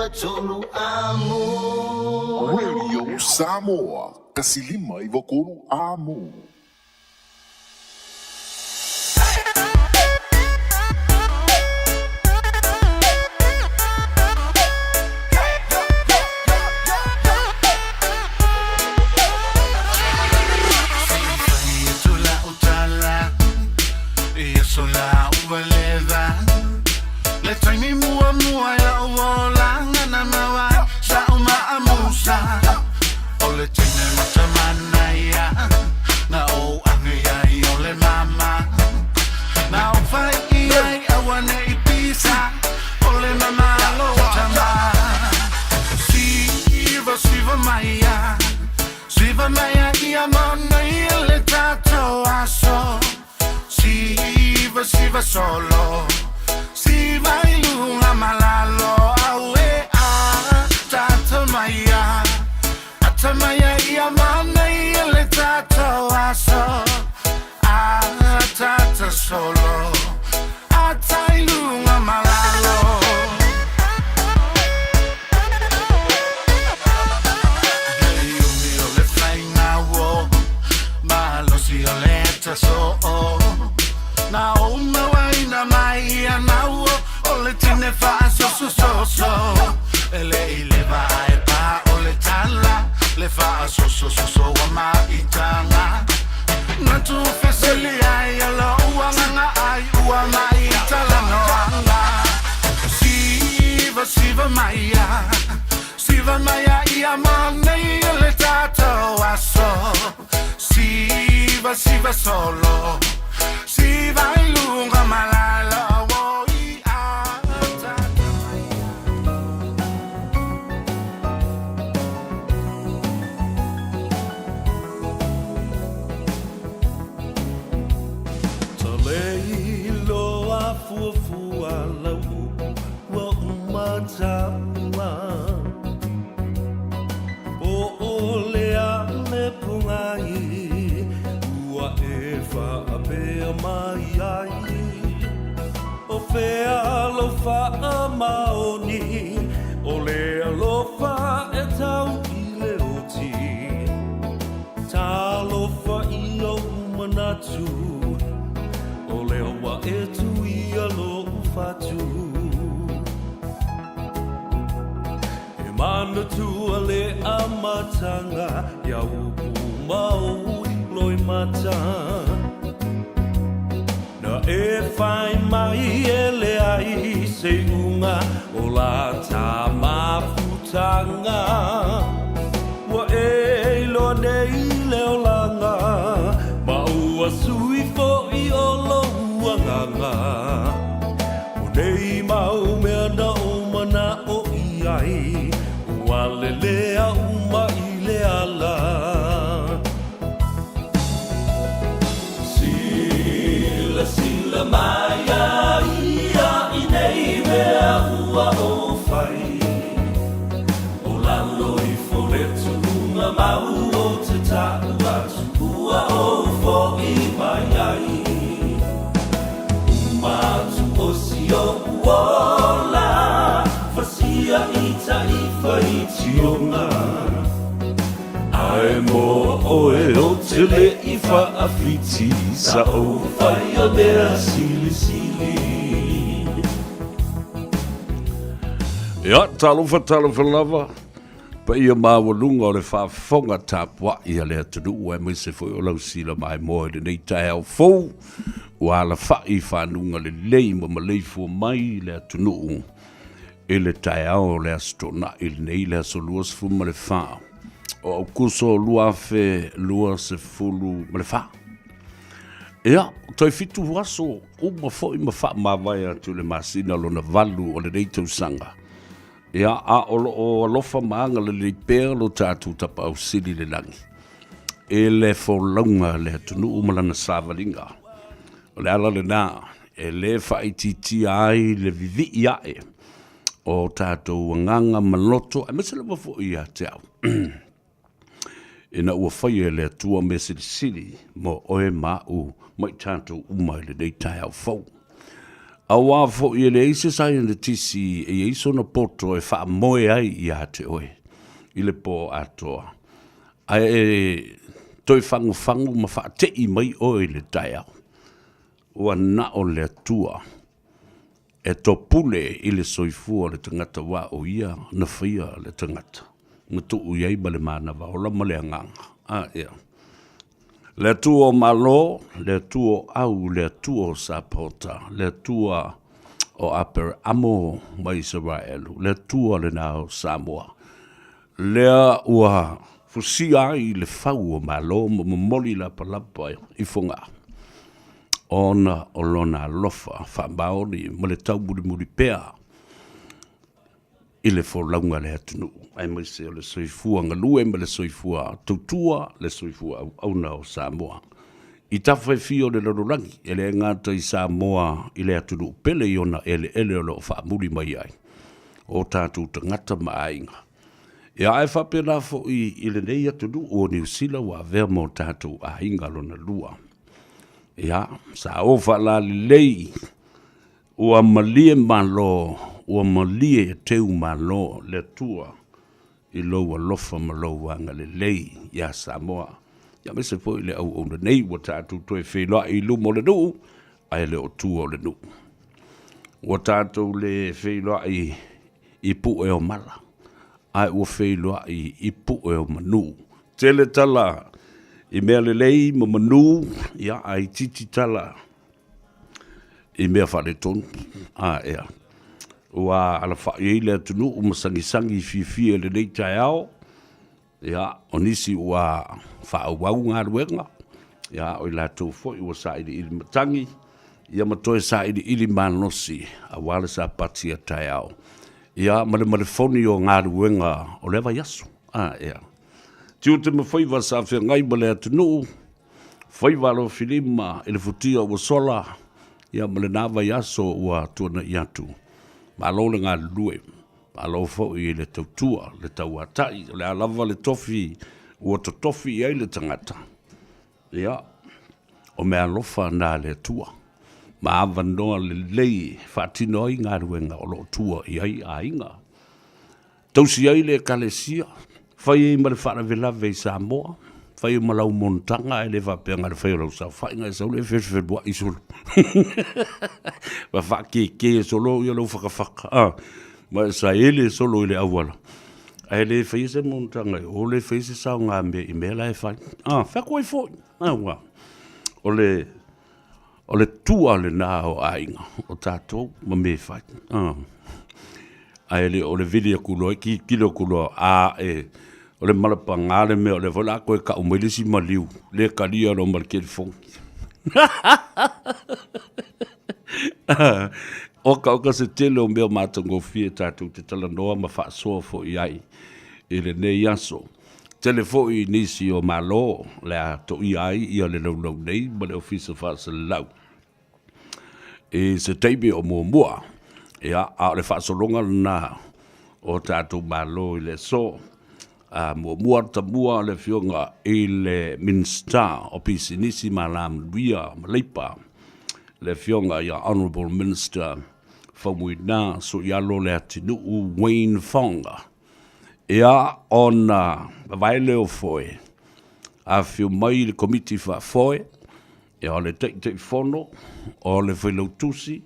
tolu amo. Radio Samoa, kasilima ivokulu amo. Sola uvaleva le taimi mua mua ya uola ngana mawa sa uma amusa o le tine matamana ya na o ane ya o le mama na o fai ai awane ipisa o le mama lo tama Siva maya ia mana ia le tato aso Siva solo Siva ilunga malalo awe Atamaya ia mana ia le tato aso Tata solo Ata ilunga malalo Io le fai na wo Malo si o le taso Na uma waina mai anau o le tine fa so ele vai pa o le tala le fa so wa mai tanga na tu feseli ai ala uanga ai ua mai tala no anga Siva maya ia mane le tato aso Siva solo Si vai lunga malala voi Talei loa fuafua lau wa umataua O olea le pungai Ua e whaapea mai ai O whea lo wha maoni O lea lo wha e tau i le oti Tā lo wha i o manatu O lea wa e tu i a lo whatu E mana tu a le amatanga Ia upu mau loi mata Na e whai mai e le ai se unga o la tā mawhutanga Wa e lo nei leo langa Ma ua sui fo i o lo uanganga O nei mau mea na o mana o i ai Ua le lea uma i le ala Sila maya ia i nei mea ua o whai O lalo i whoretu unga mau o te tāu atu Ua o fo i mai ai Umatu o si o uola Fasia i ta i whai tionga Ai mo oe o te le I whaafiti Sa o whai o mea sili Ia, talofa lava Pa ia mawalunga o le whaafonga tāpua Ia lea tunu ua mai se fwoi o lau sila mai moe Le nei tae au fou Ua ala whai whanunga le lei Ma malei fua mai lea tunu E le tae au lea stona I le nei lea so luas fu ma le whaa O au kuso lua fe lua se fulu ma le whaa Ia, toi fitu waso Uma fo I ma wha ma vai atu le masina Lona valu o le nei tausanga Ia, a o alofa maanga le le pēr lo tātou tapa au sili le langi. E le whaulaunga le hatunu umalana sāwalinga. O le ala le nā, e le whaititi ai le vivi iae. O tātou nganga maloto, a mese le wafo ia te au. E na ua whai e le atua me sili mo oe mau mai tātou umai le nei tai au fau. Awa fo i le eise sai na tisi e eiso na poto e wha moe ai i a te oe. I le po atoa. Ai e toi fangu ma wha te i mai oe le tai au. Ua na o le atua. E to pule i le soifua le tangata wa o ia na whaia le tangata. Ngatu u iei ma le mana wa o la ma le anganga. Ia. Le atua o malo, le atua o au, le atua o sapota, le atua o Upper Amo ma Israelu, le atua le nao Samoa. Lea ua fusia i le fau o malo, ma moli la palapa i funga. Ona o lona lofa, whambaoni, ma le tau muri pea, i le folaunga le atunu. Ai mai se o le soifua ngalue, ma le soifua tautua, le soifua auna o Samoa. I tawhai fio le lororangi, ele ngata i Samoa, i le atunu pele i ona ele o lo whaamuri mai ai. O tātou tangata maainga. Ia ai whapena fo i le nei atunu o New Zealand wa vea mo tātou a inga lona lua. Ia, sa ofa la lei, ua malie malo, ua malie teu malo le tua, i loua lofa ma loua anga le lei, ia Samoa. Ia me se foi le au na nei, wa tātou toi whenua i lumo le nuu, ai le o tua o le nuu. Wa tātou le whenua i pu e o mala, ai ua whenua i pu e o manu. Tele tala, i mea le lei ma manu, ia ai titi tala, i mea whare tonu, ea. Ua ala whae le atunu, umasangi fifia le nei tai ao, ia, onisi ua whaawau ngā ruenga, ia, oi la tau foi, ua sa ili matangi, ia matoe sa ili manosi, a wale sa pati a tai ao. Ia, male foni o ngā ruenga, o lewa yasu, ea. Tiu te mawhaiwa sa whia ngai male atunu, whaiwa lo filima, ele futia ua sola, ia male nawa yaso ua tuana i atu. Malo le ngā lue, malo fo i le tautua, le tau atai, le alawa le tofi, ua to tofi i ai le tangata. Ia, o mea lofa nā le tua. Ma awa noa le lei, whaatino ai ngā ruenga o lo tua i ai a inga. Tausi ai le kalesia, whai e ma le whaaravelave i Samoa, whai e malau montanga e le whapenga le whai o lau sa, whai ngai sau le whewhewhewhua i sulu. Wa whakeke e solo i alo whakawhaka, ma sa ele solo i le awala. Ai le whai se montanga, o le whai se sao ngā mea i mea lai whai. Whako i fwoi, wa. O le tua le nā o ainga, o tātou, ma me whai. Ai le o le videa kuloa, ki kilo kuloa, o le malapa ngāle mea, o le wala koe ka umailisi maliu, le karia no marke le fongi. Oka se tele o mea mātango fie tātou te tala noa ma whaasoa fo i ai, i le nei aso. Tele fo i nisi o malo, le a to i ai, i a le lau nei, ma le ofisa whaasa lau. E se teibe o mua, ia a le whaasolonga na o tātou malo i le so, mua tamua le fionga i le Minster o pisi nisi malam luia maleipa le fionga ia Honourable Minister Faumuina so ialo le atinu Wayne Fonga ia ona vaile o foi a fio mai le committee fa foi ia o le te fono o le whelautusi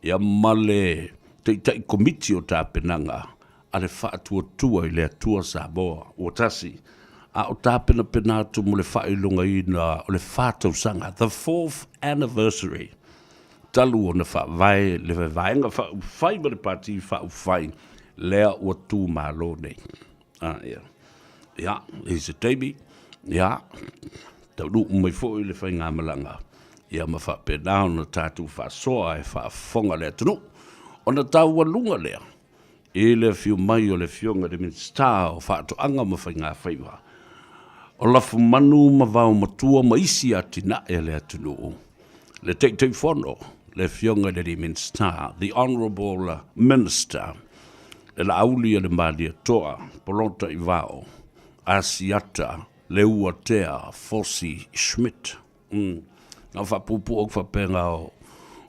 ia male te committee o tāpenanga ale whaatua i le atua Samoa o tasi a o tāpena pena atu mo le whailunga i na o le whātausanga the 4th anniversary talu o na whaavai le whainga whai ma le pati whai lea o tū mālo nei ia i se teimi ia tau nu mai fo i le whai ngā malanga ia ma whapena o na tātu whaasoa e whaafonga le atunu o na tau walunga lea e le fiu mai o le fionga de Minster o whaato anga ma whai ngā whaiwa. O lafu manu ma vau matua ma isi ati na e le atunu. Le te whono, le fionga de Minster, the Honourable Minister, le la auli le malia toa, polonta i vao, asiata, le uatea, Fossi Schmidt. Nga whapupu o whapenga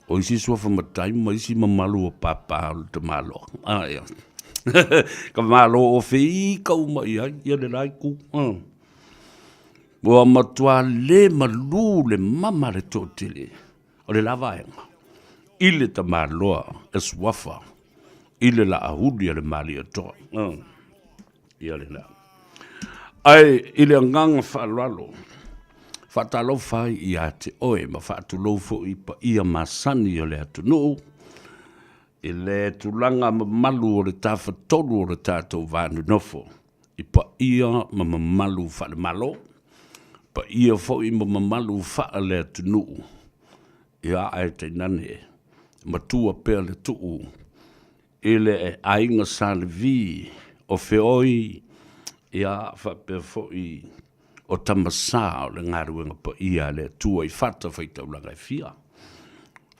O isi sua whamatai, ma isi mamalu o papa o te malo. Ia. Ka malo o whi kau ma ia le rai ku. Wa matua le malu le mama le tōtele. O le lava enga. Ile ta maloa e swafa. Ile la ahudi le mali ato. Ia le la. Ai, ile nganga whaalalo. Whatalo whai i a te oe, ma whaatulou fo i pa ia masani o le atu nuu. I le tulanga malu o le tawhatolu o le tātou vānu nofo. I pa ia ma malu whale malo. Pa ia fo i ma malu wha le atu nuu. Ia ai te nane, matua pēr le tuu. I le e ainga sāle vi o whioi. Ia whapea fo i o tamasā o le ngaruenga pa ia le tua i whata whaitaulanga i whia.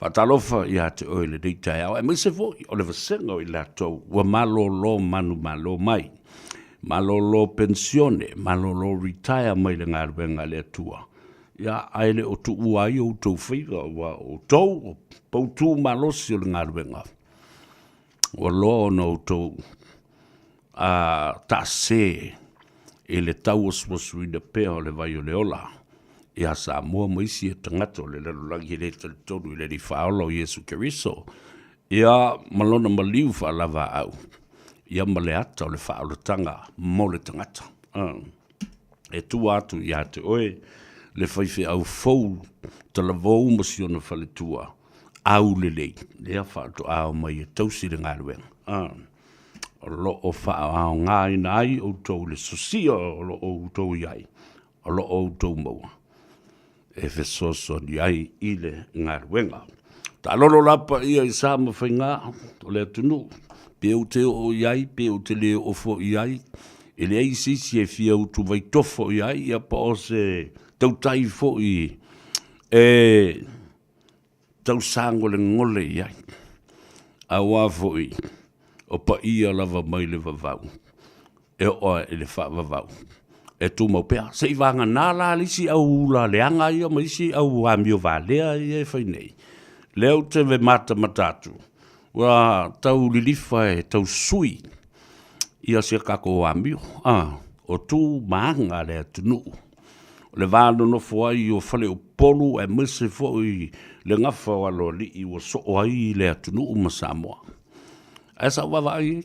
Whatalofa i a te oe le deitai au. E mwise foi o le vasenga o i latou wa malolo manu malo mai. Malolo pensione, malolo retire mai le ngaruenga le tua. Ia aile o tu uai o tau whiga o tau o pautu malosi o le ngaruenga. O lo no tau ta se e le tau o swasui de pea o le vai o le ola. Ia sa mua maisi e tangato le lalolagi le talitonu i le di whaola o Yesu Keriso. Ia malona maliu whaalava au. Ia male ata o le whaola tanga mo le tangata. E tu atu i ate oe le whaife au fau talavou masiona whale tua. Au le lei. Lea whaato au mai e tausi le ngāruenga. O lo o whaao ngāi nai o tau le sosia o lo o tau iai. O lo o tau maua. E fesoso ni ai i le ngaruenga. Ta lolo lapa ia i sa mawhainga o le atunu. Peu te o iai, peu te le o fo iai. E le ai sisi e fia utu vai tofo iai. Ia pa o se tau tai fo i. E tau sango le ngole iai. A wafo i. O pa ia lava mai le vavau. E oa e le wha vavau. E tu mau pea. Se i vanga nā la lisi au la leanga ia ma isi au amio valea ia e whainei. Leo te ve mata matatu. Wa tau lilifa e tau sui. Ia se kako amio. O tu maanga le atunu. Le vāno no fuai o whale o polu e mese foi le ngafa walo li i o so ai le atunu uma Samoa. Asa wawai,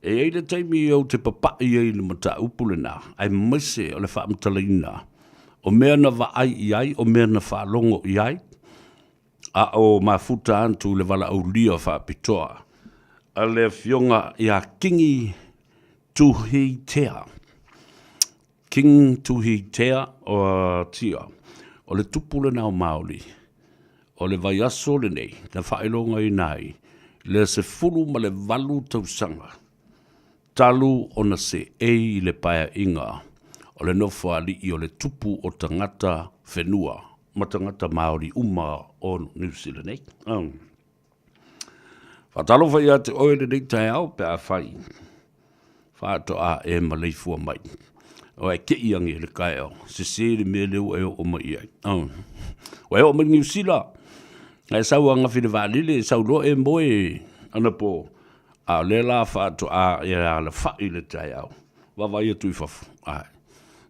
e eile teimi au te papa i eile mata upule nā, ai maise o le whaamtalina, o mea na waai i ai, o mea na whaalongo i ai, a o mafuta antu le wala au lia whaapitoa, a le fionga i a kingi tuhitea. King tuhitea o tia, o le tupule nā o Māori, o le vai aso le nei, na whaelonga i nai, le se fulu ma le valu tausanga. Talu o na se ei le paia inga, o le nofo ali i o le tupu o tangata whenua, ma tangata Māori uma o New Zealand, Whatalo whai a te oe le nei tai au pe a whai. Whaato a e maleifua mai. O e ke iangi le kai au, se le mea leo e o mai ai. O e o mai New Zealand. Ngai sau anga whine wālile, sau lo e moe ana po. A le la whaato a e a la whai le tai au. Wawai atu i whafu.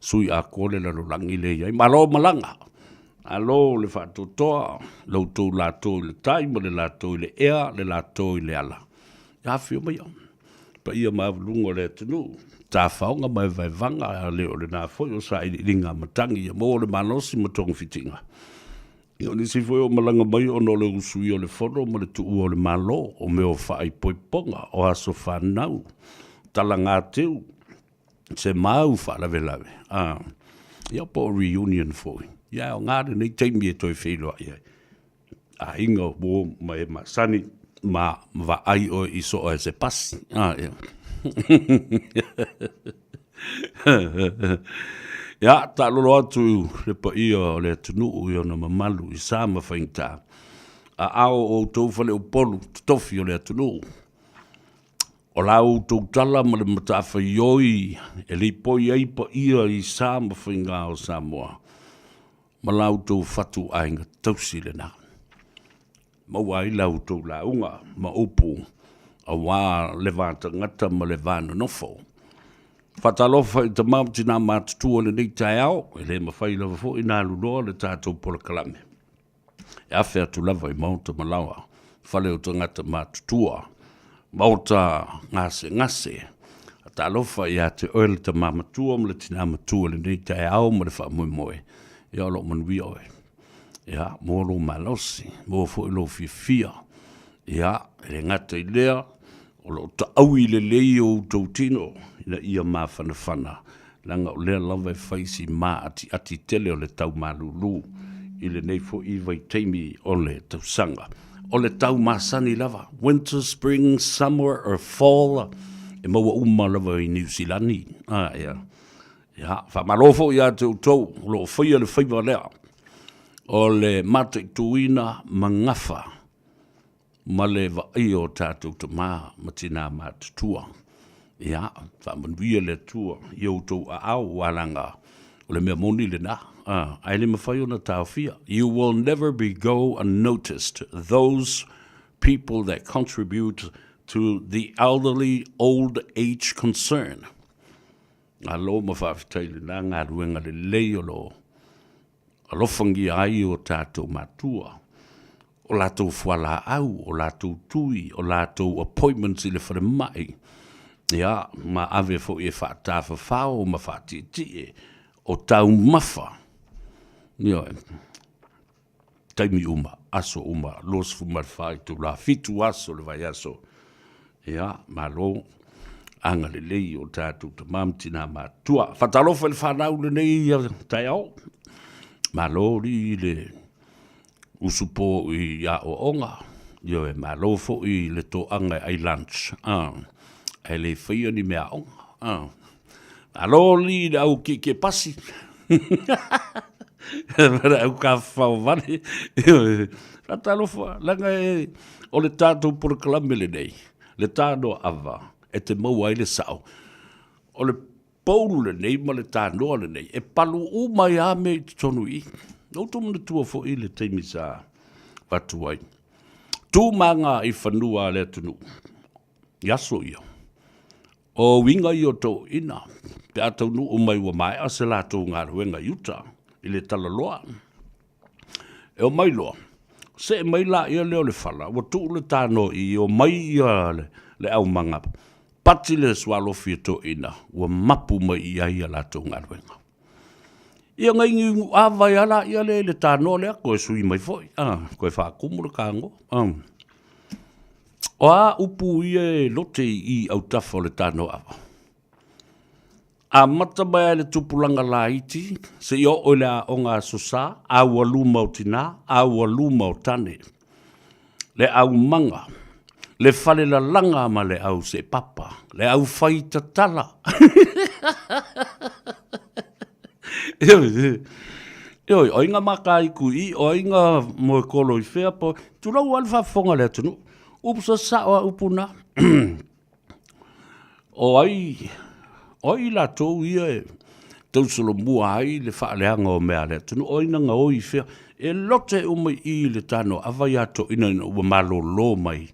Sui a kore la rolangi le iai. Malo malanga. Alo le whaato toa. Lau tō la tō le tai, ma le la tō le ea, le la tō le ala. Ia whio mai au. Pa ia mawalungo le tunu. Tā whaonga mai vai vanga a leo le nā whoi o sa i ringa matangi. Ia mō le manosi matonga fitinga. Io nisi foi o malanga mai o no le usui o le fono ma le tuu o le malo o me o whaai poiponga o aso whanau. Talanga teu se mau whaalawe lawe. Ia po reunion foi. Ia o ngāre nei teimi e toi wheloa ia. A inga o ma e masani ma wa ai o iso o e se pasi. Ia. Ia, ta lolo atu le pa ia o le tunu i ona mamalu i sa mawhainta. A ao o tau whale o polu, tofi o le tunu. O lau tau tala ma le matawha ioi, e li poi ai pa ia i sa mawhainga o Samoa. Ma lau tau whatu ainga tausi le nā. maua i lau tau launga, ma upu, a wā le vāta ngata ma le vāna nofo. Whatalofa i te mamti nā mātutua le nei tai au, e le mawhai lava fo i nā luloa le tātou pola kalame. E awhea tu lava i mauta malawa, whale o te ngata mātutua, mauta ngase, a tā lofa i a te oele te māmatua, ma le tina matua le nei tai au, ma le wha moe moe, i alo manuia oe. Ia, mō lo malosi, mō fo i lo fia, ia, le ngata i lea, o lo ta au i le lei o tau tino, ina ia mā whana, langa o lea lawa e whaisi mā ati tele o le tau mālulu, i le nei fo i vai teimi o le tau sanga. O le tau māsani lava, winter, spring, summer or fall, e maua uma lava i New Zealandi. Ia, whamalofo i a te utau, lo whaia le whaiva lea, o le mate tuina mangafa, ma le vai o tātou te mā, ma tina mātutua. Ia, whamanuia le tua, i o tau a au walanga, o le mea moni le nā. Ai le mawhai ona tāwhia. You will never be go unnoticed. Those people that contribute to the elderly old age concern. Ngā lo mawhawhitai le nā, ngā ruenga le lei o lo. Alofangi ai o tātou mātua. O lātou whala au, o lātou tui, o lātou appointments i le whare mai. Ia, ma ave fo e whātāwha whao, ma whātitie, o tau mawha. Ia, taimi uma, aso uma, los fumarwhai tu la fitu aso le vai aso. Ia, ma lo, anga le lei o tātou te mamtina mātua. Whatalofa le whanau le nei tai au. Ma lo li le usupo i a o onga. Ia e ma lo fo i le to anga ai lunch. Ai le whaia ni mea onga. Ma lo li le au ke pasi. Au ka whao vane. Ratalofa, langa e o le tātou purakalame le nei. Le tāno ava, e te maua i le sao. O le paulu le nei, ma le tānoa le nei. E palu umai a me i tonu i. Nau tomu na tua fo i le teimi sa watuai. Tū manga i whanua le tunu. Yaso ia. O winga i o tau ina. Pe atau nu umai wa mai a se lātou ngā ruenga yuta. I le tala loa. E o mai loa. Se mai la ia leo le whala. Wa tu le tāno i o mai ia le au manga. Pati le swalo fito ina. Wa mapu mai ia ia lātou ngā ruenga. Ia ngai ngi awai ala ia le tāno lea. Koe sui mai foi. Koe whaakumura kāngo. O a upu ia lote i au tafo le tāno awa. A mata mai le tupulanga la iti, se i o le a o ngā sosa, a ua luma o tina, a ua luma o tane. Le au manga, le fale la langa ma le au se papa, le au whaita tala. Ioi, o inga maka i kui, o inga moe kolo i whea po, tu rau alfa whonga le tunu, upsa sawa upuna. O i la tō ia e tausolo mua ai le whaaleanga o mea le tunu o ina ngā oi whea e lote umai i le tano awai ato ina ua malo lo mai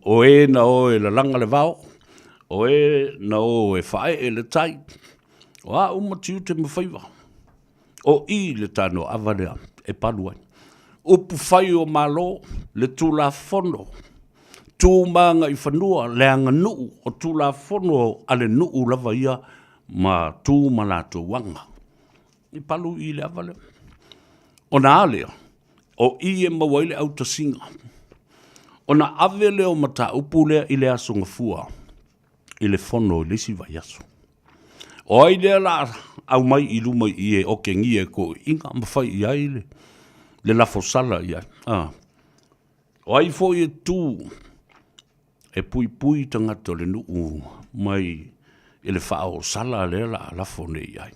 o e na o e la langa le vao o e na o e whae e le tai o a umatiu te mawhaiwa o i le tano awalea e paluai o puwhai o malo le tula fono tū manga i whanua leanga nuu o tū la whono ale nuu lava ia ma tū malato wanga. I palu i le awale. O na alea, o i e mawaile au ta singa. O na ave leo mata upu lea i le asonga fua. I le whono i lesi vai aso. O ai lea la au mai i lumai i e oke ngi e ko inga mawhai i aile. Le lafo sala i ai. O ai fo i tū e pui tangata le nuu mai i le whao sala le la lafo nei ai.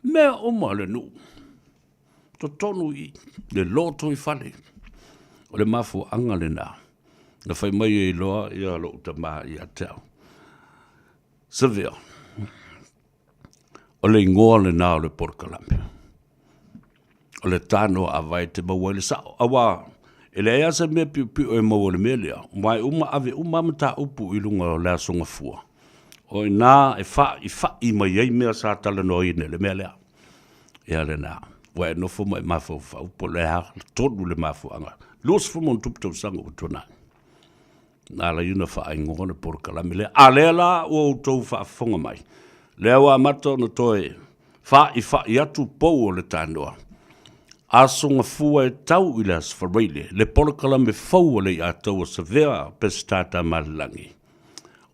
Mea oma le nuu. To tonu i le loto i whale. O le mafu anga le nā. Na whai mai e loa i a lo ta maa i a tau. Sevilla. O le ingoa le nā o le porkalame. O le tano a vai te maua le sao. Awa E le ea se mea piu e maua le mea lea. Mai ave mata upu I lunga o lea songa fua. O I nā e wha I mai ei mea sa tala no I ne le mea lea. Ea le nā. Wa e nofo mai mafau wha upo le ha tonu le mafau anga. Los fu mon tuptau sanga o tona. Nā la yuna wha ai ngona por kalame lea. A lea la o tau wha fonga mai. Lea wa mata na toe. Wha I atu pou o le tānoa. A songa fua e tau I le asfareile, le polokala me fau le I a tau a savea pes tata malalangi.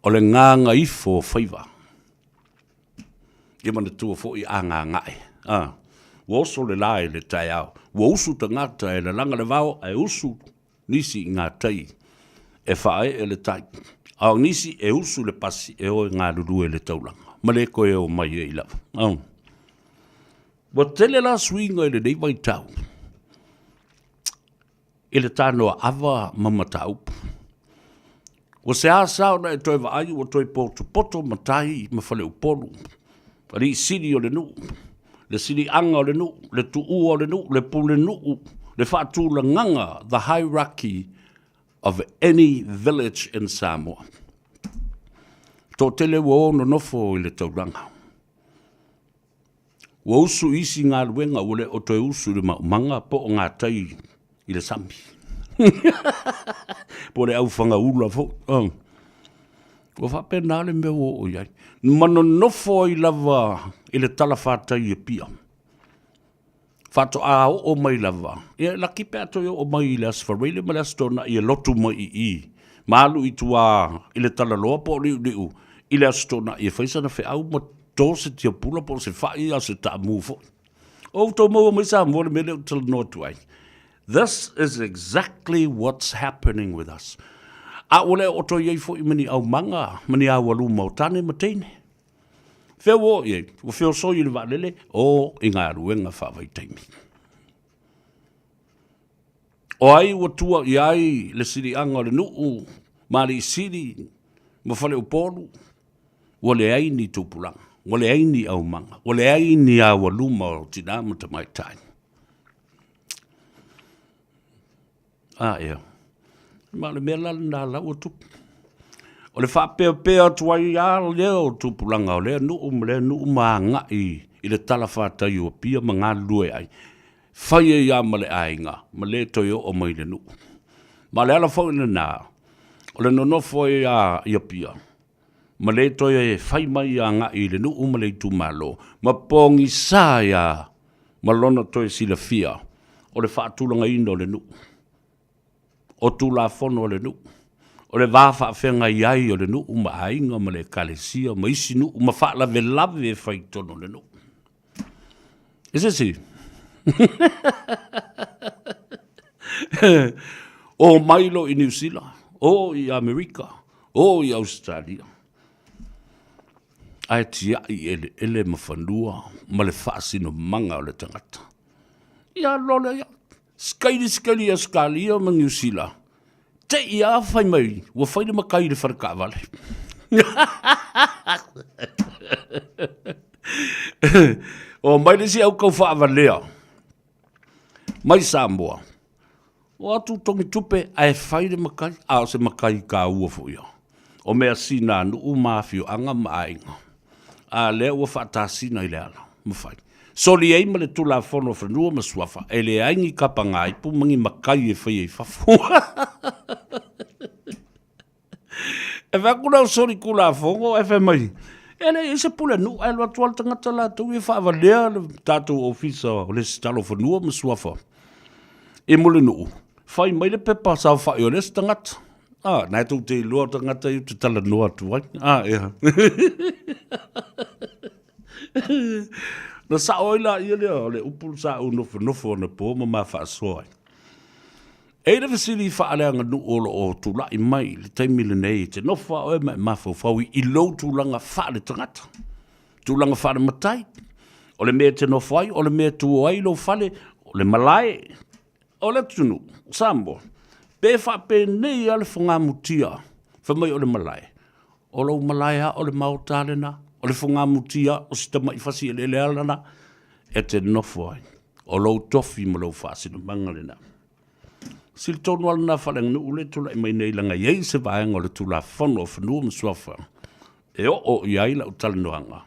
O le nganga ifo o whaiva. Ia mana tua fo I a ngā ngai. Wa oso le lai le tai au. Wa usu ta ngata e le langa le vau e usu nisi I ngā tai. E whae e le tai. Au nisi e usu le pasi e o ngā lulu e le taulanga. Male ko e o mai e I lava. Wa tele la swinga I le nei vai tau. I le tānoa awa mamatau. Wa se a sao na e toi wa ai wa toi poto matai ma whale upolu. Ari siri o le nu. Le siri anga o le nu. Le tuu o le nu. Le pule nu. Le whātū la nganga. The hierarchy of any village in Samoa. Tō tele wa ono nofo I le tauranga. Wa usu isi ngā ruenga ule o toi usu le manga po o ngā tai I le sami. Po le au whanga ula fo. Wa whapena le mea o iai. Mano nofo I lava I le tala whātai e pia. Whato a o mai lava. Ia la kipe ato o mai I le asfareile ma le astona I lotu mai I. Malu I tua I le tala loa po liu. I le astona I whaisana whi au ma tose tia pula po se whai a se ta mufo. O tō maua mai sa mwole me leo tala noa tuai. This is exactly what's happening with us. A ole o to iei fo I mani au manga, mani au alu mautane matene. Whea wo iei, o whea so I le waalele, o I ngā ruenga whawai taimi. O ai o tua I ai le siri anga le nuu, mari siri, ma whale upolu, o le ai ni tupulanga. O le aini au manga. O le aini au aluma o tina mata mai tai. Ea. Ma le mea lala nā lau o tupu. O le whapea tuai a leo tupulanga o lea nuu maa ngai I le tala whātai o pia ma ngā lue ai. Whai e ia ma le ainga. Ma le toi o mai le nuu. Ma le ala whau ina nā. O le nonofo e a ia pia. Ma le toi e whai mai a ngā I le nuu ma le tu malo. Ma pongi sā ia. Ma lona toi sila fia. O le whaatulanga ino le nuu. O tu la fono o le nuu. O le wāwha whenga iai o le nuu ma ainga ma le kalesia. Ma isi nuu ma wha lave e whai tono le nuu. Is it see? O Milo I New Zealand. O I Amerika. O I Australia. Ai tia I ele mawhanua, ma le whaasino manga o le tangata. Ia lole ia, skaili a skalia ma New Zealand. Te ia whai mai, wa whai le makai le wharakawale. O mai le si au kau whaawalea. Mai Samoa. O atu tongi tupe, ai whai le makai, a se makai ka ua fo ia. O mea sina nuu mafio anga ma ainga. A lea ua whaatasina I le ala, mawhai. So li ei ma le tula whono whanua ma suafa, e le aingi kapa ngā ipu mangi makai e whai e whafu. E whakuna o sori kula whongo, e whai mai. E le e se pule nu, e loa tual tangata la tu e whaawalea le tātou ofisa o le stalo whanua ma suafa. E mule nu, whai mai le pepa sa whai o le tangata. Nai tau te lua tangata I te tala noa tuai. Ea. Na sa oila ia lea, le upul sa u nofo na po ma wha soai. E le fasili wha anga nu olo o tula I mai, le taimi le nei, te nofa oe mai mawhau I lou tūlanga wha le tangata. Tūlanga wha le matai. O le mea te nofa ai, o le mea tu ai lo whale, o le malai, o le tunu, Samoa. Pe wha pe nei ale whunga mutia, whamai o le malai. O lau malai ha, o le mautārena, o le whunga mutia, o si tamai whasi ele alana, e te nofo ai. O lau tofi ma lau whasina mangalena. Sil tonu ala na whaleng nu ule tula i mai nei langa iei se vaenga o le tula whono o whanua msuafa. E o iai la utala noanga.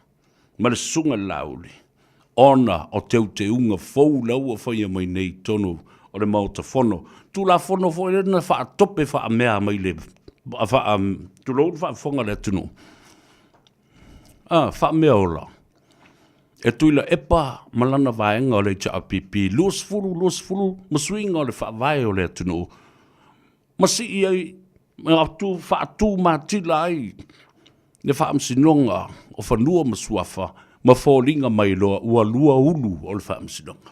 Ma le sunga lauli. Ona o te unga fau lau o whaia mai nei tonu o le mauta whono. Tula whono fo ele na wha tope wha mea mai le. Tulou wha whonga le tunu. Wha mea ola. E tuila epa malana vaenga o le tia apipi. Luas fulu, masuinga o le wha vae o le tunu. Masi iai, wha atu matila ai. Le wha amsinonga o whanua masuafa. Ma fōlinga mai loa ua lua ulu o le wha amsinonga.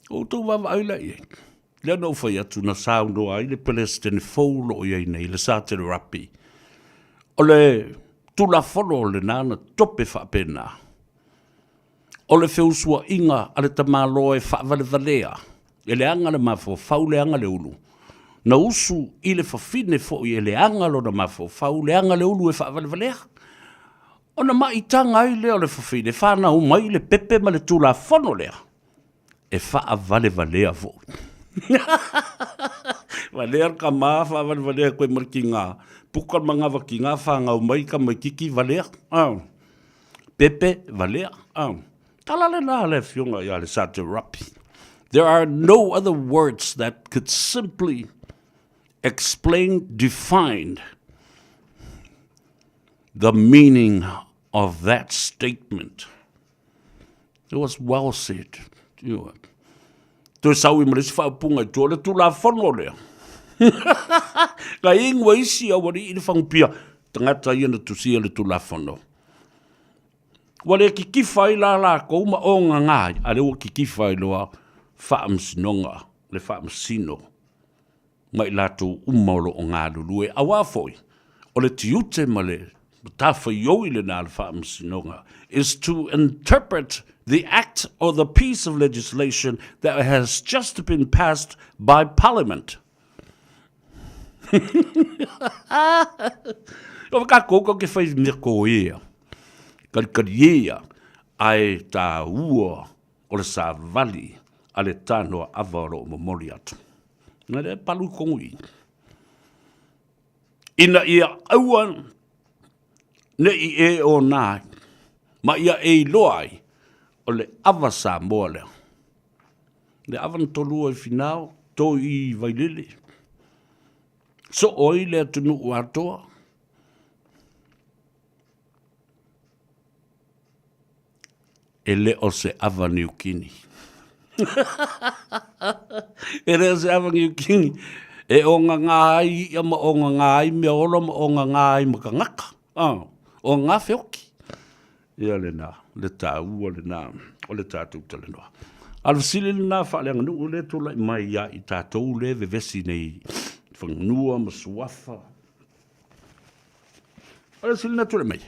O tau wawa aila iai. Lea nau whai atu na saundo ai le Palestine faulo iai nei le Sātere Rapi. O le tula whono o le nana tope whapena. O le whiusua inga a le tamaloa e whavalewalea. E le anga le mafo fau le anga le ulu. Na usu i le whawhine fo i e le anga lo na mafo fau le anga le ulu e whavalewalea. O na maitanga ai leo le whawhine whana o mai le pepe ma le tula whono lea. E whavalewalea fo. Valea ka maa whavalewalea koe mariki ngā. Pukan mga waki ngā whanga o mai ka mai kiki valea. Pepe valea. Talale nā le whiunga ia le Sātere Rapi. There are no other words that could simply define the meaning of that statement. It was well said. Toi sau I marisi whaupunga I tō le tū la whono lea. Ka ingwa isi a wari I le whangpia, tangata I ana tusia le tū la whono. Wale ki kiwhai la kou ma o ngā ngai, a lewa ki kiwhai loa whaamsinonga, le whaamsino. Mai lato umaulo o ngā lulue, a wāwhoi, o le tiute ma le, tawhai ioi le nā le whaamsinonga, is to interpret the act or the piece of legislation that has just been passed by Parliament. O ka koko ke whai meko ea. Kariea ai tā ua o le sā vali a le tānoa awaro o momori atu. Nā le palu kongui. Ina ia aua ne I e o nai, ma ia e loai o le awa sā moa lea. Le awan tolua I finao, tō I vailele. So oi le atunu atoa. E le o se awa niukini. E le o se awa niukini. E o ngā ngāi, ia ma o ngā ngāi, mea olo ma o ngā ngāi ma ka ngaka. O ngā whioki. Ia le nā, le tā ua le nā, o le tātou tale noa. Alwasili le nā whaaleanga nu le tula I mai ia I tātou le vevesi nei whanganua ma suafa. Alwasili nā tula mai.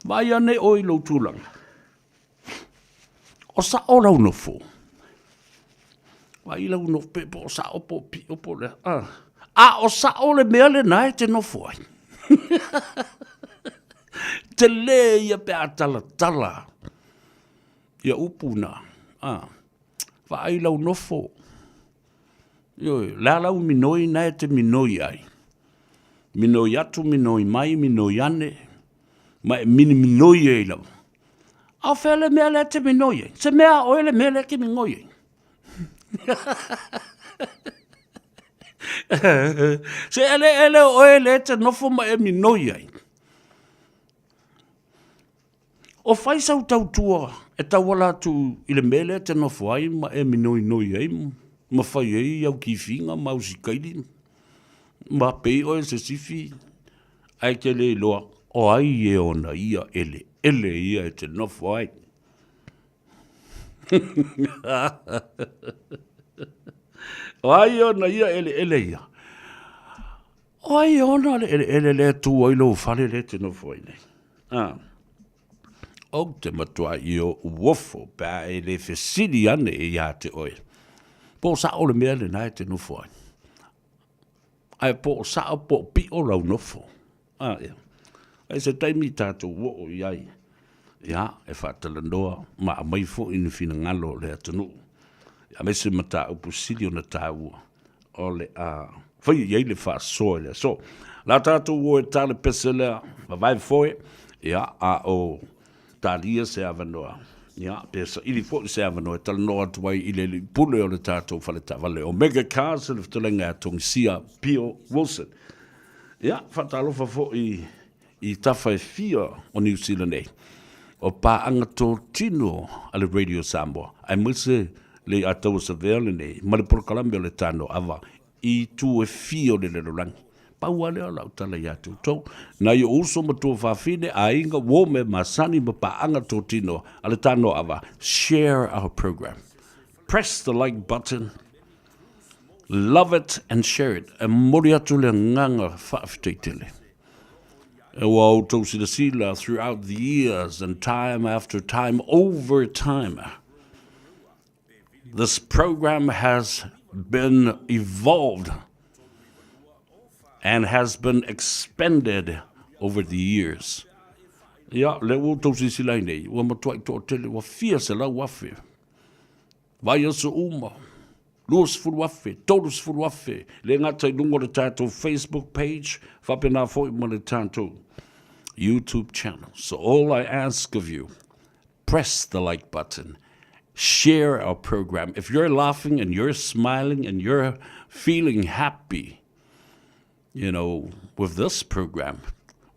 Mai ane oi lau tūlanga. O sa o lau nofo. Wa I lau nofo pepo o sa opo pi opo le. O sa o le mea le nai te nofo ai. Te le ia pe a tala. Ia upuna. Wa I lau nofo. La lau minoi nai te minoi ai. Minoi atu, minoi mai, minoi ane. Ma e minoi ei lau. A whele mea le te minoi. Se mea oe le mea le ke minoi. Se ele oe le te nofo ma e minoi. O whaisau tau tua e tau wala tu I le mele te nofo ai ma e minoi ai. Ma whai ei au ki whinga ma usi kairi. Ma pei oe se sifi. Ai ke le loa. O ai e ona ia ele. Ele ia e te nofo ai. O ai ona ia ele ia. O ai ona ele le tu ai lo fale le te nofo ai nei. O te matua I o uofo pa e le fesili ane e ia te oe. Po sa o le mea le nai te nofo ai. Ai po sa o po pi o lau nofo. Ia. Ai se taimi tātou wo iai. Ia, e whātala noa, ma a mai fo inu whina ngalo le atanu. a me se mata upu sili o na tāua. O le whai iei le whaasoa le. So, la tātou o e tāle pese lea, vai foe, ia, a o tālia se avanoa. Ia, pesa, ili fo se avanoa, tala noa tuai ile li pule o le tātou whale tavale. O Mega Cars, le ftalenga a Tongsia Pio Wilson. Ia, whatalofa fo i tawhai fia o New Zealand nei. O paanga tō tino a le Radio Samoa. Ai mwese le atau sa vele nei, ma le Porokalame o le tano awa, i tu e fio le lerolangi. Pau ale o lau tala i atu tau. Na i uso ma tō whawhine, a inga wome masani ma paanga tō tino a le tano awa. Share our program. Press the like button. Love it and share it. E mori atu le nganga whaafiteitele. E wa o tau sila sila throughout the years and time after time, over time. This program has been evolved and has been expanded over the years. Ia, le o tau sila sila nei, wa matuai tō tele, wa fia se lau wafe. Vai aso uma. Luas furuafe, todos furuafe. Le ngata I lungo le tātou Facebook page, whapena fo I mo le tātou YouTube channel. So all I ask of you, press the like button, share our program. If you're laughing and you're smiling and you're feeling happy, you know, with this program,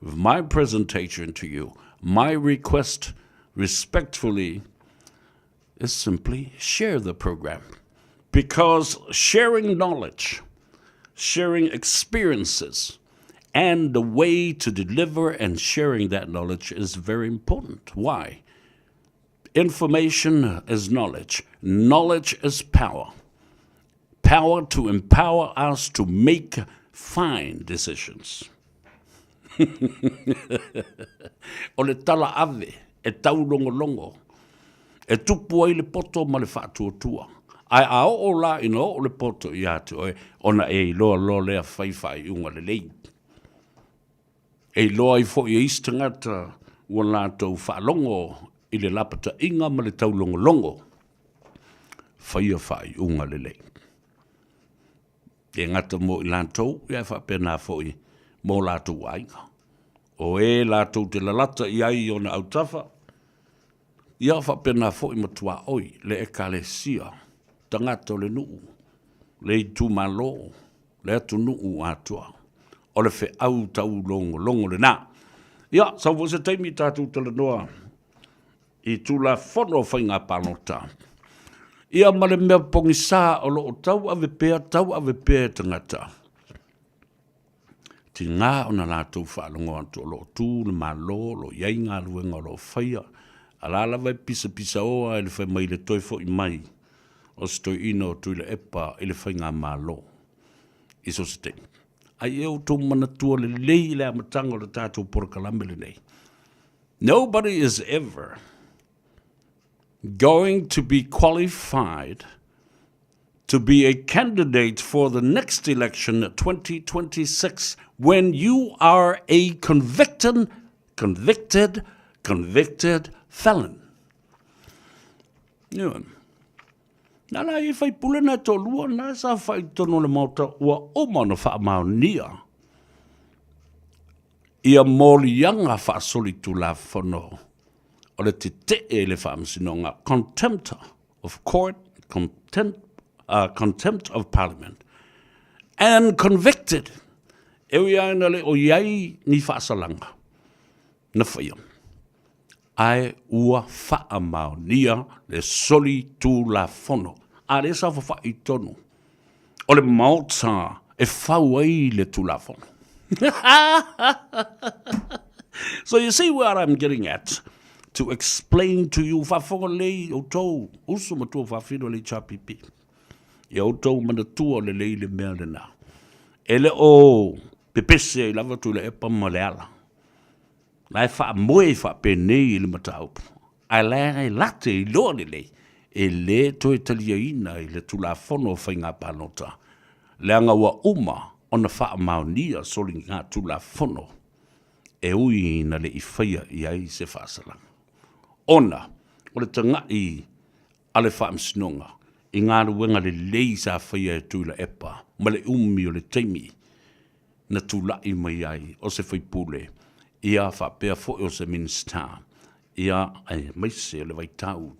with my presentation to you, my request respectfully is simply share the program. Because sharing knowledge, sharing experiences, and the way to deliver and sharing that knowledge is very important. Why? Information is knowledge. Knowledge is power. Power to empower us to make fine decisions. O le tala ave, e tau longo, e tupu ai le poto ma le whaatuatua. Ai ao o la ino o le poto I atu e ona e loa lea whaiwhai unga le lei. E loa I fo I istangata ua lātou whaalongo I le lapata inga ma le tau longo. Whai unga le lei. E ngata mo I lātou, ia whapena fo I mo lātou ainga. O e lātou te lalata I ai o na autafa. Ia whapena fo I matua oi le e kalesia. Tangata o le nuu, le tu malo, le atu nuu atua, o le fe au tau longo le nā. Ia, sau fo se teimi tātou tala noa, I tu la whono whainga pānota. Ia male mea pongi sā o lo o tau ave pēa tangata. Ti ngā o na lātou whaalongo atu o lo tū, le malo, lo iai ngā luenga o lo whaia, alala vai pisa oa ele whai mai le toi fo I mai. O stoi ino tu le epa I le whainga malo. Iso se te. Ai eo tō manatua le lei le amatanga o le tātou Porokalame le nei. Nobody is ever going to be qualified to be a candidate for the next election, 2026, when you are a convicted felon. Yeah. Nala I whai pulena tō lua, nā sa whai tono le mauta ua omana wha maonia. Ia mōlianga wha soli tu la whano. O le te e le wha amsinonga. Contempt of court, contempt of parliament. And convicted. Ewi aina le o iai ni wha salanga. Na whaiam. Ai ua wha maonia le soli tu la whono. A le sa wha I tonu. O le mauta e whau ai le tu la whono. So you see where I'm getting at. To explain to you whawhonga lei o tau. Uso matua whawhino le chapipi. E o tau manatua le lei le mea le nā. E le o pepese I lava tu le epa ma le ala. Lai wha moe wha penei le mataupu. Ai lai late I loa le lei. E le toi talia ina I le tula whono whainga pānota. Le anga wa uma o na wha maonia soli ngā tula whono. E ui na le I whaia I ai se whaasalang. Ona, o le tanga I ale wha amsinonga. I ngā ruenga le lei sa whaia e tūla epa, ma le umi o le teimi, na tūlai mai ai, o se whaipule, ia whapea fo o se minister, ia ai maise le vai tau,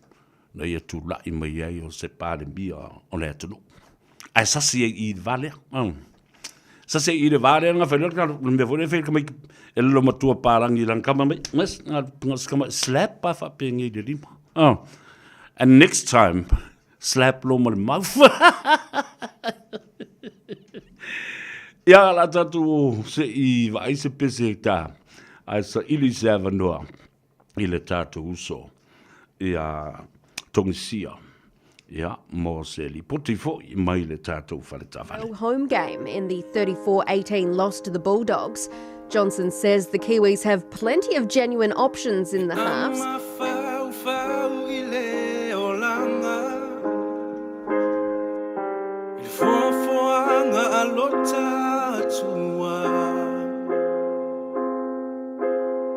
na ia tūlai mai ai o se pāre mia o le atunu. Ai sasi e I vale, sasi I le vale, ngā whainaka, me vore whainaka mai, e lo matua pārangi lang kama mai, mas, ngā kama slap pa whapea ngai le lima. And next time, slap lo ma le mouth. Ia la tatu se I vai se pese ta, ai sa ili se avanua, I le tatu uso, ia tongisia, ia mo se li potifo I mai le tatu whaletawhale. Home game in the 34-18 loss to the Bulldogs. Johnson says the Kiwis have plenty of genuine options in the halves.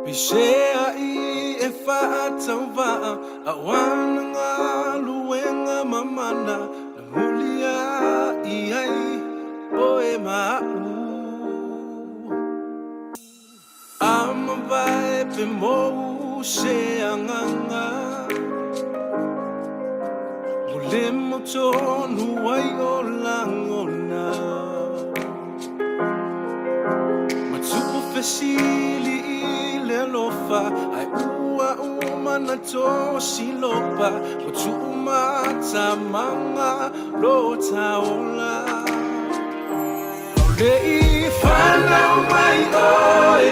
Bishea I e whaatawaa a wana ngā luenga mamana na mulia I ai o e mau. Ama vai pe mou se anganga mule mo tonu ai o langona matupu fesili le lofa ai ua umana to silopa o tuma tamanga lo taola le I whana mai oe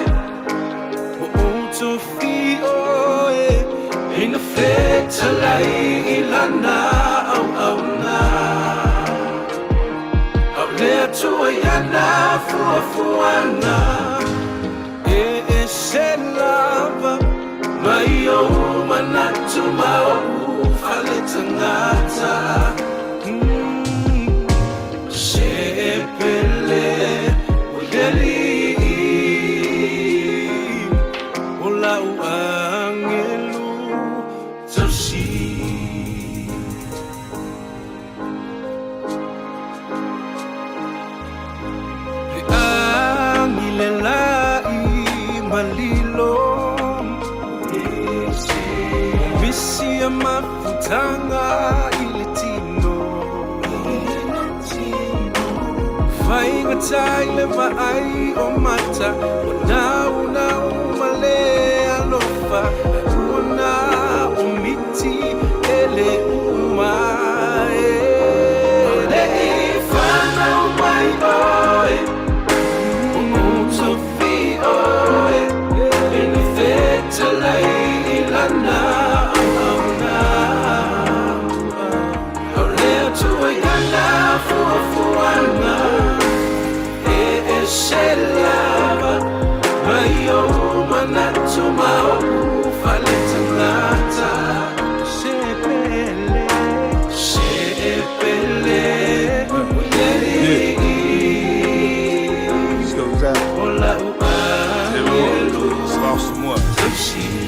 o uto fi oe ina feta lai ilana au na au lea tua iana fuafuana se lava mai o manatu mau fale tangata se pele udeli ola angelu tosi angile malilo Visia mafutanga iletino Fainga taile vai o mata Una umale alofa Una umiti ele umae Ole ifana umai oe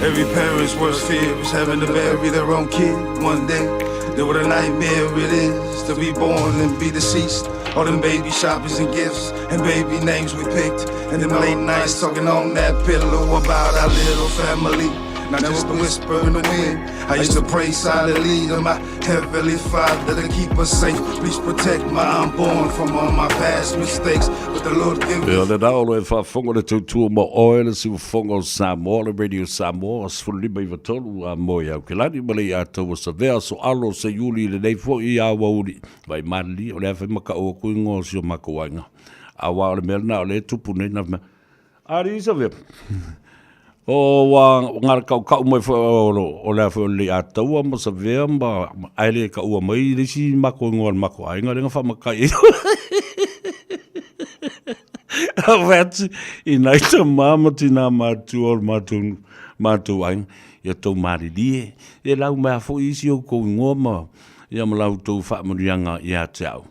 Every parent's worst fear is having to bury their own kid one day. Then what a nightmare it is to be born and be deceased. All them baby shoppers and gifts and baby names we picked. And them late nights talking on that pillow about our little family. Not just a whisper in the wind. I used to pray silently to my heavenly Father to keep us safe. Please protect my unborn from all my past mistakes. But the Lord give me. Ja, det där är för fångar det tog tur med oil så fångar Samoa, radio Samoa, så får det vara tolv moja. Klart det blir att det så där så allo så juli det får I awuli. Vai mali och därför man kan åka och så man kan vara. Awal melna le tupunena. Ari så vi. O ngar kau mai o le fo le ata o mo sa vemba ai le ka o mai le si mako ngol mako ai nga fa makai vet inai ta mama tina matu or matu ai ya to mari die e lau ma fo isi o ko ngoma ya ma lau to fa mo yanga ya tau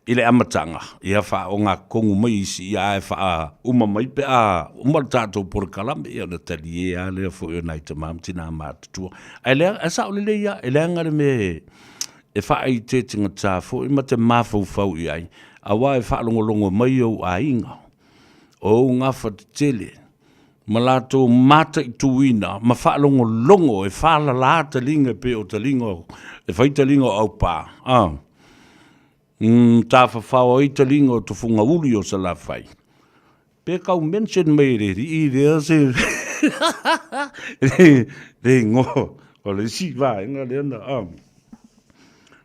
ile amatanga ia fa o nga kongu mai si ia fa uma mai pe a uma tato por kalambe ia na talia le fo nai te mam tina mat tu ele asa o le ia ele ngare me e whaai te tinga tā fo, i ma te mawhau i ai, a wai whaalongolongo mai au a inga, o ngā whatitele, ma lātou mata i tuina, ma whaalongolongo e whaala lāta linga pe o ta linga, e whaita linga au pā, tā whawhau i ta linga o tufunga uli o sa la whai. Pe kau mention mai re i rea se, re ngō, o le si wā, inga le ana,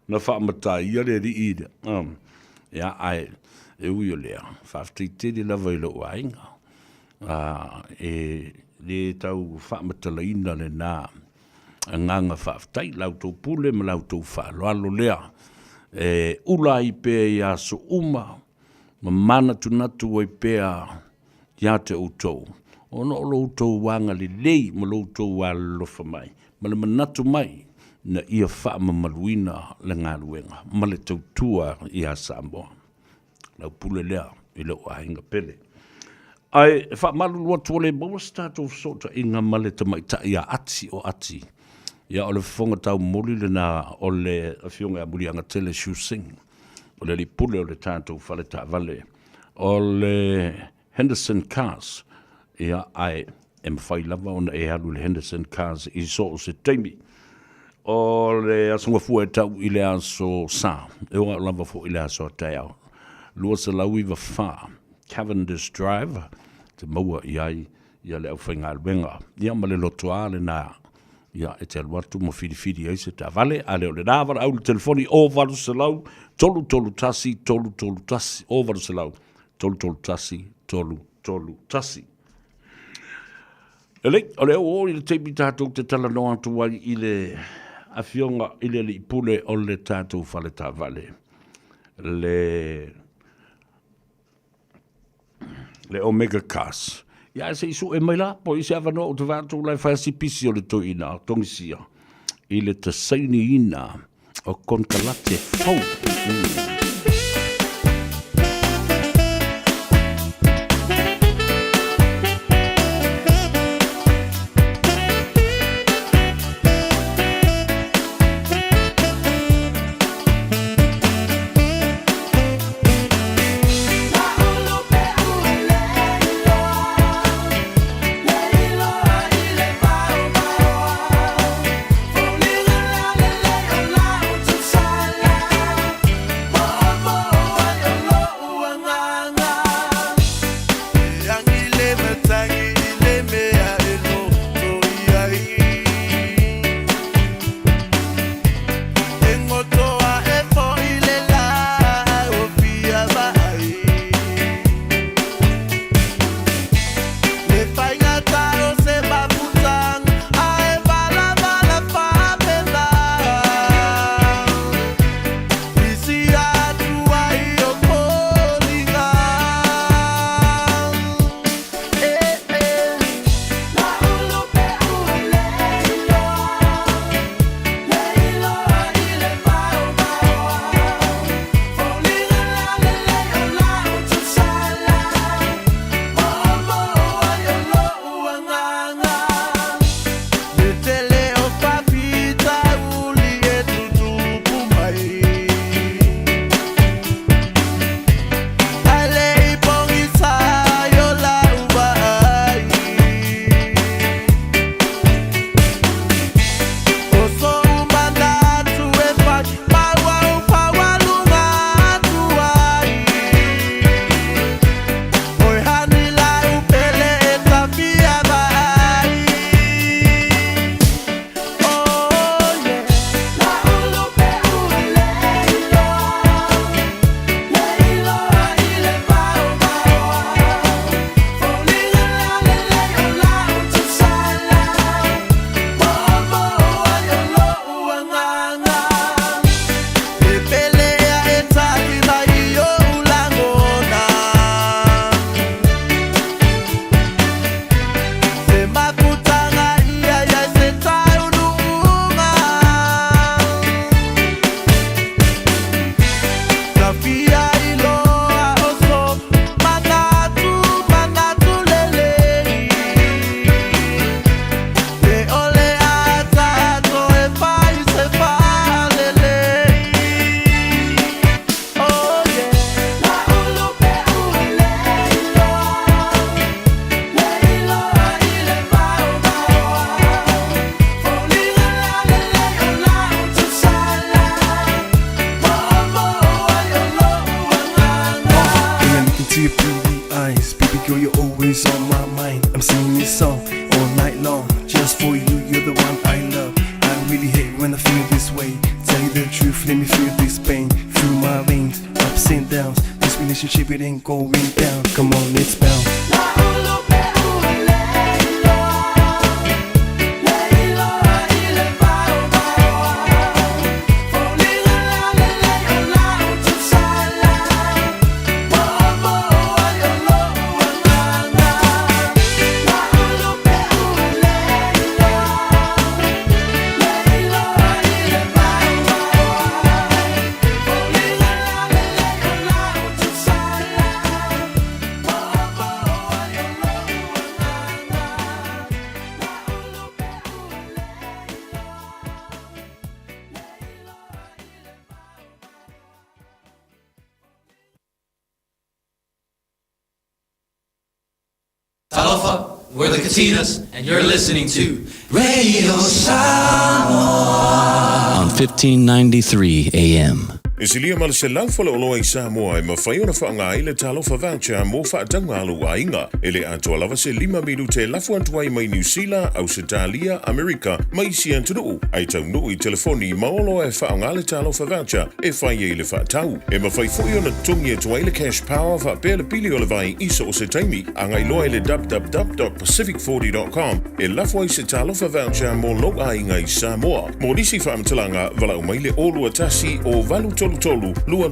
na whaamata ia le ri i rea, ia ai, e ui o lea, whaaftite di lava i lo ainga, e le tau whaamatala ina le nā, nganga whaaftai, lau tau pule, ma lau tau whaaloalo lea, ula i pēa ia so uma, ma mana tunatu ai pēa ia te utou. Ono o lo utou wanga li lei, ma lo utou wa lofa mai, ma le manatu mai, na ia whaamamaluina le ngā luenga, ma le tautua ia Samoa. Lau pule lea, i leo ahinga pele. Ai, whaamalu lua tuole, maua stato sota i ngā male ta mai ta ia ati o ati. Ia o le whonga tau moli le nā o le awhionga a muri anga tele shusing. O le li pule o le tātou whale tā vale. O le Henderson Cars. Ia ai, e mawhai lava ona e halu le Henderson Cars i so o se teimi. O le asunga fua e tau i le aso sa. E o lava fu i le aso te au. Lua se lau iwa wha. Cavendish Drive. Te maua i ai. Ia le au whainga alwenga. Ia ma le loto a le nā. Ia e te aluatu mo whiri ai se tā vale. A leo le nāwara au le telefoni o varu se lau. Tolu tasi. O varu se lau. Tolu tasi. Tolu tasi. Ele, o leo o i le teipi tātou te tala noa tuai i le awhionga i le li pule o le tātou whale tā vale. Le Omega Cars. Ia se isu e mai la, po i se avano o te vātou lai whaasi pisi o le toina, tongisia. I le te saini ina o konkalate fau. Oh all night long. Just for you, you're the one I love. I really hate when I feel this way. Tell you the truth, let me feel this pain through my veins, ups and downs. This relationship, it ain't going down. Come on, let's bounce. Talofa, we're the Katinas, and you're listening to Radio Samoa on 1593 AM. E silia ma le se lau fala oloa I Samoa e mawhai ona whaanga I le talofa voucher mo whaatanga alu a inga. E le atua lava se 5 minute lafu antuai mai New Zealand, Australia, Amerika, mai si antunu. Ai tau nui telefoni maolo e whaanga le talofa voucher e whai e le whaatau. E mawhai fui ona tungi atua I le cash power wha pēle pili o le vai isa o se taimi. Angai loa I le www.pacific40.com e lafu ai se talofa voucher mo lo a inga I Samoa. Mo risi whaamtalanga vala o mai le olua tasi o valu tolu lua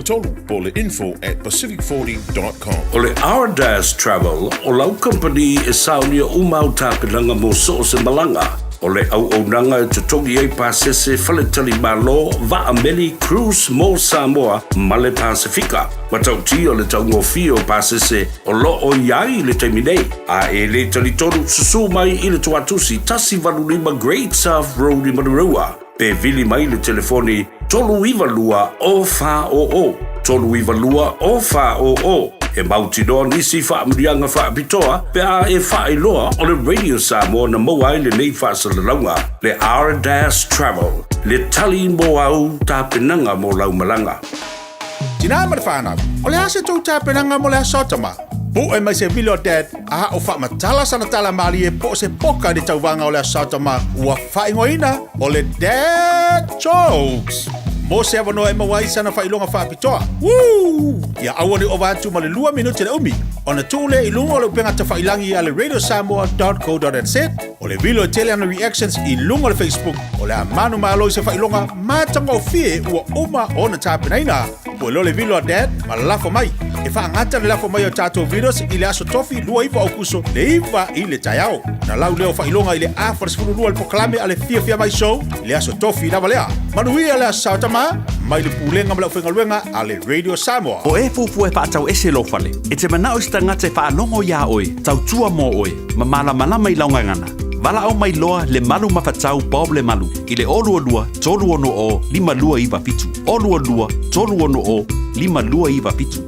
tolu po le info@pacific40.com. O le Ardas Travel, o lau company e saunia umau tāpilanga mo so se malanga. O le au nanga e tutongi ei pasese faletali malo va ameli cruise mo Samoa ma le Pasifika. Watauti o le taungofi o pasese o lo o iai le taiminei. A e le talitonu susu mai I le tuatusi tasi valulima Great South Road I Manurua. Pe vili mai le telefoni tolu iwa lua o fa o. Tolu iwa lua o fa o. E mauti doa nisi wha mrianga wha pitoa, pe a e wha iloa o le Radio Samoa na mawai le nei wha salalaunga, le Ardas Travel, le tali mo au ta penanga mo lau malanga. Tina marwhana, o le ase tau ta penanga mo le asotama. Po e mai se vilo dad, a o wha matala sana tala mali e po se poka de tau wanga o le asotama, ua wha ingoina o le dad jokes. Mo se avano e mawai sana whailonga whapitoa. Woo! Ia awani o vantu ma le 2 minute le umi. O na tūle I lunga o le upengata whailangi a le radiosamoa.co.nz. O le vilo e tele ana reactions I lunga o le Facebook. O le amanu maalo I se whailonga matanga o fie ua uma o na tāpenaina. Po lo le vilo a dad ma lafo mai. E whaangata le lafo mai o tātou videos I le aso tofi lua iwa o kuso le iwa I le taiao. Na lau leo whailonga I le A46 lua le pokalame a le fia mai show. Le aso tofi na walea. Manuia le aso sautama. Mai le pulenga mala whenga luenga a le Radio Samoa. O e fufu e whaatau ese lo whale. E te manao sta ngate whaanongo ia oe, tau tua mo oe, ma mala mai laungangana. Vala au mai loa le malu mawhatau Bob le malu. I le olua lua, tolu ono o, 5 lua iwa fitu. Olua lua, tolu ono o, 5 lua iwa fitu.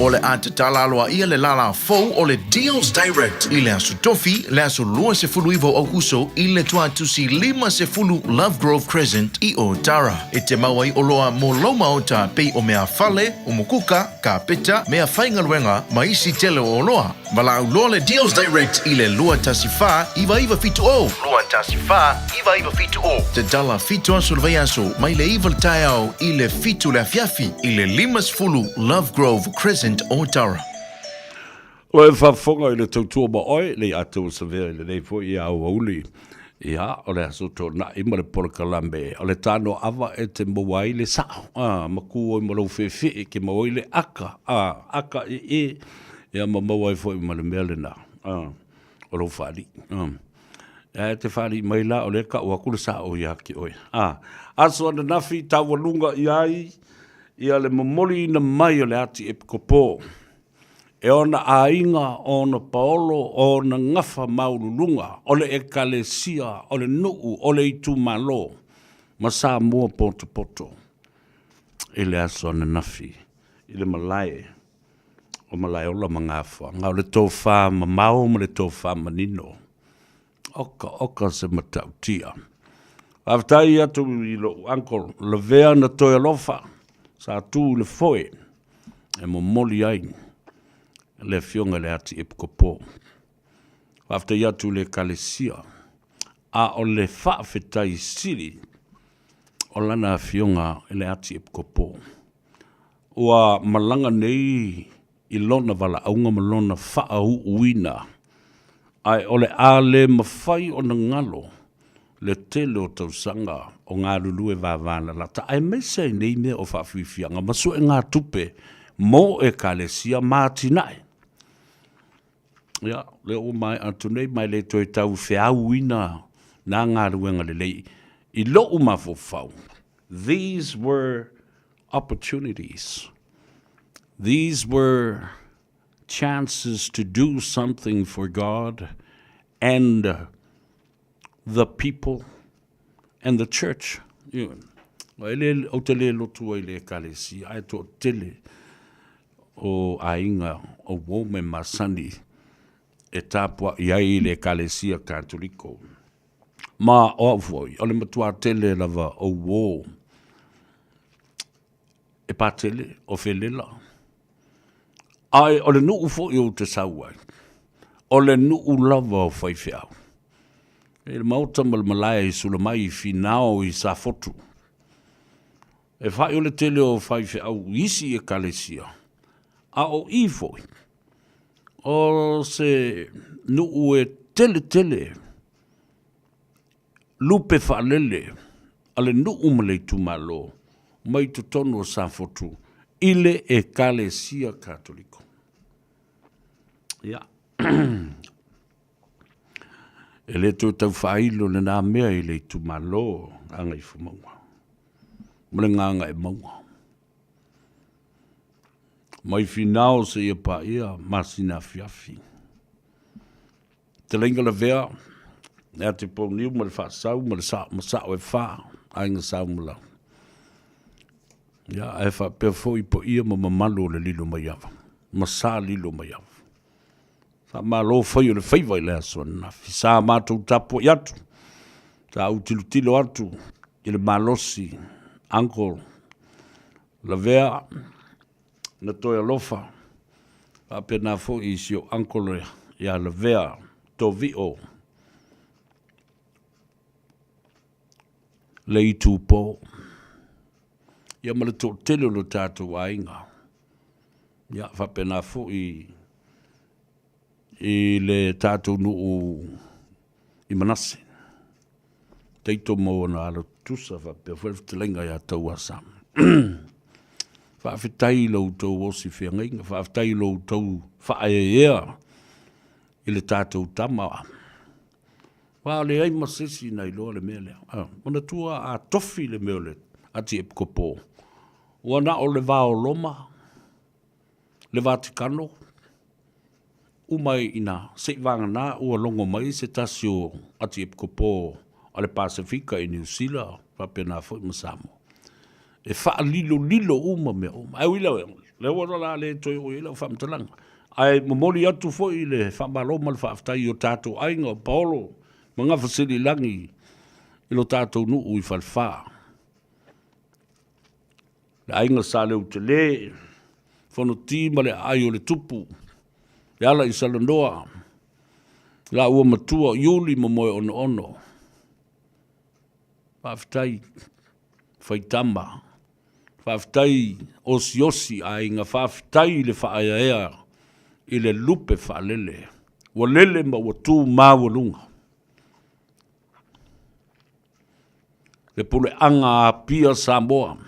O le ate talaloa ia le lala fou o le Deals Direct. I le asu tofi, le asu lua se fulu iwo au kuso, I le tuatusi 5 se fulu Love Grove Crescent I o Tara. E te mawai o loa mo loma o ta pei o mea fale, o mukuka, ka peta, mea whainga luenga, ma isi tele o loa. Vala au loa le Deals Direct I le lua tasi wha, iwa fitu o. Lua tasi wha, iwa fitu o. Te dala fitu aso le vai aso, mai le iwa le tai au, I le fitu le afiafi, I le 5 se fulu Love Grove Crescent o Tara. O e whafonga I le tautua ma oe, le atou sa vea le nei fo I au auli. Ia, o le aso tō na ima le polakalambe, o le tano awa e te mawai le sao. Maku o I malau whewhi ke mawai le aka. Aka ia mawai fo I male mea le na. O lau whari. E te whari mai la o le ka o akule sa o ia ki oe. Aso ana nafi tawalunga iai, ia le mamoli na mai o le ati e kopo. E ona ainga, ona paolo, ona ngafa maululunga, o le ekalesia, o le nuu, o le itu malo, ma sa mua poto. E le aso ana nafi, I le malae, o malae ola mangafa, ngau le tofa ma mau, ma le tofa manino. Oka se matautia. Aftai atu I lo ankol, le vea na toia lofa, sa tu le foe, e mo moli ai, le fionga le ati e kopo. Wafta iatu le kalesia. A o le whaafetai siri. O lana fionga ele ati e kopo. Ua malanga nei i lona wala aunga malona wha uina. Ai ole ale mawhai o na ngalo. Le tele o tausanga o ngā lulu e wāwana lata. Ai mese nei mea o whawhiwhianga. Masu e ngā tupe mo e kalesia mātinai. Ia, leo mai atu nei mai le toi tau whiau ina nā ngā ruenga le lei. I lo umafofau. These were opportunities. These were chances to do something for God and the people and the church. O te le lotu ai le kalesi, ai to tele o ainga o wome masani e tapua iai le kalesia katoliko. Ma o foi, o le matua tele lava o wo. E pa tele o felela. Ai o le nuu fo i o te sauai. O le nuu lava o whaiwhiau. E le mauta malmalaya i sula mai i finao i sa fotu. E whai o le tele o whaiwhiau isi e kalesia. A o i foi. O se nuu e tele. Lupe whaalele. Ale nuu malei tumalo. Mai tu tono o sa fotu. Ile e kalesia katoliko. Ia. E le tō tau whailo le nā mea i le tu malo anga i fumaua. Mare nganga e maua. Mai finao se ia pa ia masina fiafi. Te lenga la vea, ea te pō niu ma le wha sau, ma le sao e wha, ainga sau mula. Ia, e wha pia fo i po ia ma mamalo le lilo mai awa. Ma sa lilo mai awa. Sa malo fai o le whaiwai lea sona. Sa mātou tapu i atu. Sa utilutilo atu. I le malosi. Uncle. La vea. Na toi alofa. A pena fo i si o uncle ia la vea. To vi o. Le i tūpo. Ia male tō tele lo tātou ainga. Ia fa pena fo i le tātou nuu i manase. Teito mo na alo tusa fa pe fuetelenga ya tau asam. Fa fitai lo tau osi fiangai, fa fitai lo tau fa aia i le tātou tama. Wa le ai masisi nei lo le mele. Ona tua a tofi le mele ati e kopo. Wana o le vao loma, le Vaticano, umai ina se vangana ua longo mai se tasio ati epkopo ale Pasifika i New Zealand pa pena foi masamo e fa lilo uma me uma ai wila le wala la le toi o ila fa mtalanga ai momoli atu foi le fa maloma le fa aftai o tato ainga Paulo manga fasili langi ilo tato nu i falfa le ainga sale utele fono tima le ai o le tupu Yala i salandoa. La ua matua iuli mamoe ono. Whaftai. Whaitama. Whaftai osi a inga whaftai le whaaea i le lupe whaalele. Wa lele ma wa tū māwalunga. Le pule anga a pia Samoa.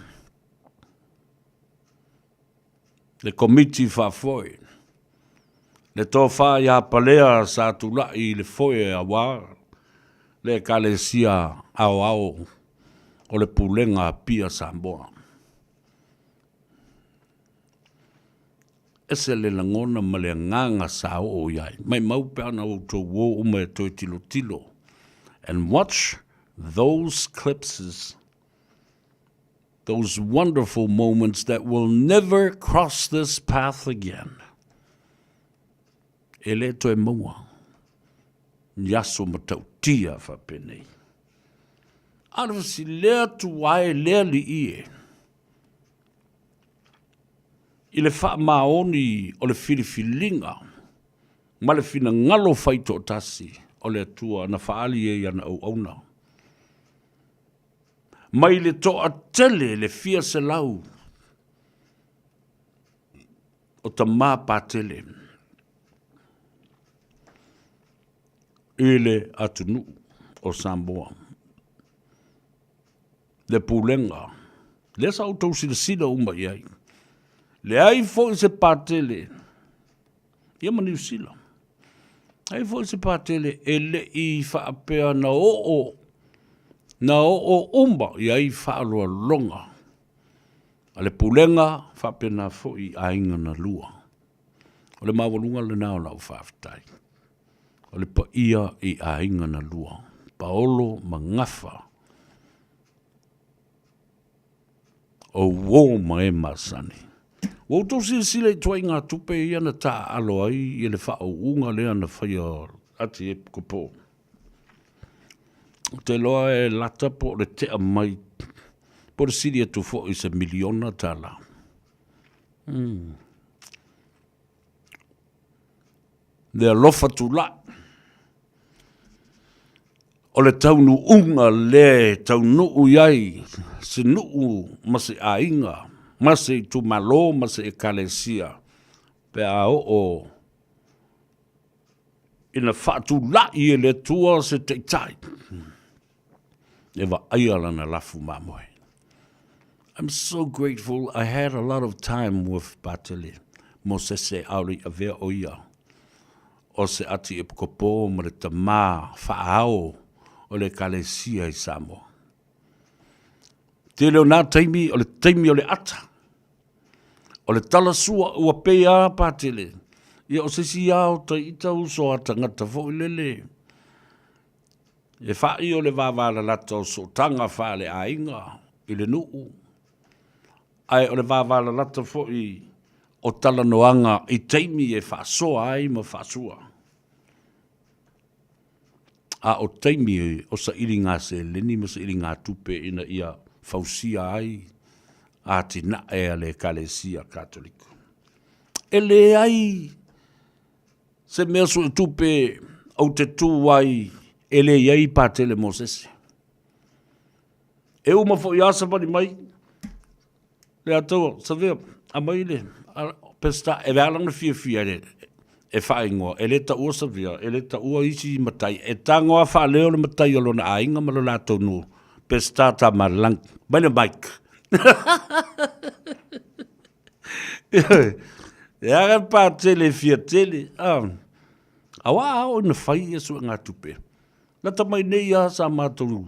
Le komiti whafoi. Le tofa ya palea sa tula i le foe a wā. Le kalesia au o le pulenga pia Samoa. Ese le langona ma le nganga sa o iai. Mai maupe ana o tō wō ume toi tilo. And watch those clips, those wonderful moments that will never cross this path again. Ele to e maua. Yaso matau tia fa penei. Ana si lea tu wae lea li ie. I le wha maoni o le filifilinga. Ma le fina ngalo fai to tasi o le atua na faali e ana au auna. Mai le to a tele le fia se lau o ta mā pātele. Ele atunu o Samoa. Le pulenga. Le sa autou sila uma iai. Le ai fo i se pātele. Ia ma New Zealand. Ai fo i se pātele e le i whaapea na o. Na o umba i ai whaalua longa. A le pulenga whaapea na fo i ainga na lua. O le mawalunga le nao lau whaafitai. O le pa ia i ainga na lua. Paolo mangafa. O wō ma e masani. Wō tō sile tuai ngā tupe i ana tā alo ai i le wha o unga le ana whaia ati e kupo. Te loa e lata po le te mai. Po le siri atu fo i se miliona tala. Le alofa tu la. O le taunu unga le taunu iai. Se nuu masi a inga. Masi tu malo, masi e kalesia. Pe a o. Ina whatu la i le tua se te tai. Ewa aiala na lafu mamoe. I'm so grateful. I had a lot of time with Patele. Mo se se auri a vea o ia. O se ati e pukopo mo le tamā whaao o le kalesia i Samoa. Te leo nā taimi o le taimi o le ata. O le tala sua ua pea Patele. Ia o se si au ta ita uso ata ngata fo i lele. E whai o le vāwala lata o so tanga whale a inga i le nuu. Ai o le vāwala lata fo i o tala noanga i taimi e whasoa ai ma whasua. A o taimi o sa iri ngā se leni ma sa iri ngā tupe ina ia fausia ai a tina e a le kalesia katoliku. E le ai se mea su e tupe au te tū ai e le iai Patele Mosese. E uma fo i asa mani mai le atua sa vea a mai le pesta e vealanga fia le e whaingoa, e le ta ua sa vea, e le ta ua isi matai, e tangoa wha leo le matai alo na ainga malo lato nu, pesta ta marlang, mai le Mike. E aga Patele fia tele, awa ao na whai e sua ngā tupe. Lata mai nei a sa mātou,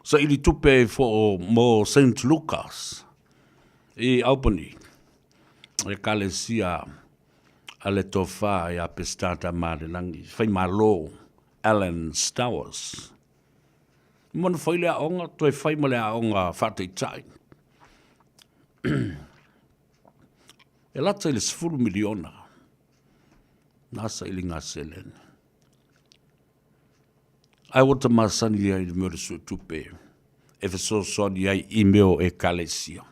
sa ili tupe fo mo St. Lucas, e Albany, e kalesia a le tofa e a pestata mārelangi, whai malo, Alan Stowers. Mona whai lea onga, toi whai ma lea onga whatei tai. E lata ili 10 miliona, nasa ili ngā selen. Ai wata masani ai meo le sua tupe, e whaso soni ai I meo e kalesia.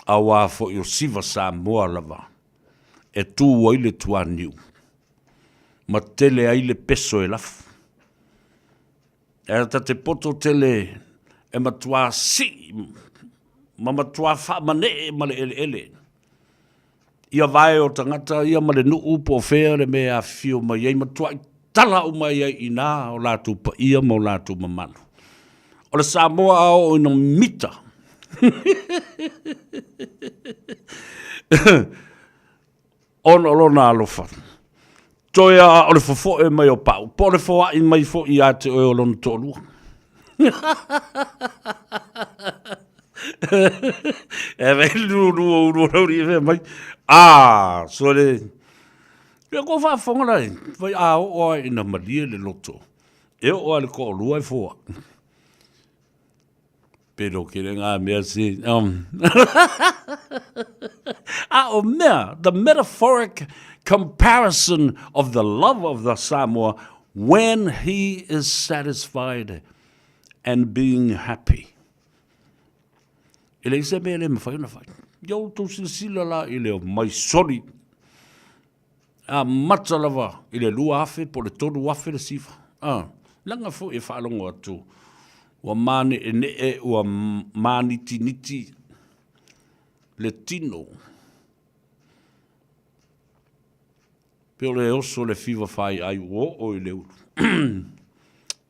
Awa fo i o siva Samoa lava, e tū ai le tuaniu, ma tele ai le peso e lafu. E ta te poto tele e matua si, ma matua wha mane ma le ele. Ia vai o tangata, ia ma le nuu po whea le mea fio ma iei matua I tala o mai ai I nā o lātu pa ia ma o lātu mamanu. O le Samoa ao o ino mita. Ono lona alofa. Toia o le fofo e mai o pau. Po le foa I mai fo I ate o lona tolua. E vei luru rauri e mai. So le... Pia ko whaafonga lai. Vai a o ai ina malia le loto. E o ale ko lua e foa. Pero que ngā mea si... o mea, the metaphoric comparison of the love of the Samoa when he is satisfied and being happy. Ele se mea le mawhai na whai. Iau tau sila la I leo mai sori. Mata lava, i le lua afe, po le tolu afe le sifa. Langa fu e whaalongo atu. Ua mane e ne ua maniti niti le tino. Peo le oso le fiwa whai ai o i le ulu.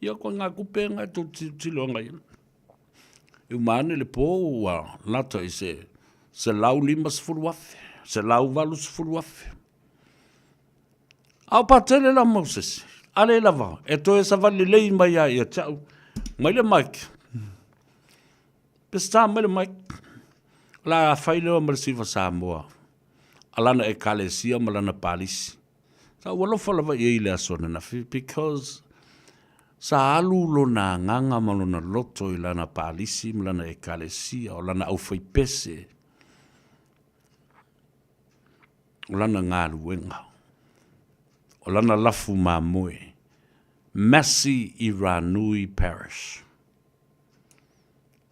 Ia ko ngā kupe ngai tō tilo ngai. Iu mane le pō ua lata i se lau 5 sifuru afe. Se lau 8 sifuru afe. Au patele la Moses. Ale lava. E to e sa vali lei mai ai e tau. Mai le Mike. Pesta mai le Mike. La whaile o marisiva Samoa. Alana e kalesia malana palisi. Sa walofa lava i le asona na fi. Because sa alu lo na nganga malona loto i lana palisi malana e kalesia o lana au whaipese. O lana ngā luenga. O lana lafu mamoe. Masi i Ranui Parish.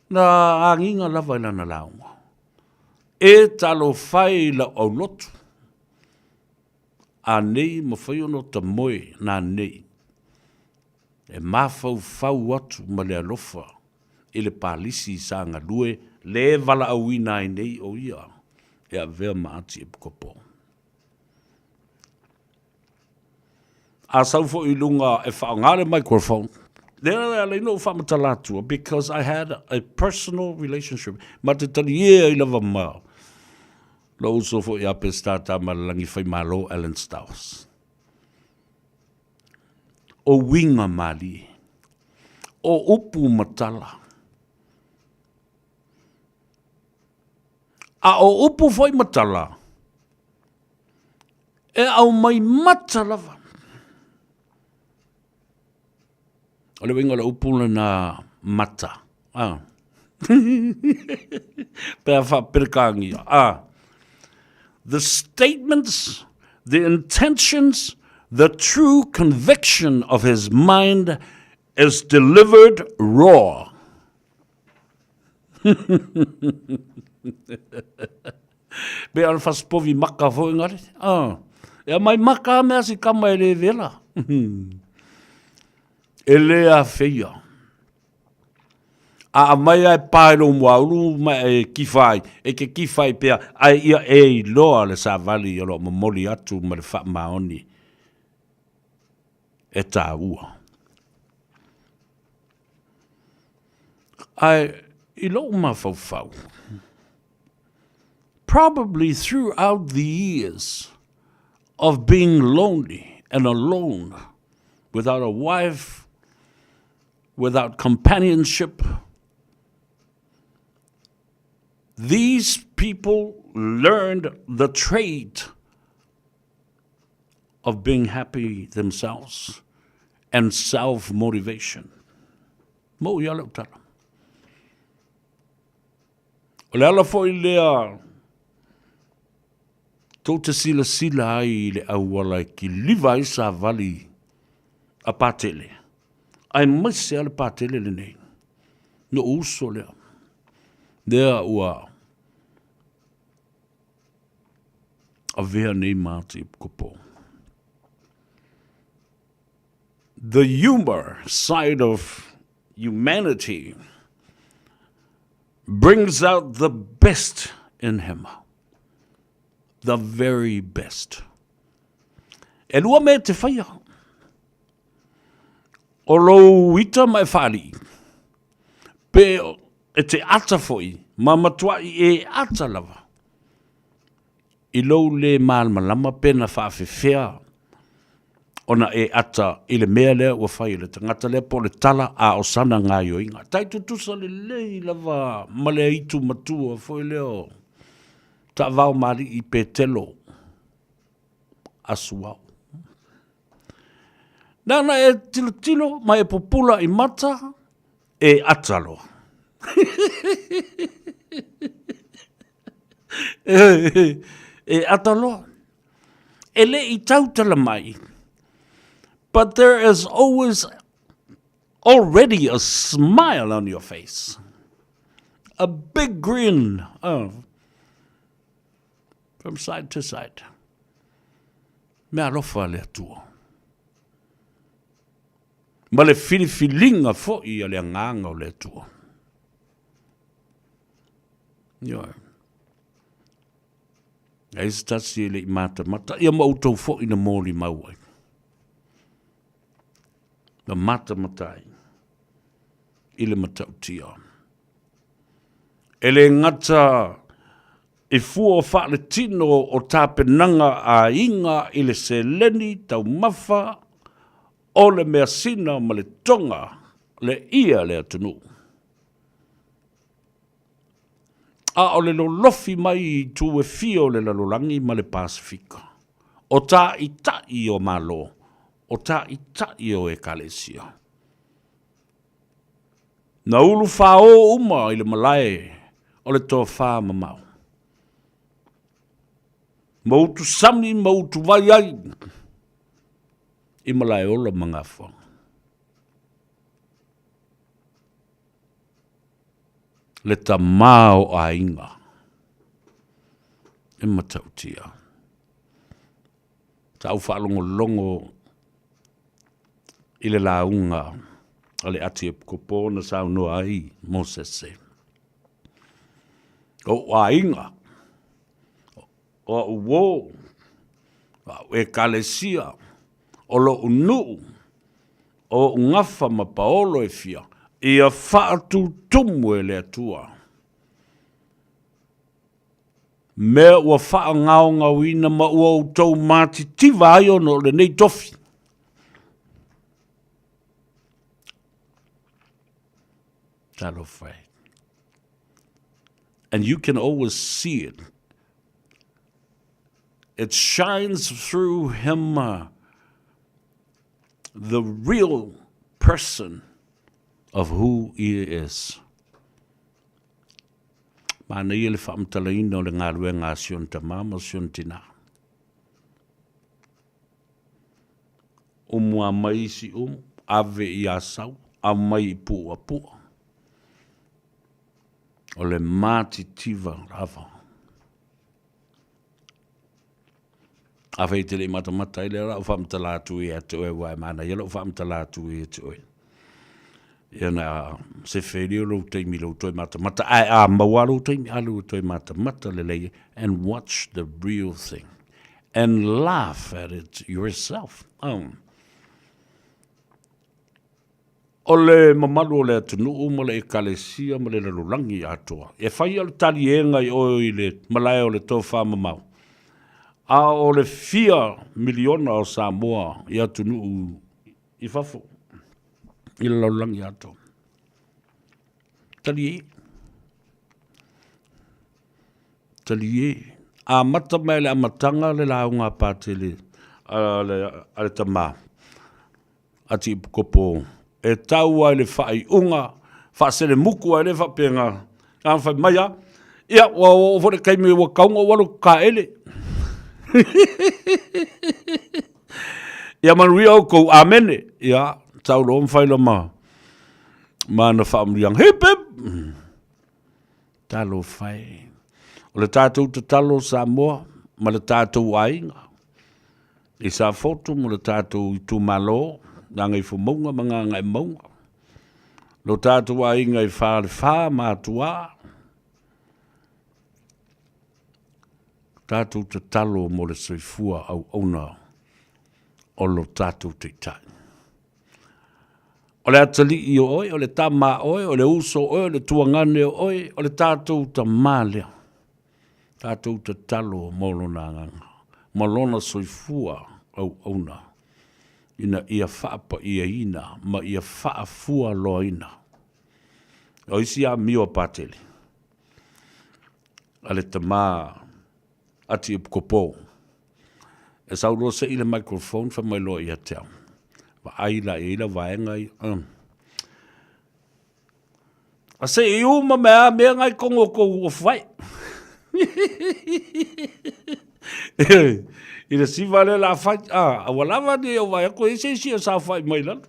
Na anginga lava i lana launga. E talo whai la au lotu. A nei ma whai ono ta moe na nei. E mawhau whau atu ma le alofa. E le palisi sa ngā lue. Le vala au ina i nei o ia. E a vea maati e pukopo. A saufo i lunga e whaangare microphone. There I know whamatalatua because I had a personal relationship. Ma te tani i lava mao. Lo sofo i ape stata malangi whai malo Alan Staus. O winga mali. O upu matala. A o upu whai matala. E au mai matalava. O le winga le upula na mata. Pea wha pirkangi. The statements, the intentions, the true conviction of his mind is delivered raw. Pea al faspovi maka fo ingari. E mai maka mea si kama e le vela. E lea feia. A mai ai paelo mwaulu ma e kifai. E ke kifai pea ai ia e loa le sa vali o lo mamoli atu ma le wha maoni. E tā ua. Ai i lo ma fau. Probably throughout the years of being lonely and alone, without a wife, without companionship, these people learned the trait of being happy themselves and self-motivation. Mo ia leo tala. O le ala fo i lea tō te sila ai le awala ki liva i sa vali a pātele. Ai maise ala pātele le nei. No uso lea. Lea ua a vea nei māti kupo. The humor side of humanity brings out the best in him. The very best. E lua me te whaia. O lo ita mai whali. Pe e te ata foi. Ma matua i e ata lava. I lo le malama pena whawhewhea. Ona e ata i le mea lea ua whai le tangata lea po le tala a o sana ngā yoinga. Tai tutusa le lei lava ma le itu matua foi leo. Ta vau mari i pe telo asuau. Nana e tilo ma e popula i mata e atalo. E atalo. E le i tautala mai. But there is always already a smile on your face. A big grin. From side to side. Mea alofa le atua. Ma le filifilinga fo I a le anganga o le atua. Ia. Ai se tasi le I mata. Ia ma utou fo I na mōli mauai. Na mata matai. I le matautia. E le ngata I fua o wha le tino o tāpenanga a inga I le seleni tau mafa o le mea sina ma le tonga le ia le atunu. A o le lolofi mai I tu e fio le lalolangi ma le Pasifika. O tā I tai o malo, o tā I tai o e kalesia. Na ulu wha o uma I le malae o le toa wha mamau. Mautu sami, mautu vai ai. I malae ola mga wha. Le ta mao a inga. E matautia. Tau whaalongo longo I le launga ale ati e kopo na sau noa ai Mosese. O a inga. O a uwo. O e kalesia. O lo unu. O ngafa ma paolo e fia. Ia whaatu tumu e le atua. Mea ua wha ngao ngawina ma ua utau mati tiva ai ono le nei tofi. Talo whai. And you can always see it. It shines through him, the real person of who he is. Mana ia le whaamtalaina o le ngā rue ngā sion ta mama sion tina. Mua mai si ave I asau, a mai I pua pua. O le mati tiva rava. Ave te le matamata I le rau whaamtalatu I atu e wai mana, ia lau whaamtalatu I atu e. Ia na se wheri o lau teimi lau toi matamata, ai a maua lau teimi alu toi matamata le lei, and watch the real thing, and laugh at it yourself. O le mamalu o le atunu ma le ekalesia ma le lalulangi atoa. E whai al tali e ngai o I le malai o le tau whamamau. A o le 4 miliona o Samoa I atunu I whafo. I le lalulangi atoa. Tali e. Tali e. A mata mai le amatanga le launga pātele a le tamā. Ati kopo. E tau ai le whai unga, whaasere muku ai le whapenga. Ang whai maia, ia, o whore kaimi ua kaunga walu ka ele. Ia manuia o kou amene, ia, tau lo mwhai la ma. Mana whaamriang, hip hip. Talo whai. O le tātou te talo Samoa, ma le tātou ainga. I sa foto mo le tātou I tu malo, ngai fu monga manga ngai monga. Lo tātou a inga I whaare wha mātua. Tātou te talo mo le soifua au ona o lo tātou te tai. O le atali I o oi, o le tama oi, o le uso oi, o le tuangane oi, o le tātou ta mālea. Tātou te talo mo lona nganga. Mo lona soifua au ona. Ina ia whaapa ia ina, ma ia whaafua loa ina. O isi a mio pātele. Ale ta mā ati kopo. E sauro se I le microphone wha mai loa ia teo. Wa aila e ila vaenga I. A se I uma mea mea ngai kongo kou o whai. I le siva le la whai, a walawa ni o vai ako ese si o sa whai mai lan.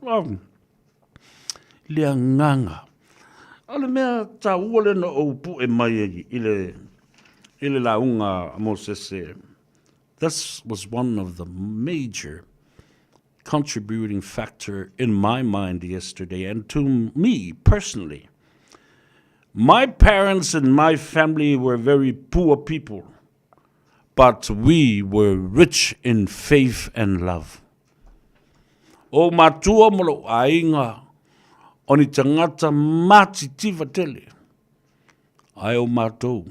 Le nganga. Ale mea ta uole no o pu e mai I le launga Mosese. This was one of the major contributing factor in my mind yesterday, and to me personally. My parents and my family were very poor people, but we were rich in faith and love. O matua molo ainga o ni tangata matitiva tele. Ai o matou.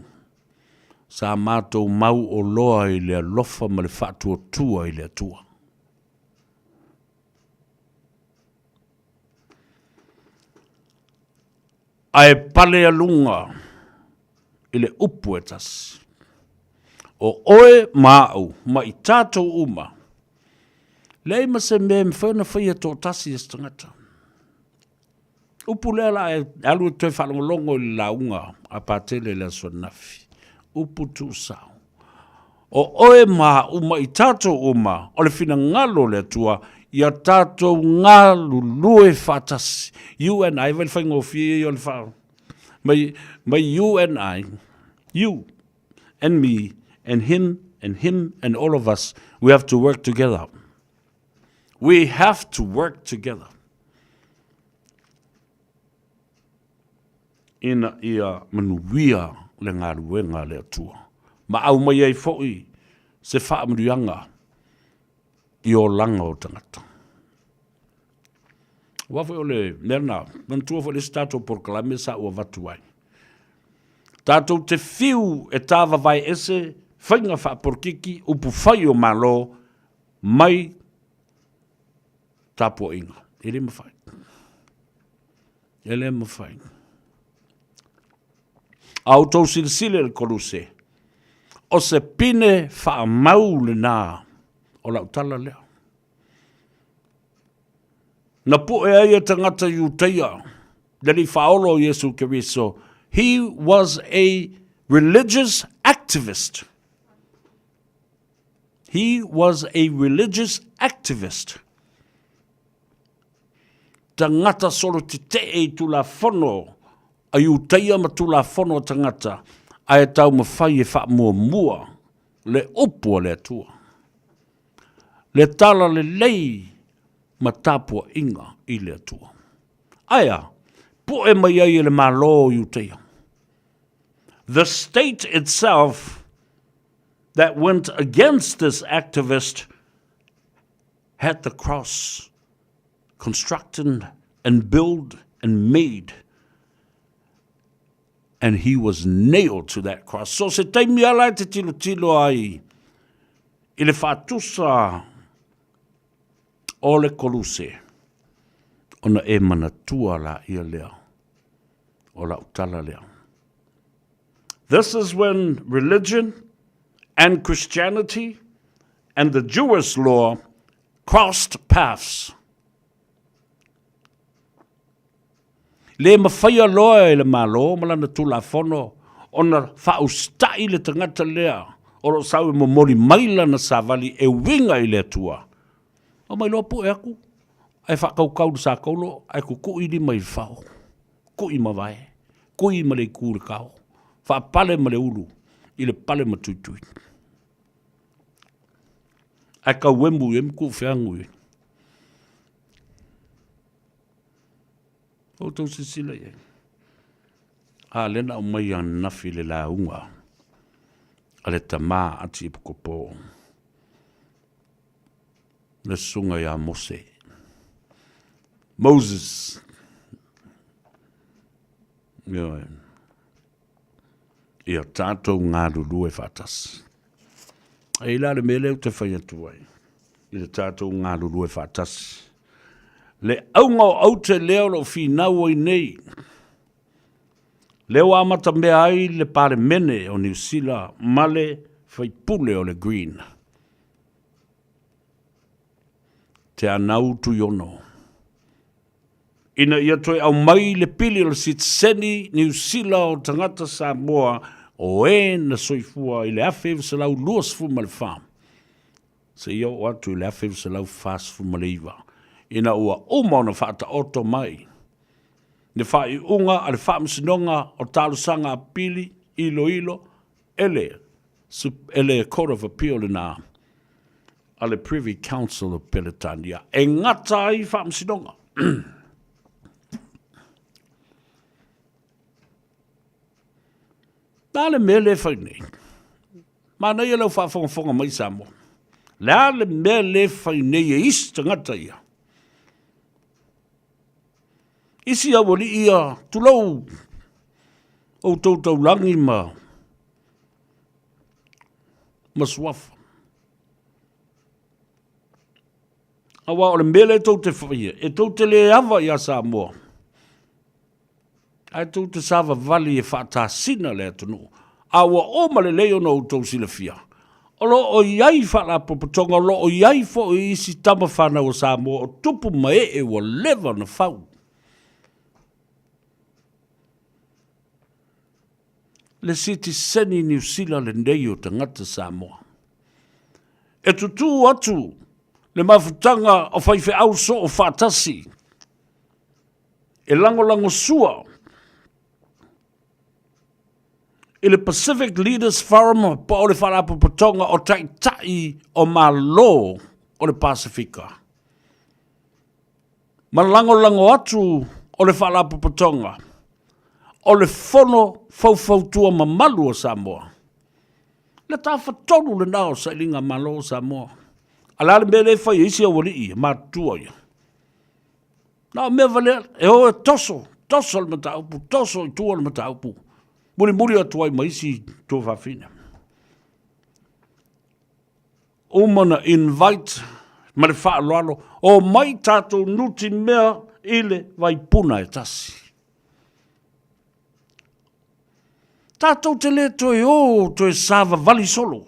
Sa matou mau o loa i le alofa ma le whaatua tua i le atua. Ai pale alunga i le upu e tasi. O oe maau ma i tātou uma. Lei ma se me mwhana whaia tō tasi e stangata. Upu lea la e alu e tue whalongolongo i la unga a pātele le sonafi. Upu tu sao. O oe maau ma i tātou uma o le fina ngalo le tua ia tātou ngalu lue whatasi. You and I, vai whaingo fie i o le whao. May you and I, you and me, and him, and all of us, we have to work together. We have to work together. Ina ia manuia le ngā ruenga le atua. Ma au mai ai fo'i se whaamurianga i o langa o tangata. Wafu o le merna, mantua fo le stato por kalame sa ua vatu ai. Tātou te fiu e tāwa vai ese, whainga wha porkiki, upu whai o malo, mai tāpua inga. Ele mawhai. Ele mawhai. Au tau silisile le koruse. O se pine wha mau le nā, o lau tala lea. Na po e aia tangata iuteia, dali whaolo Yesu Keriso, he was a religious activist. He was a religious activist. Tangata solo te te tu la fono, a iuteia ma tu la fono tangata, ai tau mawhai e wha mua, le opua le atua. Le tala le lei, ma tāpua inga i le atua. Aia, po e mai ai le malo iuteia. The state itself that went against this activist had the cross constructed and built and made. And he was nailed to that cross. So se taimi ala te tilo ai, i le whātusa o le koluse, ona e manatua la ia lea, o la utala lea. This is when religion and Christianity and the Jewish law crossed paths. Le mawhaia loa e le malo, malana tula fono, ona whaustai le tangata lea, oro sau e momori maila na savali e winga i le tua. O mai loa po e aku, ai whakaukau sa kaulo, ai kuku ili mai whao, kui mawai, kui ma le kūre kau, whaapale ma le uru, i le pale ma tuitui. Ai kau wembu e mku whiangui. O tau sisila e. A lena o mai an nafi le la unga. A le tamā ati ipukopo. Le sunga ya Mose. Moses. Ia tātou ngā ruru e whatas. E la le mele u te whaiatu ai. I le tātou ngā ruru e whatas. Le aunga o au te leo lo whinau i nei. Leo amata mea ai le pare mene o New Zealand, male whaipule o le green. Te anau tu yono. Ina ia toi au mai le pili o le sitseni New Zealand o tangata Samoa o e na soifua i le awhew se lau luas fu ma le wham. Se ia o atu i le awhew se lau fast fu ma le iwa. Ina ua umana whaata oto mai. Ne whai unga a le whaamsinonga o talusanga a pili, ilo, ele Court of Appeal na a le Privy Council o Peletania. E ngata ai whaamsinonga. Nā le mea le whai nei. Mā nei e lau whaafonga mai Samoa. Nā le mea le whai nei e isi tangata ia. Isi awali ia tulau o tautau langi ma suafa. Awa o le mele tau te whaia, e tau te le awa ia Samoa. Ai tau te sawa vali e whaata sina le atunu. Awa o male leo no tau sila fia. O lo o iai whala popotonga, lo o iai fo o isi tama whana o Samoa, o tupu mai e wa lewa na whau. Le siti seni New Zealand le nei o tangata Samoa. E tutu atu le mafutanga o whaife au so o whaatasi. E lango sua. I le Pacific Leaders Forum pa o le whalapu patonga o tai o malo o le Pasifika. Ma lango atu o le whalapu patonga. O le fono fau mamalu o Samoa. Le tā whatonu le nao sa ilinga malo o Samoa. Ala le mele whai isi a wali i, mātua ia. Nā mea vale, e ho e toso le mataupu, toso i tua le mataupu. Muri atu ai maisi tua whawhine. O mana invite, ma le whaaloalo, o mai tātou nuti mea ile vai puna e tasi. Tātou te le toe sāwa vali solo.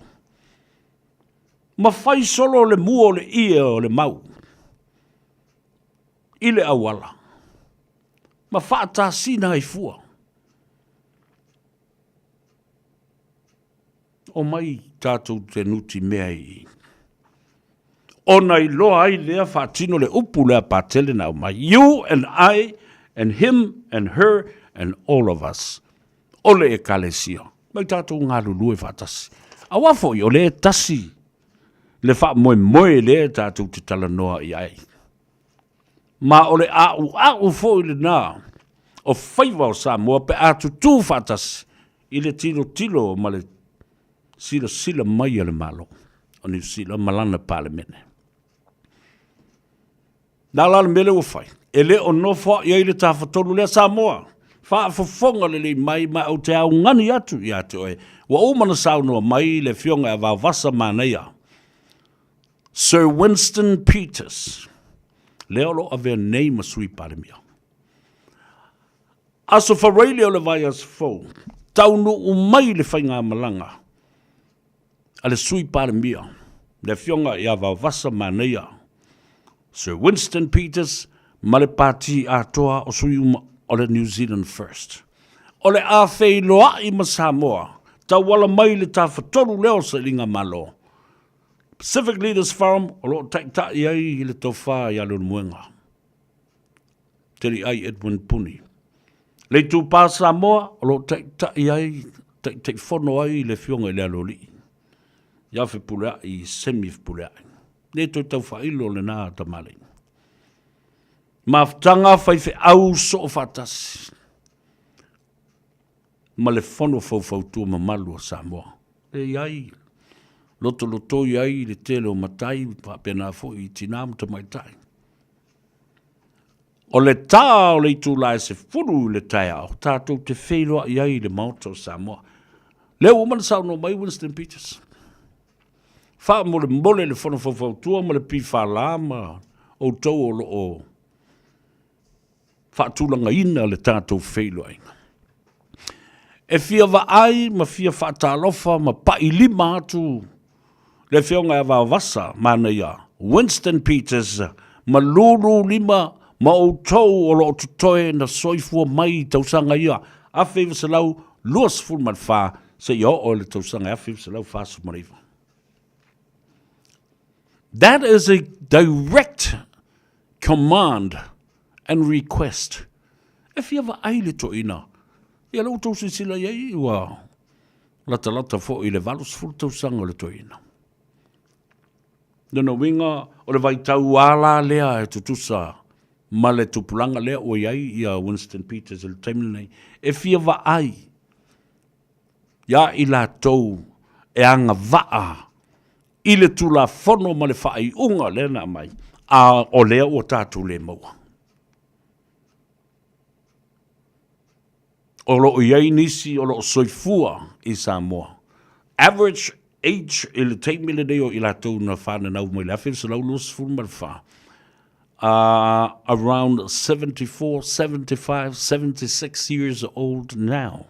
Ma whai solo le mua o le ia o le mau. Ile awala. Ma whaata sina ai fua. O mai tātou te nuti mea i. O nei loa ai lea whaatino le upu lea pātele na o mai. You and I and him and her and all of us. Ole e kalesia. Mai tātou ngā lulu e whaatasi. A wafo i ole e tasi. Le wha moe le tātou te tala noa i ai. Ma ole au fo i le nā. O whaiwa o Samoa pe atu tū whaatasi. I le tilo ma le sila mai ale malo. O New Zealand malana palemene. Nā lala mele o whai. E le o no wha i le tāwhatonu lea Samoa. Whaafofonga le mai au te au ngani atu i atu e. Wa umana saunua mai le fionga e wawasa māneia. Sir Winston Peters. Leo lo ave nei masui parimia. Aso whareile o le vai as fau. Taunu umai le whainga malanga. Ale sui parimia. Le fionga e wawasa māneia. Sir Winston Peters. Male pāti atoa o sui o le New Zealand First. O le a whei loa i ma Samoa, ta wala mai le ta whatoru leo sa linga malo. Pacific Leaders Forum, o lo taita i ai le tofa i alu muenga. Teri ai Edwin Puni. Le tu pa Samoa, o lo taita i ai, te whono ai le fionga i le alu li. Ia whi pulea i semi pulea. Ne toi tau whailo le nā tamale. Maftanga whaife au so o whatasi. Ma le whono whautua ma malu o Samoa. E iai. Loto iai le tele o matai, pēnā fo i tinamu ta mai tai. O le tā o le itu lai se furu le tai au, tātou te wheiloa iai le mauta o Samoa. Leo umana sauno mai Winston Peters. Wha mo le mole le whono whautua, ma le pi whalama o tau o lo o whaatulanga ina le tātou wheiloa inga. E fia wa ai, ma fia whaatalofa, ma pai lima atu, le whionga e wawasa, mana ia, Winston Peters, ma lulu lima, ma o tau o lo tutoe na soifua mai tausanga ia, a whiwa se lau, luas fulman wha, se i o le tausanga, a whiwa se lau wha sumariwa. That is a direct command and request. If you ever ai le toina, ia lau tau sila iai ua lata fo i le valus fulu tau sanga le toina. Nona winga o le vai tau ala lea e tutusa ma le tupulanga lea o iai ia Winston Peters e le taimile nei. E fia va ai. Ia i la tau e anga vaa i le tula fono ma le whaai unga lena mai. A o lea o tātou le maua. O lo iai nisi o lo soifua i Samoa. Average age i le teimile nei o i la tau na whana nau mai le awhiri sa lau luas fulma le wha. Around 74, 75, 76 years old now.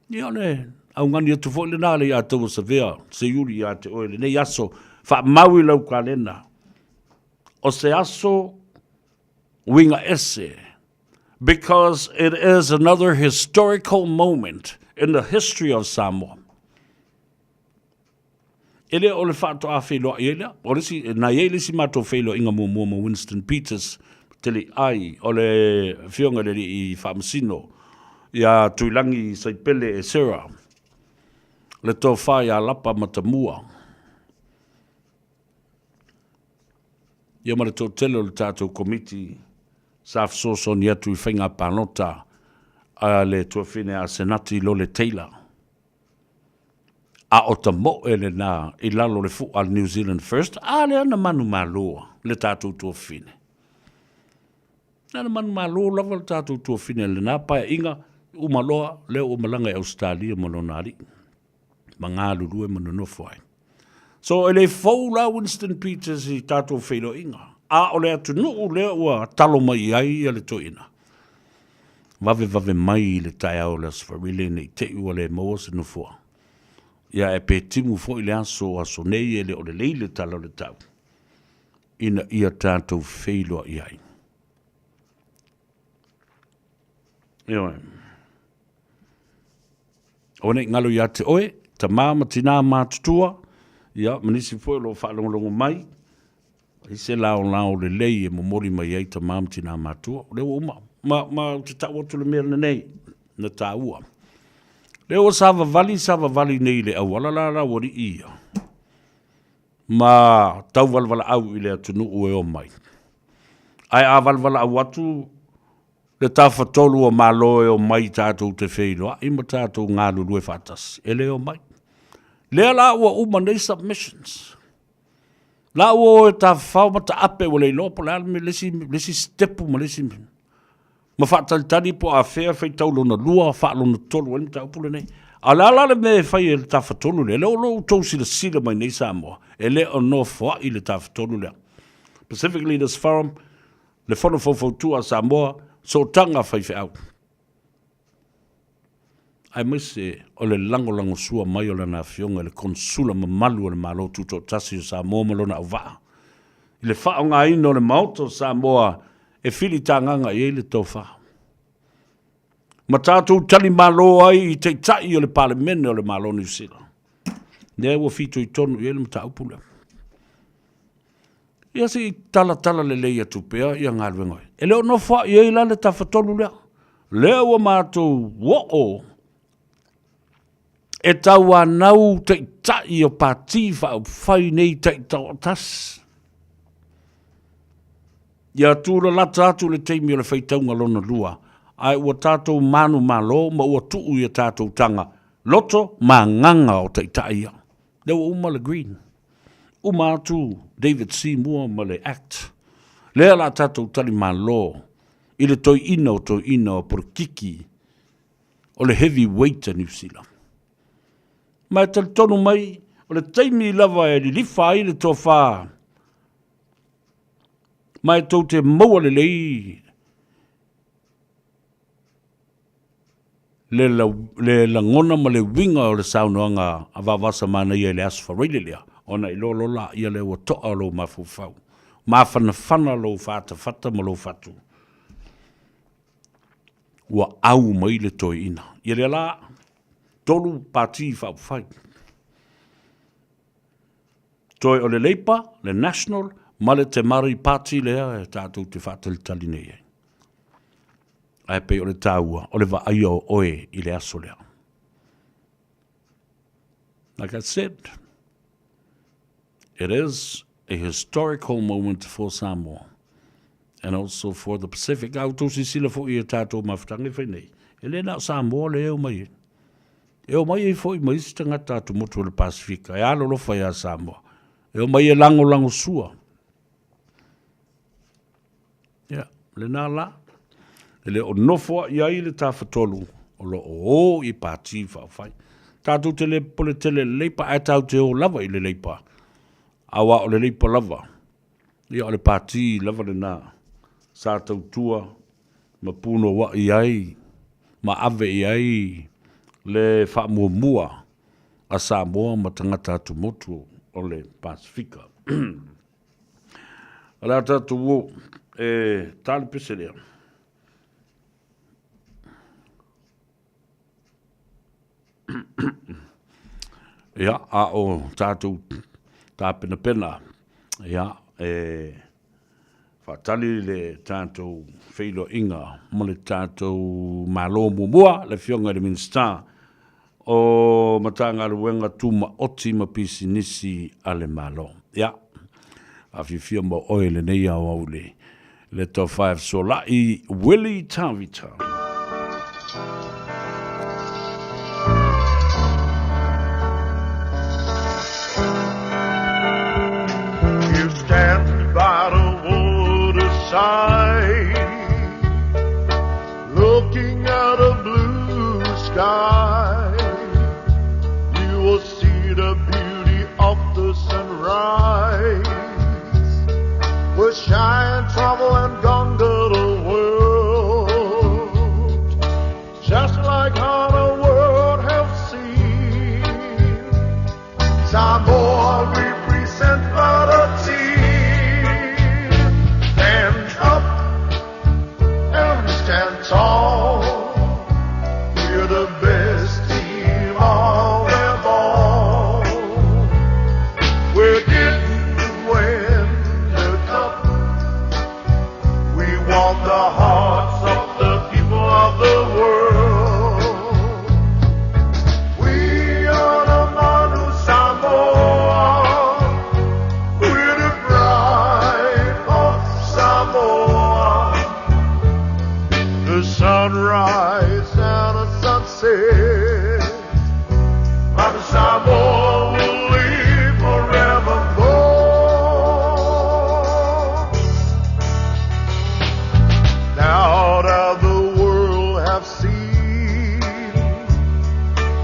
Ia ne, au ngani atu fo le nale i a tau sa vea, se yuri i a te oele, nei aso, wha maui lau ka lena. O se aso, winga ese, because it is another historical moment in the history of Samoa. Ele o le whaato a whelo i ele, o resi, na ele si mato whelo inga mua ma Winston Peters, tele ai, o le whionga le i whamasino, ia tuilangi Saipele e Sarah, le tō whai a lapa matamua. Ia ma le tō tele o le tātou komiti, sa fsoso ni atu i whainga panota, a le tō whine a senati lo le Taylor. A o ta mo ele na i lalo le fu al New Zealand First, a le ana manu maloa le tātou tō whine. Ana manu maloa lava le tātou tō whine le nā pae inga, umaloa leo umalanga e Australia malonari. Mga lulu e manonofo ai. So ele fau la Winston Peters i tātou whelo inga. A o le atu nuu leo ua talo mai ai le toina. Vave mai le tai au le asfarile nei te ua le maua se nufua. Ia e pe timu fo i le aso nei ele o le leile talo le tau. Ina ia tātou whelo i ai. Ioi. O nei ngalo ia te oe, ta māma tina mātutua, ia, manisi fo lo whaalongolongo mai, i se lao le lei e momori mai ai ta māma tina mātua, leo uma, ma te tau atu le mea nei, na tā ua. Leo sava vali nei le au, alalala wari ia. Ma tau valvala au i le atunu ue o mai. Ai a valvala au atu, le tawhatolu o maloe o mai tātou te whenua, ima tātou ngā lulu e whatas, ele o mai. Lea la ua uma nei submissions. La ua e ta whau ma ta ape o le lopo, le alme lesi stepu ma lesi. Ma whaatalitani po a whea whai taulo na lua, whaalo na tolu, eni ta upule nei. A la le me whai e le tawhatolu le, leo lo tau sila mai nei Samoa, ele o no wha i le tawhatolu le. Pacific Leaders Forum, le whono fau a Samoa, so tanga whaiwhi au. Ai mai se o le lango sua mai o le na fionga le konsula mamalu o le malo tuto tasi o Samoa malona au waa. I le whao ngā ino le mauto Samoa e whili tānganga i ele tau wha. Ma tātou tali malo ai i te tai o le palemene o le malo New Zealand. Nea ua fito i tonu i ele mta upule. Ia si tala le leia tupea ia ngā ruengoi. E leo no wha i eila le tawhatolu lea. Leo wa mātou wo'o. E tau anau te tai o pāti whai nei te tau tas. Ia tūra lata atu le teimi o le whaitaunga lona lua. Ai ua tātou manu malo ma ua tuu i a tātou tanga. Loto ma nganga o te tai ia. Leo uma le green. Uma atu David Seymour ma le act. Lea la tātou tali malo. I le toi ina o porkiki. O le heavyweight a New Zealand. Mai tal tonu mai, o le teimi lava e li lifa i le tō whā. Mai tau te maua le lei. Le langona ma le winga o le saunoanga a wawasa mana i le asfarile lea. Ona i lolo la ia le ua toa lo mafufau. Mawhana lo whata ma lo whatu. Ua au mai le toi ina. Ia le la, tolu pati whai. Toi o le leipa, le national, ma le te mari pati lea e tātou te whātalitali nei. Ai pe o le tāua, o le wa ai o oe i le aso lea. Like I said, It is a historical moment for Samoa and also for the Pacific. Au tōsi sila fo i tātou mawhitangi whainei. E le nā Samoa le eo mai. Eo mai e fo i mai si tangata atu motu le Pasifika. E alo lofa ia Samoa. Eo mai e lango sua. Ia, le nā la. E le o nofo i ai le tāwhatolu. O lo o i pāti whawhai. Tātou te le pole tele leipa e tau te o lava i le leipa. Awa o le leipa lava. Ia o le pāti lava le nā. Sā tau tua. Ma puno wa i ai. Ma ave i ai. Le wha mua mua. A Samoa ma tangata atu motu o le Pasifika. Ala tātou o. Tāle pese lea. Ia, a o tātou tāpena pena. Ia, whatali le tātou whailo inga, mo le tātou malo mumua, le whionga le minsta, o matanga ruenga tuma oti ma pisi nisi ale malo. Ia, a whiwhia mo oe le nei au au le tau 5 so la i Willie Tavita. By the waterside, looking at a blue sky, you will see the beauty of the sunrise. We'll shine, travel, and conquer the world, just like how the world has seen. Samoa represent the team. Stand tall, we're the best team of them all. We didn't win the cup, we won the hearts of the people of the world. We are the Manu Samoa, we're the pride of Samoa. The sunrise and a sunset, and Samoa will live forevermore. Now that the world have seen,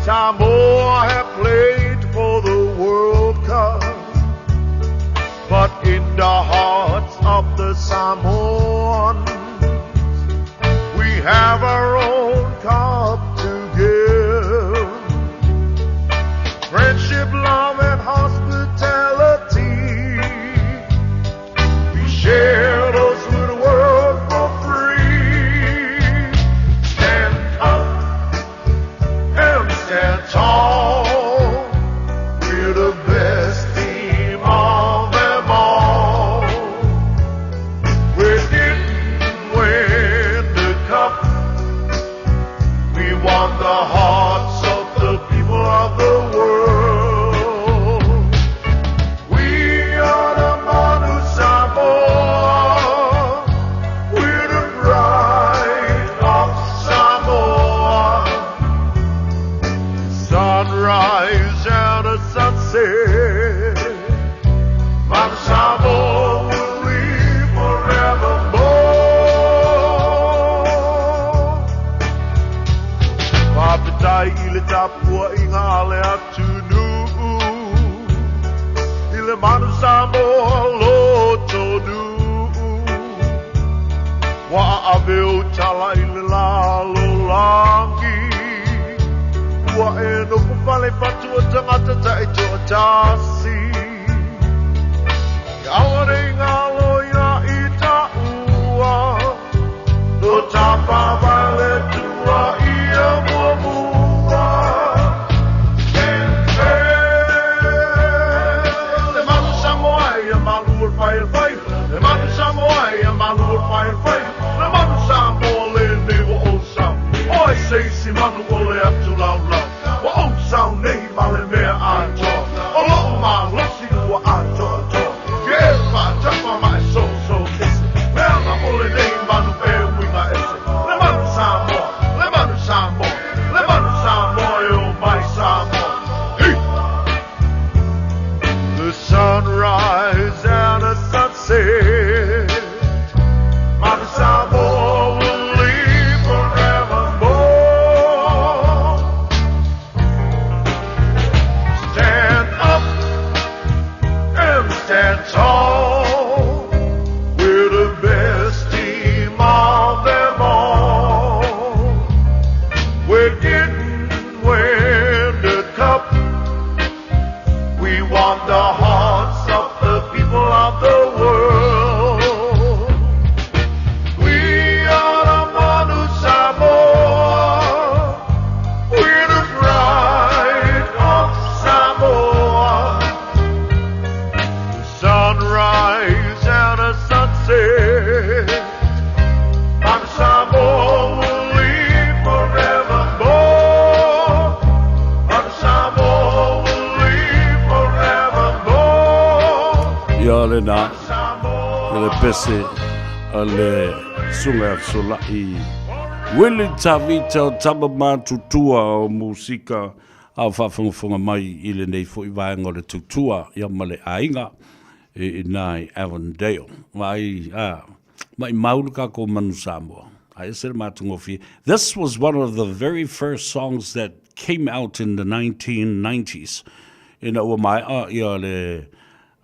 Samoa have played for the World Cup, but in the hearts of the Samoans, we have our own cup to give. Friendship, love, and hospitality. We share those good words for free. Stand up and stand tall. We're the best team of them all. We didn't win the cup, we won the hearts of the people of the world. We are the Manu Samoa, we're the pride of Samoa. Sunrise and a sunset, Manu Samoa will live forevermore. Papitai ile tapua inga ale atunu, ile Manu Samoa loto du. Wa aveu tala ile lalo langi, wa eno kufale patu o tangata ta eto atasi. Aore ngalo ina ita ua, no tapa vale tua ia mua. Le Manu Samoa ia malu o fai fai, le Manu Samoa ia malu o fai fai, le Manu Samoa le nevo o sam. Oi sei si manu o le atu lau lau, o o sau nei vale mea ato, o lo ma losi ua ato. na le pese ale sunga sola I Willie Tavita o tama mātutua o musika a whawhangafunga mai I le nei fo I vaenga le tutua ia male ainga I nai Avondale. Mai mauluka ko Manu Samoa. I said mātungofi. This was one of the very first songs that came out in the 1990s. Ina ua mai ia le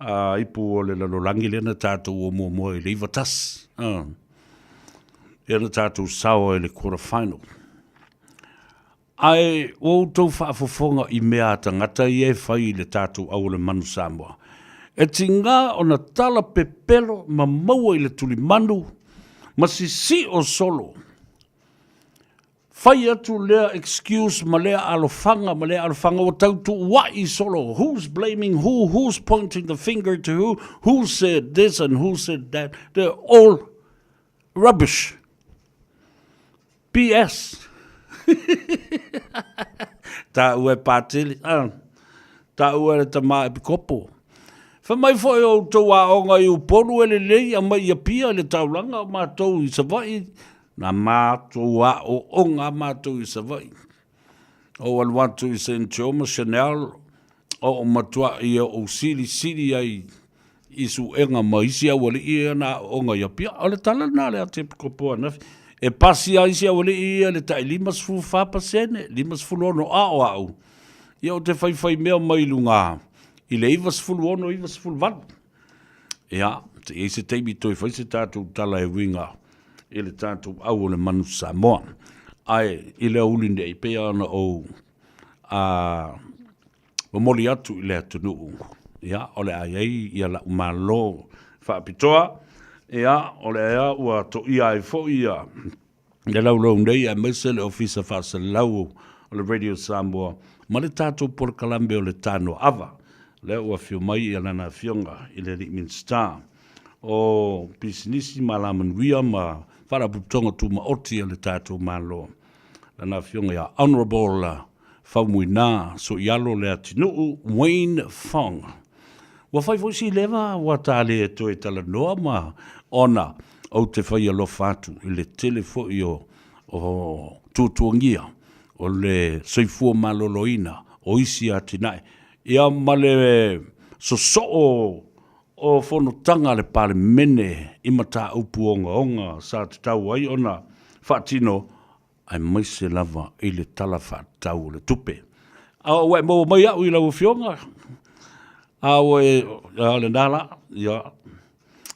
ipu o le lalolangi le na tātou o mua I le iwatas. Ia na tātou sawa I le quarterfinal. Ai o tau whaafofonga I mea tangata I whai le tātou au le Manu Samoa. E tinga o na tala pepelo ma maua I le tuli manu, ma si o solo. Whai atu lea excuse ma lea alofanga o tautu wai solo. Who's blaming who? Who's pointing the finger to who? Who said this and who said that? They're all rubbish. BS. Ta ue pātili. Ta ue le tama e pikopo. Whamai fwoi o tau a onga I uponu ele lei a mai a pia le taulanga o mātou I savai. Na mātou a o onga mātou I savai. O alwatu I St. Thomas Chanel o matua I o siri ai I su enga maisi a wale I na onga I a pia. O le tala na le a te pikopo anafi. E pasi a isi a wale I le tai limas fu whapasene, limas fulono a o au. Ia o te whai mea mailunga. I le ivas fulu ono, ivas fulu vanu. Ia, te eise teimi toi whai se tātou tala e winga I le tātou au o le Manu Samoa. Ai, I le aulinde I pea ana o mamoli atu I le atunu. Ia, o le aiei, ia la umalo whaapitoa. Ia, o le ea ua to ia e fo ia. Le lau nei a mese le ofisa whaasa lau o le Radio Samoa. Ma le tātou por kalambe o le tāno ava. Le ua fio mai I lana fionga I le Rickman Star. O pisinisi ma la manuia ma wharaputonga tu ma oti le tātou malo. Lana fionga ia Honorable Whaumuina so ialo le atinu Wayne Fong. Wa whai foisi lewa wa tāle e toi tala noa ma ona au te whai alo whātu I le telefo I o tutuangia o le soifua maloloina o isi atinai. Ia male so o whanotanga le pale mene I mata upu onga sa te tau ai ona whaatino ai maise lava I le tala whaatau le tupe. A wai mo mai au I lau fionga. A wai le nala, ia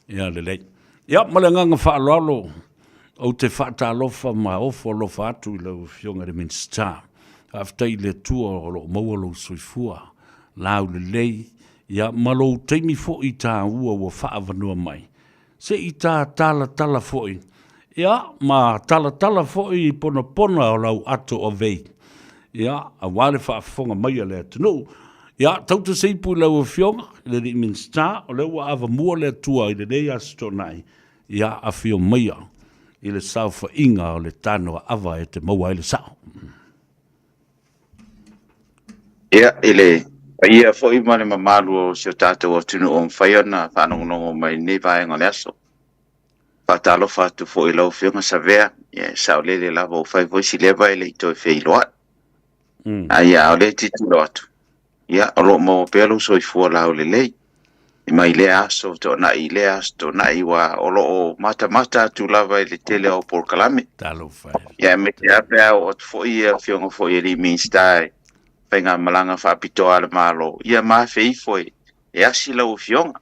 le lei. Ia male nganga whaalalo o te whaatalofa ma ofo alofa atu I lau fionga le Minster. Aftai le tua o lo maua lo soifua. Lau le lei, ia malo teimi fo I tā ua ua whaavanua mai. Se I tā tala fo I. Ia, ma tala fo I pona o lau ato o vei. Ia, a wale whaafonga mai a lea tanu. Ia, tauta seipu lau a fionga, le Rickman Star, o lau a mua le tua I le nei asto nai. Ia, a fio maia, I le saufa inga o le tano ava e te maua I le sao. Ia, ia fo I mane mamalu o sio tātou o tunu o mwhaiona whanongonongo mai ne vaenga le aso. Whatalo whatu fo I lau whiunga sa vea, ia sao lele lava o whai voisi lewa I le I toi whei loat. Ia o le titu lo atu. Ia o lo mo pelo so I fua lau le lei. I mai le aso to na I le aso to na I wa o lo o mata tu lava I le tele o por kalame. Talo whai. Ia me te apea o fo I whiunga fo I li minstai. Penga malanga whaapitoa le malo. Ia maa fei foi. E asi lau fionga.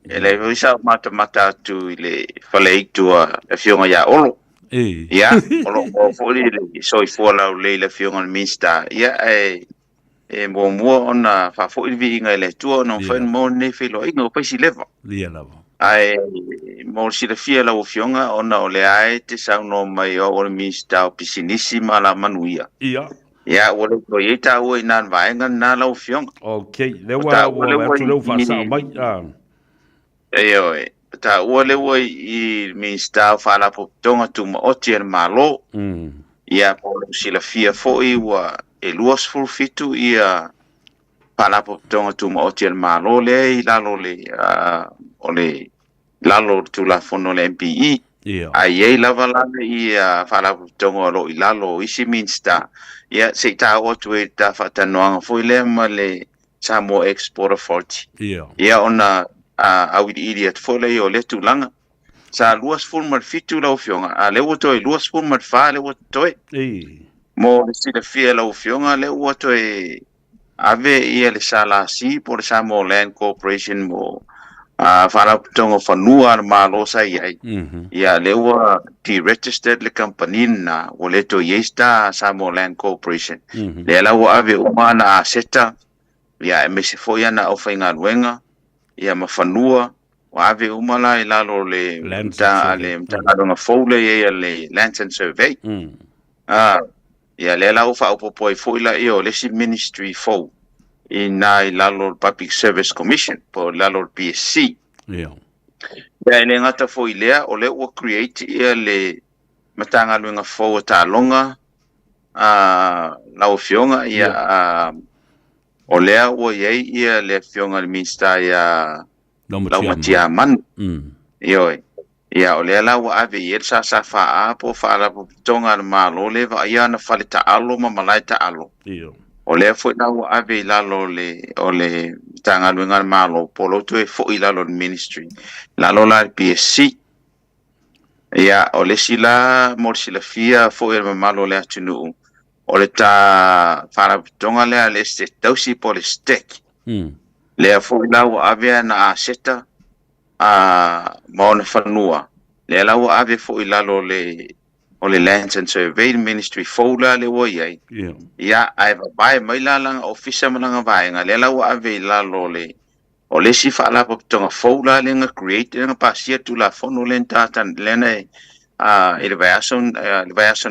E le visa mata tu I le whaleiktua le fionga ia olo. Ia, olo o foli le soi fua lau le fionga le Minster. Ia e mua ona whafoi vi inga le tua no whain mo ne whilo inga o paisi lewa. Lia lava. Ai mo si le fia lau fionga ona o le ae te sauno mai o le Minster o pisinisi ma la manuia. Ia. Ia, wale ko ye ta ua ina vaenga na lau fionga. Okay, lewa atu leu whasao mai. Oi, ta ua lewa I Minster whala po tonga tu ma oti an malo. Ia, po si la fia foi ua e luas fulfitu ia Palapo tonga tuma o tia malo le I lalo le o le lalo tula fono le MPE. Ia. Ai ei lava lana I palapo tonga lo I lalo isi minsta. Ia se ta o tu e ta fatanoanga foi le ma le Samoa Export Authority. Ia. Ia ona awidi idiot foi le o le tulanga. Sa luas fulmar fitu lau fionga. A le watoi luas fulmar fa le watoi. Mo le sida fia lau fionga le watoi ave ia le sala si por Samoa Land Corporation mo fala tonga fanua ma lo sa iai. Ia le wa deregistered le company na o le to yesta Samoa Land Corporation. Le la wa ave umana seta ia me se foi ana o fainga luenga ia mafanua ave umala I lalo le mta foule ia le Lantern Survey. Ia le la ufa upo foi la io le si ministry fo I lalo Public Service Commission po lalo PSC. Ia. Ia le ngata foi lea o le ua create ia le matanga luenga fo ta longa lau fionga ia o lea ua ia le fionga le minsta ia lau matia man. Ioi. Ia o lea lau ave iel sa faa po faa po tonga malo le va ia na fale ta alo ma malai ta alo. Ia. O lea foi lau ave lalo le o le tanga luenga malo polo tu e foi lalo le ministry. Lalo la PSC. Ia o le sila mor sila fia foi le malo le atunu. O le ta faa tonga le se tausi po le stek. Lea foi lau ave na aseta maona fanua. Le lau ave foi lalo le o le Lands and Survey Ministry fola le wo iai. Ia ai vai mai la langa ofisa malanga vai nga le lau ave lalo le o le si fa la tonga fola le nga create nga pasia tu la fono lenta tan lena elevation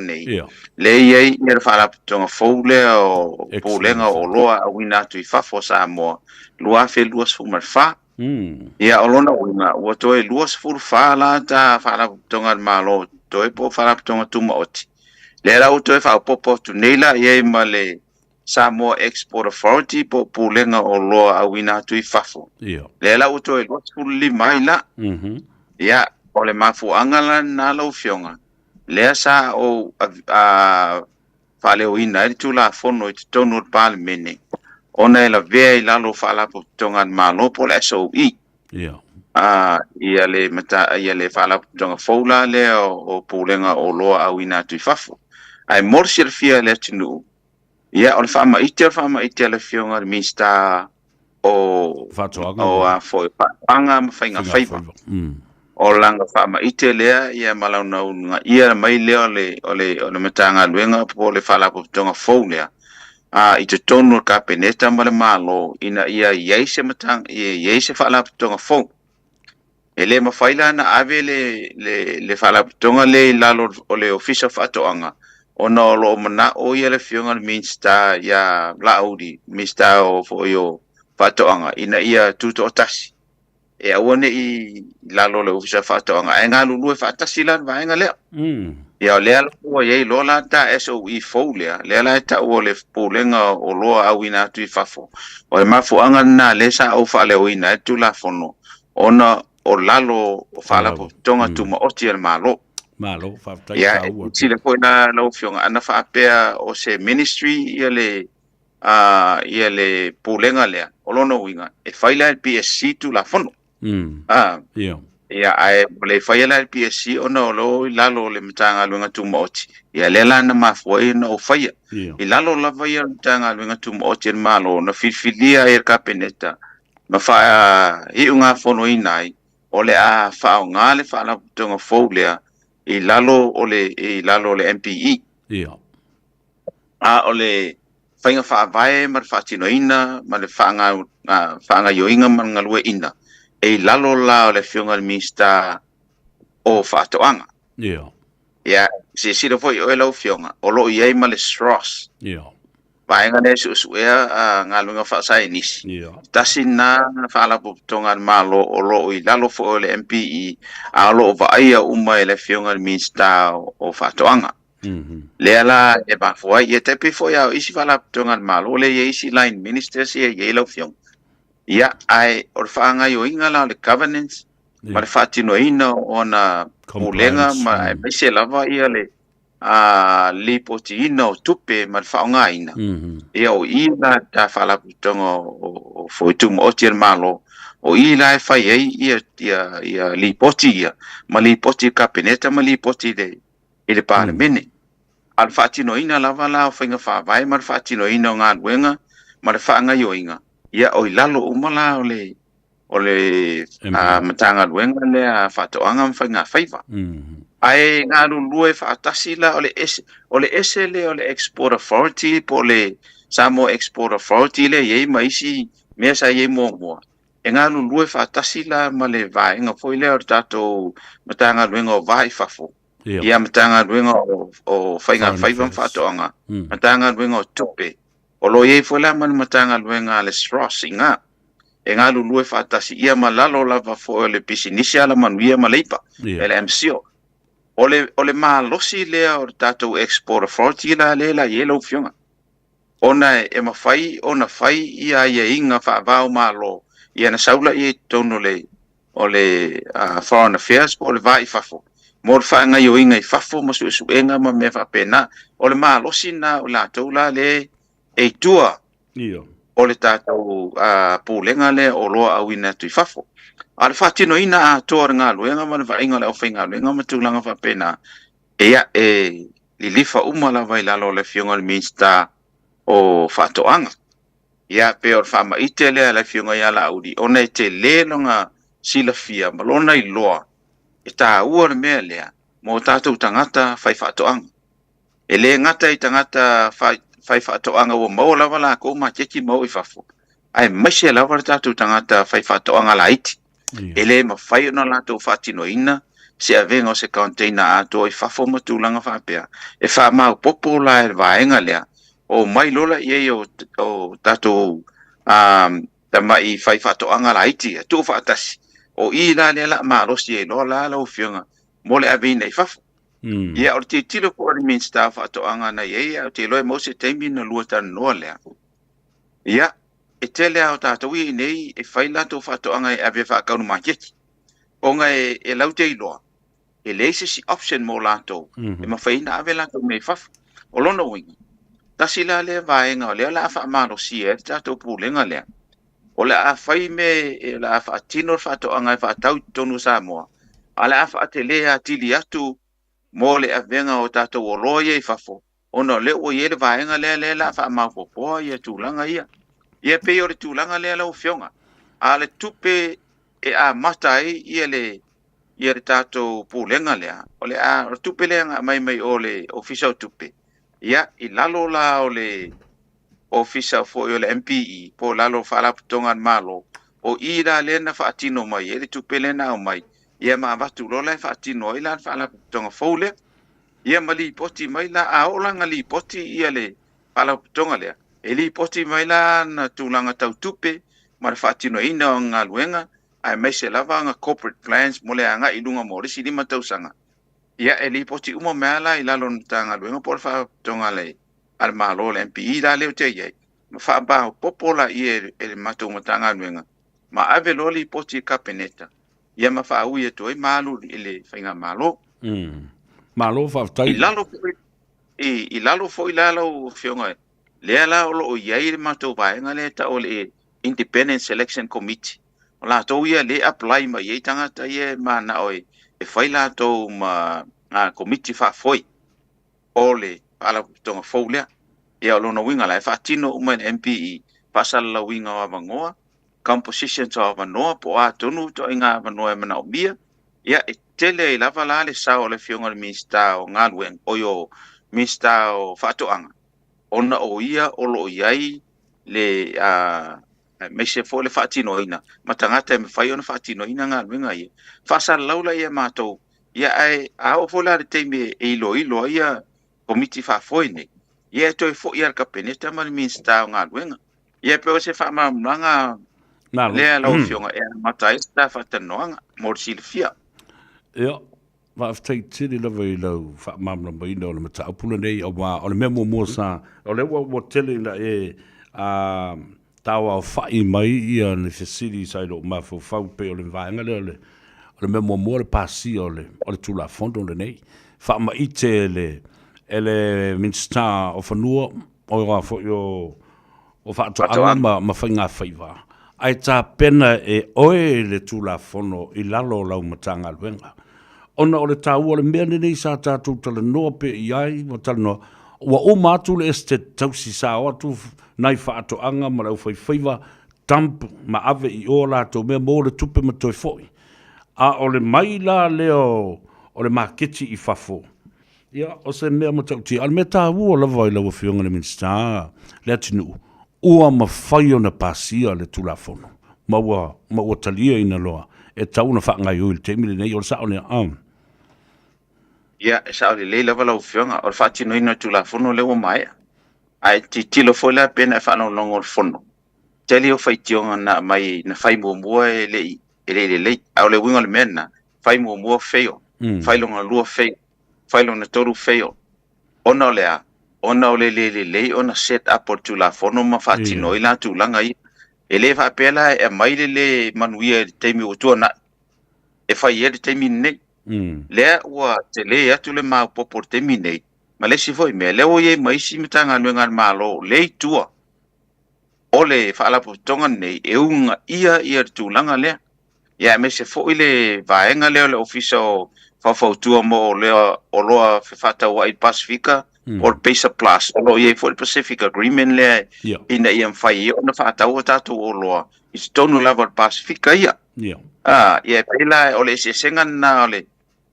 nei. Le iai ia fa la tonga fola o polenga o loa awina tu fafo Samoa. Lua fe luas fumar fa. Ia olona winga ua toe luas furu fa la ta fa la tonga malo toe po fa la tonga tuma oti. Le la toe fa popo tu neila ia ma le Samoa Export Authority po pulenga o loa awina tu fafo. Le la toe luas furu lima ila. Ia o le mafu angala na lo fionga. Le sa o fa le wina tu la fono i tonu pal mene. Ona la vea I lalo fala po tonga malo po le SOE. Ia le mata ia le fala po tonga fola le o pulenga o loa awina tu fafo. Ai morsil fia le tinu. Ia o le fama ite le fionga le mista o foi panga mawhainga whaiva. O langa fama ite lea ia malauna unga ia mai lea o le matanga luenga po le fala po tonga fola. I te tonu ka peneta ma le malo ina ia yeise matang yeise fala tonga fo. Ele mafaila na ave le fala tonga le lalo o le official fatoanga. Ona o lo mana o ia le fionga minsta ya laudi mista o fo yo fatoanga ina ia tuto otasi. E awane I lalo le official fatoanga. E ngā lulu e fatasi lan vaenga lea. Ia lea o ye lola ta SOE folia lea la ta o le pulenga o loa awina tu fafo o le mafu anga na le sa o fa le wina tu la fono ona o lalo o fala po tonga tu ma oti el malo fa ta ia si le foi na lo fionga ana fa apea o se ministry ia le pulenga lea o lono winga e faila el PSC tu la fono Ia ai le faila el PSC ona lo lalo le mtanga luenga tu moti. Ia lela na mafoi na o faia. I lalo la faia mtanga luenga tu moti malo na filfilia er kapeneta. Ma fa I unga fono inai o le a fa ngale fa la tonga folia I lalo le MPE. O le fainga fa vai mar fa tino ina ma le fa nga yoinga man ngalue ina. E lalo la o le fionga mista o fatoanga. Ia, se sira foi o lau fionga, o lo iei ma le Stross. Vaenga ne suea ngā lunga whaasai nisi. Tasi na whaala tonga malo o lo I lalo fo o le MPE, a lo o vaia uma e le fionga mista o fatoanga. le ala e ba foi ia te pe foi au isi fala tonga malo le ia isi line minister se ia lo fiong ia ai or fanga yo inga la le governance ma le fatino ina ona mulenga ma e se lava ia le a li potina o tupe ma faunga ina ia o ina ta fala tonga o foi tu mo tier malo o ina e fai ia li potia ma li poti kabineta ma li poti de ele parlamento al fatino ina lava la finga fa vai mar fatino ina nga wenga mar fa nga yo inga ia o lalo umala ole matanga wenga le fato anga finga faiva ai nga lu fa tasila ole esele ole export authority pole samo export authority le ye maisi mesa ye mo e nga lu fa tasila male vai nga foi le tato matanga wenga vai fafo ia matanga ruenga o whainga whaivam whatoanga. Matanga ruenga o tupe. O lo ye fwela man matanga ruenga le stros inga. E ngā lulue whatasi ia malalo lava fo le pisinisi ala manuia maleipa. Ele MCO. O le malosi lea o tatou export authority la le la yellow fionga. Ona e mawhai, ona whai ia inga whaavao malo. Ia na saula i tono o le foreign affairs po le vai fafo. Mor whaanga yo inga I fafo masu enga ma me whapena. O le malosi na o la taula le e tua. O le tātou pūlenga le o loa au ina tui fafo. A le whatino ina a toa ngā luenga ma le whainga le o whainga luenga ma tūlanga whapena. Ea li lifa umala vai lalo le fionga le minsta o whatoanga. Ia pe o whama ite lea le fionga ia la audi. Ona e te le longa sila fia malona I loa. E tā ua le mea lea, mo tātou tangata whai whatoanga. E le ngata I tangata whai whatoanga ua mau lawa la kou ma teki mau I fafo. Ai maise lawa tātou tangata whai whatoanga la iti. E le ma whai ona lātou whatino ina, se avenga o se container ato I fafo ma tūlanga whapea. E wha mau popo la e vaenga lea, o mai lola I o tātou tamai whai whatoanga la iti, tū whaatasi. O I la le la marosi e lola la ufionga mole avina I fafo. Ia o te tilo ko o minsta whatoanga na ia o te loe mo se teimi na lua tan noa lea. Ia, e te lea o tātou I nei e whai lato whatoanga e ave whakaunu maketi. Onga e lau te iloa. E leise si option mo lato. E ma whaina ave lato me fafo. O lona wingi. Tasi la lea vaenga o lea la wha marosi e tātou pūlenga lea. O le a whai me e la a whaatino whatoanga e whaatau tonu Samoa. A le a whaatele a tili atu mo le a venga o tātou o loia I fafo. Ono le o ye le vaenga lea la wha maupopoa ia tūlanga ia. Ia pe o le tūlanga lea lau fionga. A le tupe e a matai ia le tātou pūlenga lea. O le a tupe lea nga mai o le ofisa o tupe. Ia I lalo la o le ofisa fo yo le MPE po lalo fala putonga malo o ira le na fatino mai ele tupele na o mai ia ma vatu lola fatino ila fala putonga fo le ia mali poti mai la a olanga li poti ia le fala putonga le eli poti mai la na tulanga tau tupe ma fatino ina nga luenga ai mai se lava nga corporate plans mole anga ilunga morisi di matausanga ia eli poti uma mala ila lon tanga luenga por fa putonga le al malo le MPI la leo te ye ma fa ba popola I e matou matanga nuenga ma ave loli poti kapeneta ia ma fa uie toi malu ile fainga malo malo fa tai I lalo foi lalo fionga le la o ye matou ba ngale ta o le Independent Selection Committee la to ia le apply ma ye tanga ta ye mana oi e fai la to ma committee fa foi ole ala tonga foulea ia lona winga la fatino uma MPE pasal la winga wa bangoa composition to wa no po atonu to inga wa no e mana obia ia e tele I lava la le sao le fionga le minsta o ngalwen oyo minsta o fatoanga ona o ia o lo iai le me se fo le fatino ina matangata me fai ona fatino ina ngalwen ia fasal laula ia mato ia ai a o fola le teme e ilo ia komiti fa foine ia toi fo ia kapeneta mal minsta nga luenga ia pe se fa mamanga le la ofionga e mata esta fa tanoanga mor silfia ia whaafitai tiri lawa I lau whaamamla mai na o le mata upula nei o le mea mua sa o le wa tele na tawa o whai mai ia ne fesiri sai lo mafau pe o le vaenga le o le mea mua le pasi o le tula fondo le nei whaama I te ele minsta o whanua o ngā fo o whaatoanga ma whainga whaiva ai tā pena oe le tula fono I lalo lau matanga luenga ona o le tāua le mea nei sa tātou tala noa pe iai ma tala noa wa o mātu le este tausi sa o atu nai whaatoanga ma lau whaiva tamp ma ave I o lātou mea mō le tupe ma toi foi a o le mai la leo o le maketi I whafo ia o se mea ma tauti al mea tāua la vai lau whionga le minsta le atinu ua ma whai o na pasia le tulafono ma ua talia ina loa e tauna whaangai ui le temile nei o le sao ne Ia, sa o le leila wala o whionga, o le whaatino ina tu la fono le o mai. Ai ti tilo foi la pena e whanau longo le fono. Teli o whaitionga na mai na whai mua e le, au le winga le mena, whai mua feo, whai longa lua feo, whai longa toru feo. Ona o lea, ona o le ona set up o tu la fono ma whaatino ina tu langa I. E le whaapela e mai le manuia e teimi o tua na. E whai e le teimi nei. Lea ua te le atu le mau popo te minei. Ma le si foi mea, lea o ye maisi mitanga luenga malo, le tua. O le whaalapu tonga nei, e unga ia tūlanga lea. Ia me se foi le vaenga leo le ofisa o whawhautua mo o lea o loa whiwhata wa I Pasifika, o le Pesa Plus, o loa ye foi le Pacific Agreement lea, ina ia mwhai o na whaatau o tātou o loa, I tonu lava Pasifika ia. Ia pela o le senga na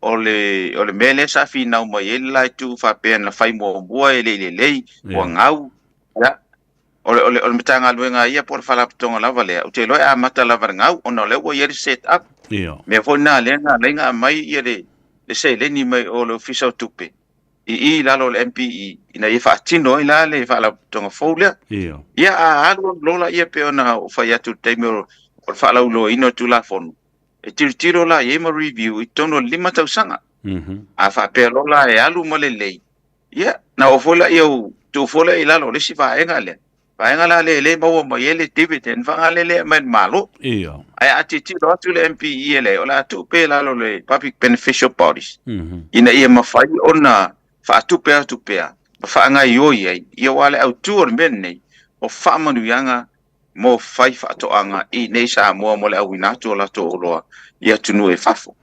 o le mele sa fina o mai lai tu fa pen la fai mo bua le o ngau ya o le mitanga luenga ia por fala tonga lava le o te lo a mata lava ngau o no le o ye set up me fo na lenga mai ia le se le ni mai o le official tupe I la lo le MPE ina ia fa tino ila le fala tonga folia ia a lo la ia pe ona o fa ya tu temero o fala lo ino tu la fon e tiro la ye ma review I tono 5 tausanga a fa pelo la e alu mo le lei ia na o fola eu tu fola I lalo le si vaenga la le mo mo ye le dividend fa le men malo ia ai ati tiro atu le MPE le o la tu pe lalo le public beneficial parties ina ia ma fai ona fa tu pe fa nga yo ia wale au tu or men nei o fa manu yanga mo fai whaatoanga I nei sa mua mo le au inatu o lato o loa ia tunu e fafo.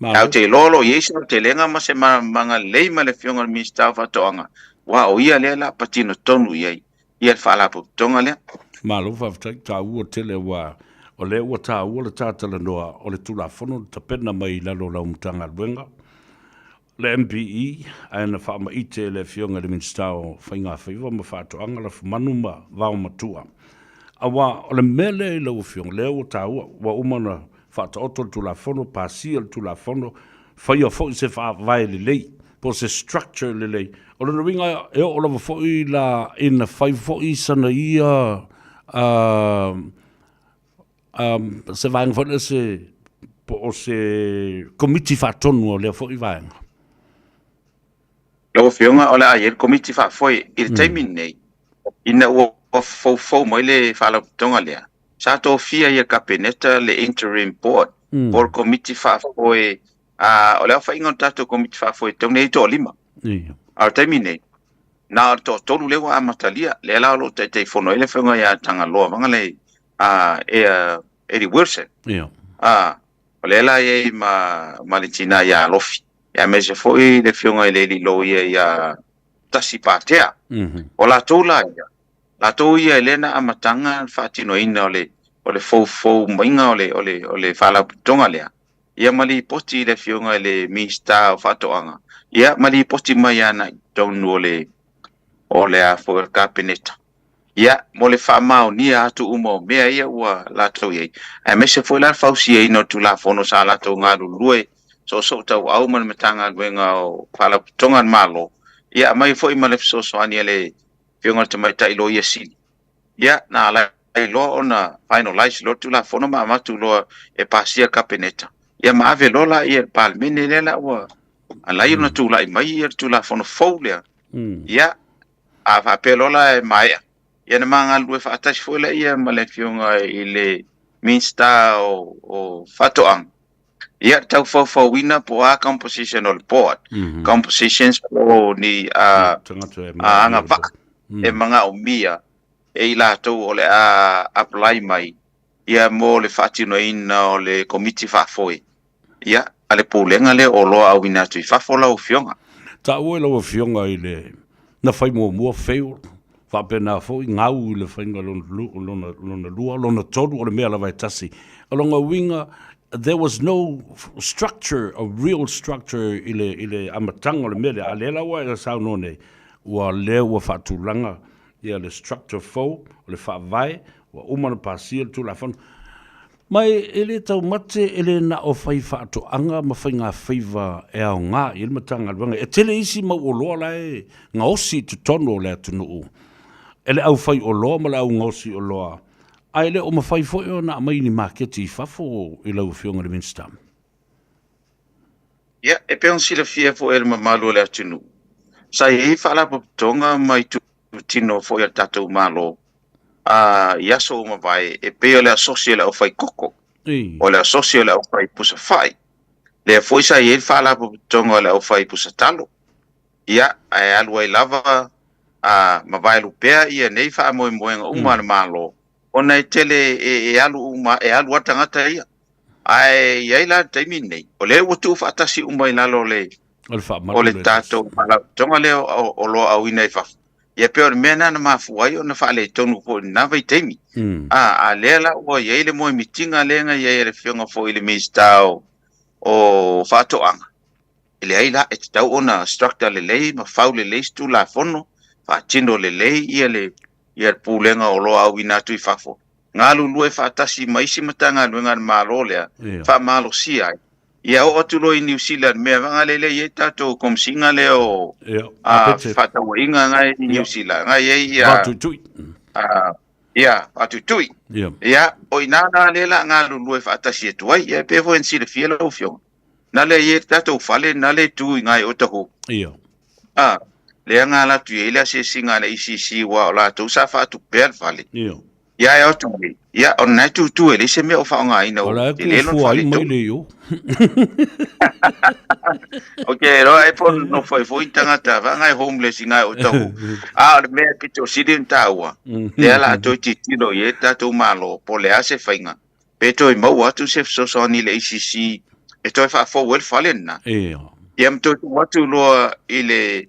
Au te lolo yeisa te lenga ma se manga leima le fionga mi sta whaatoanga. Wa o ia lea la patino tonu iai. Ia whaalapo tonga lea. Malo whaftai ta ua tele wa o le ua ta ua le tātala noa o le tula fono ta pena mai lalo lau mtanga luenga. Le MPE aina whaama ite le fionga le minsta o whainga whaiva ma whaatoanga la whamanu ma vau matua. Awa o le mele I lau fiong leo o tāua wa umana whaata oto tu la fono pasia tu la fono whai o fo se wha vai le lei po se structure le lei o le ringa e o lava fo I la ina whai fo I sana ia se vaenga fo se po o se komiti whaatonu o leo fo I vaenga Lau fionga o le ayer komiti wha foi I le taimin nei ina ua fo mo le fala tonga lea sa to fia ia kabineta le interim board por committee fa foi o le fa ingon tato committee fa foi tone to lima al termine na to tolu le wa matalia le la lo te fono ele fenga ya tanga lo vanga le Eddie Wilson o le la ye ma le tina ya lofi ya me se foi le fenga le lo ya tasipatea o la tola ya la to ia Elena amatanga fatino ina ole fo mainga ole fala tonga lea ia mali poti le fionga le mista fatoanga ia mali poti mai ana tonu ole a for cabinet ia mole fa mau ni atu umo mea ia ua la to ye a mese foi la fausi ino tu la fono sala to ngaru lue so tau au man matanga wenga o fala tonga malo ia mai foi male so ani le fionga te mai tai lo ia sili ia na la lo ona finalize lo tu la fono ma tu lo e pasia capeneta ia ma ave lo la ia palmene le la wa Alai ona tūlai mai ia tūla fono fou lea. Ia, a whapelola e mai. Ia na mga lue whaatasi fo le ia ma le fionga i le minsta o whatoang. Ia tau whauwhauina po a composition o le board. Compositions o ni anga wha. E mga o mia. E ila tau o le a apply mai. Ia mo le whaatino ina o le committee whaafoi. Ia, ale pōlenga le o loa au ina tui whafola o fionga. Ta ue lau fionga i le na whai mua wheo. Whapena fo i ngau i le whainga lona lua, lona toru o le mea la vai tasi. Alonga winga, there was no structure, a real structure i le amatanga o le mea le alela wa i la sao none. Ua leo wa whaatulanga i le structure fo, o le whaavai, wa umana pasia tu la whanu. Mai ele tau mate ele na o whai whaatoanga ma whai ngā whaiva e ao ngā i le matanga alwanga. E tele isi mau o loa lai ngā osi tu tono le atunu u. Ele au whai o loa ma le au ngā osi o loa. Ai le o ma whai fo e o na mai ni marketi whafo i lau whionga le Minstam. Ia, e peon sila fia fo e le mamalo le atunu. Sa e whala paputonga mai tu tino fo i a tatou malo. Iaso o mawai e peo le asosia le au whai koko. O le asosia le au whai pusa whai. Le foi sa e whala paputonga le au whai pusa talo. Ia, e alua i lava mawai lupea ia nei wha moe moenga umana malo. O nei tele e alu atangata ia. Ai iai la taimi nei. O le watu whaatasi umai lalo le o le tato tonga leo o loa au ina i whafu. Ia peo le mena na mafuai o na whaale tonu po na vai taimi. A lela o iai le moe mitinga lenga iai le fionga fo i le mistao o whaatoanga. Ele ai la e te tau ona structure le lei ma whau le lei stu la fono. Whaatino le lei ia le pūlenga o loa au ina tui whafo. Ngā lulue whaatasi maisi matanga nuenga na malo lea. Wha malo si ai. Ia o atulo i New Zealand mea wanga lele i tato komsinga leo whatawa inga ngai i New Zealand. Ngai ei ia. Watutui. Ia, watutui. Ia, o inana lela ngā lulue whaatasi e tuai. Ia pefo en sile fiela o fionga. Nale i tato whale nale tui ngai o taho. Ia. Lea ngā la tu eila se singa le ICC wa o la tu sa fa tu per vale. Ia. Ia e o tu. Ia o nai tu ele se me o fa nga ina o. Ola ku fuai mai le yo. Okay, ro e pon no foi tangata va ngai homeless ngai o tau. A me pito sidin tawa. Lea la tu titino ye ta tu malo po le ase fainga. Peto i mau atu se so ni le ICC. E toi fa fo wel falena. Ia. Ia mto watu lo ile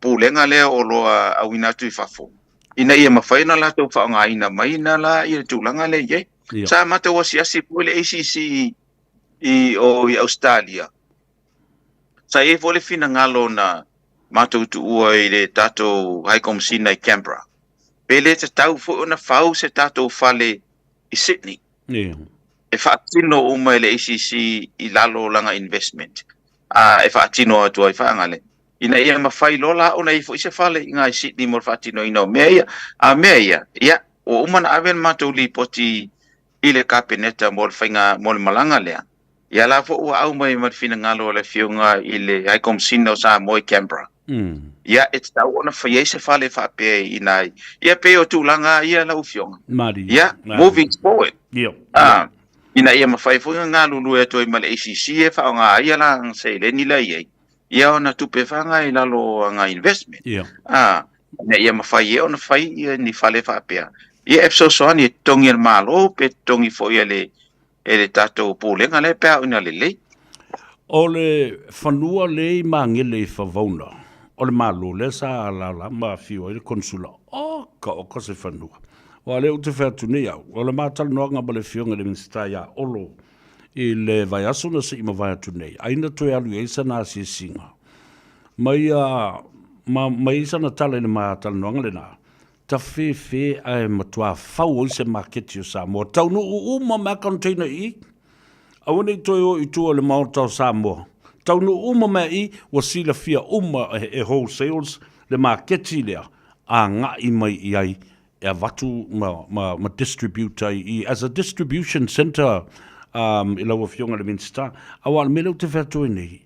pūlenga lea o loa au ina tui whafo. Ina ia mawhaina la tau whaonga ina maina la ia tūlanga le iei. Sa mata wasi asi pūle ACC i Australia. Sa e fole fina ngalo na mātou tu ua i le tātou haikomsina i Canberra. Pele te tau fo ona whau se tātou whale i Sydney. E whaatino uma i le ACC i lalo langa investment. E whaatino atua i whaangale. Ina ia mawhai lola ona i fo se fale inga i Sydney mor whaatino ino mea ia. Ia, o umana awen mātou li poti i le kapeneta mor whainga mor malanga lea. Ia la fo ua au mai marfina ngalo le fionga i le haikomsina o sa moi Canberra. Ia, e tau ona whai se fale whapea ina ia peo tūlanga ia lau fionga. Ia, moving forward. Ina ia mawhai fuinga ngā lulu e toi male ACC e whaonga ia la se le nila iei. Ia ona tupe whanga i lalo ngā investment. Ina ia mawhai e ona whai ni whale whapea. Ia epso soani e tongi al malo pe tongi fo ia le tatou pūlenga le pēa ina le lei. O le whanua le i mangele i whavauna. O le malo le sa la ma fio i le konsula. O ka se whanua. O le ute whatu nei au. O le mātala noanga ma le fionga le minsta ia olo. I le vai aso na se ima vai atu nei. Aina toi alu eisa na si singa. Mai isa na tala ina mai tala noanga le na. Ta fe ai matua fau o se marketi o Samoa. Tau no uma ma container i. Awane i toi o i tua le mautau Samoa. Tau no uma ma i wa sila fia uma e wholesales le marketi lea. A nga i mai i ai e watu ma distributor i as a distribution center. I lau fionga le minsta. Awa mele te whatu nei.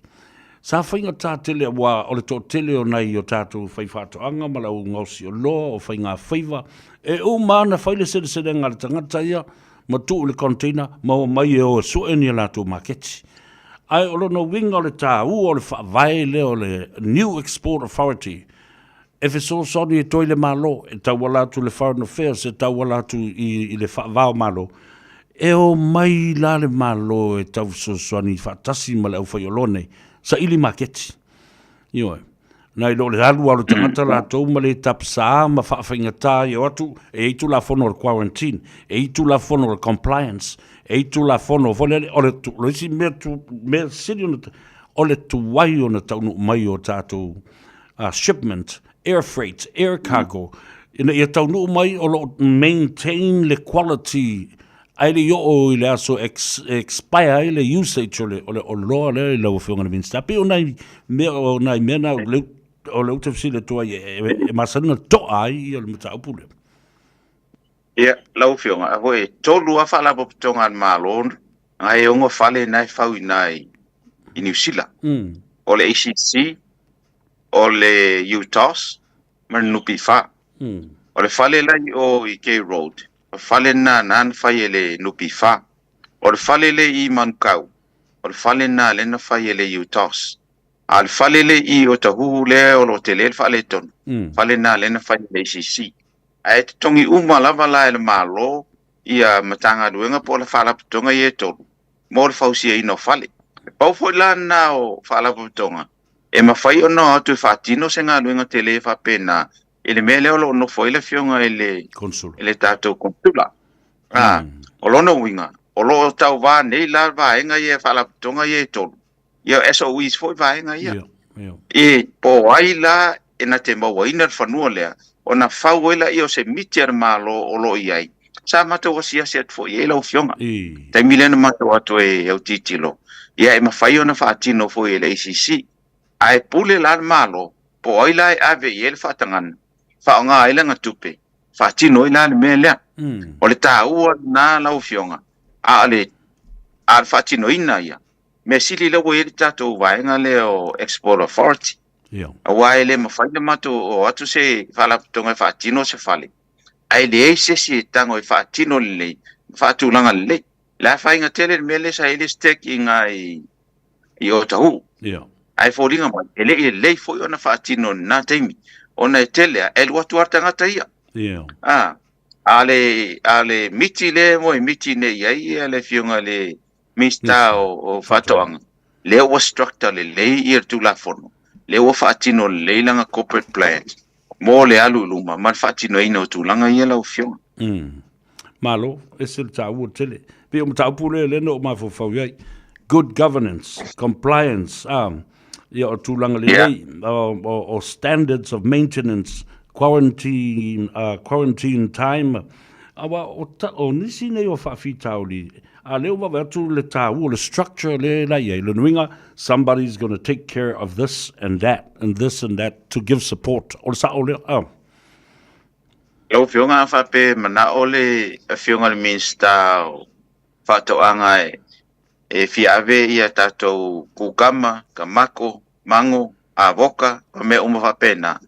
Sa whainga tā tele wa o le tō tele o nei o tātou whai whātoanga ma lau ngausi o loa o whai ngā whaiva. E o mana whaile sere ngā tangata ia ma tū le container ma o mai e o sueni a lātou maketi. Ai o lono winga o le tā u o le whaavai le o le New Export Authority. E so soni e toile malo, e tau walatu le Foreign Affairs, e tau walatu i le whaavao malo. E o mai la le malo e tau so soni whaatasi ma le au whaiolone. Sa ili maketi. Ioe. Nai lo le alu alu tangata la tau ma le tapsa ma whaafingata i o atu, e itu la fono le quarantine, e itu la fono le compliance, e itu la fono, o le tu, lo isi mea siri o le tuwai o na taunu mai o tātou shipment, air freight, air cargo, ina ia taunu mai o lo maintain le quality ai le o le aso expire ai le usage o loa le lau whiunga na minsta. Pe o nai mena o le utafsi le tua e masana toa ai o le mata upule. Ia, lau whiunga, a hoe tolu a whala popitonga an malon, ngai ongo whale nai whau i nai i New Zealand. O le ACC, o le UTOS, ma nupi wha. O le whale lai o i K Road. O whale nā nān whai ele nupi wha. O le whale le i Mankau. O le whale nā lena whai ele UTOS. A le whale le i o tahuhu le o lo te le whale tonu. Whale nā lena whai ele ACC. A e te tongi uma lava la ele malo i a matanga duenga po le whala putonga i e tolu. Mo le whausia ino whale. E pau fwoi la nā o whala putonga. E ma whai o no atu e whatino se ngā duenga te le whapena. Ele mele o no foi le fionga ele tatou konsula. O lono winga. O lo tau wā nei la wāenga i e whalaputonga i e tolu. Ia SOEs foi wāenga ia. E po ai la e na te mawaina whanua lea. O na whau ela i o se miti ar malo o lo i ai. Sa mata o sia se atu i e lau fionga. Tai milena mata o atu e au titilo. Ia e mawhai o na whaatino foi ele ACC. A e pule la malo. Po ai la e ave i ele whaatangana. Whaonga aile ngā tupe. Whaatino i nāne mea lea. O le tā ua nā lau fionga. A le whaatino ina ia. Me sili lau e tātou waenga le o Export Authority. A wae le mawhaina matu o atu se whalaputonga whaatino se whale. Ai le e se si tango i whaatino le whaatulanga le. La whainga tele me le sa ele stek i ngā i o tahu. Ai fōringa mai. Ele i le fōi ona whaatino nā teimi. Ona e telea, e lua tuarta ngata ia. Ale miti le mo e miti ne iai, ale fionga le mista o whatoanga. Le ua structure le lei i tu la fono. Le ua whaatino le leilanga corporate plans. Mo le alu luma, man whaatino ina o tu langa ia lau fionga. Malo, e se le tāua tele. Pe o mta upule le no o mawhawhau iai. Good governance, compliance, ia o tūlanga lei, o standards of maintenance, quarantine time. Awa o nisi nei o whawhitau li. A leo wawe atu le tāu, le structure le lai e. Le nuinga, somebody's going to take care of this and that, and this and that, to give support. O le sa o le, Lau fionga whape, mana o le fionga le minsta o whatoanga e fiave ia tātou kukama, kamako, mango, avoka, o me uma whapena.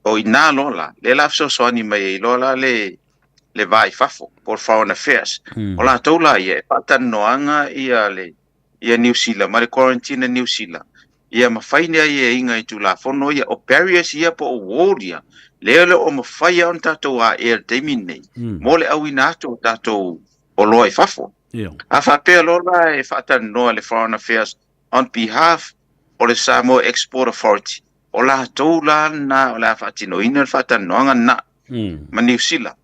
O ina lola, le lafso soani mai e lola le vai fafo, por Foreign Affairs. O la taula ia, patan noanga ia New Zealand, ma le quarantine New Zealand. Ia mawhaine ia inga i tu la fono ia, o barriers ia po o wōria. Leo le o mawhaia on tātou a air teimine. Mo le au ina ato tātou o loa i fafo. A whapea lola e whatan noa le Foreign Affairs on behalf o le Samoa Export Authority. O la taula na o la whatino ina le whatan noanga na. Ma New Zealand.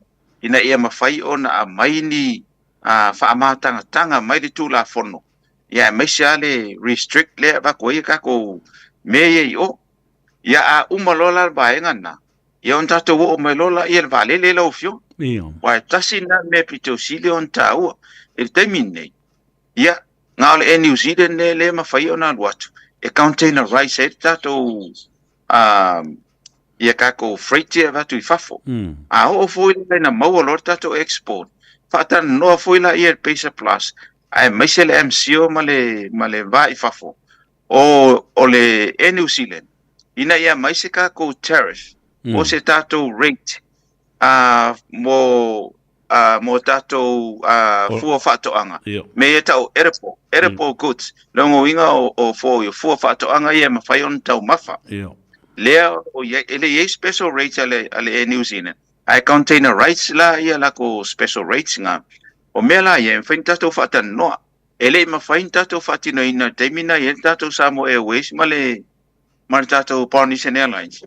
Ina ia mawhai o na a maini a whaamatangatanga mai le tū la fono. Ia mai sia le restrict le wako ia kako mea i o. Ia a umalola baenga na. Ia on tātou o mai lola ia le vale le lau fio. Wai tasi na me pito sile on tāua. E teimine. Ia, ngā ole e New Zealand le mawhai o nā luatu. E container rice e tātou ia kako freight ia watu i fafo. A o fwoi na maua lor tātou export. Whatan noa fwoi la ia Pesa Plus. Ai maise le MCO ma le vai fafo. o le New Zealand ina ia mai se ka ko tariff o se tato rate mo tato fua whatoanga me e tau erepo goods longo inga o fua whatoanga ia mawhai on tau mafa lea o ele special rates ale New Zealand ai container rights la ia la ko special rates nga o mea la ia mwhain tato whatan noa ele mawhain tato whatino ina teimina ia tato Samoa Airways male tato Polynesian Airlines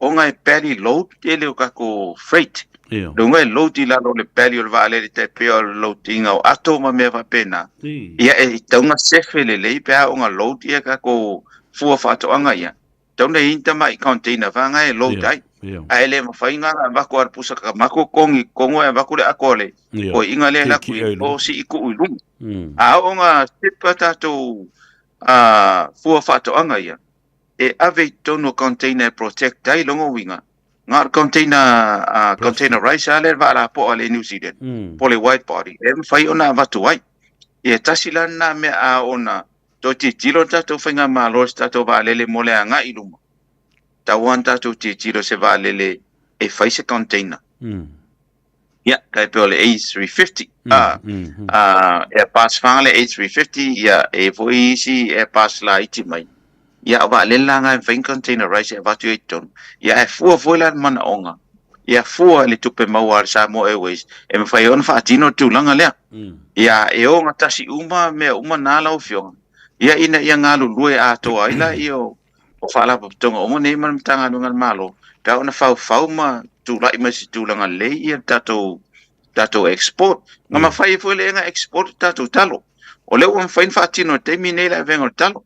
o ngai peri load ele o kako freight Lunga e load la le peri o le vale te peo loading o ato ma mea pena ia e taunga sefe le lei pea o nga load ia kako fua whatoanga ia tauna inta mai container vanga e load ai a ele mawhainga wako ar pusa ka mako kongo e wako le akole o inga le la kui o si iku uilum a o nga sipa tato fua whatoanga ia e ave tono container protect ai longo winga ngar container rice ale va po ale New Zealand po le white body e fai ona vatu ai e tasila na me a ona to ti tilo tato fenga malo tato va le mole anga iluma tawan tato ti tilo se va le e fai se container ya kai pe le A350 e pass fang le A350 ya e foi si e pass la iti mai ia va le langa en container rice va tu ton ia e fu voila man onga ia fu le tupe mawar Samoa Airways e me fai on fa tino tu langa le ia e o ngata si uma nala o fionga ia ina ia ngalu lue ato ila io o fala tonga o ne man tanga ngal malo ka ona fau ma tu lai ma si tu langa le ia tato export ngama fai fu le nga export tato talo o le un fai fa tino te minela vengo talo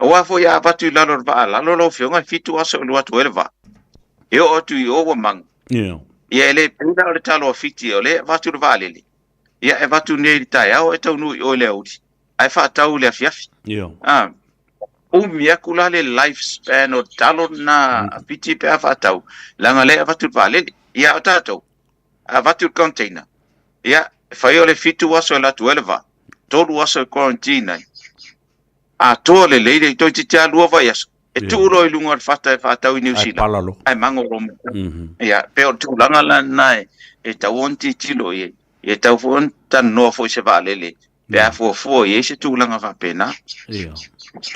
o fo ya patu lalo va lalo lo fionga fitu aso lo atu elva e o tu o mang ia ele penda o talo fiti o le vatu vale le ia e vatu ne tai o e tau o le udi ai fa tau le fiafi o mia kula le lifespan o talo na fiti pe fa tau langa le vatu vale ia o tato a vatu container ia fa yo le fitu aso la tu elva todo aso quarantine a to le leile to ti tia lua vai as e tu ro ilunga fata fata New Zealand ai mango rom ya pe o tu langa la nai e ta wonti tilo e ta won tan no fo se valele pe a fo e se tu langa va pena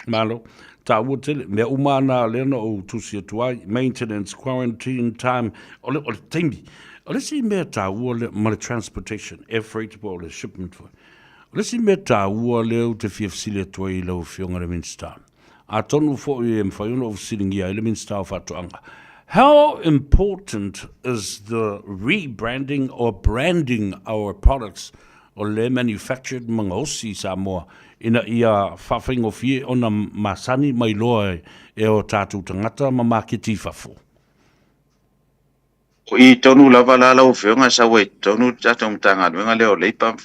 malo ta wotel me umana le no tu si tuai maintenance quarantine time o le tembi o le si me ta wole mal transportation air freight bo le shipment for Lesi meta ua leo te fiafsile toi lau fionga le Minstown. A tonu fo i mwhaiuna of silingi a le Minstown whatuanga. How important is the rebranding or branding our products o le manufactured mga osi Samoa ina ia whawhingo fie o na masani mai loa e o tātou tangata ma maketi whafo? I tonu lava la lau fionga sa wei tonu tātou mtanga nuenga leo leipa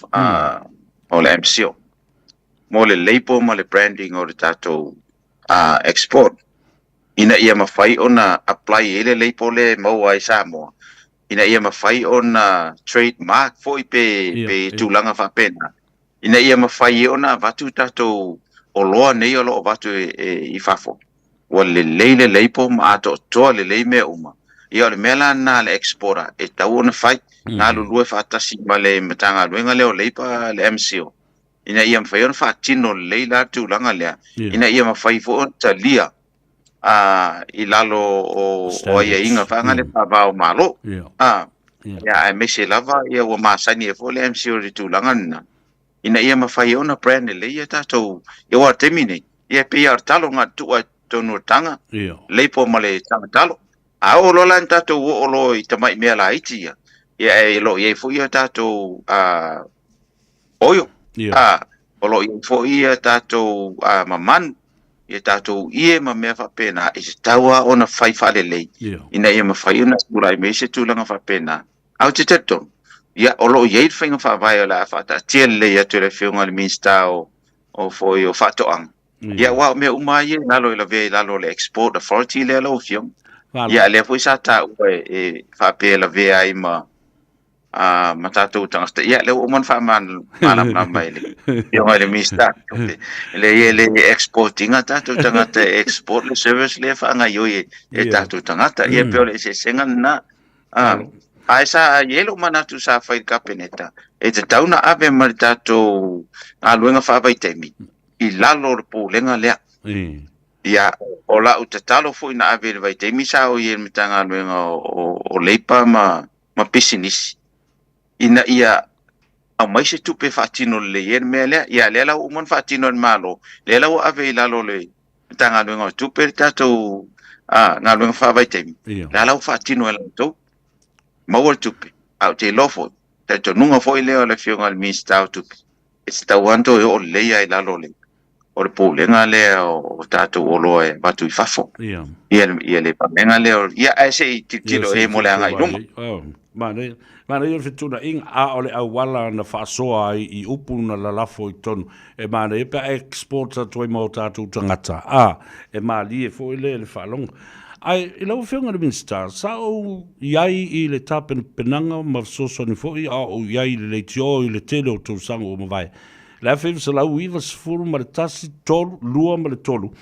o le MCO mo le label mo le branding o le tato export ina ia mawhai ona apply ele label le mau ai Samoa ina ia mawhai ona trademark foi pe tūlanga whapena ina ia mawhai ona watu tato o loa nei o loo watu i whafo wa le leile label ma ato toa le lei mea uma ia o le mela na le exporter e tau ona whai ngā lulue whaatasi ma le matanga luenga leo leipa le MCO. Ina ia mwhai on whaatino leila tūlanga lea. Ina ia mwhai fo on ta lia i lalo o ia inga whanga le pāwao malo. Ia ai mese lava ia ua māsani e fo le MCO le tūlanga nina. Ina ia mwhai ona brand le ia tātou ia wa temine. Ia pe ar talo ngā tua tonu tanga. Leipo ma le tanga talo. A o lola tātou o lo i tamai mea la iti ia. Ia e lo ia fo ia tātou oyo o lo ia fo ia tātou mamanu ia tātou ie ma mea whapena e se taua ona whai whalelei ina ia ma whai ona skurai me se tūlanga whapena au te teton ia o lo ia i whainga whawai o la whata tia lei atu le whiunga le minsta o fo i o whatoang ia wao mea umai e lalo i la vea lalo le export authority le alo whiunga ia le fo i sa tā ua e whape la vea i ma Matatou tangasta ia le umon fa man malam mai le yo le mista le exporting tatou tangata export le service le fa nga yo e tatou tangata ia pe le se senga na ai sa yelo manatu sa fa kapeneta e te tauna ave mal tatou aluenga fa vai temi I lalo le pulenga le ia o la utatalo fo ina ave vai temi sa o ye mitanga aluenga o leipa ma business ina ia a mai se tupe fatino le yen mele ia le la umon fatino malo le la ave lalo le tanga no tupe tato nga lo fa vai temi la fatino el to mawol tupe au te lofo tato nunga foi le le fio ngal mista tupe sta wanto o le ia lalo le o le pole nga le o tato o lo e batu fafo ia le pa nga le ia ese tilo e mo le nga i Mana ia fituna ing a ole au wala na whaasoa I upu na lalafo I tonu. E mana ia pa exporta toi mo tātou tangata. E maa li e fo le whaalonga. Ai, I lau whiunga na minsta, sa o iai I le tāpen penanga ma soso ni fo I a o iai le tio I le tele o tau sanga o mawai. Le whiu sa lau iwa sifuru ma le tasi tolu, lua ma le tolu.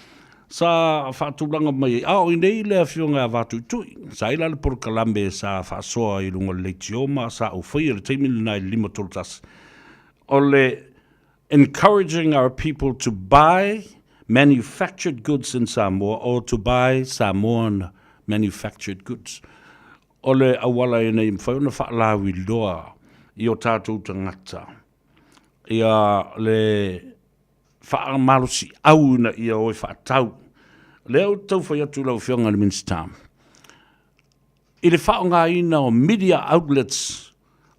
Sa whaatulanga mai o nei le whiunga a watu tui. Sa ila le porkalambe sa whaasoa I lunga le tioma sa o whaia le teimili nai lima toltas. O le encouraging our people to buy manufactured goods in Samoa or to buy Samoan manufactured goods. O le awala e nei mwhauna whaalawi loa I o tātou tangata. Ia le whaamarusi au na ia oi whaatau. Leo tau whai atu lau whionga le minsta. I le whaonga ina o media outlets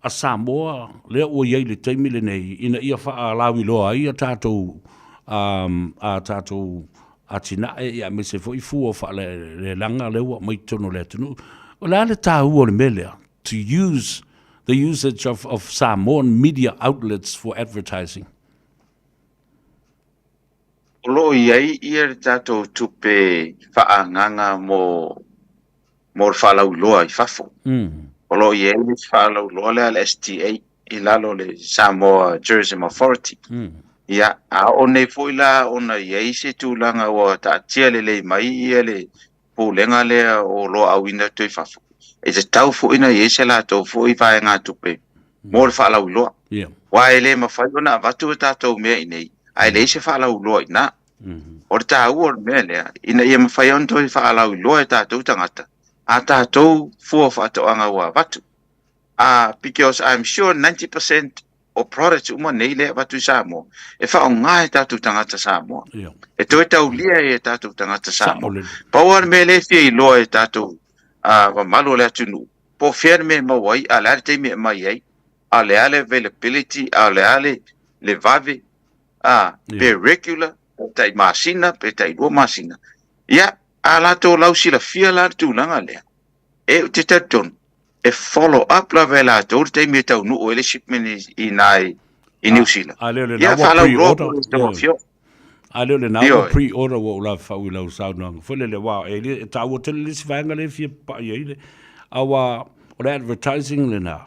a Samoa, leo o iei le teimile nei, ina ia whaalawi loa ia tātou a tātou a tinae ia me se fo I fua wha le langa lewa mai tono le tunu. O la le tā ua le melea to use the usage of Samoan media outlets for advertising. Lo iai ia tato tupe whaanganga mo whalau loa I fafo. O lo iai whalau loa le STA I lalo le Samoa Tourism Authority. Ia, a o nei foila o na iai se tūlanga o ta tia le mai ia le pūlenga le o lo awina tui fafo. E te tau fo ina iai se la tau fo I vae ngā tupe. Mo le whalau loa. Wae le mawhai ona watu tatou mea inei. Ai le se whalau loa ina. O le tāu o le mea lea, ina ia mawhai on toi whaalau I loa e tātou tangata. A tātou fua whaatoanga ua watu. Because I'm sure 90% o products uma nei lea watu Samoa. E whao ngā e tātou tangata Samoa. E toi tau lia e tātou tangata Samoa. Pauar me le fia I loa e tātou malo lea tunu. Po fiar me mawai, a lea te me mai ei. A lea le availability, a lea le vave. Be regular. Tai masina, pe tai lua masina. Ia, a lato lausi la fia la tūlanga lea. E te taton, e follow up la ve lato, te me tau nu o ele shipment I nai, I New Zealand. Ia, whalau roto, A leo le nao pre-order wa ula whau I lau saunanga. Fule le wā, e ta ua tele lisi whaanga le fia pa I eile. Awa, o le advertising le nā.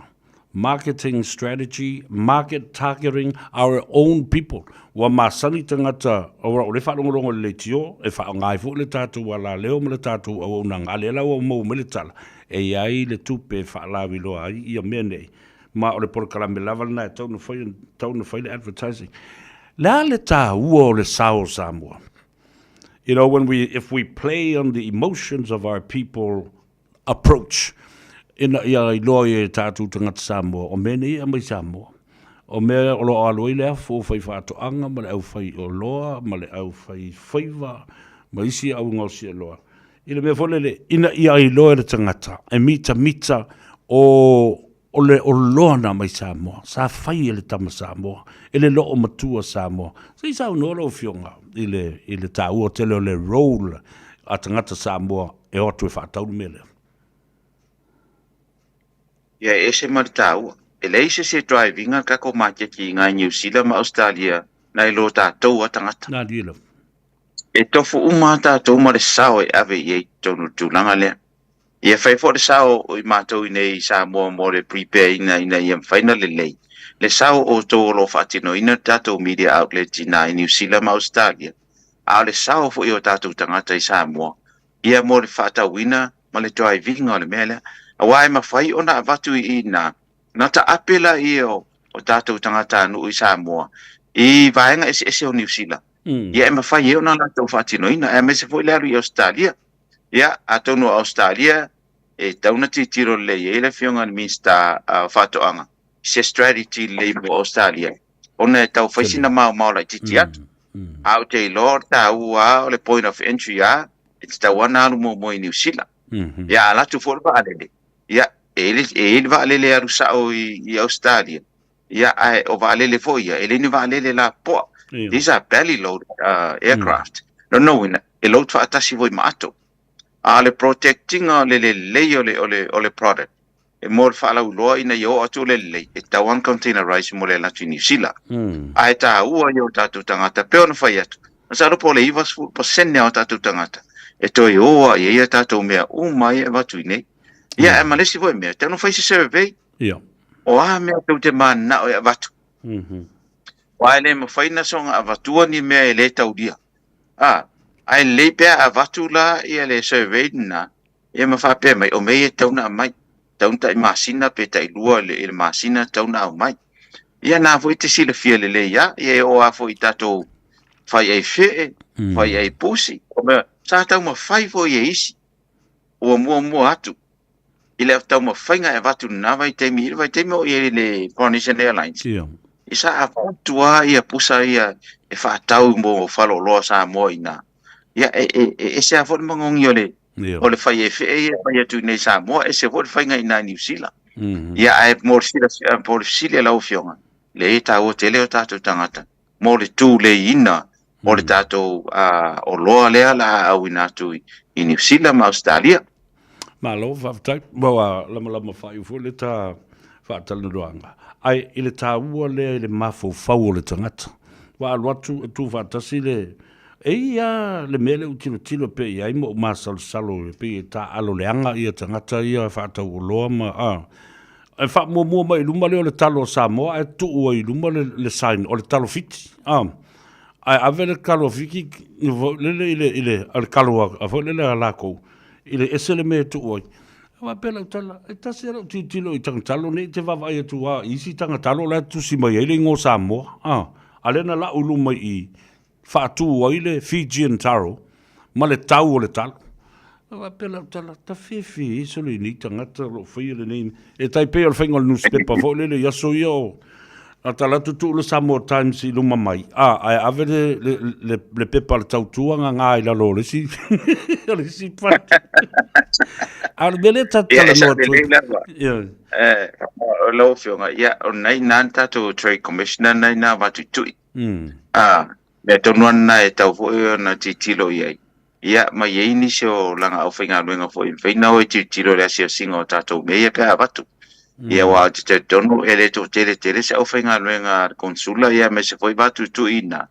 Marketing strategy, market targeting our own people. Wa masani tangata o le wharongorongo le tio, e whaongai fu le tātou wala leo me le tātou au nang ale la o mou me le tala. E iai le tupe whaalawi loa ai ia mea nei. Ma o le porkalame lava na e taunu whai le advertising. La le tā ua o le sao Samoa. You know, if we play on the emotions of our people approach, ina ia I loa e tātou tangata Samoa, o mene ia mai Samoa. O mea o lo aloi lea fo whai whaatoanga, ma le au whai o loa, ma le au whai whaiva, ma isi au ngausi e loa. Ina mea wholele, ina ia I loa le tangata, e mita o le o loa na mai Samoa, sa whai e le tama Samoa, e le loo matua Samoa. Sa I sau nora o fionga, I le tā ua tele o le role a tangata Samoa, e otu e whaataunu mele. Ia e se maritau, e leise se drivinga kako makia ki ngā New Zealand ma Australia na I lo tātou a tangata. Nā dila. E tofu uma tātou ma le sao e ave iei tonu tūlanga lea. Ia fai fo le sao o I mātou I nei Samoa mo le prepare ina ia whaina le lei. Le sao o tō lo whaatino ina tātou media outlet ina I New Zealand ma Australia. A le sao fo I o tātou tangata I Samoa. Ia mo le whaatau ina ma le driving o le mele. A wai ma whai o na avatu I ina. Na ta apela I o tātou tangata anu I Samoa. I vaenga ese o New Zealand. Ia ma whai e o na tātou whaatino ina. E me se fo I le aru I Australia. Ia a tonu Australia e tauna tiro le e le fionga ni minsta whatoanga. Se strategy le mo Australia. Ona e tau whaisina mau la titi atu. Au te lord ta ua o le point of entry a e te tau wana alu mo I New Zealand. Ia alatu fo le vaalele. Ia e le vaalele aru sao I Australia. Ia o vaalele fo ia. E le ni vaalele la poa. These are belly load aircraft. No wina. E load whaatasi voi maato. Le protecting le le product. E mo le whaala uloa ina yo atu le le. E tauan containerized mo le latu New Zealand. Ai ta ua yo tatu tangata. Peo na whai atu. Nasa rupo le iwas 4% o tatu tangata. E toi oa ia tatu mea umai e watu inei. Ia e malesi voi mea. Tau no whai se survey. O mea tau te mana o e watu. Wai le ma whaina songa a watua ni mea e le tau dia. Ai le pea a watu la ia le survey na. Ia ma whapea mai o mea tauna a mai. Taunta I masina pe tai lua le masina tauna au mai. Ia na foi te sila fia le ia. Ia o a foi tato fai ai fee. Fai ai pusi. O mea sa tau ma fai foi e isi. O mua atu. Ile tau ma whainga e watu na vai teimi. Vai teimi o ia le Coronation Airlines. Isa a wautua ia pusa ia e whaatau mo whalo loa sa mo ina. Ia e se a fwoi mangongi o le whai e whee e whai atu nei Samoa e se fwoi whainga I New Zealand. Ia e mo le sila lau fionga. Le e tau o te leo tātou tangata. Mo le tū le ina o le tātou o loa lea la au inatu I New Zealand ma Australia. Ma lo whaftai. Maua lama whai ufo le tā whaatala ruanga. Ai I le tā ua lea I le mafo fau o le tangata. Wa aluatu e tū whaatasi le Eia le mele u tilo pe ia I mo salo pe ta alo leanga ia tangata ia whaatau o loa ma e wha mua mai luma leo le talo Samoa e tu ua I luma le sign o le talo fiti ai ave le kalo fiki ile al kalo a fo lele a lako ile ese le me tu ua wa pela utala e tasi era tilo I tangtalo ne te vava ia tu a isi tangtalo la tu si mai ile ngo Samoa alena la uluma I Whaatu o ile Fijian taro, ma le tau o le talo. Wa pela tala ta fefe iso le ni tangata lo whai le nei. E tai peo le whainga le newspaper fo le yaso ia o. A tala tutu le Samoa Times I luma mai. Ai ave le pepa le tau tuanga ngā I lalo le si. Le si pat. A le mele tatala no tu. Lo fionga, ia o nei nan tato Trade Commissioner nei na watu tui. Me tonuan na e tau fo na titilo iai. Ia ma ye ni so langa o whainga luenga fo I whaina o e titilo le asio singa o tātou mea pe a watu. Ia wa te tonu e le to tere se o whainga luenga konsula ia me se foi watu tu ina.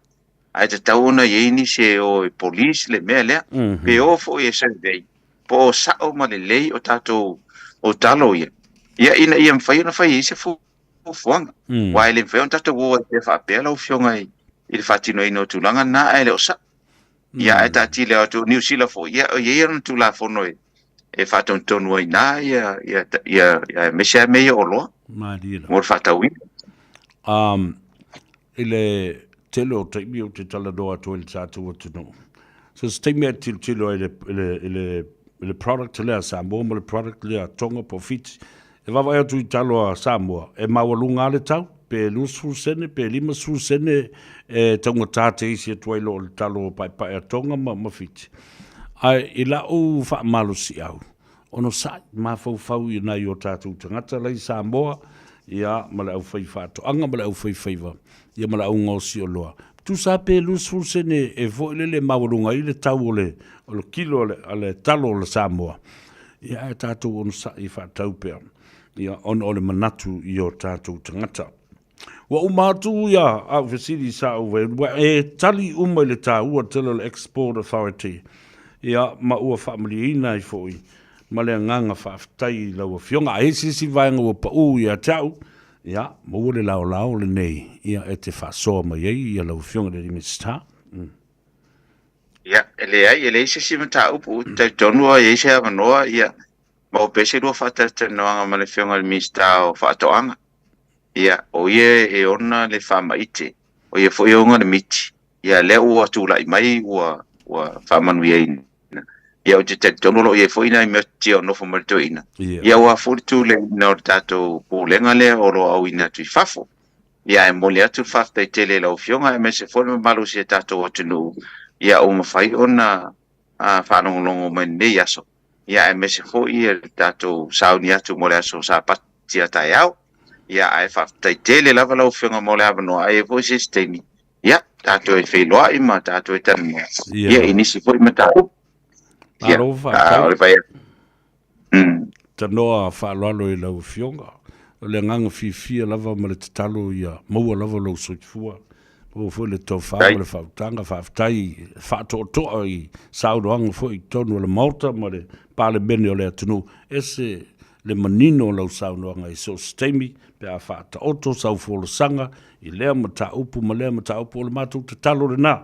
Ai te tau ona ye ni se o police le mea lea. Pe o fo e survey. Po sa o ma le lei o tātou o talo ia. Ia ina ia mwhai ona whai se fo fuanga. Wa ele mwhai on tātou o te whapea lau fionga I le whatino ino tūlanga na e leo sa. Ia e tāti leo tu New Zealand fo. Ia o ia iana tū la fono e whaton tonu ai na ia mese a mea o loa. Marira. Mor whatau ina. Ile tele o teimi o te tala doa to il tātou o tuno. So teimi a tilo ile product lea Samoa mo le product lea tonga po fiti. E wawa ea tu I talo a Samoa. E mawalunga le tau. Pe lusu sene, pe lima su sene e taunga tāte isi e tuailo o le talo pai a tonga ma fiti. Ai I la o wha malo si au. Ono sai, ma fau I nai o tātou tangata lai Samoa, ia ma le au whai whato. Anga ma le au whai whaiwa, ia ma le au ngau si o loa. Tu sa pe lusu sene e vo le mawalunga I le tau o le kilo o le talo o le Samoa. Ia e tātou ono sai whatau pea. Ia ono o le manatu I o tātou tangata. Wa umatu ia au fesiri sa uwe e tali uma le tā ua tele le Export Authority ia ma ua whaamali ina I foi ma le nganga whaafitai lau a fionga. A si vaenga ua pa u ia tau, ia, ma ua le lao le nei, ia e te whaasoa mai ei, ia lau fionga le rimista. Ia, ele se mata upu, te tonua e se manoa, ia, ma o pese rua whata noanga ma le fionga le mista o whaatoanga. Ia, o ie e ona le whamaite, o ie fo ionga le miti. Ia, le ua tūlai mai ua whamanu ieina. Ia, o te tonolo ie fo ina i mea tia o nofo marito ina. Ia, ua furitu le ina o tato pūlenga le o lo au ina tui fafo. Ia, e mole atu whaftai tele lau fionga e me se fo malu si e tato o tunu. Ia, o mawhai ona whanongolongo mai nei aso. Ia, e me se fo i e tato sauni atu mole aso sa pati atai au. Ia, ai whaftai tele lava lau fionga mole avanoa ai e fo se steini. Ia, tato e whailoa ima, tato e tanu. Ia, inisi fo ima tato. Ia, ole vai. Tanoa whaaloalo i lau fionga. O le nganga fifia lava ma le tatalo ia maua lava lau soifua. O fo le tau whao le whautanga, whaftai, whaatotoa i saudoanga fo i tonu le mauta ma le pale bene o le atunu. Ese le manino lau saudoanga i so steimi, pe a whaata oto sau folo sanga, i lea mata upu ma lea mata upu o le mātou te talo re nā.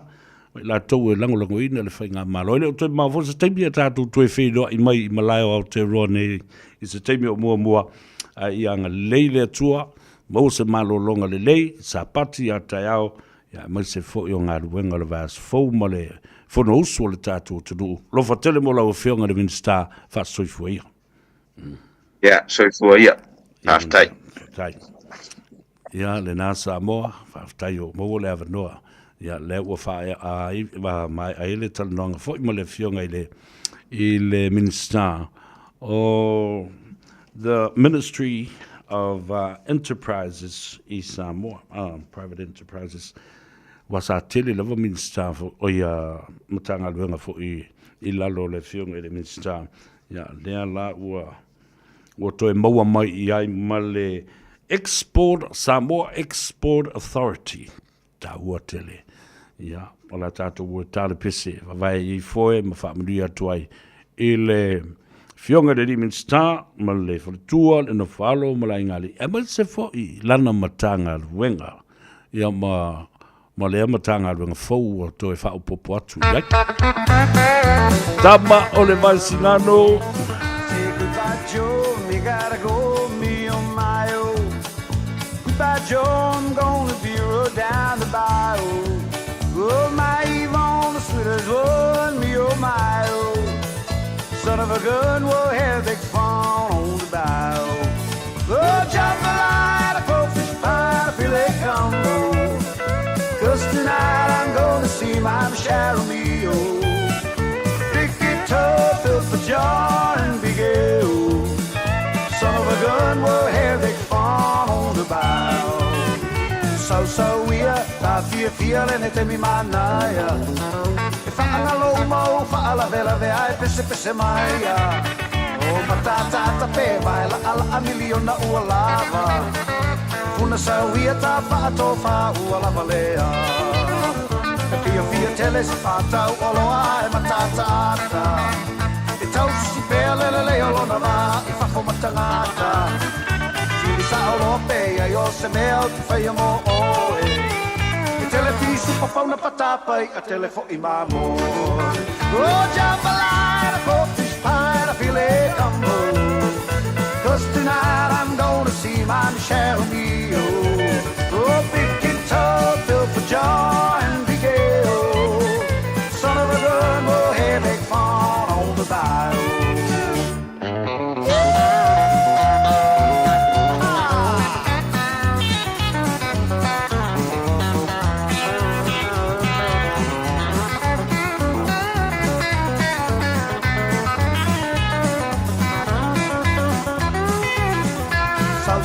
La tau e lango ina le whainga malo. Ele o toi maa fo se teimi a tātou toi whaidoa i mai i malayo au te roa nei i se teimi o mua i anga leile atua, mau se malo longa le lei, sa pati a tai au, ia mai se fo i o ngā ruenga le vas fau ma le fono usu o le tātou te nuu. Lo fa tele mo lau whionga le minister fa soifua ia. Ia, soifua ia. Whaftai. Whaftai. Ia, le nasa moa, whaftai o mau le avanoa. Ia, le ua whae mai a ele talanoanga fo i ma le whionga i le minister o the Ministry of Enterprises i Samoa, private enterprises, was a tele lava minister o ia matanga luenga fo i lalo le whionga i le minister. Ia, lea la ua toe maua mai i ai ma le Samoa Export Authority, ta ua tele. Ia, o la tātou ua tāle pese, vai i foe ma whaamuri atu ai i le whionga de minister ma le whaletua le no whalo ma la ingali. E mai se fo i lana matanga ruenga. Ia ma le matanga ruenga fau o toi whao popo atu. Tama o le vai sinano. Say goodbye Joe, me gotta go, me on my own. Goodbye Joe, I'm gonna be road down the bayou. Oh my Yvonne, the sweetest one, me oh my oh. Son of a gun, we'll have big fun on the bow. Oh, jump the line, a crawfish pie, a filet combo. 'Cause tonight I'm gonna see my Cheryl Mio. Big guitar filled for John and Big L. Son of a gun, we'll have big fun on the bow. So we are, ta feeling it in me manaya. If I low mo, fa vela ai pese maia. Oh, matata pe vai la million na ualava. Una sawia ta fa tofa ualava lea. Fia teles fa ta oloa matata. It tells you pele olona va, if I for matangata. Sa Europe, ai o se mea tu whaia mo oe. I telefisu papau na patapai, a telefo i mamo. O jambalai, a cofish pie, a filet combo. 'Cause tonight I'm gonna see my Michelle Mio. Oh, big guitar, filled for joy and big ale. Son of a gun, we'll have big fun on the bayou.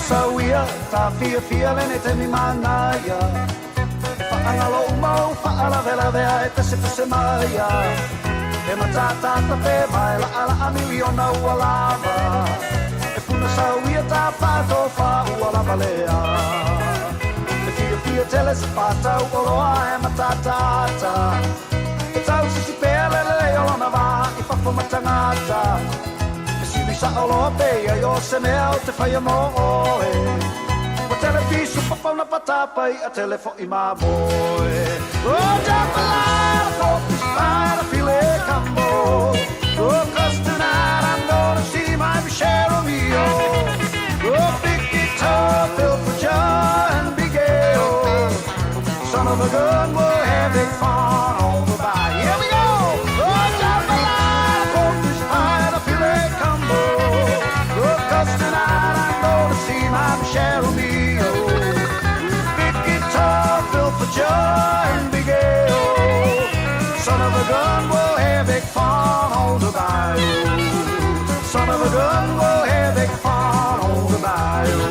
So we are, ta feeling it in me manaya. Whaangalo umau, whaala vela vea e pese maia. E matata ta pe mai la ala a miliona ua lava. E puna sa we ta whato wha ua lava lea. E fia tele se whata uoloa e matata. E tau si pele le olona va, i whafo matangata. sa olo pea yo se mea o te whaia mo oe Wa televisu papau na patapai a telefo I mamoe O Japalana po para file cambo O cause tonight I'm gonna see my Michelle Romeo O big guitar filled for joy and big gale Son of a gun will have big fun on the bayou Here we go! Oh, Japalana po para file cambo O cause tonight I'm gonna see my Michelle Romeo Big guitar filled for joy and big gale Son of a gun will have big fun on the bayou Son of a gun will have big fun on the bayou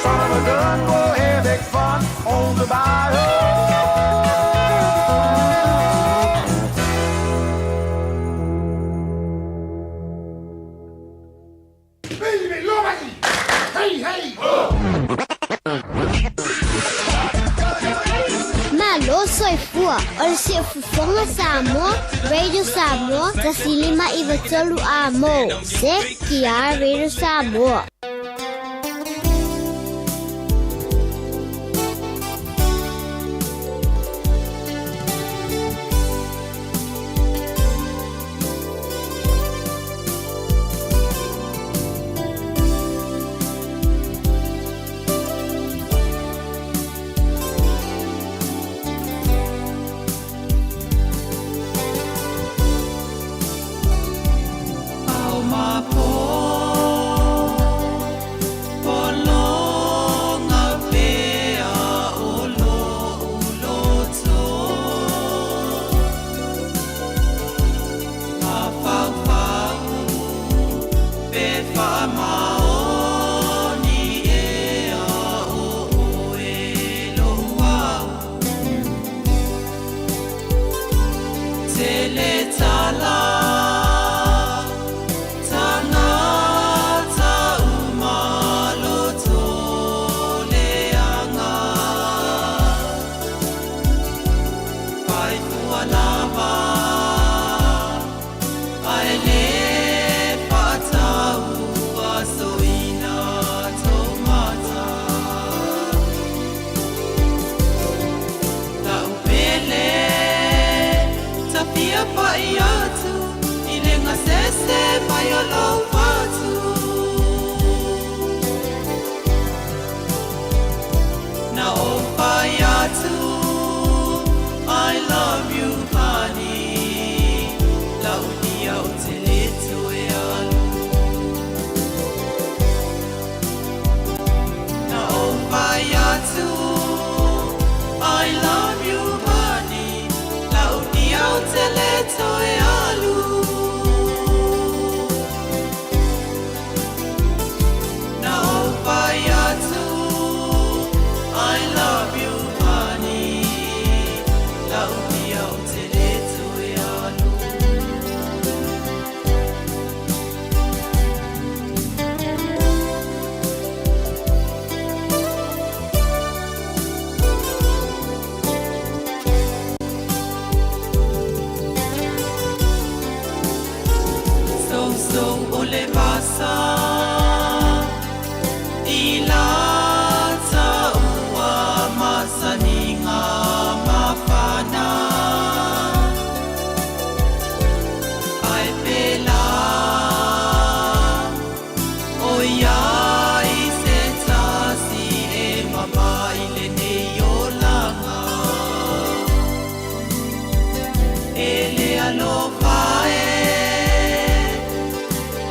Son of a gun will have big fun on the bayou Malo soy fua, ol si fufonga Samoa, Radio Samoa, tasilima iwatolu amo, se kia Radio Samoa.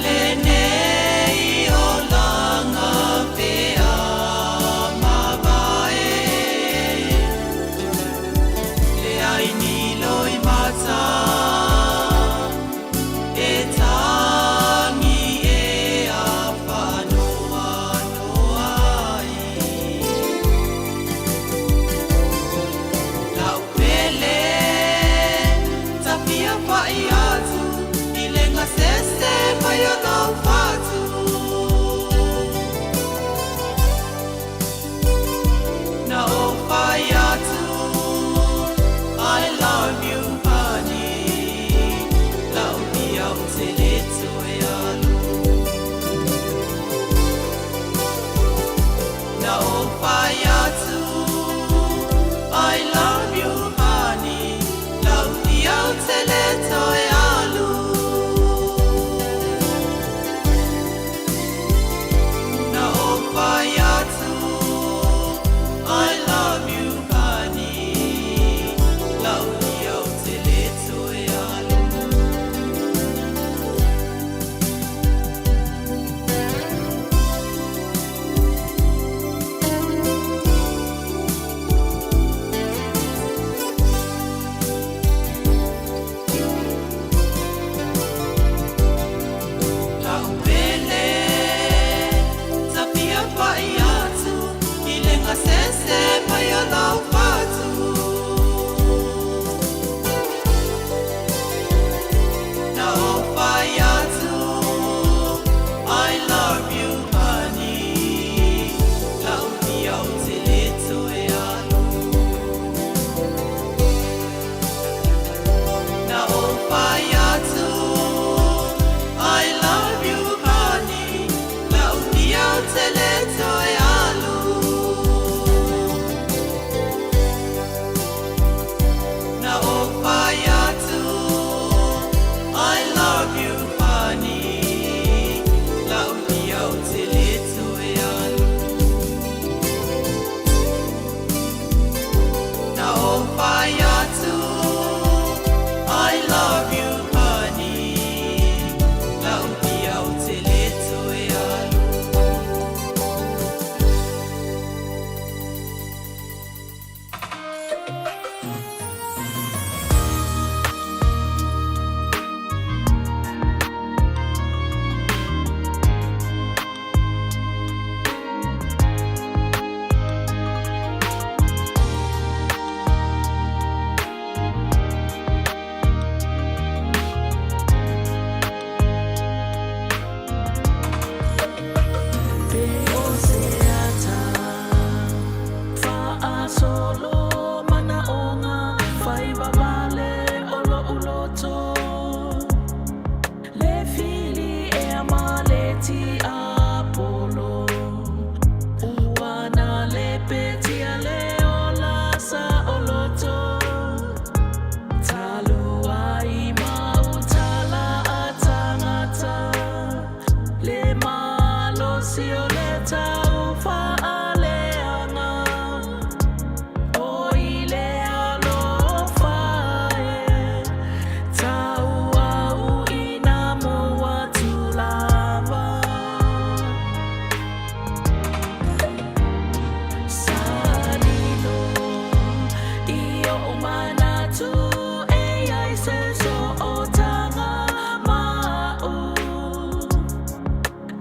Le nei o langa pea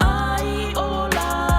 Ai ola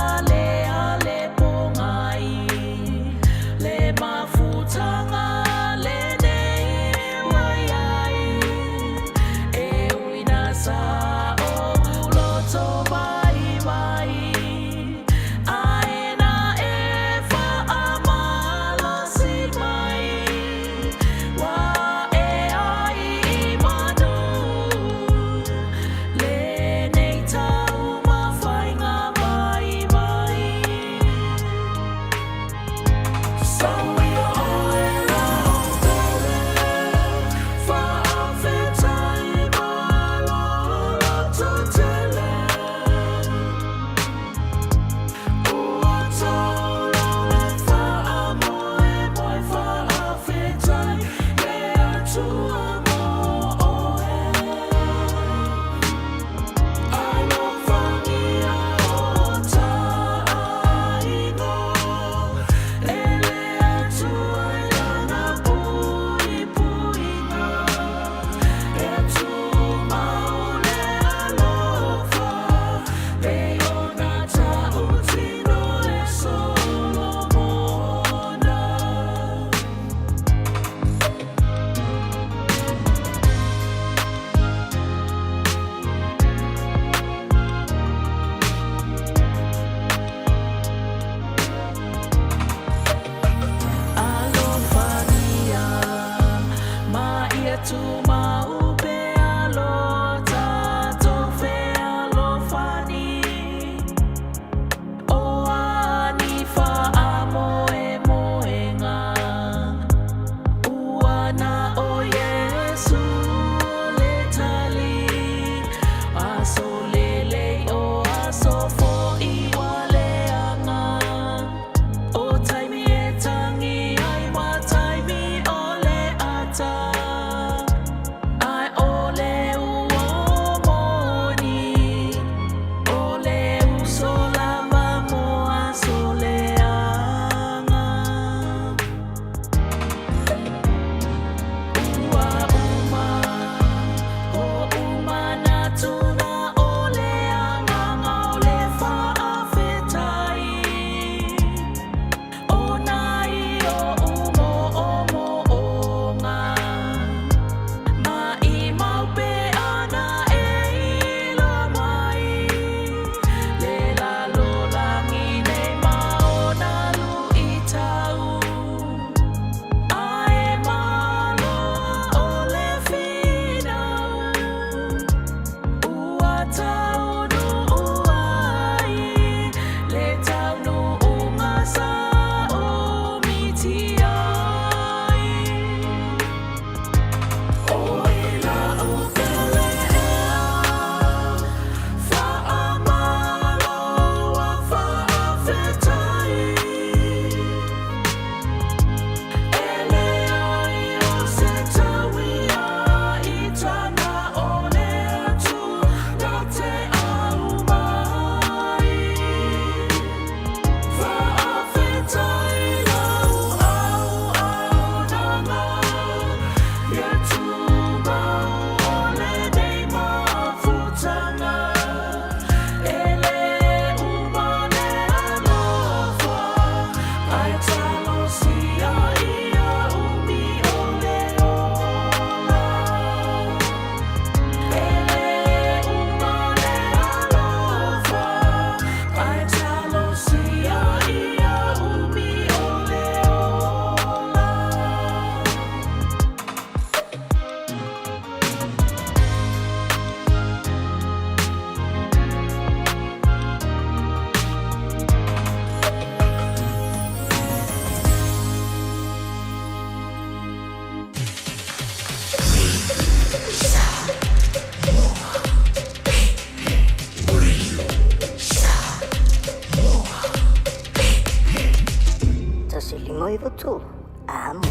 i votu amo.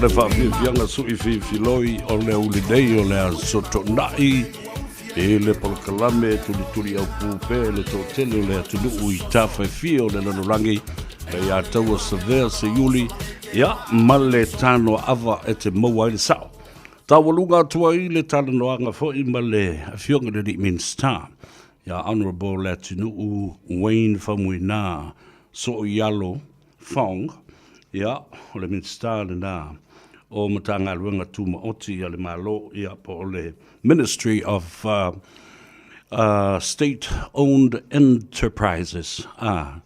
Le whawhiwhianga sui whiwhiloi o le uli nei o le a soto nai e le polokalame turi au pūpē le tō tele o le atunu ui tāwhai o le nanorangi e a taua savea se iuli ia ma le tano ava e te maua i le sao. Tawalunga atua i le tala noanga fo i ma le whionga le Minster. Ia Honourable le atunu Wayne Famuina so ialo Fong. Ia, o le Minster le nā o matanga luenga tuma oti ia le malo ia po o le Ministry of State-Owned Enterprises. Ia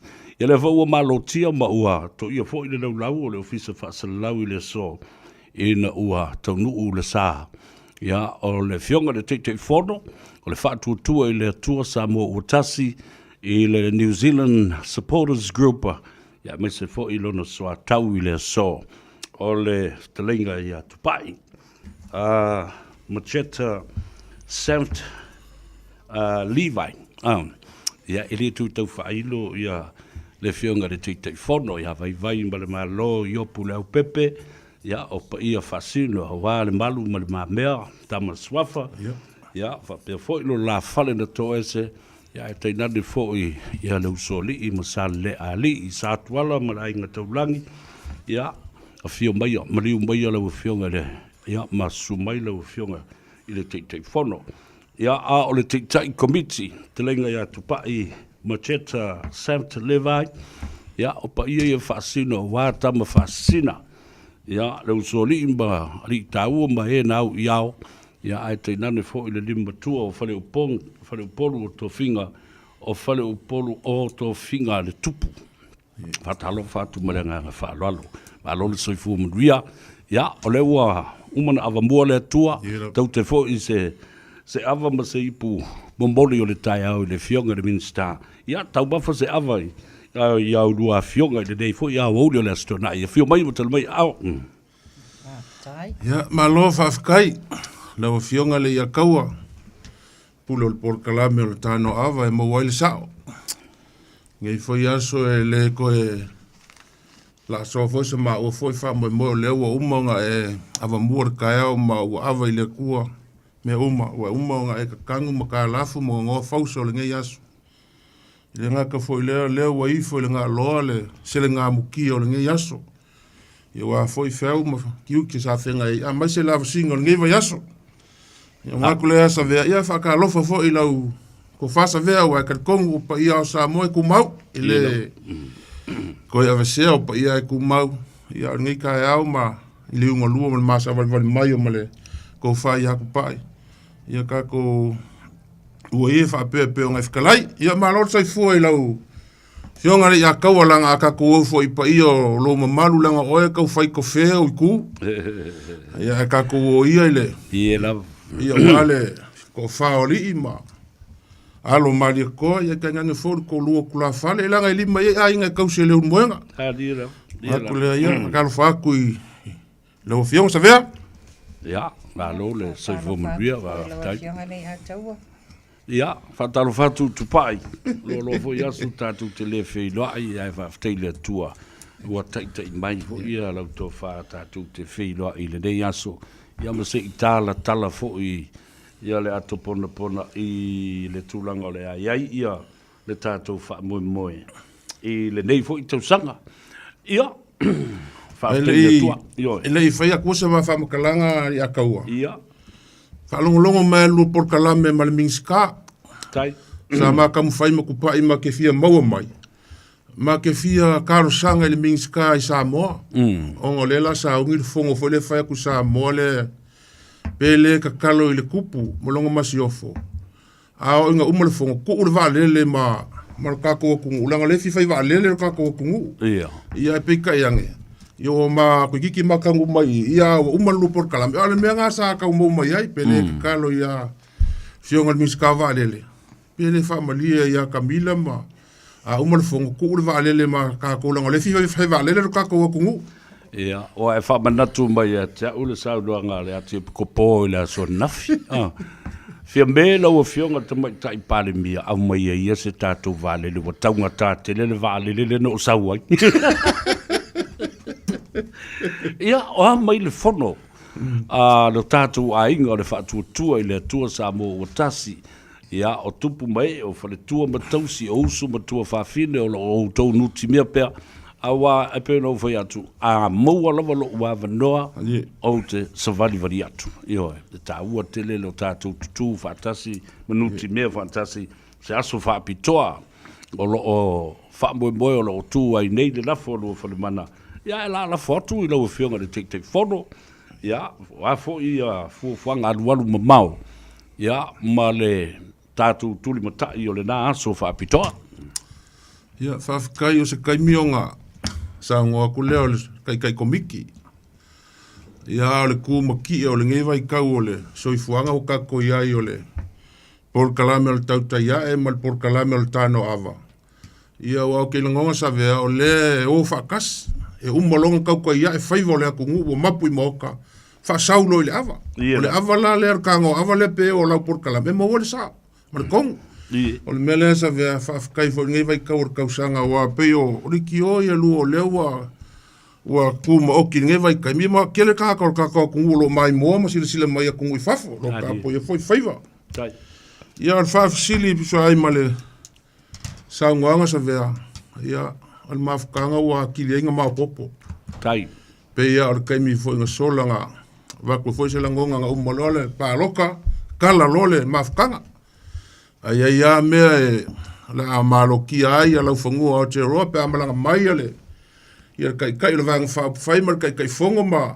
le vau malo tia ma ua to ia fo i le lau o le ofisa whaasalau i le so ina ua taunuu le sā. Ia o le whionga le te whono o le whaatuatua i le atua sa mo utasi i le New Zealand Supporters Group. Ia me se fo i lona soa tau i le so o le talenga ia tupai. Macheta Saint Levi. Ia ili tu tau whailo ia le whionga le te whono ia vai ma le malo i opu le au pepe. Ia o pa ia whasino hawa le malu ma le mamea tama swafa. Ia whapea fo i lo la whale na to ese. Ia e teinane fōi ia le usoli i masale le ali i sātuala ma la inga taulangi. Ia a whio mai o mariu mai o lau whionga le. Ia masu mai lau whionga i le teitei whono. Ia a o le teitei komiti te lenga ia tupai Macheta Saint Levi. Ia o pa ia whaasino wā tama whaasina. Ia le usoli i ma ali tāua ma e nau i au. Ia ai teinane fo i le lima tua o whale upolu o tō whinga o whale upolu o tō whinga le tupu. Whatalo whatu marenga ngā whaalalo. Malo le soifu manuia. Ia, o le ua umana awa mua le atua. Tau te fo i se awa ma se ipu momboli o le tai au i le whionga le Minster. Ia, tau bafa se awa i au lua whionga i le nei fo i au auli o le astona. Ia whio mai mo tala mai au. Ia, malo whawhikai. na wa fionga le ia kaua. Pulo le por kalame o le tano ava e mawaile sao. Ngai foi aso e le ko e la so foi se ma o foi fa mo le o umonga e ava muor kaia o ma o ava ile kua me umonga e ka kangu ma ka lafu mo ngo fauso le ngai aso. Ile nga ka foi le o i foi le nga loa le se le nga muki o le ngai aso. Ia wa foi feu ma kiu ki sa fenga e a mai se la singo ngai va aso. Ia nga kule asa vea ia fa ka lofa foi lau ko fasa vea wa ka kongu pa ia o sa mo e ku mau ile ko ia vese o pa ia e ku mau ia ngai ka au ma ile unga lua ma masa val mai o male ko fa ia ku pai ia ka ko ua ia fa pe o ngai fikalai ia ma lo sai foi lau fionga le ia kaua langa ka ko foi pa ia lo ma malu langa o e ka fai ko fe o ku ia ka ko ia ile ia la ia wale ko fa o li ma alo mali ko ia ka ngane fo ko lu ko la fale langa ili ma ia inga ka se le moenga dira ko le ia ka fa ku lo fiong sa vea ia la lo le se vo mo bia va tai ia fa talo fa tu pai lo fo ia su ta tu te le fe lo ia va te le tua wa tai mai fo ia la to fa ta tu te fe lo ile de yaso ia ma se itala tala fo ia le ato pona i le tūlanga o le ai ia le tātou wha moe i le nei fo i tau sanga ia wha le tua ele i whaia kusa ma wha makalanga i a kaua ia wha longo mai lu por kalame ma le mingska tai sa ma kamu whai ma kupai ma ke fia maua mai ma ke fia karo sanga i le mingska i Samoa ongo lela sa ungir fongo fo le whaia ku Samoa le pele ka kalo i le kupu molongo masiofo ao inga umale fongo ku ule valele ma kako kungu ulanga le fifai valele kako kungu ia pika yange yo ma kiki makangu mai ia umalu por kalam ale menga sa ka umo mai ai pele ka kalo ia fionga miska valele pele familia ia Camila ma a umale fongo ku ule valele ma kako ulanga le fifai valele kako kungu ia o e fa manatu mai e te ule sa luanga le ati ko po le so nafi fia mela o fionga te mai tai pale mia au mai ia se tatu vale le taunga tate le vale le no sa wai ia o mai le fono a le tatu ainga le fa tu ile tu sa mo o tasi ia o tupu mai o fa le tu ma tausi o su ma tu fa fine o to nuti mia pe awa e pe no foi atu a mo lava lo wa vanoa o te savali vari atu io e ta ua tele lo tatu tu fatasi minuti me fantasi se aso fa pitoa o lo o fa mo o lo tu ai nei de la foto fo le mana ia la foto i lo fionga de tic foto ia wa fo ia fu fanga walu mamau ia male tatu tuli mata i o le na aso fa pitoa ia fa kai o se kai mionga sa ngoa ku leo kai komiki ia le ku maki o le ngeva i kau ole soifuanga o kako ia i ole por kalame o tauta ia e mal por kalame o tano ava ia o ke ngonga sa vea o le o fakas e umolonga kau ia e faivo le akungu o mapu i moka fa saulo ile ava o le ava la le kango ava le pe o la por kalame mo ole sa mal kong o le mele sa vea kai fo ngai vai kau sanga wa pe o riki o ia lu o lewa wa kuma o ki ngai vai kai mi ma kele ka ku lo mai mo ma sile mai ku ngui fafo lo ka po ia foi faiva tai ia al faf sili so ai male sa nganga sa vea ia al mafkanga wa ki le nga ma popo tai pe ia al kai mi foi nga solanga wa ku foi se langonga nga umolole pa loka kala lole mafkanga ai me la maloki ai la fongu o te rope amala mai ale ia kai le vang fa fai mar kai fongo ma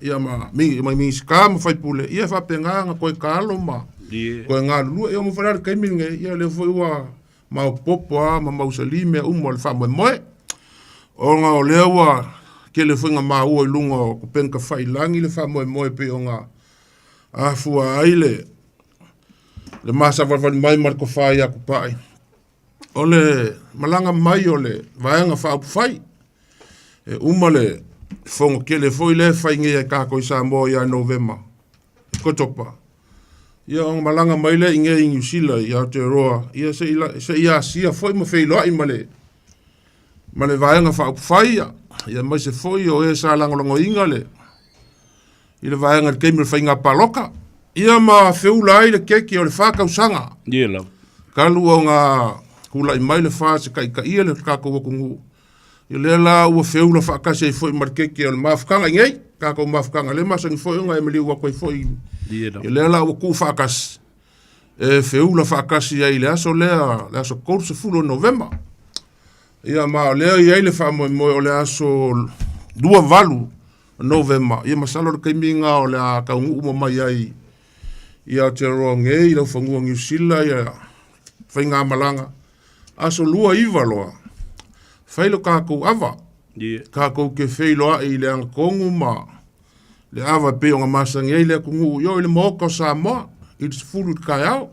ia ma mi skam fai pule ia fa penga nga koi kalo ma ko nga lu e mo falar kai minge ia le foi wa ma popo ma mausalime mo fa mo o nga o le wa ke le foi nga ma o lungo ko penka fai langi le fa mo pe o nga a fu aile le masa van mai mar ko fai aku pai ole malanga mai ole vaanga fa fai e umale fongo ke le foi le fai nge ka ko sa mo ya novema kotopa. Ia o malanga maile inge i New Zealand i Aotearoa. Ia se ia sia foi mo feiloa i male. Male vaenga whaia. Ia mai se foi o e sa langolongo inga le. I le vaenga le keimil whainga paloka. Ia ma feula ai le keki o le whakausanga. Ia lau. Kalu o ngā kula i mai le wha se kai ka ia le kako wakungu. I le la ua feula whakase i foi mar keki o le mafukanga ingei. Kako mafukanga le masangi foi unga e mali ua koe foi. I le la ua ku whakas. E feula whakasi ai le aso lea, le aso korse fulo November. Ia ma lea i eile wha moe o le aso 2 valu November. Ia masalo le keiminga o le a kaungu uma mai ai. Ia Aotearoa ngei, i lau whangua New Zealand, ia whainga malanga. Aso lua iwa loa. Whailo kākou awa. Kākou ke whailoa i le anga kongu ma. Le awa pe o ngā masang ei le kungu. Yo i le moko sa moa. I le fulu kai au.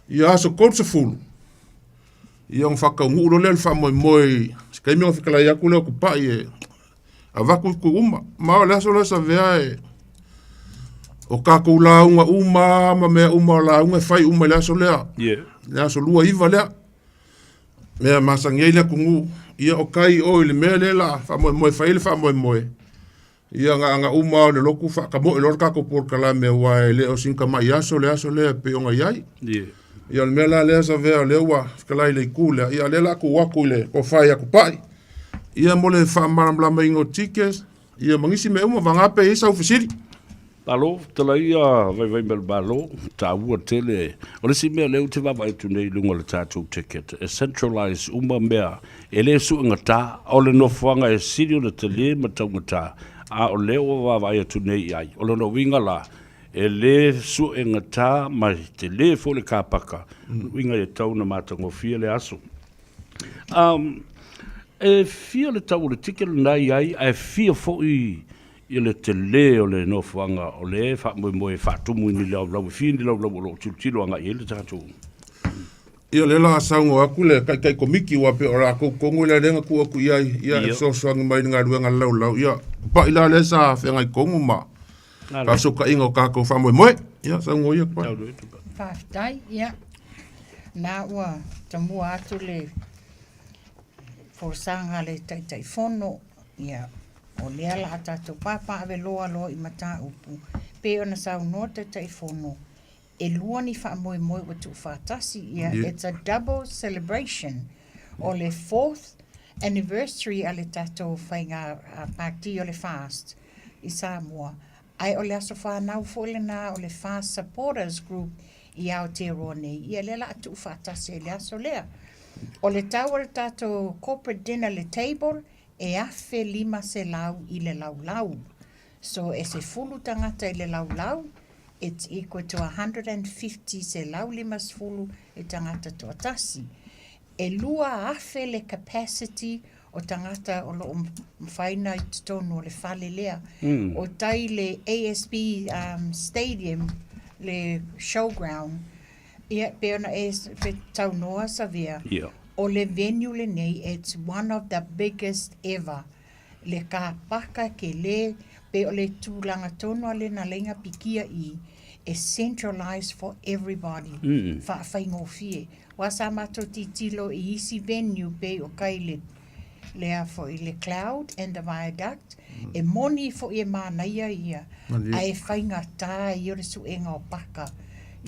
Ia aso korse fulu. Ia ngā whakaungu ulo le wha moi. Sikai mea whikala i aku leo kupai e. A waku ku uma. Mao le aso le sa vea e. O kākou la unga uma. Ma mea uma la unga whai uma le aso lea. Le aso lua iwa lea. Mea masang ei le kungu. Ia o kai o le mea le la. Wha moi whai le wha moi. Ia nga uma o le loku wha ka mo e lor kako por kala me wae le o sinka mai aso le pe o nga iai. Ia le mea la le asa vea le ua kala i le ikule. Ia le la ku waku le o whai aku pai. Ia mo le wha maramlama ingo tikes. Ia mangisi me uma vangape isa ufisiri. Balo, tala ia vai mel balo, ta ua tele. O le si mea leo te wawa e tunei lunga le tātou ticket. E centralize uma mea. E le su ngata, o le nofuanga e sirio le te le matau ngata. A o leo wawa e tunei ai. O le no winga la. E le su ngata mai te le fo le kāpaka. Winga e tau na mātango fia le aso. E fia le tau le ticket nai ai, e fia fo i le te le o le nofuanga o le wha moe whatumu ni lau fia ni lau lo tilo anga i le tātou. Ia le la saungo aku le kai komiki wape o la kongu le renga ku aku iai. Ia e sosoangi mai ngā ruenga lau. Ia pa ila le sa whengai kongu ma. Ka soka ingo kako wha moe. Ia saungo ia pa. Whaftai, ia. Nā ua tamua atu le forsanga le tai fono. Ia. O lea la tātou pāpā awe loa i mata upu. Pe ona sau no tai fono. E lua ni wha moe wa tu whātasi. It's a double celebration. O le 4th anniversary a le tātou whainga pāti o le fast i Samoa. Ai o le aso whanau fōle nā o le fast supporters group i Aotearoa nei. Ia le la atu whātasi e le aso lea. O le tau le tātou corporate dinner le table. E afe 5 se lau i le lau. So e se fulu tangata i le lau, it's equal to 150 se lau 5 fulu e tangata tuatasi. E lua afe le capacity o tangata o lo mwhaina i tonu o le whale lea. O tai le ASB stadium, le showground, ia peona e pe tau noa sa vea. O le venue le nei, it's one of the biggest ever. Le ka paka ke le, pe o le tūlanga tono ale na lenga pikia i, is centralized for everybody. Whaingo fie. Wasa mato titilo i isi venue pe o kai lea fo i le cloud and the viaduct. E moni fo i mānaia ia. Ai whainga tā i ore suenga o paka.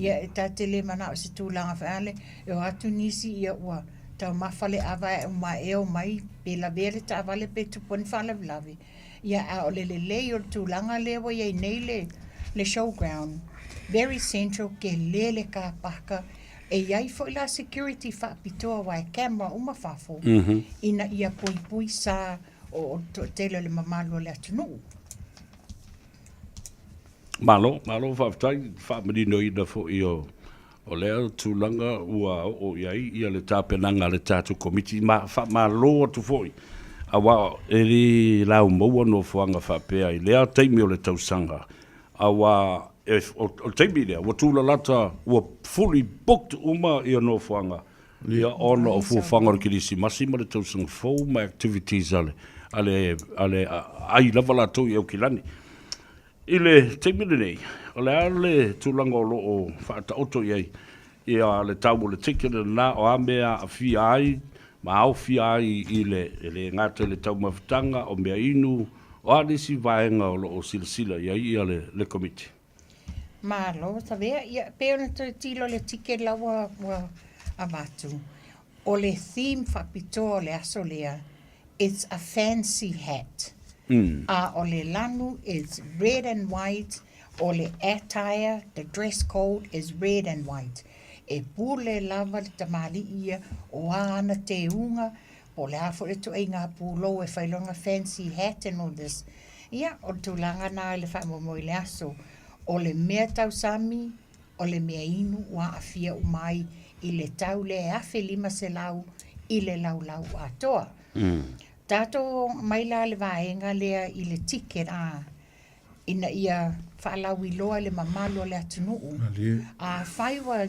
Ia e tā te le mana o se tūlanga whaale, e o atu nisi ia ua. Tau mawhale awa e uma e o mai, pe la vere ta awale pe tupon whalavilavi. Ia a o le o tūlanga lewa iei nei le showground. Very central ke le ka paka. E iai fo la security whapitoa wa e camera uma whafo. Ina ia pui sa o tele le mamalo le atunu. Malo whaftai, whamarino ina fo i o lea tūlanga ua o iai ia le tāpenanga le tātou komiti ma loa tu foi. A wā e li lau maua no fuanga whapea i lea teimi o le tausanga. A wā o teimi lea, wa tūla lata ua fully booked uma i o no fuanga. Ia ona o fuanga o kirisi masi ma le tausanga fau ma activities ale ai lava latou i au kilani. Ile teimile nei, o le ale tūlanga o loo whaata oto iei, ia le tau le tikere na o amea a fia ai, ma au fia ai i le ngata le tau mawhitanga o mea inu, o anisi vaenga o loo sila ia le komiti. Malo, sa vea, ia peona to tilo le tike lawa wa avatu. O le theme whapito le aso lea, it's a fancy hat. O le lanu is red and white, o le attire, the dress code is red and white. E pule lava le tamali ia, o ana te unga, o le hafo e to e ngā pūlo e whailonga fancy hat and all this. Ia, o tūlanga nā le whamomo le aso, o le mea tau sami, o le mea inu wa a fia umai, i le tau le afe lima se lau, i le lau atoa. Tato maila le vaenga lea i le ticket ina ia whaalau i loa le mamalo le atunuu. A whaiwa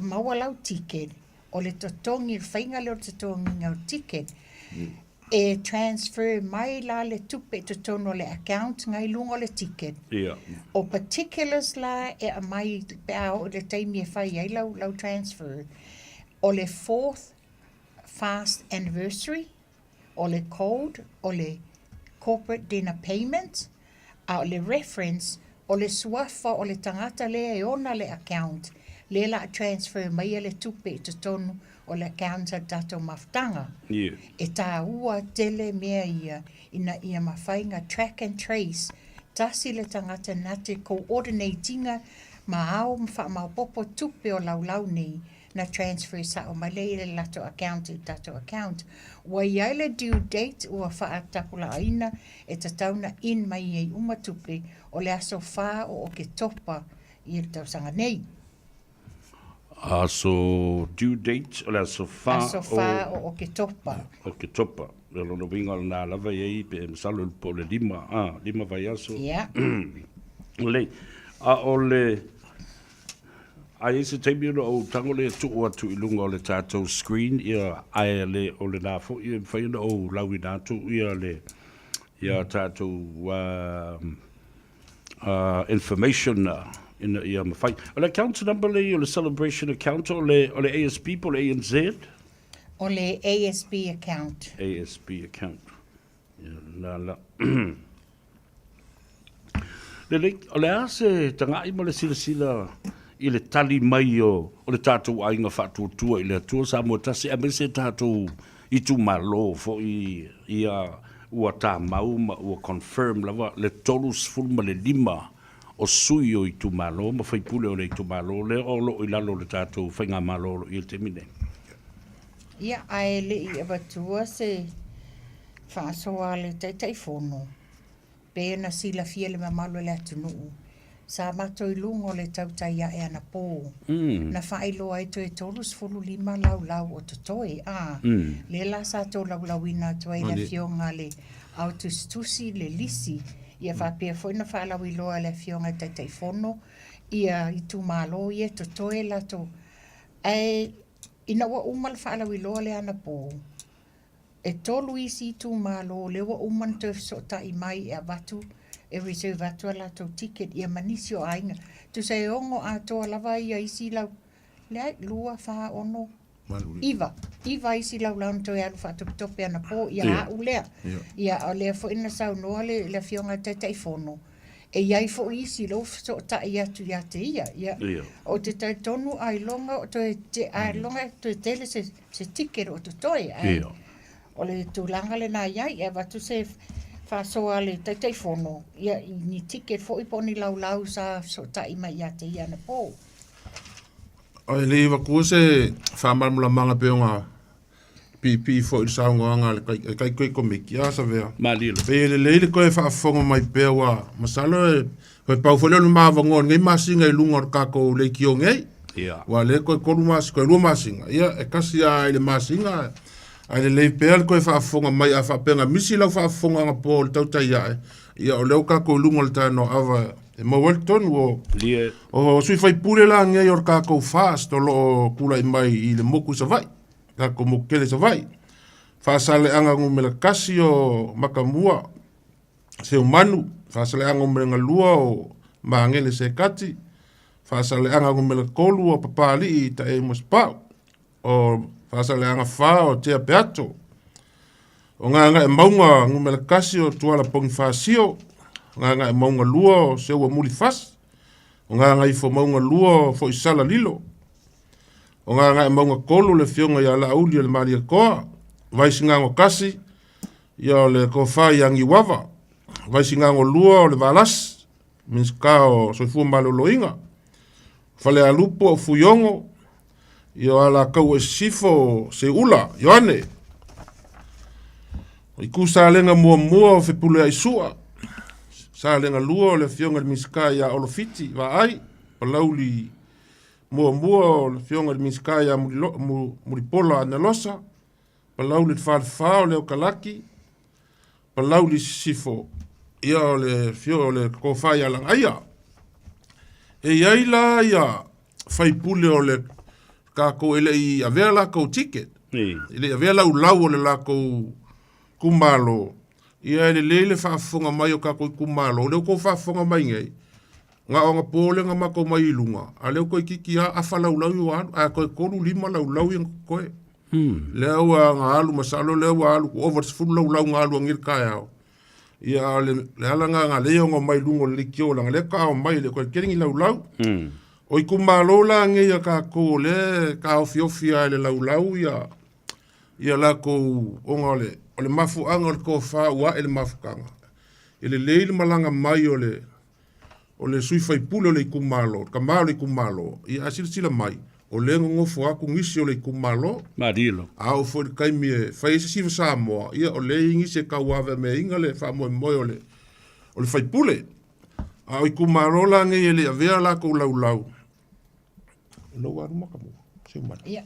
maua lau ticket, o le totongi, whainga leo totongi ngau ticket, e transfer mai la le tupe totono le account ngai lungo le ticket. O particulars la e a mai pēa o le taimi e whai ai lau transfer. O le 4th fast anniversary, o le code, o le corporate dinner payment, o le reference, o le suafa o le tangata lea e ona le account, le la transfer mai le tupe tonu o le account a tato maftanga. E tā ua tele mea ia, ina ia mawhainga track and trace, tasi le tangata nate coordinatinga ma au mwha maupopo tupe o lau nei, na transfer sa o mai le lato account i tato account. Wa iai le due date ua whaatapula aina e tatauna in mai ei umatupe o le aso wha o ke topa i le tausanga nei. So due date o le aso wha o ke topa. O ke topa. Le lono winga o nā lava iei pe msalo po le lima vai aso. Le, o le... Ai se teimi o tango le tu o atu i lunga o le tātou screen ia ai le o le nāfo i whaina o lawi nātu ia le ia tātou information ina ia mawhai. O le account number le o le celebration account o le ASB po le ANZ? O le ASB account. ASB account. Nā la. O le ase tangai mo le sila i le tali mai o le tātou ainga whātuatua i le atua sa mua tasi a me se tātou i tu malo fo i ua tā mau ma ua confirm lava le tolus fulma le lima o sui o i tu malo ma whaipule o le i tu malo le o lo i lalo le tātou whainga malo i le temine. Ia ai le i abatua se whaasoa le teitai fono pēna sila fia le mamalo le atunuu. Sa mato i lungo le tautai a e ana pō. Na whaelo ai to e tolus fulu lima lau o totoe. Le la sa tō lau ina to e le fionga le autostusi le lisi. Ia whapea fwina whaelau i loa le fionga teitai fono. Ia i tu malo i e totoe la to. Ina wa umal whaelau i loa le ana pō. E tolu isi i tu malo le wa uman te sota i mai e avatu. E reserve atua la tau ticket ia manisi o ainga. Tu se ongo a toa lava ia isi lau. Lea lua wha ono. Iva isi lau lau to e alu wha tope ana po ia a ulea. Ia o lea fo ina sau noa le fionga teitai fono. E iai fo isi lau so ta ia tu ia te ia. O te tai tonu ai longa o to te ai longa to tele se ticket o to toi. O le tūlanga le nā iai e watu se whasoa le teitai fono, ia ni ticket fo i poni lau sa so tai mai ia te ia na pō. Ai le iwa kua se whamarmula manga peonga pipi fo i saunga le kai koe komiki, asa vea. Malilo. Pe le koe whaafonga mai pewa, masalo e koe pauwhaleo ni maawangon, ngai masinga i lunga o kako le kio ngai. Wa le koe koru masinga, koe rua masinga. Ia, e kasi a ile masinga, ai le pēl koe whaafonga mai a whapenga misi lau whaafonga nga pō le tautai ae. Ia o leo kako lunga le tāno awa e mawali tonu o sui whai pule la ngai o kako fast o lo kula i mai i le moku sa vai. Kako moku kele sa vai. Whaasale anga ngumela kasi o makamua se umanu, whaasaleanga umerenga lua o maangele se kati, whaasaleanga umele kolu o papali i ta e mospau, o whaasaleanga wha o tea peato, o nganga e maunga ngumele kasi o tuala pongi whaasio, nganga e maunga lua o seua muli fas, o nganga i fo maunga lua o fo isala lilo, o nganga e maunga kolu le fionga ya la auli le maria koa, vaisi ngango kasi, ia le kofa yangi wava, vaisi ngango lua o le valas, minska o soifua malo loinga, fale alupo o fuyongo, ia ala kau e sifo se ula, yoane, i ku salenga mua o fepule ai sua, salenga lua o le fionga le minska ya olofiti, va ai, palauli mua o le fionga le minska ya muripola anelosa, palauli te whaalwhao leo kalaki, palauli sifo, ia o le fio o le kofai alang aia. E iai la ia whaipule o le kako ele i avea lako ticket. Ele avea lau o le lako kumalo. Ia ele lele whaafonga mai o kako i kumalo. Leo ko whaafonga mai ngai. Nga o nga pole nga mako mai ilunga. A leo koe kiki a whalau lau i wanu. A koe koru lima lau i koe. Leo a nga alu masalo, leo a alu over fulu lau nga alu angir kaya au. Ia le halanga nga leo nga mai lungo le kio langa le ka o mai le koe keringi lau. O i kumalo la nge ia ka ko le ka ofiofia le lau ia la ko onga o le mafu anga le ko fa ua ele mafu kanga. Ele leile malanga mai o le sui fai pule o le kumalo, ka malo le kumalo, ia asil sila mai. O le ngofo aku ngisi o le kumalo. Marilo. A o fo kai mie fai se siva Samoa. Ia o le ngisi ka wave me inga le fa mo o le fai pule. A o i kumalo la nge ele avea la ko lau. Lo waru makamu. Se mara. Ia.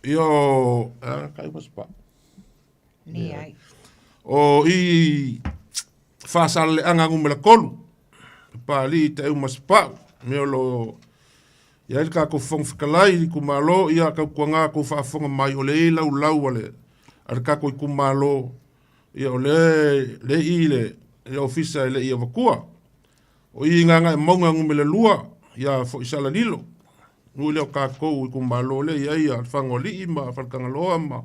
Ia o kai waspa. Ni ai. O i fa sale anga ngumela kolu. Pa li te u maspa. Me o lo ia il ka ko fong fikalai ku malo ia ka kuanga ko fa fonga mai o le lau ale ar ka ko ku malo ia o le ile le ofisa le ia vakua o i nganga monga ngumele lua ia fo isala lilo no le ka ko ku malo le ia fango li ma fa kanga loa ma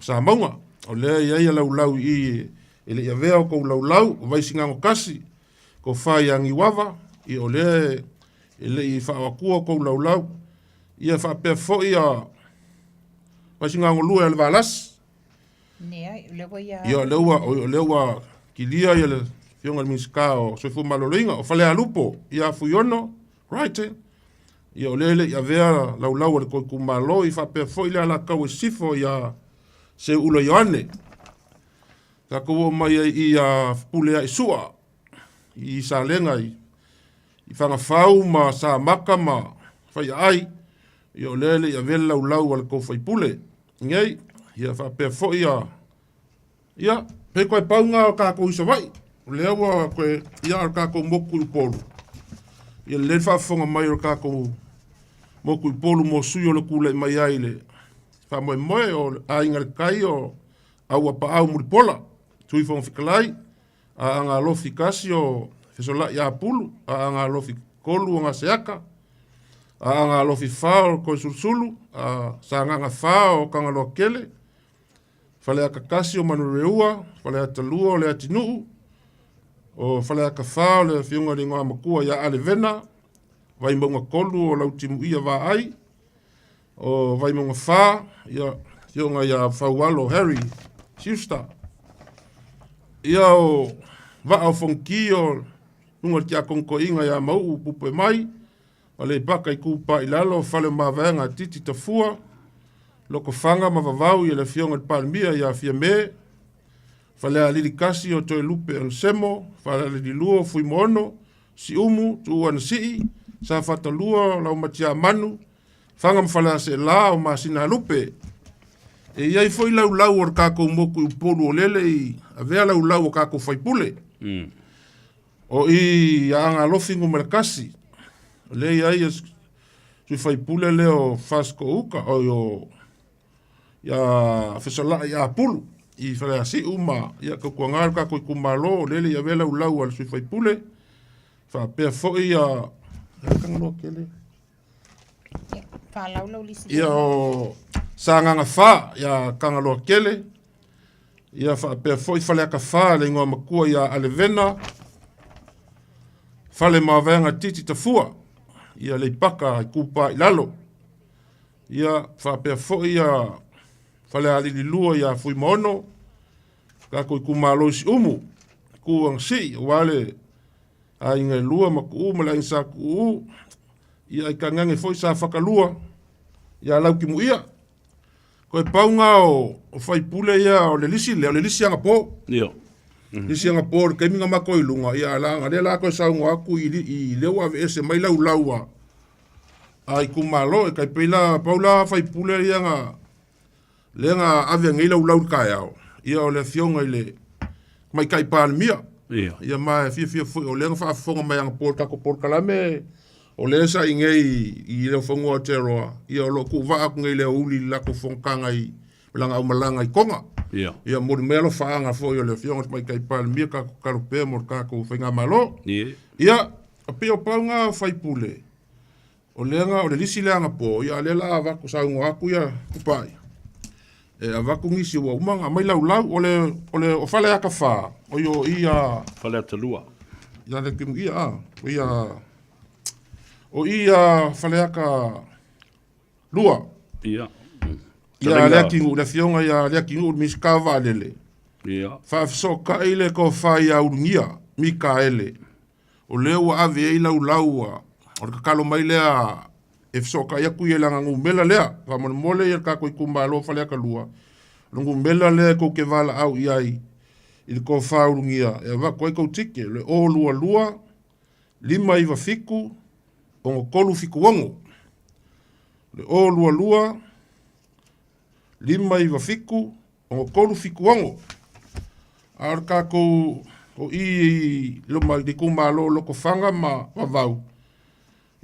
sa monga o le ia lau i ele ia veo ko lau vai singa kasi ko fa yang i wava i o le ele i whaakua kou lau. Ia whapea fo ia pasinga ngolua le valas. Nea, lewa ia... Ia lewa ki lia ia le fionga le miska o soifu maloloinga o whale alupo. Ia fuyono, right eh? Ia o lele ia vea lau le koi kumalo i whapea fo ia la kau e sifo ia se ulo yoane. Ka kou mai ia pulea i sua. I sa lenga i whanga whau ma sa maka ma whai ai i o lele ia vela lau ala kou whai pule. Ngai, ia whapea fo ia pe koe paunga o kako isa vai. Lea wa koe ia o kako moku i polu. Ia le whaafonga mai o kako moku i polu mo sui o le kule mai ai le. Whamoe o ainga le kai o au apa au muripola. Tui whong whikalai a anga lofi kasi o fesola ia pulu, a anga lofi kolu o nga seaka, a anga lofi whao koe sursulu, a sa nganga whao o kanga loa kele, whale aka kasi o manureua, whale ata lua o le atinuu, o whale aka whao le whiunga ni ngā makua ia ale vena, vai maunga kolu o lautimu ia wā ai, o vai maunga whā, ia whiunga ia whaualo Harry, Siusta, ia o va o fonki o nunga kia konko inga ya mau pupe mai, wale baka i kupa ilalo, whale mawaenga titi tafua, loko whanga mawawau i le fionga palmia ya fia me, whale a lirikasi o toi lupe an semo, whale a liluo fui mono, si umu, tu an sii, sa fata lua lau matia manu, whanga mwhale a se la o masina lupe, e iai foi lau or kako moku i polu o lele i a vea lau o kako whaipule. O i anga lofingu melekasi. Le iai sui whaipule leo fasko uka o ia fesala ia pulu. I whare asi uma, ia ka kua ngāru ka koi kumalo, lele ia vela ulau ala sui whaipule, wha pēr fo ia, kangaloa kele. Whalaulau lisi. Ia o sānganga wha, ia kangaloa kele, ia wha pēr fo i whale aka wha, le ingoa makua ia alevena, whale mawenga titi tafua, ia le paka i kupa i lalo. Ia wha pēr fo ia whale alili lua ia fui maono, ka koi kumalo si umu, kuang si, wale a inga lua ma ku ma la insa ku ia i ka ngange foi sa whakalua, ia lau ki mu ia. Koe paunga o whai pule ia o le lisi anga po. Ia. Lisi anga po, ke minga mako i lunga, ia langa, le koe saunga aku i lewa ave ese mai lau laua. Ai kumalo, e kai peila paula whai pule ia nga, le nga ave ngai lau kai au. Ia o le fionga i le, mai kai pāna mia. Ia mai fia foi o le nga whaafonga mai anga por kako por kalame, o le sa i ngei i leo whangu a teroa. Ia o lo ku waa ku ngei leo uli lako whongkanga i langa au malanga i konga. Ia mori mea lo whaanga foi o le fionga mai kai pāna mia kako karupe mor kako whainga malo. Ia, a peo paunga whai pule. O lenga o le lisi leanga po, ia le la wako saungo aku ia kupai. E a wako ngisi ua umanga, mai lau o whale aka wha, o yo ia... Whale ata lua. Ia le kimu ia, o ia whale aka lua. Ia. Ia lea kingu, le fionga ia lea kingu miskawa lele. Ia. Whaafiso ka eile ko whai a urungia, mika ele. O leo a ave e lau laua, o ka kalo mai lea... e fisoka ia kui e langa ngu mela lea, whamone mole ia ka koi kumalo whale aka lua. Ngu mela lea kou ke wala au iai, i le kou whaurungia, e wa koi kou tike, le o lua, 5 iwa fiku, o ngo kolu fiku wango. Le o lua, 5 iwa fiku, o ngo kolu fiku wango. Ar ka kou, o i loma di kumalo loko whanga ma wavau.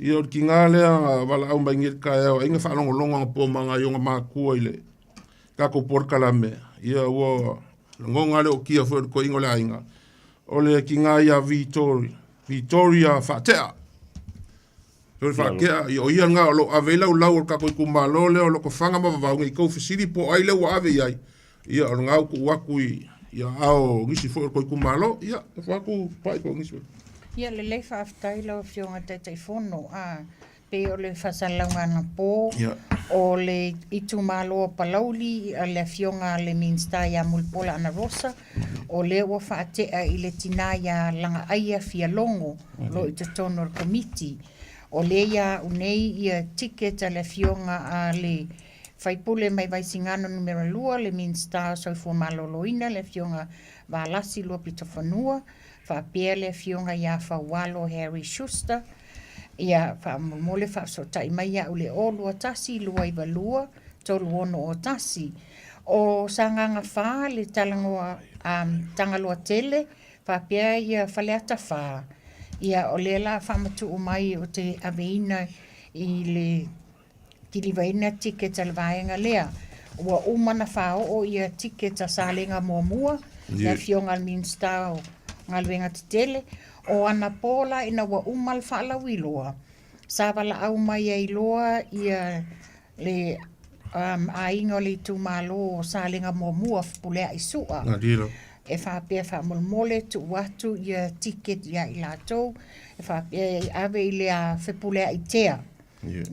Ia o ki ngā lea wala au mai ngir ka eo, inga whanongo longa po manga i o ngā maa kua ile. Ka ko por kalame. Ia ua ngonga leo kia fwere ko ingo lea inga. O le ki ngā ia Victoria whatea. Fwere whakea, o ia ngā o lo ave lau lau ka ko i kumalo leo lo ko whanga ma wavau ngai kou fisiri po ai leo ave iai. Ia o ngā uku waku ia ao ngisi fwere ko i kumalo, ia waku pai ko ngisi fwere. Ia le lei whaaftai lau fionga te whono a pe o le whasalaunga na pō o le itu māloa palauli a le fionga le minsta ia mulpola ana rosa o le ua whaatea i le tina ia langa aia fia longo lo i te tono komiti o le ia unei ia ticket a le fionga a le whaipule mai vaisingano numero 2 le minsta soifua maloloina le fionga valasi lua pito whanua whapea le fionga ia whawalo Harry Schuster, ia whamole whasotai mai ia ule o lua tasi, lua iwa lua, tolu ono o tasi. O sanganga wha, le talangoa tangaloa tele, whapea ia whaleata wha. Ia o le la whamatu o mai o te aveina i le kiliwaina ticket al vaenga lea. Ua umana whao o ia ticket a salenga mua, le fionga al minsta o ngaluenga te tele, o ana pola ina wa umal whaalau i loa. Sa wala au mai ai loa ia le ainga le tu malo o salenga mua fpulea i sua. E whapea whamolmole tu watu ia ticket ia i latou, e whapea ave i lea whipulea i tea.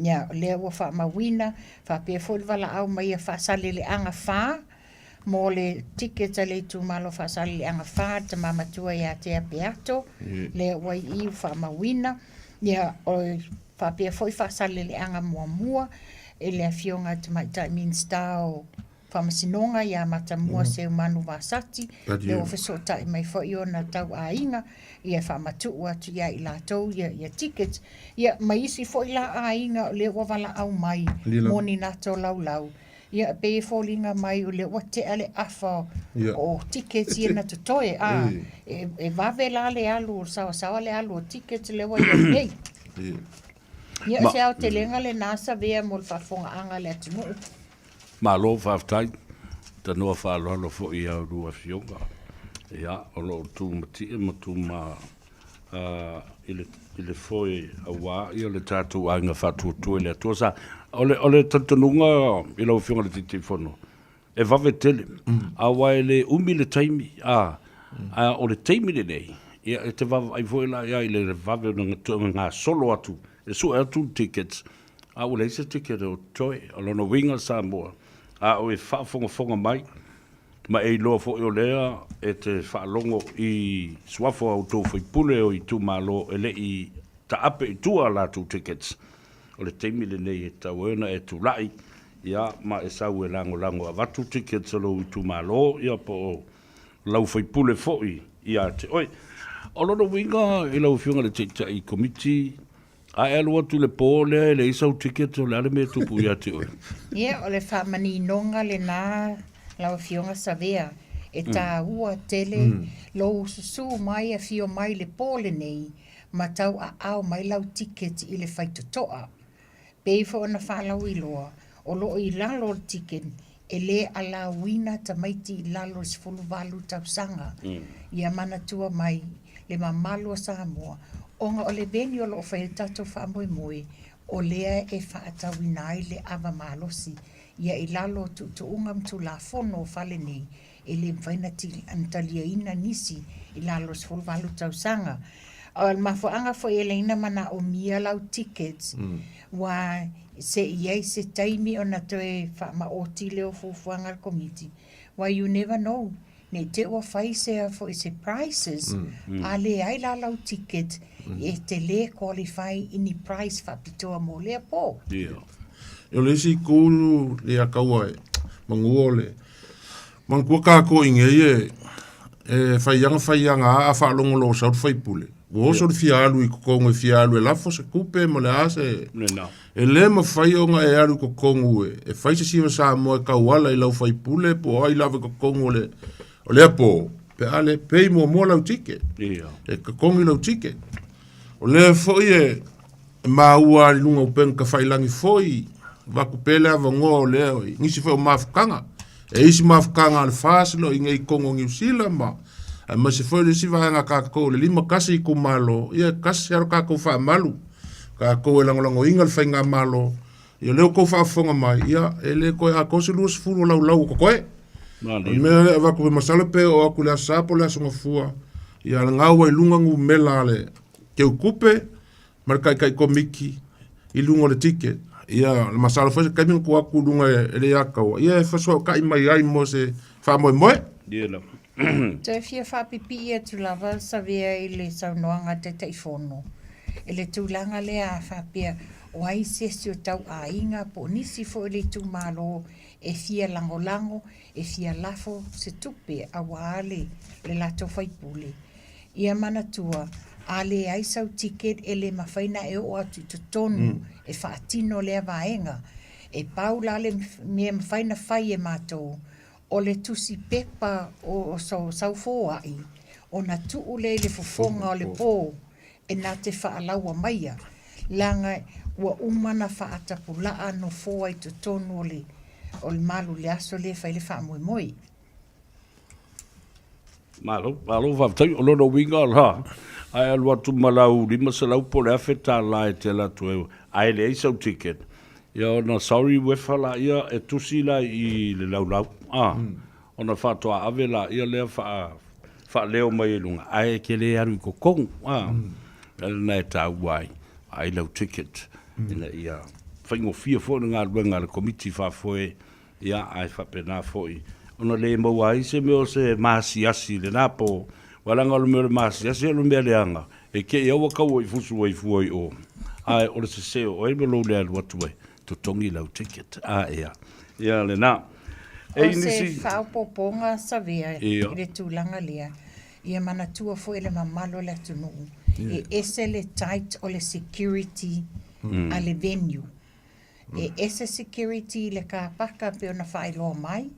Ia lea ua whamawina, whapea whala au mai a whasalele anga whaa, mo le tickets a le tu malo whasali le anga wha, ta mamatua ia te apeato, le wai iu whamawina, ia o whapea foi whasali le anga mua, e le fionga te maitai minsta o whamasinonga ia matamua se umanu wasati, le o whesotai mai foi o na tau a inga, ia whamatu atu ia i latou, ia tickets, ia maisi foi la a inga, le wawala au mai, moni nato lau. Ia pe fōlinga mai o le wate ale afa o tickets ia na tutoe. E vave la le alu, sawa le alu o tickets le wai nei. Ia se au te lenga le nasa vea mo le whafonga anga le atunu. Malo whaftai. ta noa whaalolo fo i au rua fionga. Ia, o lo tu mati e matu ma ile foi a wā, i le tātou anga whātua tue le atua sa. Ole tatanunga i lau fionga le titi whono. E vave tele. A wai le umi le taimi. O le taimi le nei. Ia, e te vave ai foi la ia i le vave ngā solo atu. E su atu tickets. A o leise ticket o toi. O lono winga Samoa. A o e whaafonga mai. Ma e loa fo o lea e te whaalongo i swafo au tō whaipule o i tū malo e le i ta ape i tua la tū tickets. O le teimi le nei e tau ena e tū lai. Ia, ma e sau e lango a watu tickets alo i tū malo. Ia po o lau whaipule fo i a te. Oi, o lono winga i lau whiunga le te i komiti. A e alu atu le pō lea e le isau ticket o le ale me tupu i a te oi. Ia, o le whamani nonga le nā lau fionga savea. E tā ua tele lo susu mai a fio mai le pōle nei. Ma tau a au mai lau ticket i le whaitotoa. Peifo ona whalau i loa. O lo i lalo ticket e le ala wina ta maiti i lalo si fulu walu tau sanga. Ia mana tua mai le mamalo Samoa. Onga o le veni o lo whaitato whaamoi moi. O lea e whaatawinai le ava malosi. Ia i lalo tu ungam tu la fono fale nei. E le mwaina ti antalia ina nisi i lalo si fulu walu tau sanga. O al mafuanga fo e leina mana o mia lau tickets. Wa se iei se taimi o na toe ma o tile o fufuanga komiti. Why you never know. Ne te ua whaisea fo i se prices. A le ai la lau ticket e te le qualify ini price whapitoa mo lea po. E le si kūru le a kaua e mangua le. Mangua kako inge e whaianga a whaalongo lo saut whaipule. Woso le fialu i kokongu e fialu e lafo se kupe mo le ase. E le ma whaionga e aru kokongu e. E whaise siwa Samoa e kauala i lau whaipule po ai lawe kokongu o le apo. Pe ale pei mo lau tike. E kokongu i lau tike. O le foi e maua i lunga upeng ka whailangi foi. Waku pele ava ngō leo i. Ngisi foi o mafukanga. E isi mafukanga al fasilo i ngai kongo ngiu sila ma. Ma se foi le si vaanga kako le lima kasi i kumalo. Ia kasi aro kako wha malu. Kako e langolango inga le whainga malo. Ia leo kou wha fonga mai. Ia e le koe a kosi luas furu lau kokoe. Mea e waku pe masala pe o aku le asapo le asonga fua. Ia le ngau ai lunga ngu mela le keu kupe. Markai kai komiki i lunga le ticket. Ia le masala fwese kai mingu aku lunga e le akawa. Ia e fasua kai mai ai mo se wha moe moe. Ia la. Te fia whapipi e tu lava sa vea i le saunoanga te teifono. E le tūlanga le a whapia o ai sesi o tau a inga po nisi fo i le tū malo e fia lango e fia lafo se tupe a waale le lato whaipule. Ia manatua a le aisau ticket e le mawhaina e o atu te tonu e whaatino le avaenga. E paula le mea mawhaina whai e mātou. O le tusi pepa o sau fōai, o na tuu le fofonga o le pō, e nā te whaalaua maia. Langa ua umana whaatapulaa no fōai to tonu o le malu le aso le whai le wha moi moi. Malo whaptai o lono winga la. Ai alua tu malau lima sa lau po le awheta la e te la tu ai le eisau ticket. Ia na sorry wefa la ia e tusi la i le lau. Ona whatoa ave la ia lea wha leo mai lunga. Ai ke le aru i kokong. Elena e tau wai. Ai lau ticket. Ina ia whaingo fia fo ngā ruenga le komiti whafoe. Ia ai whapena foi. Ona le maua ai se meo se maasiasi le napo. Walanga lo meo le maasiasi alo mea leanga. E ke ia wakau i fusu i fuai o. Ai ora se seo o e me lo lea luatu ai. To tongi lau ticket. Ia. Ia le na. O se whaupoponga sa vea i le tūlanga lea. Ia manatua fo ele mamalo le atunu. E ese le tight o le security a le venue. E ese security le ka paka pe ona whaeloa mai.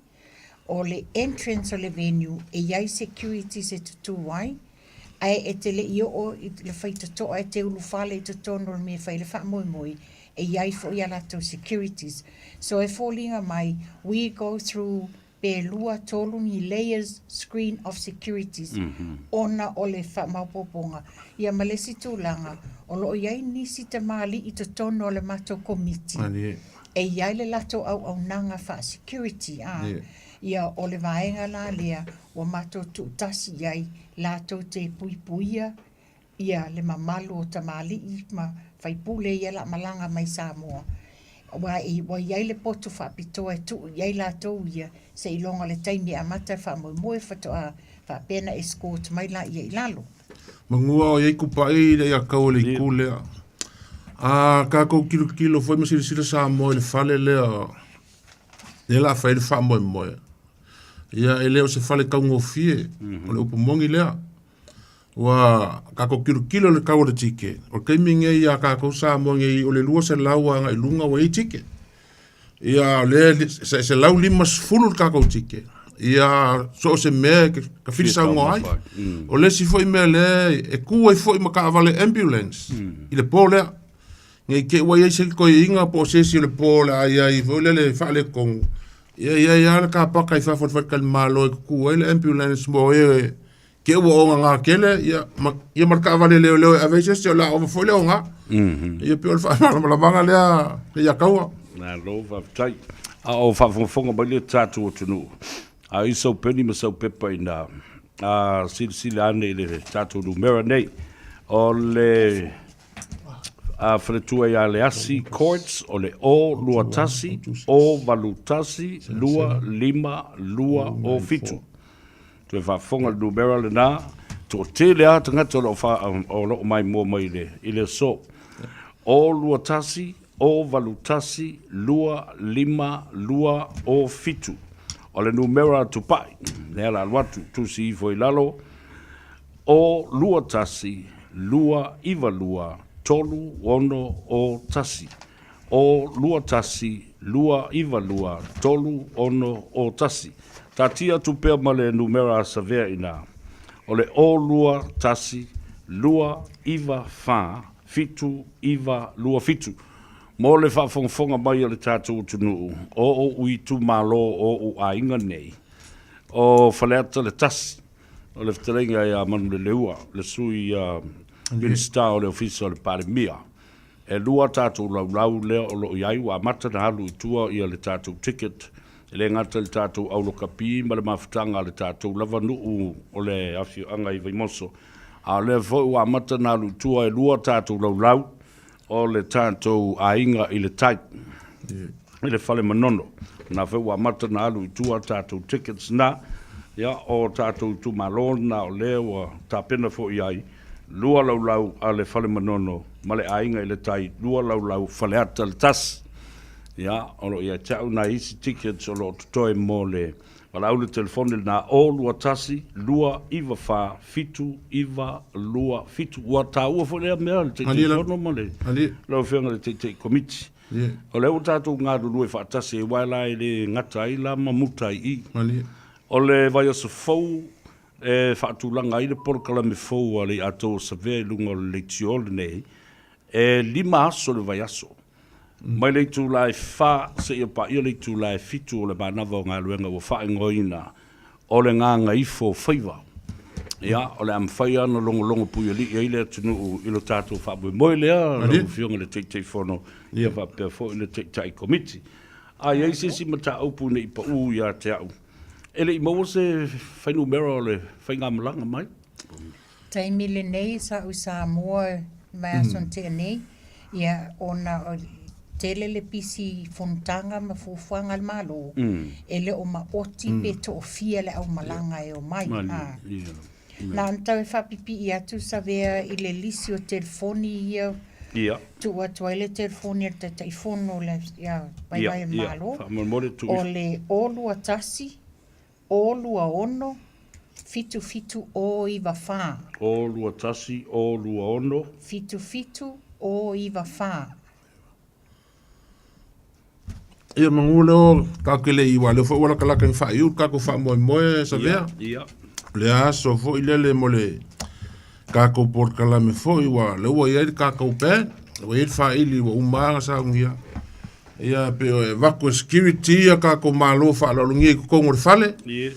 O le entrance o le venue e iai security se tutu wai. Ai e te le io o le whaitatoa e te ulu whale i tutono me whai le wha moi moi. E iai fo ia lato securities. So e fōlinga mai, we go through pe lua tolu ni layers screen of securities ona o le whamaupoponga. Ia malesi tūlanga o loo iai nisi te mali i te tono o le mato komiti. E iai le lato au nanga wha security. Ia o le vaenga la lea o mato tuutasi iai lato te puipuia ia le mamalu o tamali i ma whaipule ia la malanga mai Samoa. Wa iai le poto whapitoa tu iai lato ia se ilonga le taimi a mata whamoe whatoa whapena escort mai la ia ilalo. Mangua o iei kupai le ia kau le kulea. Ka kou kilo foi masira Samoa le fale lea le la whai le whamoe. Ia e leo se fale kau ngofie o le upumongi lea. Wa kako kilo le kau le tike. O keiminge ia kako Samoa ngai o le lua se laua ngai lunga wa i tike. Ia le se lau limas fulu kako tike. Ia so se me ka filisa ngoai. O le si foi me le e ku e foi maka vale ambulance. I le pole ngai ke wa se ko inga po se le pole ai vole le fale kong. Ia ka pa kai fa fot kal malo ku e le ambulance mo e ke wo nga kele ia marka vale le a veces se la o foi le nga. Ia pe fa la manga le ia kaua. Na lo va tai. O fa fonga ba le tatu o tunu. A iso peni ma sau pepa ina sila ane le tatu numera nei o le fretua ia le asi courts o le o lua tasi o valu tasi lua lima lua o fitu tu e whafonga numera le na tu te le a tangata o lo mai mua mai le ile so o lua tasi o valu tasi lua lima lua o fitu o le numera tupai, le ala watu tusi foi lalo, o lua tasi, lua iva lua, tolu ono o tasi. O lua tasi, lua iva lua, tolu ono o tasi. Tatia tupea ma le numera savea ina. O le o lua tasi, lua iva fa, fitu iva lua fitu. Mo le whafonga mai o le tātou tunu, o ui tu malo o ainga nei, o whaleata le tasi, o le whtarenga i a manu le leua, le sui minister o le ofisa o le Paremia. E lua tātou lau lea o lo iai wa mata na halu i tua i a le tātou ticket, le ngata le tātou aulo kapi, ma le mawhitanga le tātou lava nuu o le awhi anga i Vaimoso. A le fo wa mata na halu i tua e lua tātou lau, o le tātou ainga i le tai, i le whale manono. Nā whewa mata na alu i tua tātou tickets na, ia o tātou tu malona o leo tā pena fo i ai, lua lau a le whale manono, ma le ainga i le tai, lua lau whale ata le tas. Ia, o ia tau na isi tickets o lo tutoe mo le, wala au le telefone na o lua tasi, lua iwa wha, fitu, iwa, lua, fitu. Ua tā ua whalea mea le te telefono mo le. Lau whenga le te komiti. O leo tātou ngā rurue wha tasi e waila e le ngata i la mamuta i. O le vai o sa fau, e whaatulanga i le porkala me fau a le ato sa vea lunga le tiole nei. E lima aso le vai aso. Mai le tu lai fa se ia pa ia le tu lai fitu o le manava o ngā luenga o wha ingoina o le nganga ifo whaiva. Ia, o le am whaia na longo puia li ia le tunu ilo tātou whabue moe lea longo fionga le teitei whono ia wha pia fo i le teitei komiti. A ia isi si mata aupu ne ipa u ia te au. Ele i maua se whainu mera o le whainga malanga mai? Taimi le nei sa u sa mua mai ason te nei. Ia, ona tele le pisi fontanga ma fufuanga al malo. Ele o ma oti pe to ofia le au malanga e o mai. Na anta e whapipi i atu sa vea i le lisi o telefoni ia. Tu atua le telefoni te teifono le bai bai malo. O le olua tasi, olua ono, fitu o iwa wha. Olua tasi, olua ono. Fitu o iwa wha. Ia mangule o kakele iwa le fo wala kalaka in fa iu kako fa moe sa vea. Le aso fo ilele mo le kako por kalame fo iwa le ua ia kako pe. Wa ia fa ili wa umanga sa ungia. Ia pe o vaku security ia ka ko malo fa lo ngi ko ngor fale. Ia.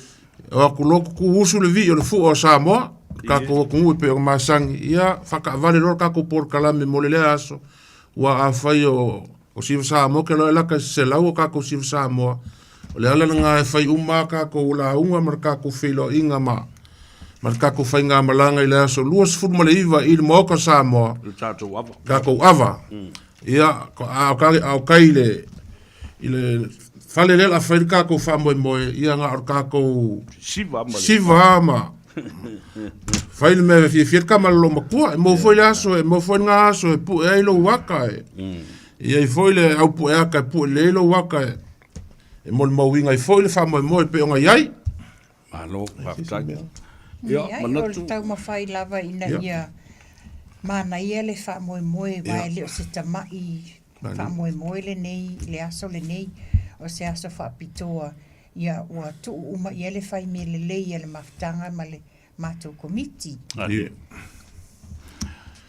O ku lo ku usu le vi o le fu o Samoa. Ka ko ku pe o masangi ia fa ka vale lo ka ko por kalame mo le aso. Wa a fai o si Samoa ke lo la ka se la o ka ko si Samoa. O le ala nga fai uma ka ko la unga mar ka ko filo inga ma. Mar ka ko fai nga malanga i le aso luas fu mo le iva i mo ka Samoa. Le tatou ava. Ka ko ava. Ia au kaile ile fale le la faika ko fa mo ia nga ka ko siva ma faile me fi ka mal lo ko mo foi aso mo foi nga aso pu e lo waka ia i foi le au pu e ka pu le lo waka e mo winga i foi le fa mo pe nga yai alo va tai ia manatu tau ma fai lava ina ia mana ia le fa moe vai le o se tamai fa moe le nei le aso le nei o se aso fa pitoa ia ua tu uma ia le fai me le ia le maftanga ma le matou komiti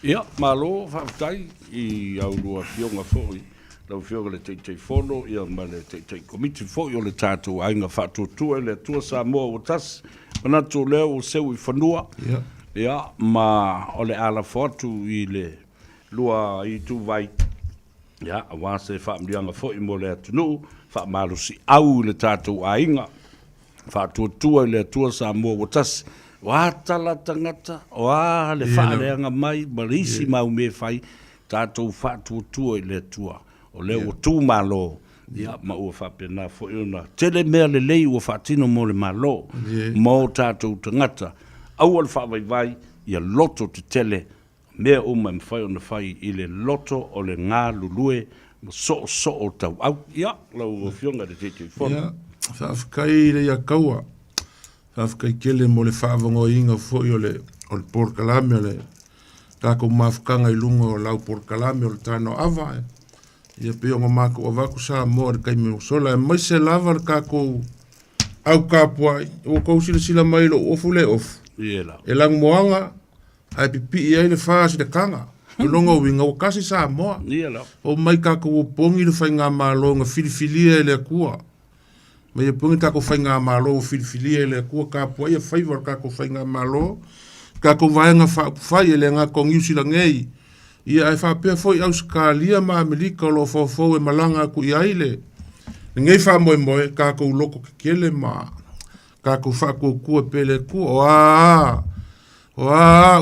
ia malo fa tai i au lua fionga foi lau fionga le tei fono ia ma le tei komiti foi o le tatou ainga fa tu le tua Samoa o tas manatu leo o seu i fanua ia ma o le ala fotu i le lua i tu vai ia awa se fa mlianga foi mo le atunu fa malu si au le tatou ainga fa tu le tua Samoa o tas wa tala tangata wa le fa le anga mai marisi mau me fai tatou fa tu le tua o le o tu malo ia ma o fa pena foi ona tele me le lei o fa tino mo le malo mo tatou tangata au al fa vai ia loto te tele mea o mai fai ona fai i le loto o le ngā lulue so o tau au ia lau o fionga de te fona ia fa afkai le ia kaua fa afkai kele mo le fa vango inga foi o le por kalame le ka ko mafkanga i lungo o lau por kalame o le tano ava ia pe o mako o vaku sa mo le kai me sola mai se lava ka ko au ka puai o ko sila mai lo ofu le ofu Iela. E lang moanga ai pipi ai le fasi de kanga. O longa winga o kasi sa moa. Iela. O mai ka ko pongi le fai ngā malo nga filifilia le kua. Mai pongi ka ko fai ngā malo filifilia le kua ka po ia favor ka ko fai ngā malo. Ka ko vai nga fai le nga kongi sila ngei. Ia ai fa pe foi Australia ma Amerika lo fo e malanga ku ia ile. Ngei fa moe ka ko loko kele ma ka ko fa ko pele ku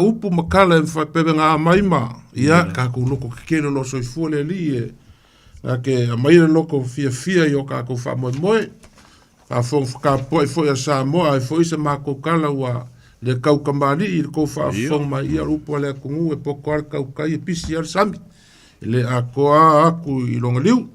upu makala en fa pebe nga maima ia ka ko loko kele lo so fole li na ke mai loko fia yo ka ko fa mo fa fo ka po fo ya sa mo ai fo se ma ko kala wa le kau kamali i ko fa fo ma ia upu le ku e po ko ka e pisi al sami le aku i longa liu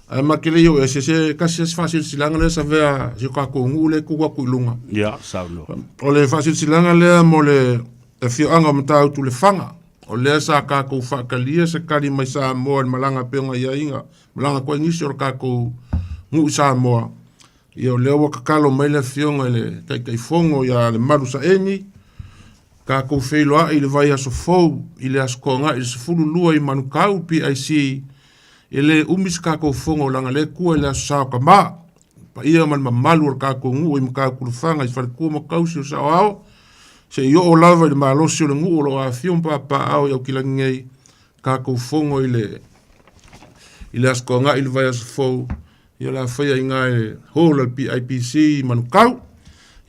ai makele yo ese kasi fácil silanga le sa vea je ka ko ngule ku ku lunga ya saulo o le fácil silanga le mo le fio anga mta tu le fanga o le sa ka ko fa kalia se kali mai sa mo malanga penga ia inga malanga ko ngi sor ka ko ngu sa mo yo le wa ka kalo mai le fio ngale kai fongo ya le maru sa eni ka ko felo a ile vai aso fo ile askonga ile fulu lua i manukau PIC ele umis ka ko fongo langa le ku ele sa ka ma pa ia man malu ka ko ngu i ka ku fanga i far ku mo kausi sa ao se yo o lava de malo si o ngu lo a fium pa ao yo kilangei ka ko fongo ile askonga ile vai as fo ia la fa inga ho la PIPC manukau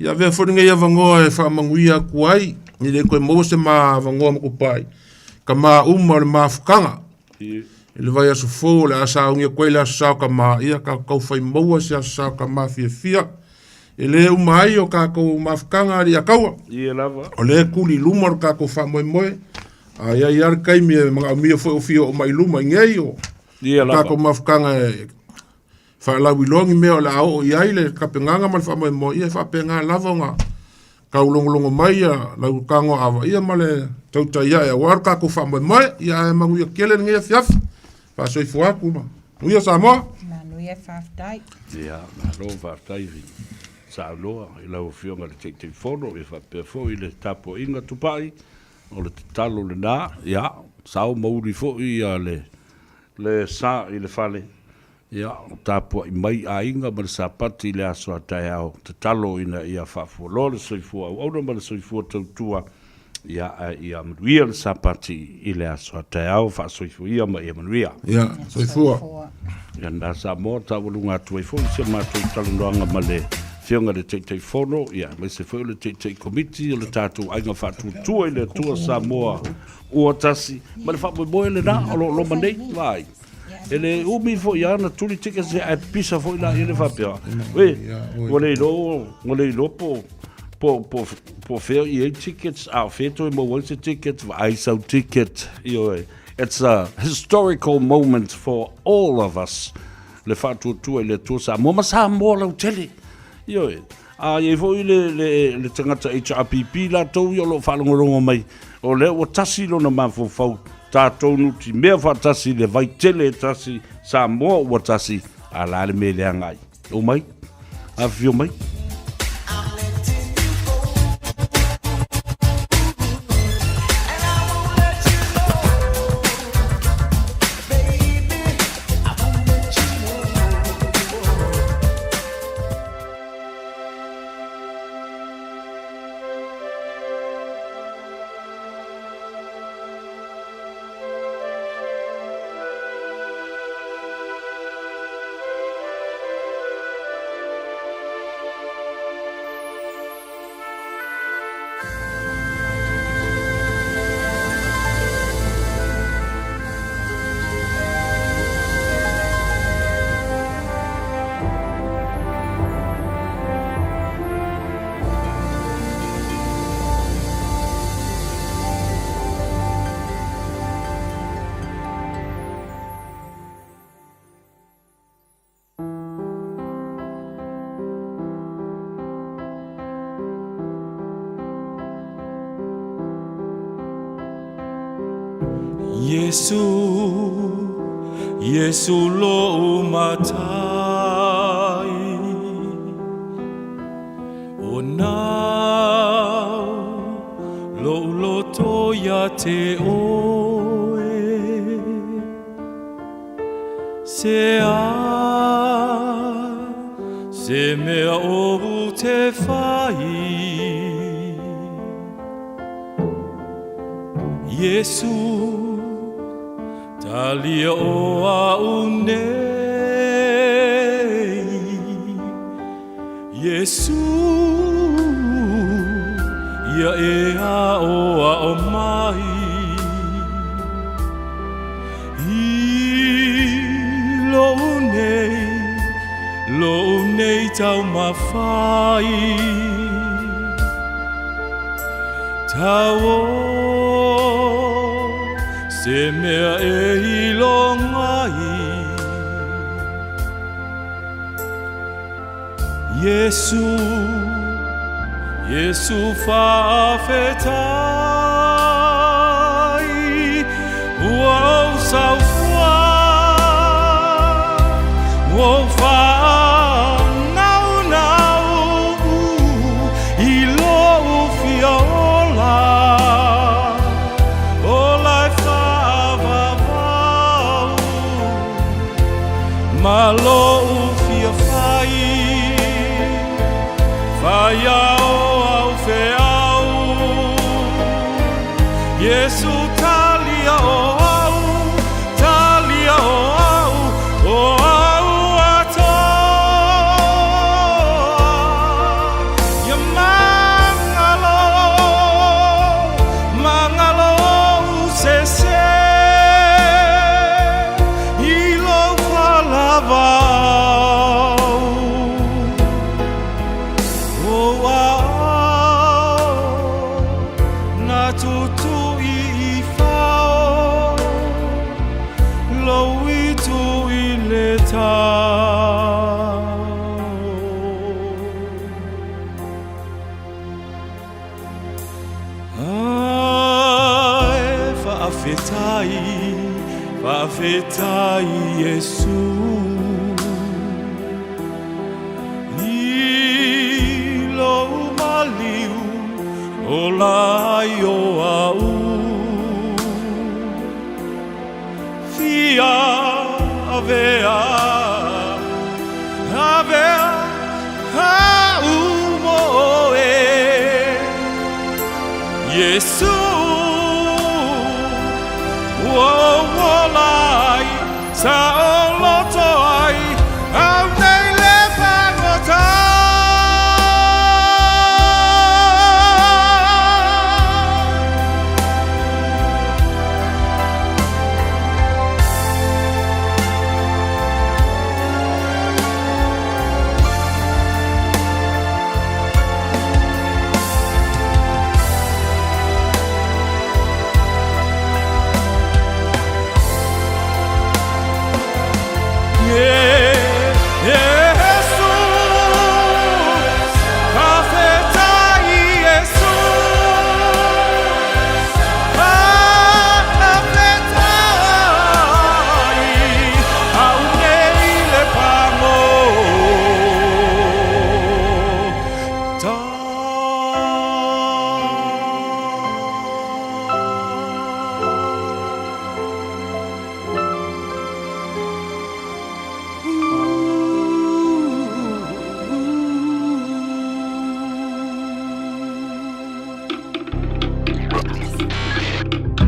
ia ve fo ngai avango e fa manguia ku ai ni le ko mo se ma avango mo ku pai kama umar mafkanga ele vai aso fo le asa unge koile asa ka ma ia ka fai maua se asa ka ma fia ele umai o ka ko mafkanga ri akawa ia lava o le kuli lumar ka ko fa moi ai ar kai mi mi fo fio o mai luma ngei o ia lava ka ko mafkanga fa la wilongi me o la o ia ile ka penganga mal fa moi ia fa penga lavonga ka ulongolongo mai ia la kango ava ia male tauta ia war ka ko fa moi ia mangu ia kelen ngei fiaf fa so fo akuma uia sa mo na no ia faftai ia na lo faftai sa lo i la fionga le te fono e fa pe fo i le tapo inga tupai o le talo le na ia sa o mo ri fo i le sa i le fale Ia, tāpua i mai a inga ma le sapati le aso a tai au, te talo ina ia whaafualo le soifua au auna ma le soifua tautua, ia manuia le sapati i le aso a tai au, whaasoifua ia ma ia manuia. Ia, soifua. Ia nā sa moa tā walunga atu e fōi, sia mātou i talanoanga ma le whionga le teitei whono, ia, mai se whoi le teitei komiti, le tātou ainga whātua i le tua sa moa ua tasi, ma le whaamoe le nā, alo manei, vai. Ele umi fo ia na tuli tika se a pisa fo ila ele fa pia. We, ngole lo po fair e tickets out feto e mo once ticket I saw ticket. It's a historical moment for all of us. Le fatu tu le tu sa mo sa mo la tele. Yo. Ye fo le tangata HRPP la to yo lo fa longo mai. O le o tasi lo na ma fo tātou nuti mea whatasi le vai tele tasi sa moa ua tasi a la le me le angai. O mai? A fio mai? Yesu lo matai o nau lo toya te oe se mea o te whai Yesu Talia o au nei Yesu Ia e a o mai I lo nei tau mawhai Tau Se mea e ilongai Yesu whaafetai Uau sau fua Uau whanau I lo ufia ola Malo ufia fai au fe au Yesu talia o au atoa Ya mangalo se Whaafetai Yesu I lo maliu o lai o au Fia avea Yesu Wolai Saolotoi Au nei le pangotai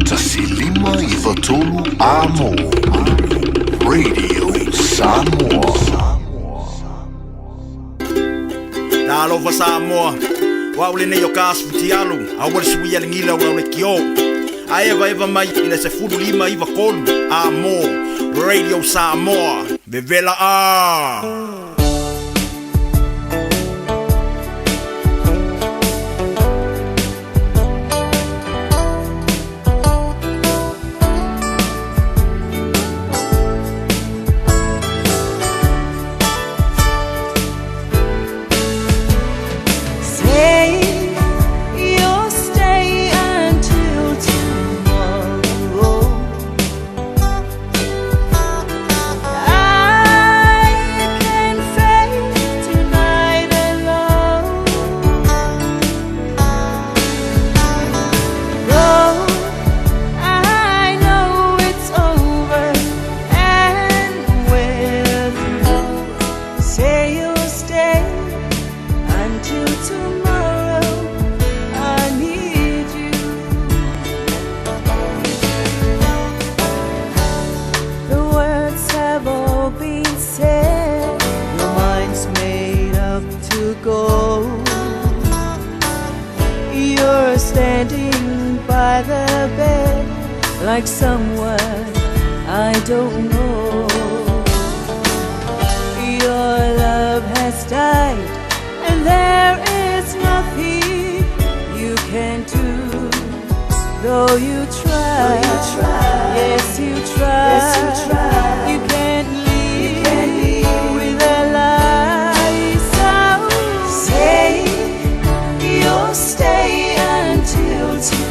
Tasilima i Watolu Amo. Radio Samoa. Nalo fa Samoa. Wa ule ne yo kas futialu. A wale suia lingila wa ule kio. A eva mai ina se fudu lima i Wakolu Amo. Radio Samoa. Bevela a. Like someone I don't know. Your love has died, and there is nothing you can do. Though you try, yes you try, you can't live with a lie. So say you'll stay until tomorrow.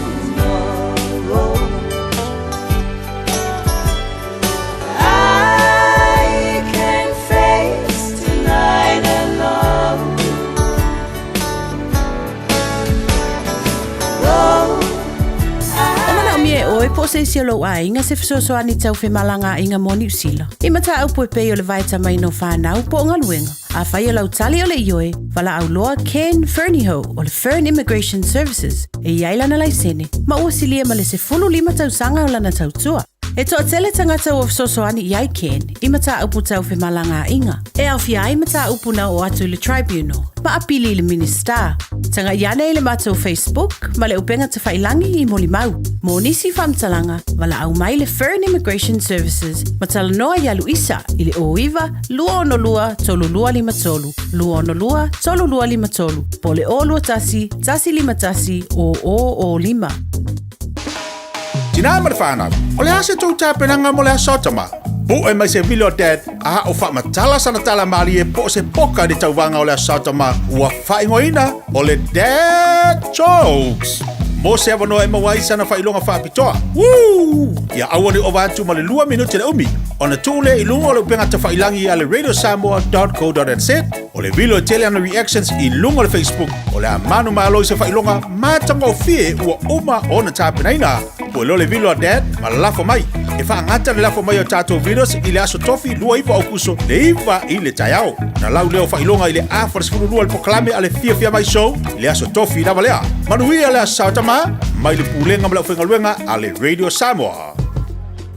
Po se siolo a inga se fisoso ani tau fe malanga inga mo New Zealand. I mata au po pe o le vaita mai no whanau po nga luenga. A whai o lau tali o le ioe, wala au loa Ken Fernieho o le Fern Immigration Services e iaila na laisene. Ma ua silia ma le se fulu lima tau sanga o lana tau tua. E toa tele tangata o fisoso ani iai Ken, i mata au po tau fe malanga inga. E au fia ai mata au puna o atu le tribunal. Ma apili le minister. Tanga iane i le mata o Facebook, ma le upenga te whailangi i moli mau. Mo nisi whamtalanga, wala au mai le Fern Immigration Services, ma tala noa i alu isa, i le oiwa, lua ono lua, tolu lua lima tolu. Lua ono lua, tolu lua lima tolu. Po le o lua tasi, tasi lima tasi, o lima. Tina marfana, ole ase tau tāpenanga mo le asotama. Po e mai se vilo dad, a o wha matala sana tala mari e po se poka de tau wanga o le asotama, ua whaingoina o le dad jokes. Mo se avano e mawai sana whailonga whapitoa. Woo! Ia awane o wātu ma le 2 minuti le umi. O na tūle i lunga o le upenga te whailangi a le radiosamoa.co.nz. O le vilo e tele ana reactions i lunga o le Facebook. O le a manu ma aloi se whailonga, mātanga o fie ua uma o na tāpenaina. po lo le vilo dad ma lafo mai e fa ngata le lafo mai o tato virus i le aso tofi lua iwa au kuso le iwa i le taiao na lau leo fa ilonga i le a farsfulu lua le poklame ale fia mai show le aso tofi na valea manuia le aso tama mai le pulenga ma le ofenga luenga ale Radio Samoa.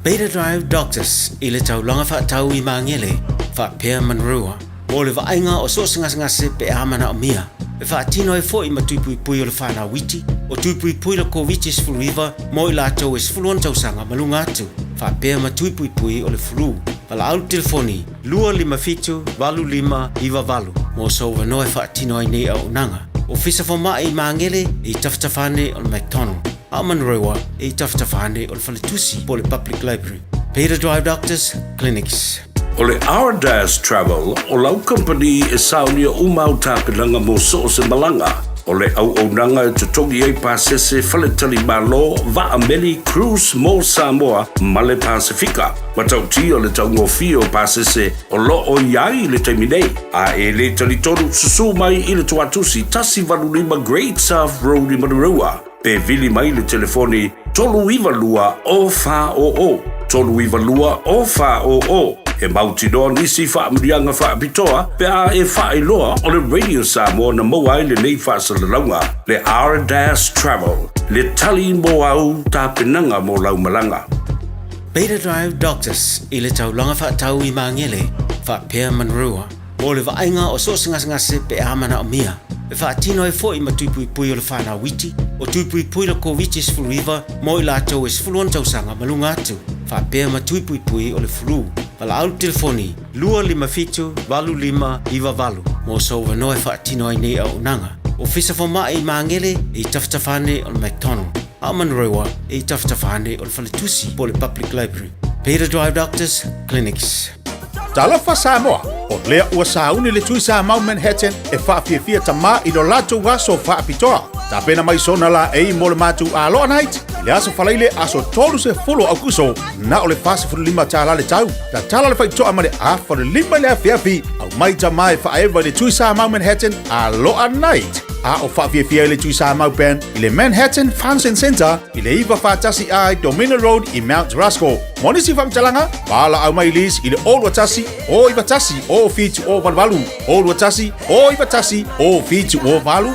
Beta Drive Doctors i le taulanga fa tau i mangele fa pea manrua o le vainga o so singa se pe amana o mia e fa tino e fo i matui pui o le fana witi o tui pui le COVID is flu river mo i lato is flu on tausanga malunga atu fa pea matui pui o le flu pala au telefoni lua lima fitu valu lima iwa valu mo so vano e fa tino ai nei au nanga o fisa fo mai mangele i taftafane o le McDonald Amanrewa e taftafane o le faletusi po le Public Library Beta Drive Doctors Clinics. O le Ardas Travel, o lau company e saunia umau tāpilanga mo so se malanga. O le au nanga e tutongi e pasese faletali malo va ameli cruise mo Samoa ma le Pasifika. Matau ti o le taungofi o pasese o lo o iai le taiminei. A e le talitonu susu mai i le tuatusi tasi valulima Great South Road i Manurua. Pe vili mai le telefoni tolu iwa lua o fa o. Tolu iwa lua o fa o. E mauti doa nisi wha mrianga wha pitoa, pe a e wha iloa o le Radio Samoa na moa i le nei wha salalaunga, le Ardas Travel, le tali mo au ta penanga mo laumalanga. Beta Drive Doctors i le taulanga wha tau i mangele, wha pea manrua, o le vainga o so se pe amana o mia, e wha tino e fo i matui pui o le whana witi, o tui pui le COVID is flu river, mo i lato is flu on tausanga malunga atu, wha pea matui pui o le flu, pala au telefoni, lua lima fitu, valu lima, iwa valu. Mo so vano e wha tino ai nei au nanga. O fisa fo mai mangele e taftafane o le McDonald. Amanrewa e taftafane o le faletusi po le Public Library. Beta Drive Doctors Clinics. Talofa Samoa, o lea ua sauni le tui sa mau Manhattan e whaafia tama i do lato waso whaapitoa. Ta pena mai sona la e mo le matu a loa night, le aso whalaile aso tolu se folo au kuso, na o le fase furu lima tala le tau. Ta tala le whaitoa ma le a furu lima le afiafi, au mai tama e whaewa le tui sa mau Manhattan a loa night. A o whaafia le tui sa mau band i le Manhattan Function Center, i le iwa whaatasi ai Domino Road i Mount Rasco. Monisi whamtalanga, pala au mai lis i le Old Watasi, o iwa tasi o fitu o valu. Old Watasi, o iwa tasi o fitu o valu.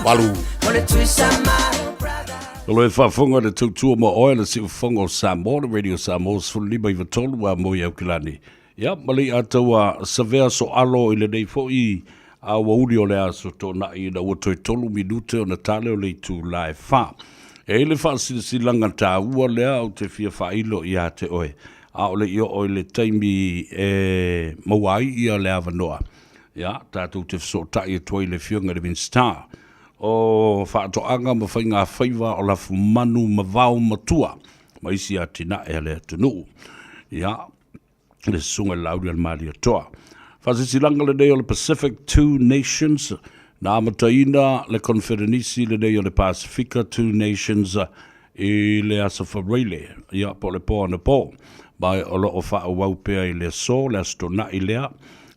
Alo e whaafonga le tautua mo oe le si ufonga o Samoa, Radio Samoa, sfulima iwa tolu a moi au kilani. Ia, mali ataua savea so alo i le nei fo i a wauri o le aso tōna i na ua toi tolu minute o na tale o le tu lae wha. E le wha silanga tā ua lea au te fia whailo i a te oe. A o le io o le taimi e mawai i a le avanoa. Ia, tātou te wso tai e toi le fionga le Star. O whaatoanga ma whainga whaiva o la fumanu ma vau matua. Ma isi a tina e le tunu. Ia, le sunga lauri al maari atoa. Whasisilanga le nei o le Pacific Two Nations. Na amataina le Confederenisi le nei o le Pasifika Two Nations i le asa whareile. Ia, po le po ana po. Mai o lo o wha wau pea i le so, le astona i lea.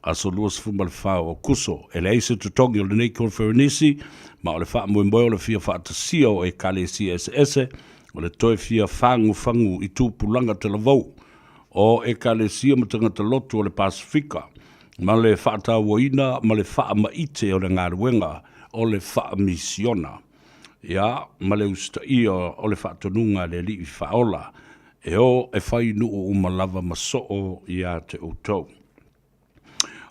Aso luas fumal whao o kuso. E le eise tutongi o le nei Confederenisi. Ma o le wha moe o le fia wha atasia o e kale CSS, o le toe fia fangu i tūpulanga te lavou. O e kale sia matangata lotu o le Pasifika, ma le wha atawaina, ma le wha maite o le ngaruenga, o le wha misiona. Ia, ma le usta ia o le wha tonunga le li i whaola, e o e whai nuu o malava masoo ia te utou.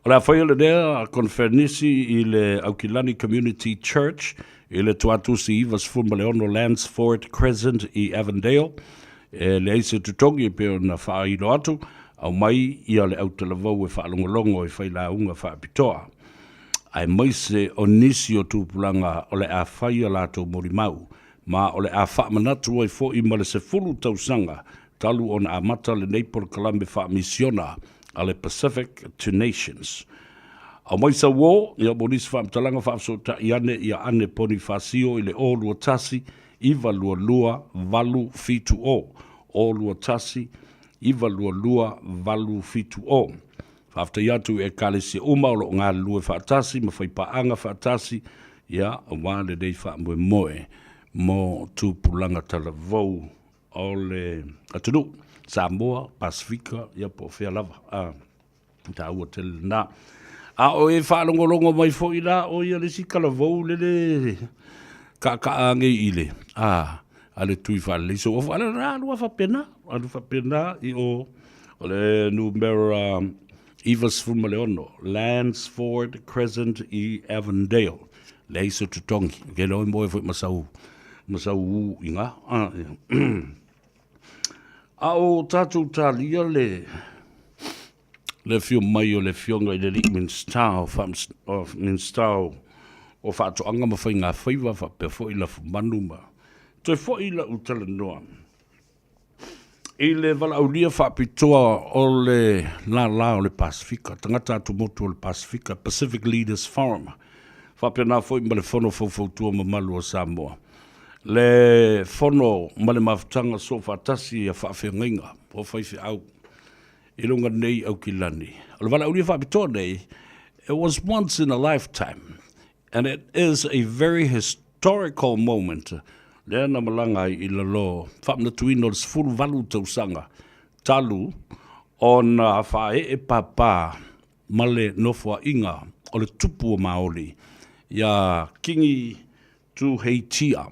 O la whaia dea, Confernisi i le Aukilani Community Church, i le tuatusi Ivas Fumaleono Lansford Crescent i Avondale, e le eise tutongi pe o na whaino atu, au mai ia le autalavau e whaalongolongo e whaila unga whaapitoa. Ai maise o nisi o tūpulanga o le a whaia lato morimau, ma o le a whaamanatu ai fo i male se fulu tausanga, talu o na amata le Neipor Kalambe whaamisiona, a le Pacific Two Nations. Au mai sa wo, ia monisi whaamtalanga whaamsota i ane poni whaasio i le o lua tasi, iwa lua valu fitu o. O lua tasi, iwa lua valu fitu o. Whaafta iatu e kalesi uma o lo ngā lua whaatasi, ma whaipaanga whaatasi, ia, a wāne nei whaamue moe, mo tūpulanga talavou o le atunu Samoa, Pasifika, ia po fea lava. Ta ua tele na. A o e whaalongolongo mai fo i la o ia le si kalavou le ka ange i le. A le tui whale. So o whale na alua whapena. Alua whapena i o le numero Evas Fumaleono, Lansford Crescent i Avondale. Le iso tutongi. Ke loi moe fo masau inga. A o tātou tālia le fio mai o le fionga i le li Minstau o whaatoanga ma whai ngā whaiwa wha fo i la fumanu ma. Toi fo i la utala noa. I le wala aulia whapitoa o le la o le Pasifika. Tangata atu motu o le Pasifika, Pacific Leaders Forum. Whapena fo i ma le whono fautua ma malu o Samoa. Le fono ma le mafutanga so whatasi a whawhenga o whaiwhi au i lunga nei au ki lani. O le wala uria whapitoa nei, it was once in a lifetime, and it is a very historical moment. Lea na malanga i la lo, whapna tuino le sfuru walu tausanga, talu, o na whae e papa ma le nofua inga o le tupu o Maori, ia kingi tu heitia,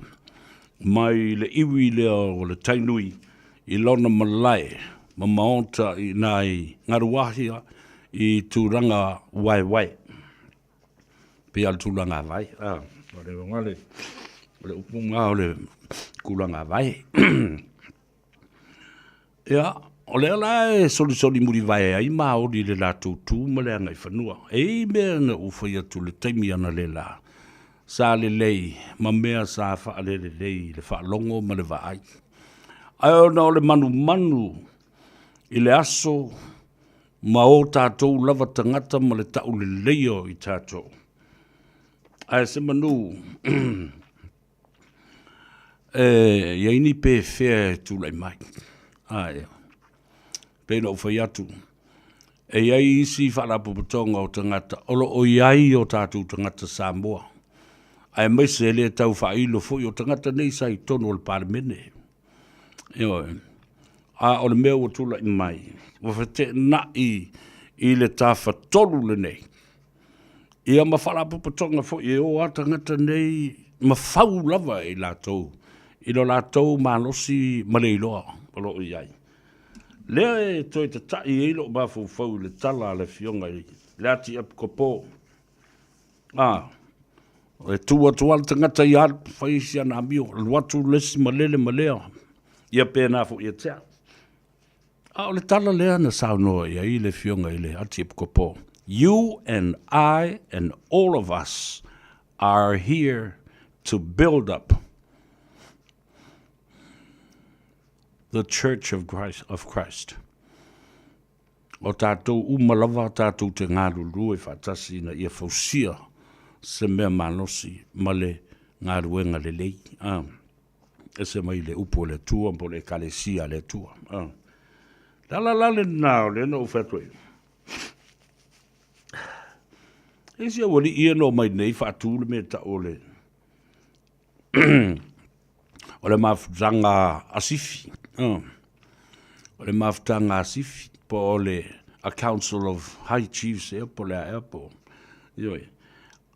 mai le iwi lea o le tainui i lona malai ma maonta i nai ngaruahia i tūranga wai. Pe al tūranga vai. O le wangale, o le upunga o le kulanga vai. Ia, o le ala soli muri vai ai Maori le la tūtū ma le angai whanua. Ei mea na uwhai atu le taimi ana le la. Sa le lei, ma mea sa wha le lei, le wha longo ma le vaai. Ai o na o le manu, i le aso, ma o tātou lava tangata ma le tau le leio i tātou. Ai se manu, iaini pe whea tūlai mai. Ai, pēna o whai atu. E iai isi whalapu patonga o tangata, olo o iai o tātou tangata Samoa. Ai mai se le tau whailo fo o tangata nei sai tono o le parmene. A o le mea o tula i mai. Wa whate na i le tāwha tolu le nei. Ia ma whalapu patonga fo i o a tangata nei ma whau lava i lātou. I lo lātou mālosi maleiloa o lo iai. Lea e toi te tai e lo bafu fau le tala le fionga i. Le ati ap kopo. E tua tual tangata i ar whaisia na mio, luatu lesi malea, ia pēnā fu ia tea. O le tala lea na saunoa ia i le fionga i le ati kopo. You and I and all of us are here to build up the Church of Christ. O tātou umalawa, tātou te ngāru rue whatasi na ia fausia, se mea manosi ma le ngā ruenga le lei. E se mai le upo le tua, po le kalesia le tua. Lala le nao, le no whetoi. E sia wali ia no mai nei whaatūle me ta ole. O le mafutanga asifi. O le mafutanga asifi. Po ole a Council of High Chiefs e po le airpo. Ioi.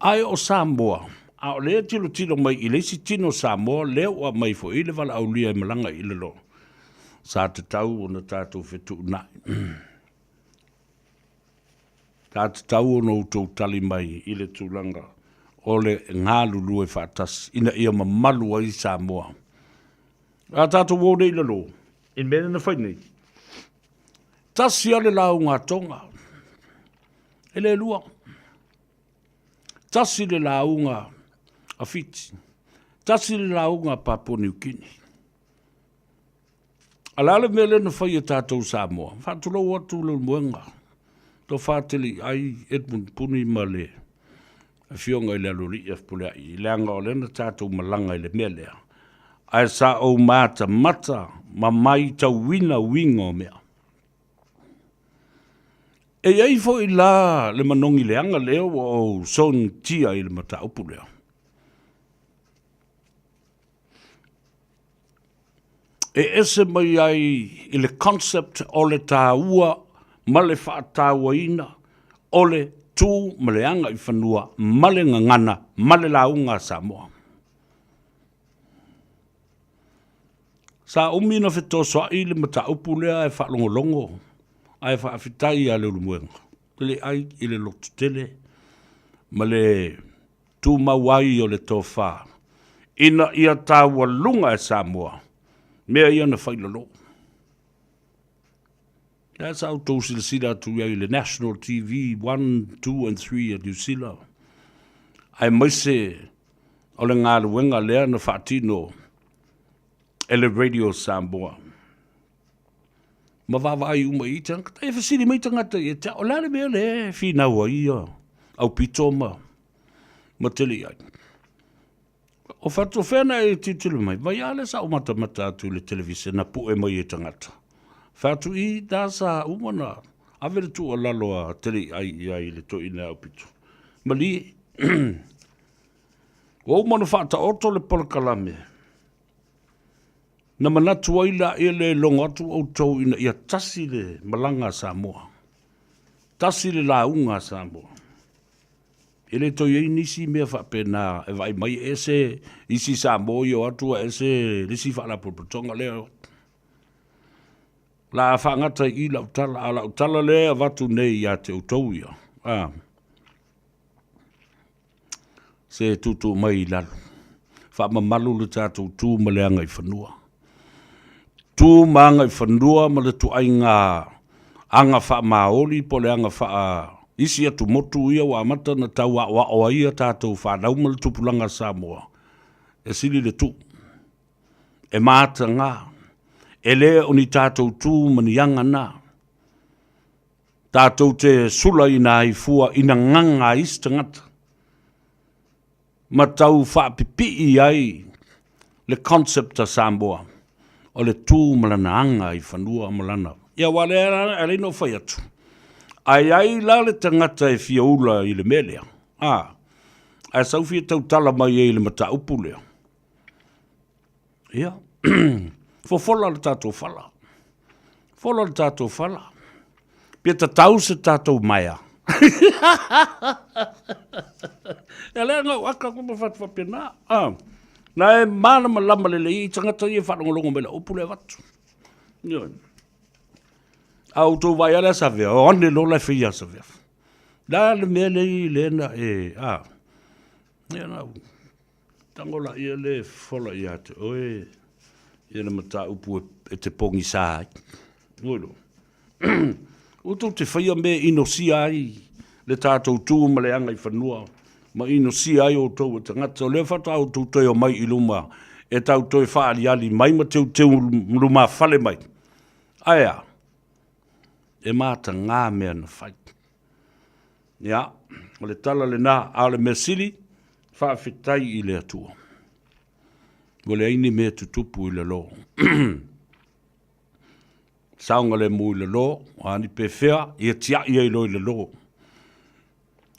Ai o Samoa, a o lea tilo mai i leisi tino Samoa, leo a mai fo i le wala au lia i malanga i le lo. Sa te tau o na tātou whetu nai. Tā te tau o na utou tali mai i le tūlanga o le ngā lulu e whātas ina ia mamalu ai Samoa. A tātou wōne i le lo, in mena na whainei. Tasi ale lau ngā tonga. Ele lua. Tasi le launga a Fiji. Tasi le launga Papua New Guinea. Alale mele na whai e tātou Samoa. Whātula watu le muenga. Tō whāteli ai Edmund Puni ma le fionga i le aluri i afpulea i leanga o lena tātou malanga i le melea. Ai sa o mata ma mai tau wina winga o mea. E ai fo i la le manongi leanga leo o son tia i le mata upu leo. e ese mai ai i le concept o le tāua ma le whaatauaina o le tū ma le anga i whanua ma le ngangana ma le launga Samoa. Sa umina whetoswa i le mata upu lea e whaalongolongo ai whaafitai a le urumuenga. Le ai i le lotu tele ma le tū mawai o le tōwha. Ina ia tāua lunga e Samoa. Mea ia na whailolo. That's how to silsila to the National TV 1, 2 and 3 at New Zealand. Ai maise o le ngā luenga lea na whaatino ele Radio Samoa. Ma wawai uma i tanga, e whasiri mai tangata i te o lare mea le whinaua ia au pito ma tele ai. O whatu whena e titulu mai, vai ale sa o mata atu le televise na pu e mai e tangata. Whatu i dasa umana, awere tu o laloa tele ai le to ina au pito. Ma li, o umana whata oto le polakalame, na manatu aila e le longo atu au tau ina ia tasi le malanga Samoa. Tasi le launga Samoa. Ele to ye nisi me fa pena e vai mai ese isi Samoa yo atu ese lisi fa la protonga le la fa ngata I la utala le vatu nei ya te utouia se tutu mai la fa mamalu le tatu tu maleanga I fanua tu manga I fanua ma le tu ainga anga fa maoli po le anga fa isi atu motu ia wa mata na tau wa o ia tātou whanau ma le tupulanga Samoa. E sili le tu. E māta ngā. E le oni tātou tū manianga nā. Tātou te sula ina I fua ina nganga istangata. Ma tau whaapipi I ai le concept a Samoa. O le tū malana anga I whanua malana. Ia wale ale no whai atu. Ai la le tangata e fiaula I le melea. Ai sau fia tau tala mai e le mata upu lea. Ia. Fofola le tātou whala. Fola le tātou whala. Pia ta tau se tātou maia. E lea ngau aka kuma whatwhapena. Na e mana malama le I tangata I e whanongolongo me la upu lea watu. Ia. Au tō vai ala sa vea, o ane lo la whia sa vea. La le mea lei lena e, ia nau, tangola ia le whola ia te oe, ia na mata upu e te pongi sa ai. Uelo. Uto te whia mea ino si ai, le tātou tū ma le anga I whanua, ma ino si ai o tau e te ngata, o le whata au tau toi o mai I luma, e tau toi whaari ali, mai ma teu luma whale mai. Aia. E mata ngā mea na whai. Ia, o le tala le nā, a le mea sili, whaafetai I le atua. O le aini mea tutupu I le lo. Saunga le mu I le lo, o ani pe whea, ia tia ia I lo I le lo.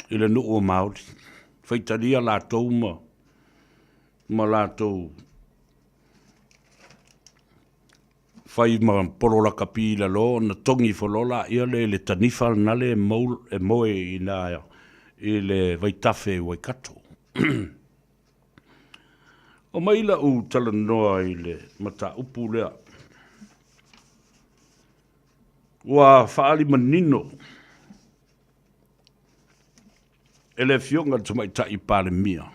I le nuu o Māori. Whaitaria lātou ma lātou fai ma porola kapi la lo na tongi folola ia le tanifa na le moe I na I le vaitafe waikato. O maila u tala noa I le mata upu lea. Ua whaali manino. E le fionga tumai tai pale mia.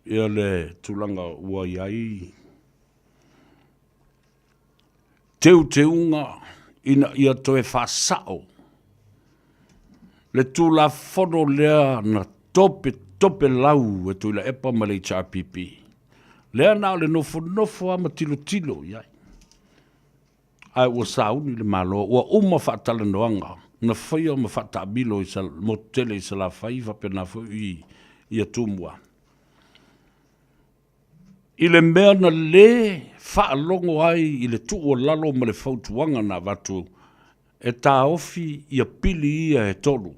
Ia le tulanga ua iai. Teunga ina ia toe whasao. Le tūla whono lea na tope lau e tūla epa ma le HRPP. Lea nao le nofo ama tilo iai. Ai ua sauni le malo, ua uma whaatala noanga. Na whaia ma whaatabilo mo tele I sa la whaiva pe na whui I a tūmua. I le mea na le whaalongo ai I le tuo lalo ma le whautuanga na watu e tā ofi I a pili ia e tolu.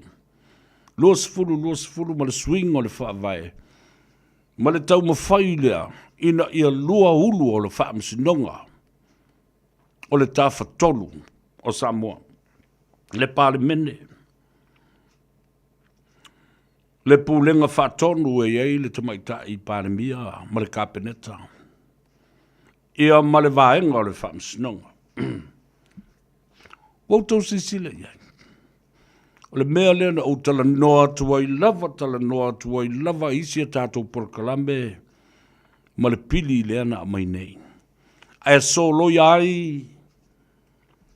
Luas fulu ma le swing o le whaavai. Ma le tau mawhai lea ina ia lua ulu o le whaamsinonga o le tawhatolu o Samoa. Le pāle mene. Le pūlenga whatonu e iei le tamaita i pāle mia ma le kāpeneta. Ia ma le vaenga o le whaamsinonga. Wautou sisile iei. O le mea lea na o tala noa tuai lava isi a tātou porkalame ma le pili lea na mai nei. Aia solo iai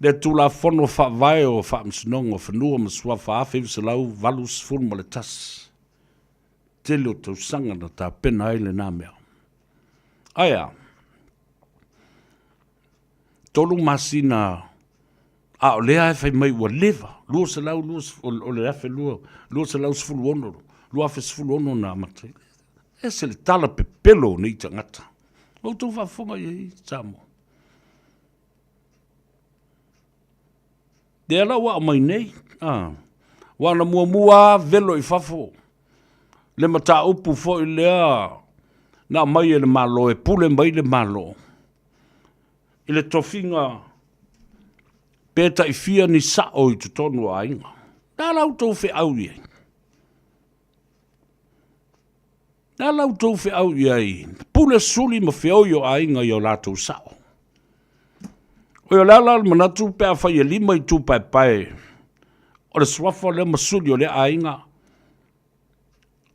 le tula fono whaavae o whaamsinonga whanua ma sua whaafe lau valu sifuru ma le tas. Tele o tau sanga na tā pena aile nā mea. Aia, tolu masina a o lea e whai mai ua lewa. Lua se lau, o le afe lua se lau sifuru ono. Lua afe sifuru ono nā matai. E se le tala pe pelo ni tangata. O tau whafonga i Samoa. Dea la wa mai nei. Wana mua velo i fafo. Le mata upu fo i lea. Na mai e le malo e pule mai le malo. I le tofinga peta i fia ni sao i tutonu a inga. Nā lau tau fe au i ai. Nā lau tau fe au i ai. Pule suli ma fe au i o a inga i o lātou sao. O yo lala manatu pe a whai e lima i tū pai pai. O le swafa le masuli o le a inga.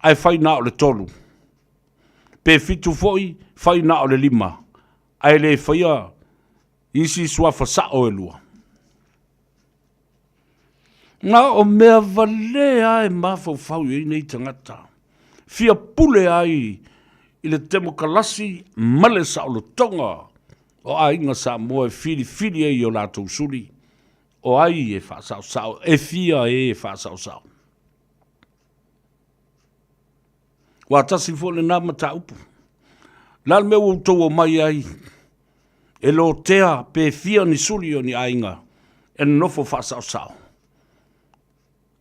Ai whai na o le tolu. Pe fitu foi, whai na o le lima. Ai le whaia isi swafa sa o e lua. Nga o mea vale ai mafau fau i nei tangata. Fia pule ai i le temokalasi male sa o le tonga. O ai inga Samoa e fili e i o lātou suri. O ai e whaasau. E fia e whaasau. Wa tasi fo le nā mata upu. Lal me utou o mai ai. E lo tea pe fia ni suri o ni ainga. E nofo whaasau.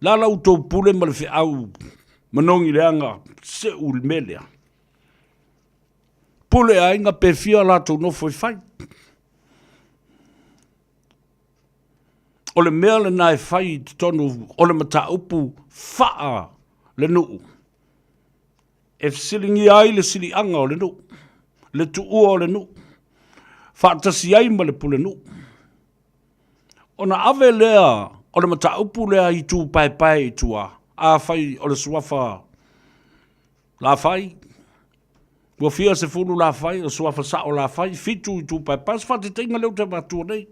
Lala utou pule ma le au. Manongi leanga se ul melea. Pule ainga pe fia lātou nofo i whai. O le mea le nai whai tonu o le mata upu whaa le nuu. E silingi ai le sili anga o le nuu. Le tuua o le nuu. Whaatasi ai ma le pule nuu. O na ave lea o le mata upu lea i tū pai i tua. A whai o le suafa la whai. Ua fia se fulu la whai o suafa sa o la whai. Fitu i tū pai. Whati teinga leo te matua nei.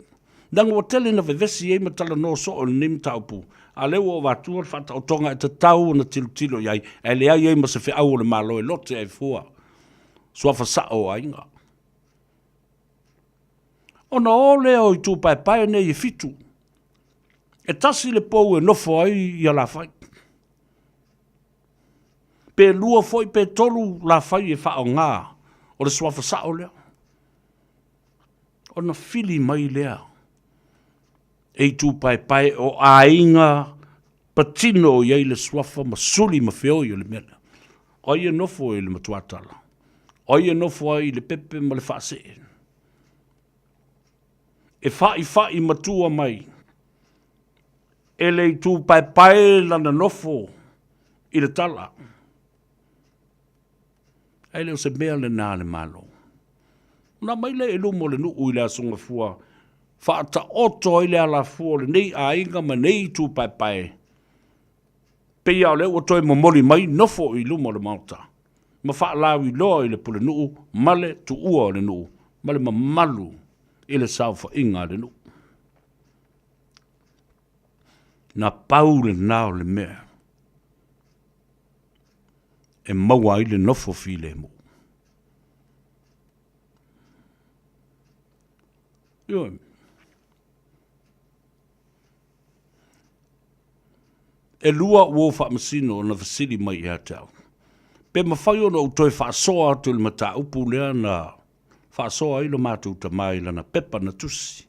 Nanga o tele na vevesi e matala no so o nim taupu. A leo o watua whata o tonga e te tau na tilo iai. E lea iei ma se whi au o le malo e lote e fua. Suafa sa o a inga. O na o leo i tū pai nei e fitu. E tasi le pou e nofo ai i a la whai. Pe lua foi pe tolu la whai e wha o ngā. O le suafa sa o leo. O na fili mai lea. E tū pai o ainga patino i ei le suafa ma suli ma feo i o le mena. O ia nofo i le matuatala. O ia nofo ai le pepe ma le whaase. E whai matua mai. E le tū pai lana nofo i le tala. E leo se mea le nā le malo. Na mai le elumo le nuu i le asunga fua. Whaata oto i le ala fua le nei a inga ma nei tū pai. Pei au leo toi momoli mai nofo i lumo le mauta. Ma wha lawi loa i le pule nuu, male tu ua le nuu, male ma malu i le saufa inga le nuu. Na pau le nao le mea. E maua i le nofo fi le mu. Yo. E lua ua whaamasino na fasili mai i hatau. Pe mawhai ona utoi whaasoa atu le mata upu lea na whaasoa ilo mātou ta mai lana pepa na tusi.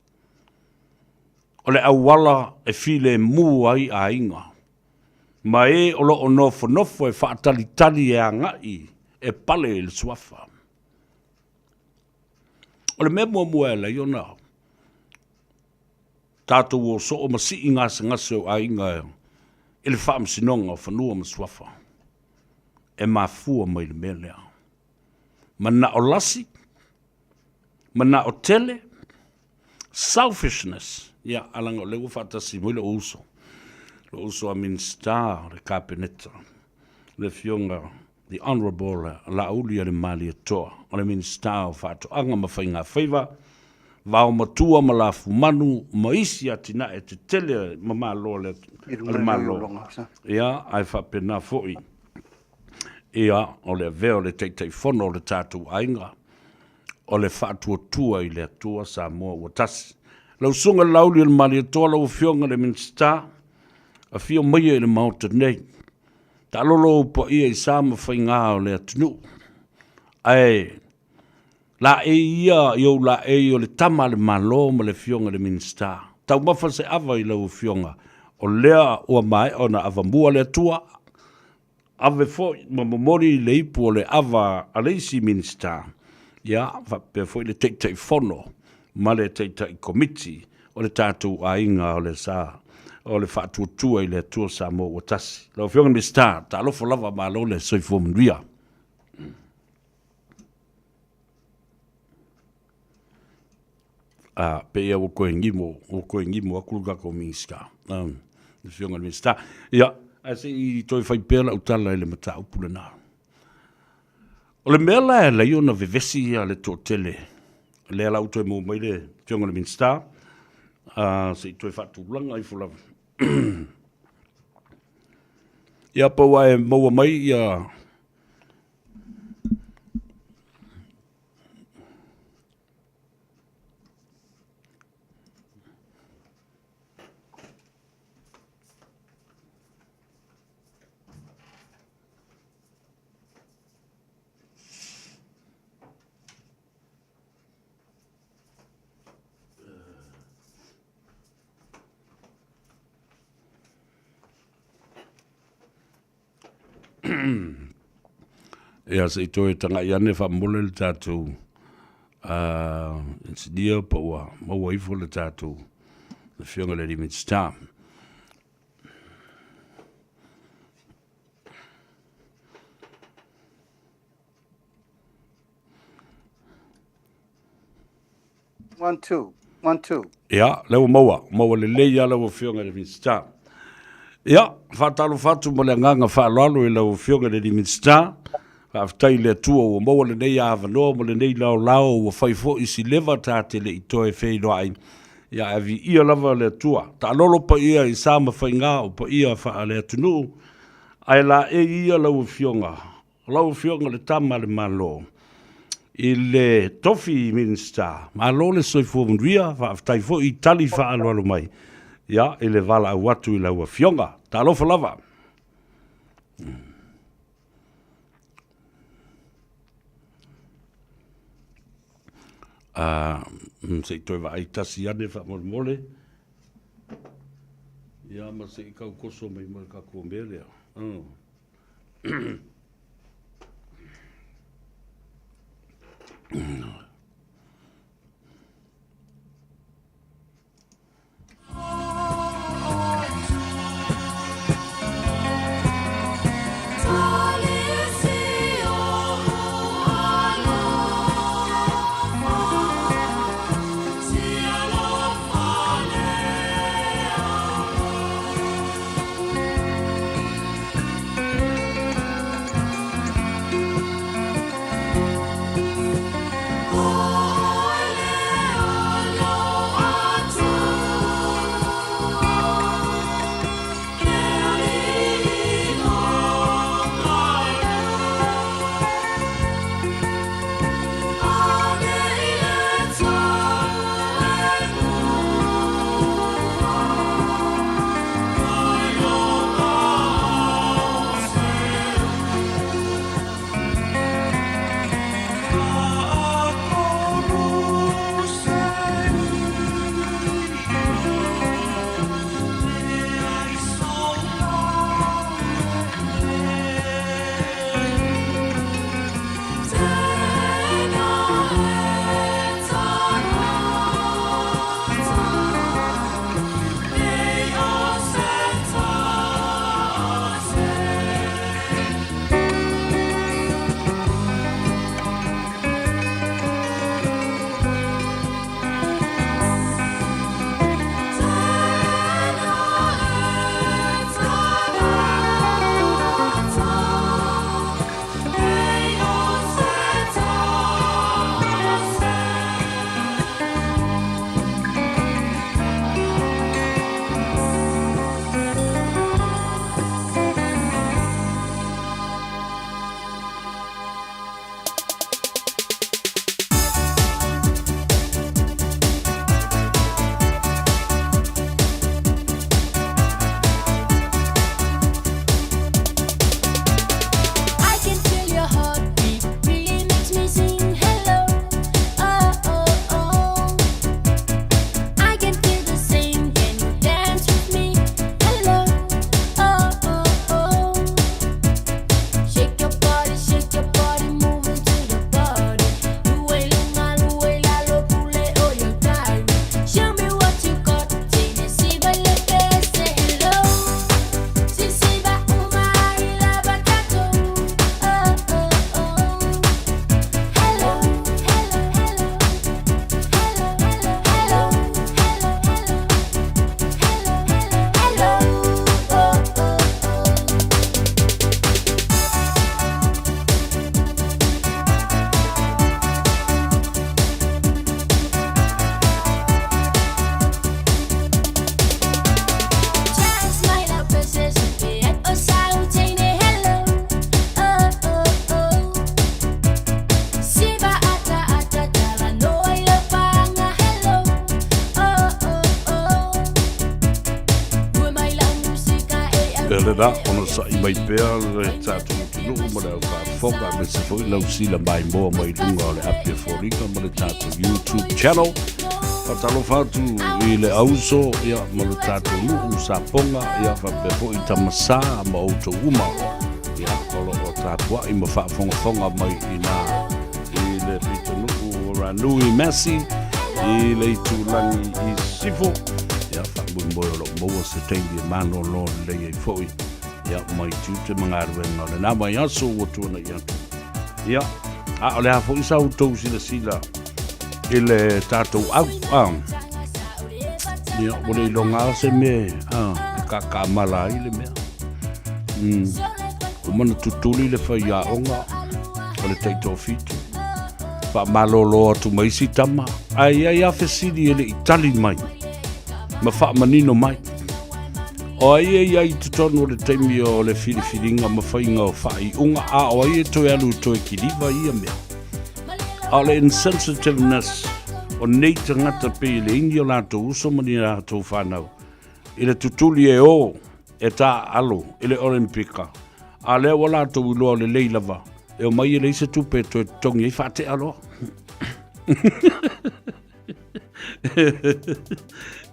O le awala e file mu ai a inga. Ma e o lo nofo e whaatalitali e a ngai e pale le suafa. O le mea mua e lei o na. Tātou o so o masi i ngase o a inga e le wha msinonga o whanua maswafa. E mafua mai le mea lea. Mana o lasi, mana o tele, selfishness. Ia, alanga o leu whatasi mo le uso. Le uso a minsta, le kapeneta. Le fionga, the honorable, la ulia le mali atoa. O le minsta o whato anga mawhainga whaiva. Vao matua ma la fumanu, ma isi atina e te tele ma lo le malo. Ia, ai whapena foi. Ia, o le veo le teitei fono le tātou ainga. O le whaatua tua i le atua sa mua ua tasi. Lau sunga lauli le mali atoa lau fionga le minsta. A fio maia i le mauta nei. Ta lolo upo ia i sa ma whainga o le atunu. Ai, la e ia i la e o le tama le malo ma le fionga le minsta. Tau mafa se ava i lau fionga. O lea ua mai o na ava mua le atua. Ave fo ma momori le ipu o le ava aleisi minsta. Ia, pe foi le teitei fono. Ma le teitei komiti. O le tātou a inga o le sa. O le whaatuatua i le atua sa mo ua tasi. Lau fionga minsta, ta alofo lava ma lo le soifo mnuia. Pe ia o koe ngimo akuluga ko minska. Le fionga minsta. Ia, ase i toi fai pēla utala i le mata upule nā. O le mea la e leo na vevesi ia le tō tele. Le ala utoi mō mai le fionga le minsta. Se i toi whatulanga i fulawa. Ia paua e maua mai ia... Ia se i toi tanga i ane wha mole le tātou insidia pa ua maua ifo le tātou le fionga le limit star. One, two. Ia, lewa maua le leia lewa fionga le limit star. Ia, whatalo whatu mo le nganga whaaloalo i lewa fionga le limit star. Aftai le tua o maua le nei a wanoa mo le nei lao o whaifo isi lewa tāte le i toe whei noai. Ia avi ia lava le tua. Ta lolo pa ia i sāma whai ngā o pa ia wha le atunu. Ai la e ia lau fionga. Lau fionga le tama le malo. I le tofi minsta. Malo le soifo mnuia wha aftai fo i tali wha alo mai. Ia i le vala au watu i lau fionga. Ta lofa lava. Se toi va ai tasi ane wha mole. Ia ma se i kau koso mai mo ka kua melea. le da ono sa I mai pea le tatu tunu mo le whaafonga me se fo lau sila mai moa mai lunga o le apia forika mo le tatu YouTube channel. Patalo fatu I le auso ia mo le tatu nuu sa ponga ia whapefo I tamasa ma auto uma. Ia olo o tatua I ma whaafonga mai I le pito nuu ranui masi I le tulangi I sifo. Ia whaamui moe o lo moa se teimi e mano lo le ei foi. Ia mai tute mga aruenga le nā mai aso o tuana I atu. Ia, a ole hafo I sa utou sila I le tātou au. Ia, ole I longa se me, ka mala I le mea. Kumana tutuli le whai a onga, o le teito fitu. Wha malolo atu maisi tama, ai awhesiri ele I tali mai. Ma wha manino mai. O ai tutonu o le teimi o le whiriwhiringa ma whainga o whai unga a o ai toi alu toi kiriwa ia mea. A le insensitiveness o nei tangata pe le ingi o lato uso mani lato whanau. I le tutuli e o e tā alo I le Olimpika. A lea o lato uloa le leilava. E o mai e le isa tupe toi tongi I whate alo.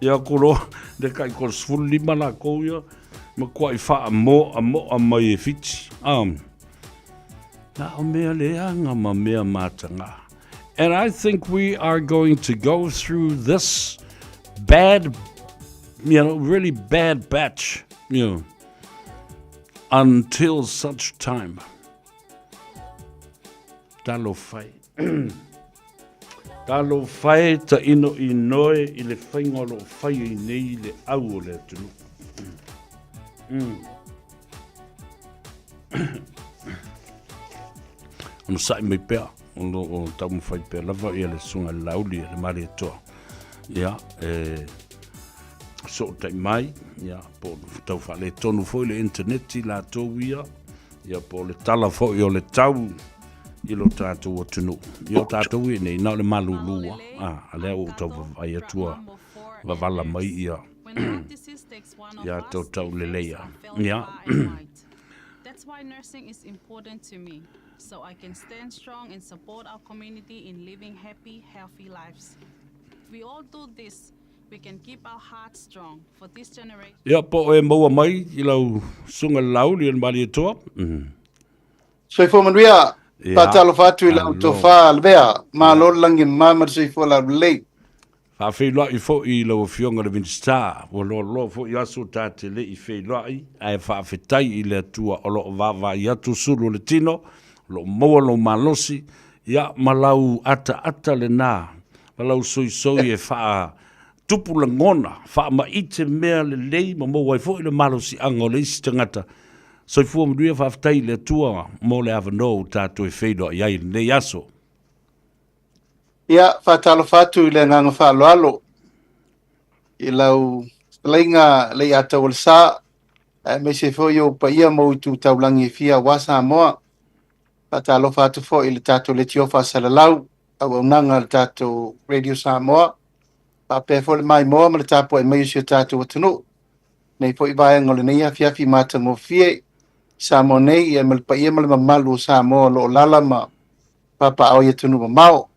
Ia koro de kai ko sful lima la ko ia ma ko I fa mo a mai e fiti na o mea le anga ma mea matanga. And I think we are going to go through this bad, really bad batch, until such time. Talo fai. Talo fai ta ino I noe I le whaingolo fai I nei le au o le tunu. Ono sai mai pea, ono tamu fai pea lava I le sunga lauli le mare toa. Ia, so tai mai, ia, po tau fa le tonu foi le interneti la tau ia, ia po le tala foi o le tau, I lo tātou o tunu. I o tātou I nei, nau le malu lua. A lea o tau vai atua, wavala mai ia. Ia tau tau le leia. Ia. That's why nursing is important to me, so I can stand strong and support our community in living happy, healthy lives. If we all do this, we can keep our hearts strong for this generation. Ia po e maua mai, I lau sunga lau li an mali atua. So I manuia, Patalo fatu I lau tofa albea, ma lo langi mama se fo la lei. Fa fe lo I fo I lau fionga le vinstar, wo lo fo I aso tate le I fe lo ai fa fe tai I le atua o lo vava I atu sulu le tino, lo moa lo malosi, ia malau ata le nā, malau soi e fa tupu la ngona, fa ma ite mea le lei, ma moa I fo I le malosi anga o le isi tangata, so I fua mduia whaftai le tua mo le awano tātou e whaido I ai nei aso. Ia, whatalo fatu I le nganga whaaloalo. I lau lainga le ata wal sa, me se fo yo pa ia mo tu taulangi fia wasa moa. Whatalo fatu fo I le tātou le tiofa salalau, au unanga le tātou Radio Samoa. Pa pe fo le mai moa ma le tāpo e mai usio tātou watunu. Nei fo I vai ngole nei a fiafi mata mo fie, Samo nei ia mal pa ia mal malu Samo lo lala ma papa au ia tunu mau.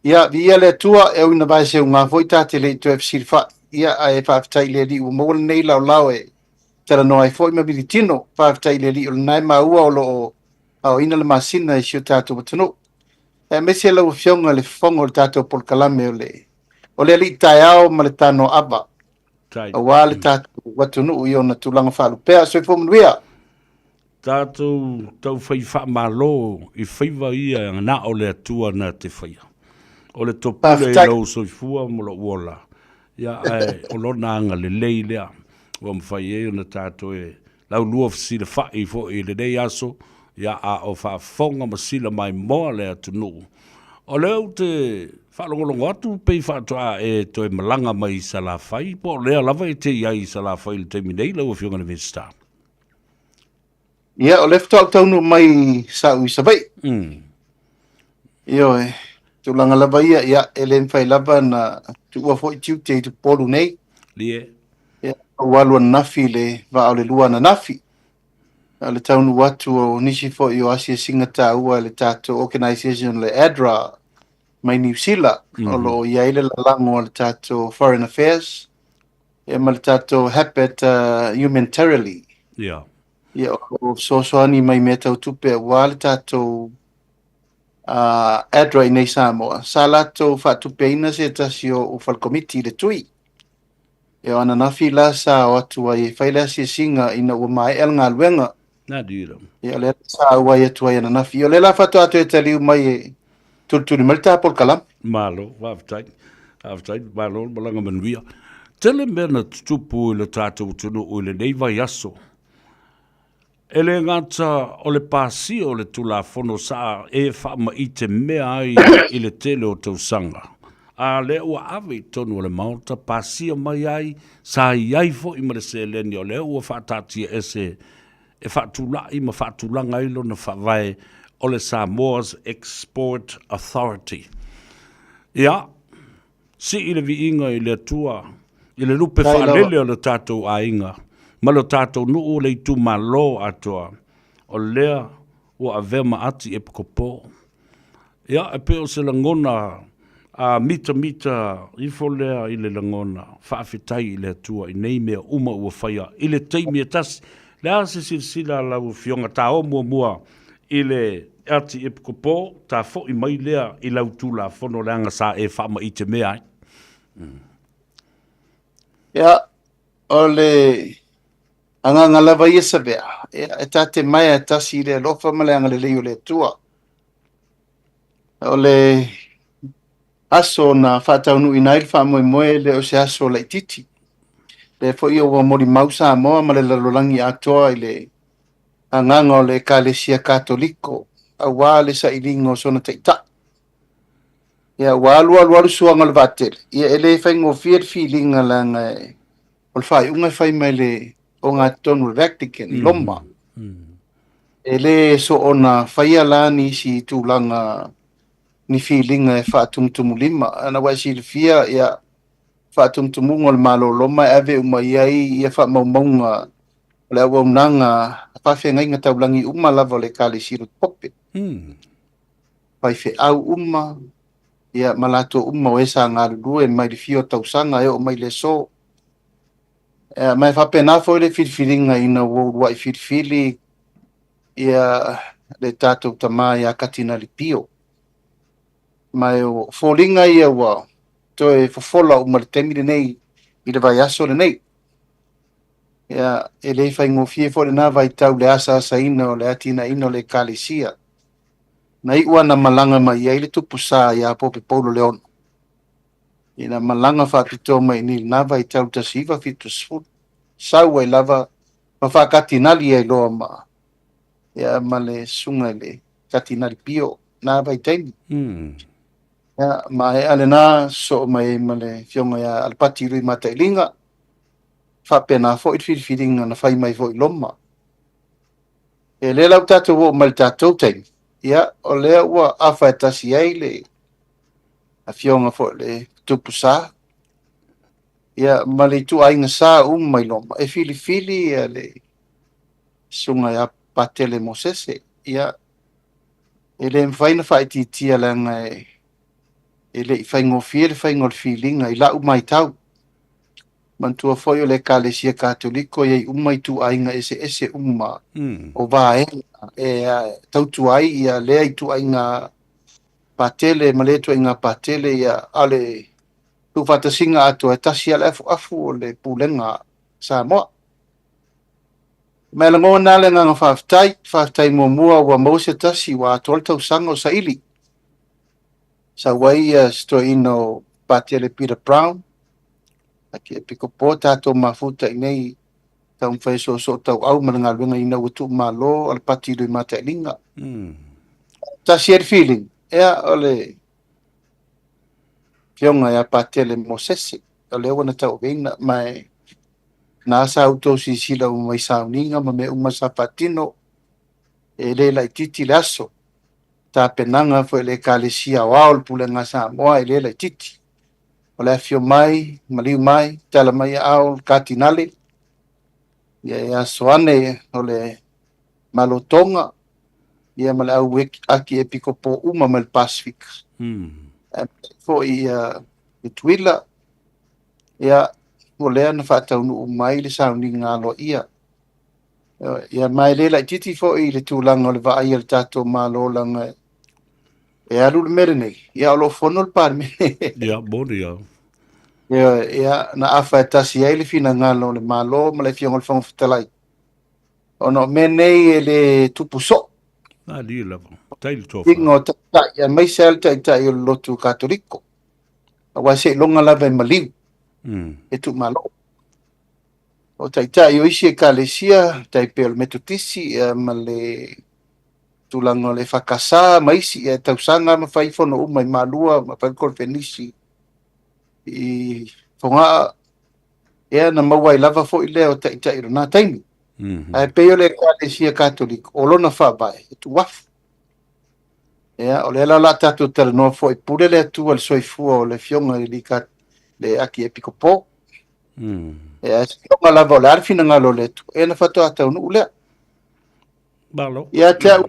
Ia via le tua e una vai se unga foi tate le tu fsirfa ia ai fa tai le di o mo nei lau e tera no ai foi ma bilitino fa tai le di o nai ma ua o lo au ina le masina e siu tatu tunu. E me se lo fionga le fongo tatu por kalame o le li tai au ma le tano aba. O wale tatu watunu i ona tulanga falu pea so fo mnuia. Tātou tau whai wha malo I whaiwa ia ngā o le atua na te whaia. O le topule I lau soifua mo lo uola. Ia o lona anga le lei lea. Wa mwhai e ona tātou e lau lua fsila whai fo I le nei aso. Ia a o whafonga masila mai moa le atunu. O leo te whalongolongo atu pei whatua e toi malanga mai sa la whai. Po lea lava e te iai sa la whai le teimi nei lau a whionga na vista. Ia, o lefto au taunu mai sa ui sabai. Io tu langa lava ia, ele mwhai lava na tu ua fo I tiu te tu polu nei. Lie. Ia walu nafi le va o le lua na nafi. Le taunu watu o nisi fo i o asia singata ua le tato organisation le ADRA mai New Zealand. O lo ia ile la lango o le tato Foreign Affairs. Ia ma le tato Habitat Humanitarianly. Yeah. Ia o soani mai mea tau tupe wa le tato ADRA i nei Samoa. Sa lato fa tupe ina se tasi o falkomiti le tui. Ia ana nafi la sa o atu ai whaile asia singa ina ua mai el ngā luenga. Nā dira. Ia le sa ua ia tua ia na nafi. Ia le la fatu atu e taliu mai e tultuli mai tāpol kalam. Malo, whaftai. Whaftai, malo, malanga manuia. Tele mena tupu le tātou tunu o le nei vai aso. Ele ngata o le pasi o le tula fono sa e whaama i te mea ai i le tele o tau sanga. A le ua ave tonu o le maota pasi o mai ai sa iai fo i mare se leni o le ua whaatatia ese e whaatula i ma whaatulanga ilo na whawai o le Samoa's Export Authority. Ia, si i le vi inga i le tua, i le lupe whaalele o le tātou a inga, ma le tātou nuu le tu malo atoa, o lea o a vema ati e pikopo. Ia, e peo se langona a mita i fo lea i le langona, whaafitai i le tua, i nei mea uma ua whaia, i le teimia tasi, le ase sila lau fionga tā o mua i le ati e pikopo, tā fo i mai lea i lau tūla fono leanga sa e whaama i te mea ai. Ia, o le anganga lava ia sa vea, e tā te mai a tasi le lofa ma le anga le leo le tua. O le aso na whātaunu i nail wha moe le o se aso lai titi. Le fo ia wa mori mausa moa ma le lalolangi atoa i le anganga o le Kalesia Katoliko a wā le sa ilingo sona teita. Ia wā alu suanga le vatele. Ia ele whaingo fiat feelinga langa o le whai unga whai mai le o ngā tonu Vatican i loma. Ele so ona whaia lani si tūlanga ni feelinga e whaatumtumu lima. Ana wai si le fia ia whaatumtumunga le malo loma e ave uma iai ia whaamaumaunga le awa unanga whawhenga inga taulangi uma lava le kale siru pope. Pai whi au uma ia malato uma o esa ngā rurue mai le fio tausanga e o mai le so. Mai whapena fo le whiriwhiringa ina wai whiriwhiri ia le tātou tama ia katina li pio. Mai o fōringa ia wa to e fofola o le temi le nei i le vai aso le nei. Ia e le whaingo fie fo le nā vai tau le asa ina o le atina ina o le Kalesia. Na iwa na malanga mai ia i le tupu sā ia pope Paulo Leono. Ina malanga whapito mai ni nā vai tau tasiva fitu sfut. Sau ai lava ma whakatinali ai loa ma. Ia ma le sunga le katinali pio nā vai temi. Ya mai alena so mai male fionga ya alpati rui mata ilinga fa pena fo it feeding na fai mai fo loma e le lau tatu wo mal tatu teng ya o le wa afa tasi ele a fionga fo le tupusa ya male tu ainga sa mai loma e fili ya le sunga ya patele mosese ya ele mfaina fa ititia langa ele whaingo fie le whaingo le feelinga i lau mai tau. Mantua foi o le Kalesia Katoliko iei umai tu ainga ese uma o vaenga e tautu ai ia lea i tu ainga patele, ma le tu ainga patele ia ale tu whatasinga atu e tasi ala afu o le pulenga Samoa. Mai lango na le nganga whaftai mua wa mause tasi wa atol tau sanga o sa ili. Sa wai sto ino patele Peter Brown. Aki e piko po tato mafuta i nei tau mwhai so tau au maranga lunga ina watu malo al pati lui mata i linga. Ta shared feeling. Ea ole fionga ya patele mosese. Ole wana tau veina mai nasa auto si sila umai sauninga ma me umasa patino e le la titi laso. Ta penanga fo le Kalesia wao le pulenga Samoa e le la titi. o le afio mai, maliu mai, tala mai au katinale, ia soane o le malotonga, ia ma le au aki e piko po uma ma le Pacific. Fo i tuila, ia o lea na whaataunu mai le sauni ngalo ia. Ia mai le lai titi fo i le tūlanga o le vaai le tato malo langa e alu le mere nei. Ia o lo fono le pare me. Ia, boni ia. Ia na awha e tasi ai le fina ngalo le malo ma le fionga le whangu fitalai. Ono me nei e le tupu so. Di lava. Taili tofa. Ingo ta ia mai sel ta i o lotu katoliko. Wa se longa lava e maliu. E tu malo. O tai o isi e kalesia, tai pe o metotisi ma le tulanga le whakasa, ma isi e tausanga ma whaifono umai malua, ma whaikol penisi. I whonga ea na mawai lava fo i leo tai rona taimi. Ai pe o le kalesia katoliko, o lona whabai, e tu wafu. Ea, o le la tatu tera noa fo i pure le atua le soifua o le fionga le aki e piko po. Ea, fionga lava o le arfina ngalo le tu. E na whato atau nu ulea. Balo. Ia te au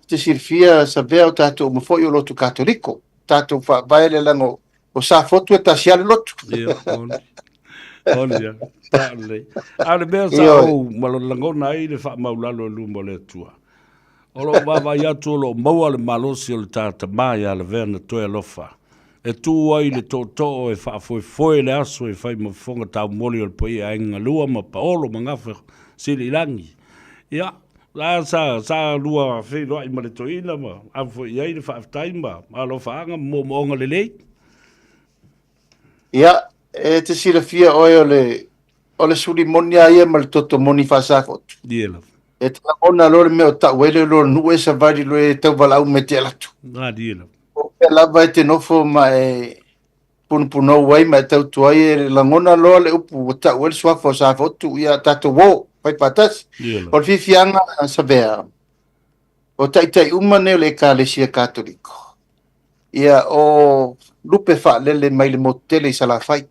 te sirfia sa vea o tatu o mafoi o lotu katoliko. Tatu whabai le lango o sa fotu e tasiale lotu. Ia, oni ia. Tāle. Ale mea sa o malolangona ai le wha maulalo e lumo le atua. Olo wawa iatu lo maua le malosi o le tata mai a le vena toe alofa. E tu ai le tō e whaafoe le aso e whai mawhonga tau moli o le poi a inga lua ma paolo ma ngawha sili langi. Ia, la sa lua whi loa i mare toina ma, a fwoi iai le whaaftai ma, a lo whaanga mo onga le lei. Ia, e te sira fia oi o le suri moni a ia ma le toto moni whasafot. Diela. E te ona lore me o ta wele lore nu e sa vari loe tau walau me te alatu. Diela. O pe lava e te nofo ma e punupuno wai ma e tau tuai e langona loa le upu o ta wele swafo sa fotu ia tato wo, pai patas. Diela. O fifianga sa vea. O tai umane o le kalesia katoliko. Ia o lupe wha lele mai le motele i sala fai.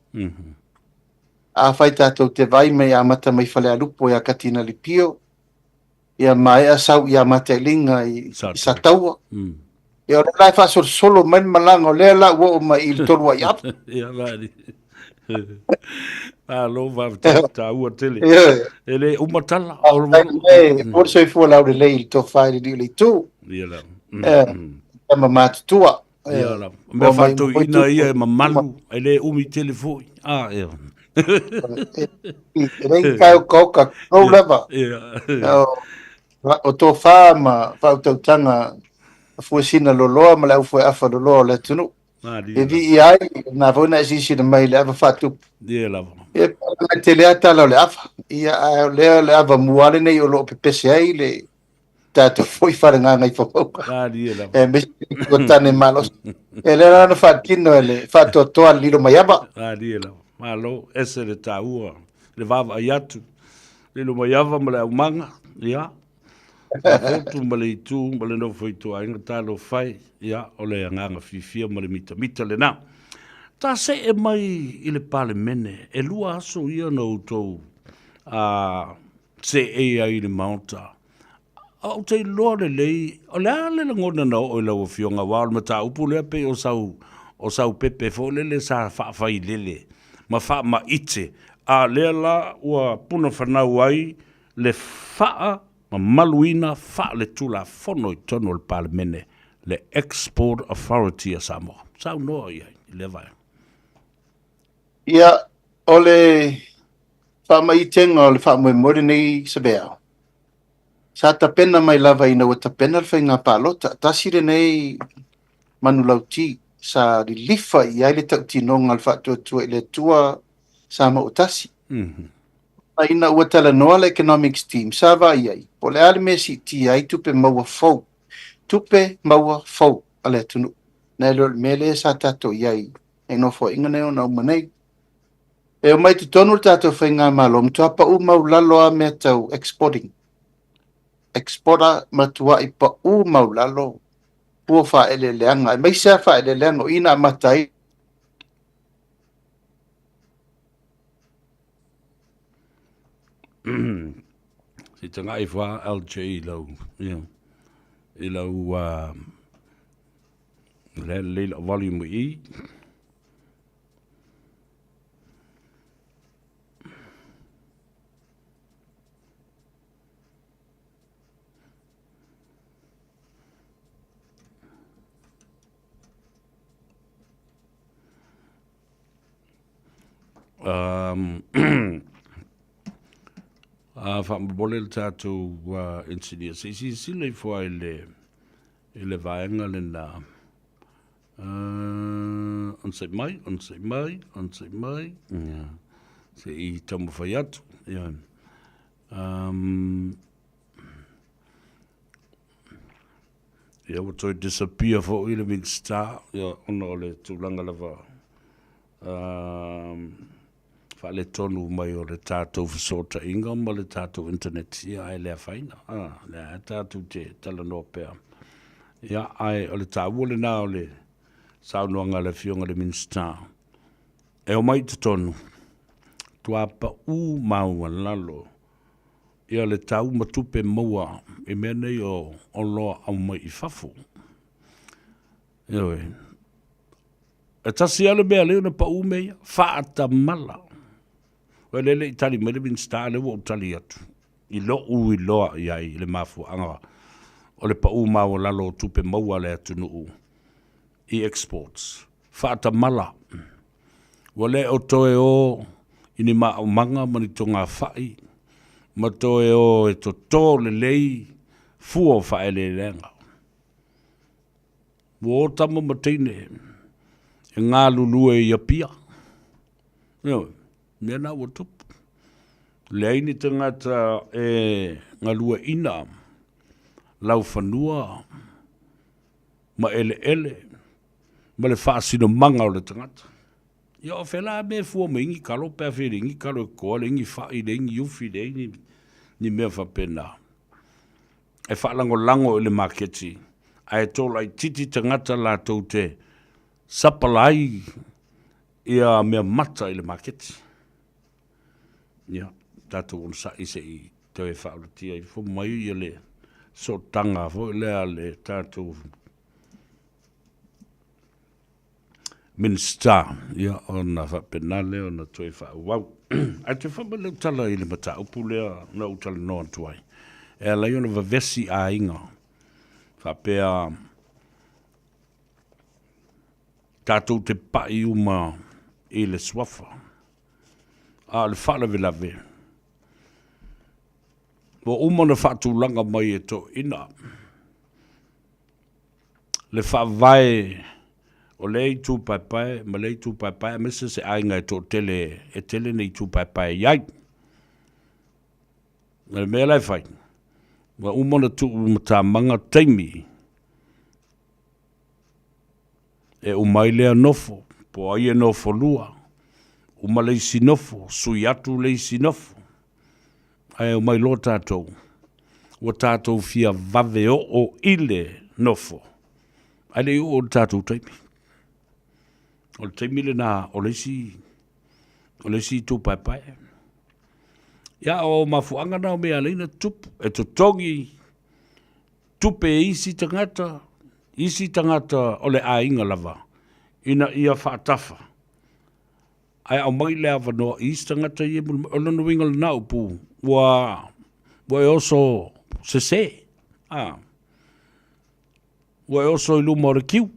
A fai tato te vai mai a mata mai fale a lupo ia katina li pio. Ia mai a sau ia matelinga i sataua. Ia o lai fa solo mai malanga o lea la ua o mai il tolu ai ap. Ia lari. A lo va ta ua tele. Ele umatala. Por so fu la de lei to fai di le tu. Ia la. Ma matutua. Ia la. Me fatu ina ia mamalu. Ele umi telefoni. Ah, ia. Rei kau koka. No leva. Ia. O tō whā ma whautautanga fuasina loloa ma lau fue afa loloa le tunu. E vi i ai, nā vauna e sisina mai le afa whatu. Ie lava. E pāna te lea tala le afa. Ia lea le afa muare nei o loo pepese ai le tātou fui wharenga ngai whapauka. Ie lava. E mesi o tane malos. E lea rana whaatino e le whatotoa lilo mai aba. Ie lava. Malo, ese le tāua. Le vava ai atu. Lilo mai ava ma le au manga. Ia. Fotu ma le itu, ma le no foi tu ainga talo fai, ia, o le anganga fifia ma le mita le na. Ta se e mai i le pale mene, e lua aso ia na utou se e ai le maunta. Au te loa le lei, o le ale le ngona na o lau fionga wao, ma ta upu lea pe o sau pepe fo lele sa whaafai lele, ma wha ma ite, a lea la ua puna whanau ai, le whaa ma maluina wha le tula fono i tono le pale mene, le Export Authority a Samoa. Sau noa ia, i le vai. Ia, o le wha mai tenga o le wha mai mori nei sa bea. Sa ta pena mai lava ina wa ta pena le whainga pālota. Ta sire nei manu lauti sa li lifa i ai le tau tinonga le wha tua i le tua sa ma utasi. Ina ua tala noa le economics team, sa va iai. Po le ale mesi ti ai tupe maua fau. Tupe maua fau ale tunu. Nei lor mele sa tato iai. E no fo inga neo na umanei. E o mai tu tonu tato whainga malo. Mtu apa u mau lalo a mea tau exporting. Exporta matua i pa u mau lalo. Pua wha ele leanga. E mai sa wha ele leanga o ina matai. si tanga i wha LJ i lau, i lau, leila volume i, whamabole le tātou engineer. Si lei fwa i le vaenga le nā. Onsai mai. Se i tamu whai atu. Ia watoi disappear fo i le Minster. Ia ono le tūlanga lava. Fa le tonu mai o le tātou whasota inga ma le tātou internet. Ia ai lea whaina. Lea tātou te tala no pēr. Ia ai o le tāua le nā o le saunuanga le fionga le Minster. E o mai te tonu. Tua pa u maua lalo. Ia le tau matupe maua. E mea nei o loa au mai i fafu. Ia we. E tasi ale mea leo na pa u mea. Whaata mala. Wa lele i tali mai le Minster le wo tali atu. I lo u i loa iai le mafu anga. O le pa u maua lalo tupe maua le atu nuu. I exports. Whaata mala. Wa le o toe o ini maa umanga mani tonga whai. Ma toe o e to tō le lei fua whae le lenga. Wo o tamo matine e ngā lulue i apia. Mea nā wa tupu. Lei ni tangata e ngā lua ina. Lau whanua. Ma ele. Ma le whaasino manga o le tangata. Ia o whela me fua me ingi karo pēr where, ingi karo e koa, ingi whai, ingi uwhi, ni mea whapena. E whaalango i le maketi. Ai tōla i titi tangata la tau te sapalai ia mea mata i le maketi. Ia, tātou on sa ise i te e whaaratia i fu mai i le so tanga, fu lea le tātou Minster, ia ona whapena leo na toi whauau. Ai te whamaleu tala i le mata upu lea na utala noa tuai. E lai ona vavesi a inga. Whapea tātou te pai uma i le swafa. A le whalawe lawe. Wa umana whatulanga mai e to ina. Le whawai o lei tu pai, ma lei tu pai, a mese se ainga e tō tele nei tu pai iai. Nga mea lai whai. Wa umana tu umata manga teimi. E umai lea nofo, po ai e nofo lua. Uma leisi nofo, sui atu leisi nofo. Ai umai lo tātou. Wa tātou fia vave o ile nofo. Ai lei o tātou teimi. O le teimile nā, o leisi tū pai. Ia o mafuanga nao mea leina tupu, e to tongi tupe isi tangata o le ainga lava, ina ia whaatafa. Ai au mai lea wanoa isi tangata i e mulu, o lana winga le nau pu, wa e oso sese, wa e oso iluma o le kiu.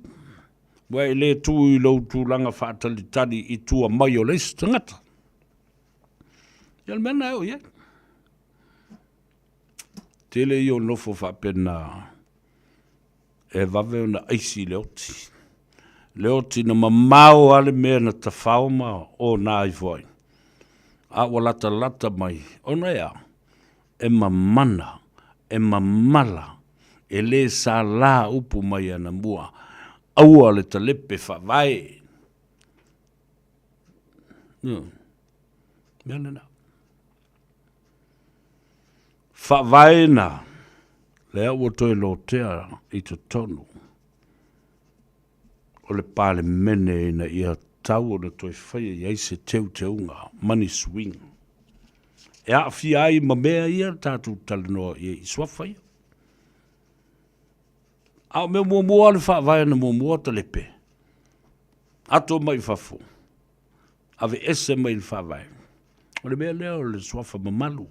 Wai le tu i lau tu langa whaatali tani i tua mai o leisi tangata. Ia le mena eo, ia. Tele i o nofo whapena e wawe o na aisi leoti. Leoti na mamao ale mea na tawhaoma o nā i fwai. A walata lata mai, ona ea, e mamana, e mamala, e le sa la upu mai ana mua. Aua le talepe whawai. Mea nena. Whawai na. Lea ua toi lo tea i te tonu. O le pāle mene ina ia tau o le toi whaia i eise teu te unga. Money swing. E a fi ai ma mea ia tātou talanoa i swafa ia. A me mua le whaavai na mua ta lepe. Ato mai whafo. Ave ese mai le whaavai. O le mea leo le swafa mamalu.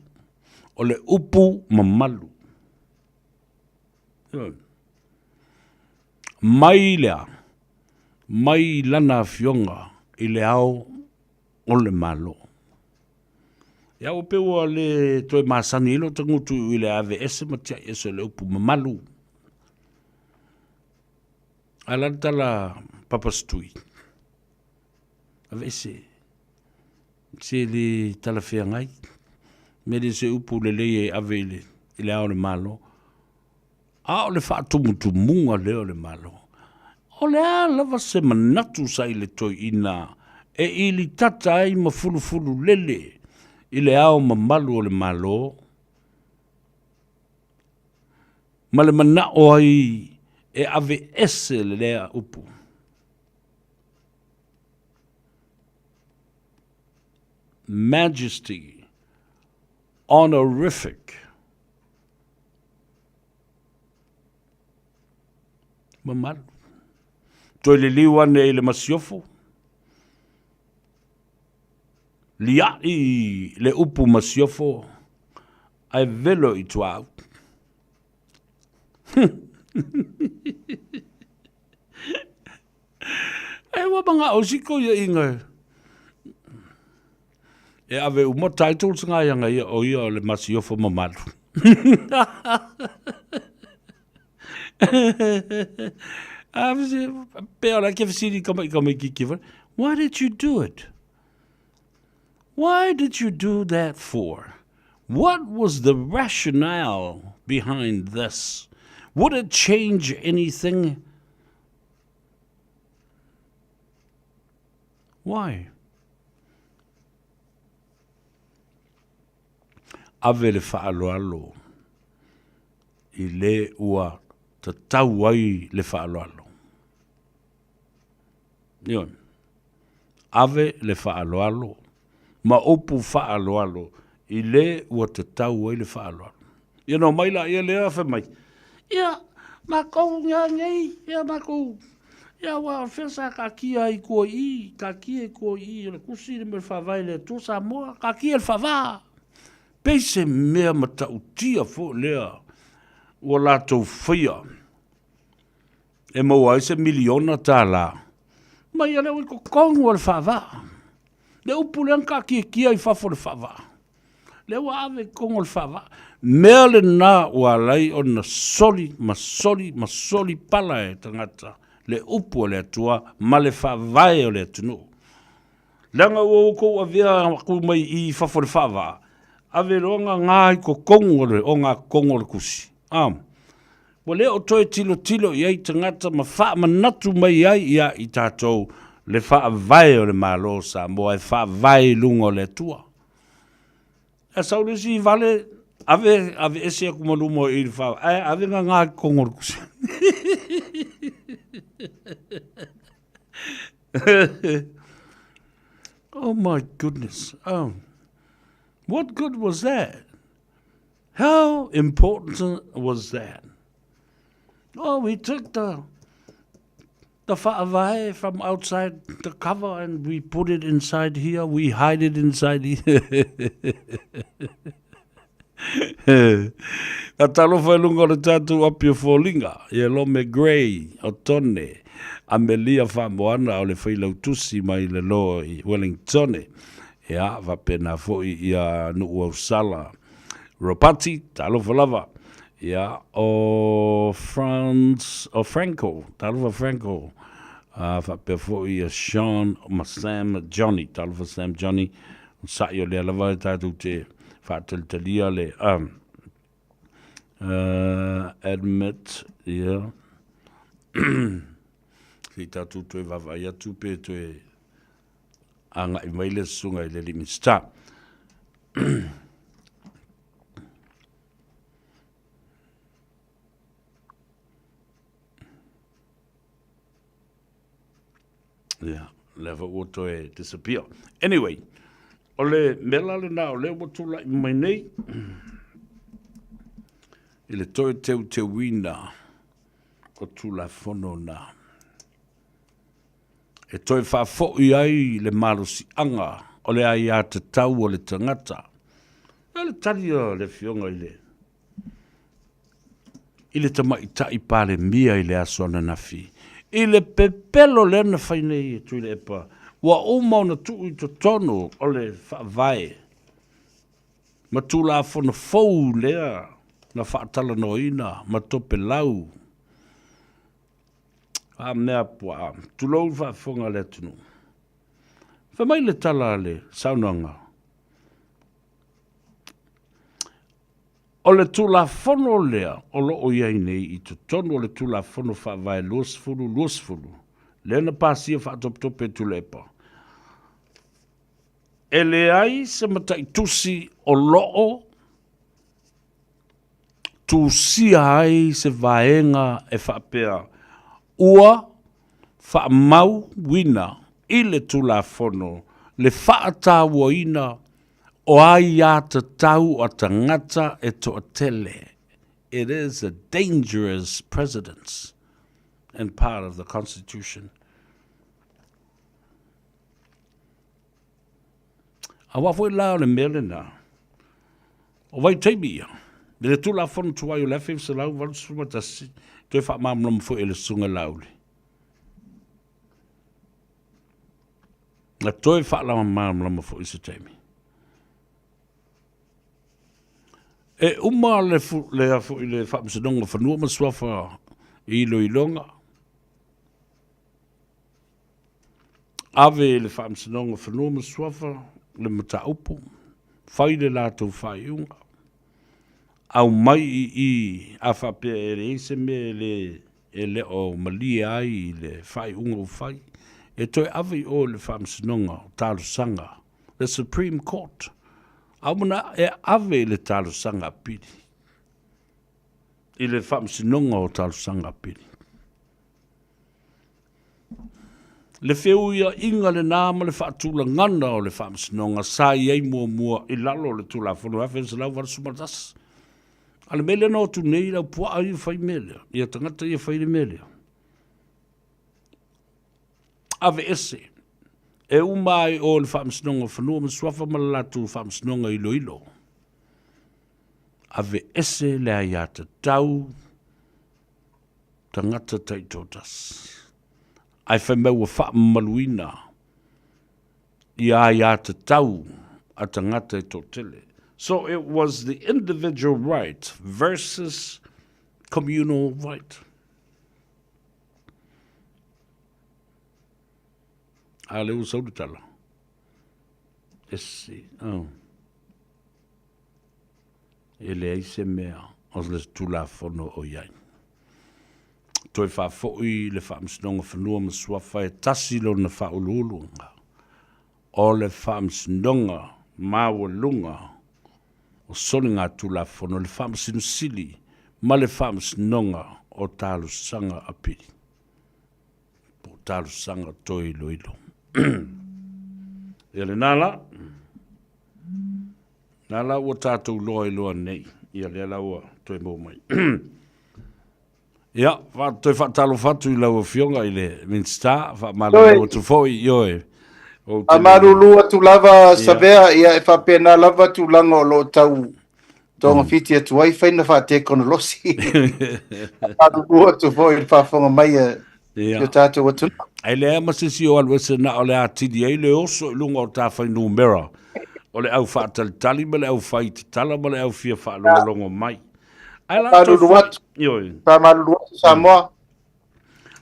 O le upu mamalu. Mai lea. Mai lana fionga i le au o le malo. Ia o pewa le toi masani ilo tangutu i le ave ese matia ese le upu mamalu. Alantala papastui. Ave ese. Se le talafea ngai. Mele se upu le leye ave ile au le malo. A o le whaatumutumunga leo le malo. O le a lava se manatu sa i le toi ina. E ili tata ai ma fulu lele. I le au ma malu o le malo. Ma le mana o ai e ave ese le lea upu. Majesty. Honorific. Ma malu. Toi le liwane i le masiofo. Lia i le upu masiofo. Ai velo i tua au. E wabanga o siko ia inga. E ave umo titles nga ia ia o ia le masiofo mamalu. Why did you do it? Why did you do that for? What was the rationale behind this? Would it change anything? Why? Ave le whaaloalo I le ua ta tau ai le whaaloalo. Ion. Ave le whaaloalo. Ma opu whaaloalo I le ua ta tau ai le whaaloalo. Ino maila ia lea wha mai. Ia, ma kou ngā ngei, ia ma kou. Ia wa whesa ka kia I kua I, ka kia I kua I, le kusi le me whawai le tu sa moa, ka kia le whawā. Peise mea mata utia fo lea. Ua lātou whia. E maua I se miliona tā la. Mai a leo I ko kongu le whawā. Le upu le anka kia I whafo le whawā. Le ua ave kongu le whawā. Mea le nā ua lai o na soli pala e tangata. Le upu le atua, ma le whawai o le atunu. Langa ua uko a vea ku mai I whafo le whawā. Ave ronga ngāi ko kongore o ngā kongore kusi. Wa leo toe tilo iai tangata ma wha manatu mai ai ia I tātou le wha vai o le malo sa mo e wha vai lungo le tua. E saurisi vale ave ese aku malumo I le wha. Ave ngāi kongore kusi. Oh my goodness. What good was that? How important was that? Oh, we took the whaavai from outside the cover and we put it inside here. We hide it inside here. Ka talo whai lunga le tātou apia fōlinga. Ia lo me Gray, o tone. A me lia whamoana o le whailau tusi mai le loa I Wellingtone. Ia, wapena fōi ia nuu au sala. Ropati, talo whalava. Ia, o Franco, talo Franco. Whapea fōi ia Sean, ma Sam Johnny, talo Sam Johnny. Sa i o lea lava tātou te whātalitalia le admit, ia. Ki tātou toi wawa ia tupe toi anga I maile sunga I le limi sta. Yeah, leva auto e disappear. Anyway, O le mela le na o le mo tula i mai nei. I le toi te wina o tula fono na. E toi whafo i ai le malusi anga o le ai a te tau o le tangata. E le tari o le fionga i le. I le tamai tai pale mia i le asona na fi. I le pepelo le na whainei e tui le epa. Wa o mauna tu i to tono o le whaavai. Ma tu la fono fou lea na whaatala no ina, ma tope lau. A mea pua, tu lou whaafonga le tunu. Whamai le tala le saunanga. O le tula fono lea, o lo o iai nei i to tono o le tula fono whaavai luosfulu. Lena pasia whaatoptope tu lepa. E le ai se matai tusi o loo, tusia ai se vaenga e whaapea. Ua whaamau wina i le tula fono, le whaatawa ina o ai a te tau o tangata e to tele. It is a dangerous precedence and part of the Constitution. A wafoi lao le mele na. O vai teimia. Le tula fono tuai o le fef se lau walu sumatasi. Toi wha mamlam fo ele sunga lauli. Na toi wha la mamlam fo isa teimi. E uma le fo ile wha msadonga whanua maswafa i ilo ilonga. Ave le wha msadonga whanua maswafa le mata upu. Whai le lātou whai unga. Au mai i a whapea e reise me le o malia ai le whai unga o whai. E toi avi o le whamsinonga o tālu sanga. The Supreme Court. Au mana e ave le tālu sanga piri. I le whamsinonga o tālu sanga piri. Le wheu ia inga le nāma le whaatula ngana o le whamsinonga sa iei mua i lalo le tula whanu hawhen sa lau warasumatas. Ale mele no tu nei lau pua ai whai mele. Ia tangata ia whai mele. Ave ese. E umai o le whamsinonga whanua masuafa malatu whamsinonga ilo ilo. Ave ese le ai ata tau tangata taitotas. Ai whai meua wha maluina. Ia ai ata tau a tangata e tōtele. So it was the individual right versus communal right. Ale o sau tala. Esse, oh. Ele ai se mea, os les tula fono o iai. Toi wha fo'i le wha msinonga whanua masua whae tasilo na wha ululunga. O le wha msinonga maua lunga. O soni ngā tula fono le wha msinusili ma le wha msinonga o tālu sanga apiri. Po tālu sanga toi ilo ilo. Ia le nala. Nala ua tātou loa iloa nei. Ia le ala ua toi mō mai. Ia, toi whaatalo whatu i lau fionga i le Minsta, whaamalo tu foi ioe. A marulua tu lava savea ia e whapena lava tu langa o lo tau tonga fiti atu ai whaina whaate kono losi. A marulua tu foi i whaafonga mai e tātou atu. Ai lea masisi o alwese na o le atidi ai le oso i lunga o tā whainu mera. O le au whaatalitali ma le au whaititala ma le au fia whaalongo mai. Marulua Samoa.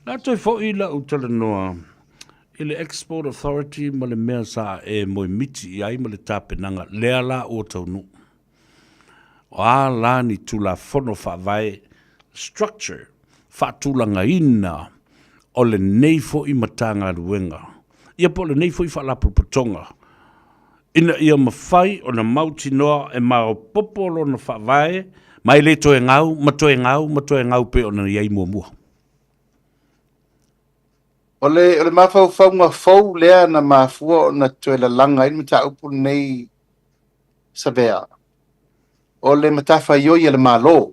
La toi fo i la utala noa. I le Export Authority ma le mea sa e moi miti i ai ma le tāpenanga lea la o taunu. O a la ni tula fono whaavai structure whaatulanga ina o le neifo i matanga luenga. Ia po le neifo i whaalapu patonga. Ina ia mawhai o na mauti noa e mao popolo na whaavai mai le toe ngau, ma toe ngau pe o na iai mua mua. Ole mafaufaunga fau lea na mafua o na tuela langa ina mata upu nei savea. Ole matawhaioi e le malo.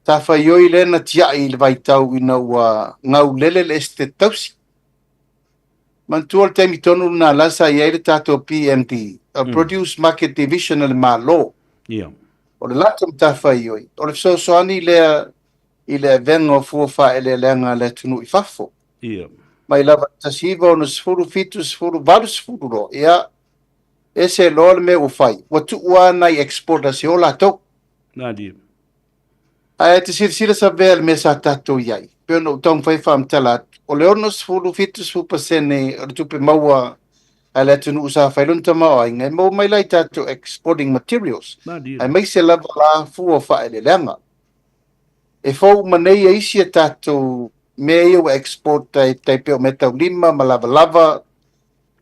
Tawhaioi le na tiai le vaitau ina ua ngau lele le este tausi. Mantua le taimi tonu na lasa iai le tato PMD, Produce Market Division le malo. Yeah. Ole lata matawhaioi. Ole soani lea i le vengo fuafa e le lenga le tunu i fafo. Yeah. Mai lava tasiva o na sifuru fitu sifuru valu sifuru lo. Ia, ese lo le me ufai. Watu ua na i exporta si o la tau. Nadi. Ai te sila sa vea le mesa tato iai. Peo no tong fai fam talat. O le ono sifuru fitu sifuru pasene o le tupe maua a le tunu usa fai lunta mao ai. Ngai mau mai lai tato exporting materials. Nadi. Ai mai se lava la fuafa e le lenga. E fau manei e isi e tato me ia wa export tai peo me tau lima ma lava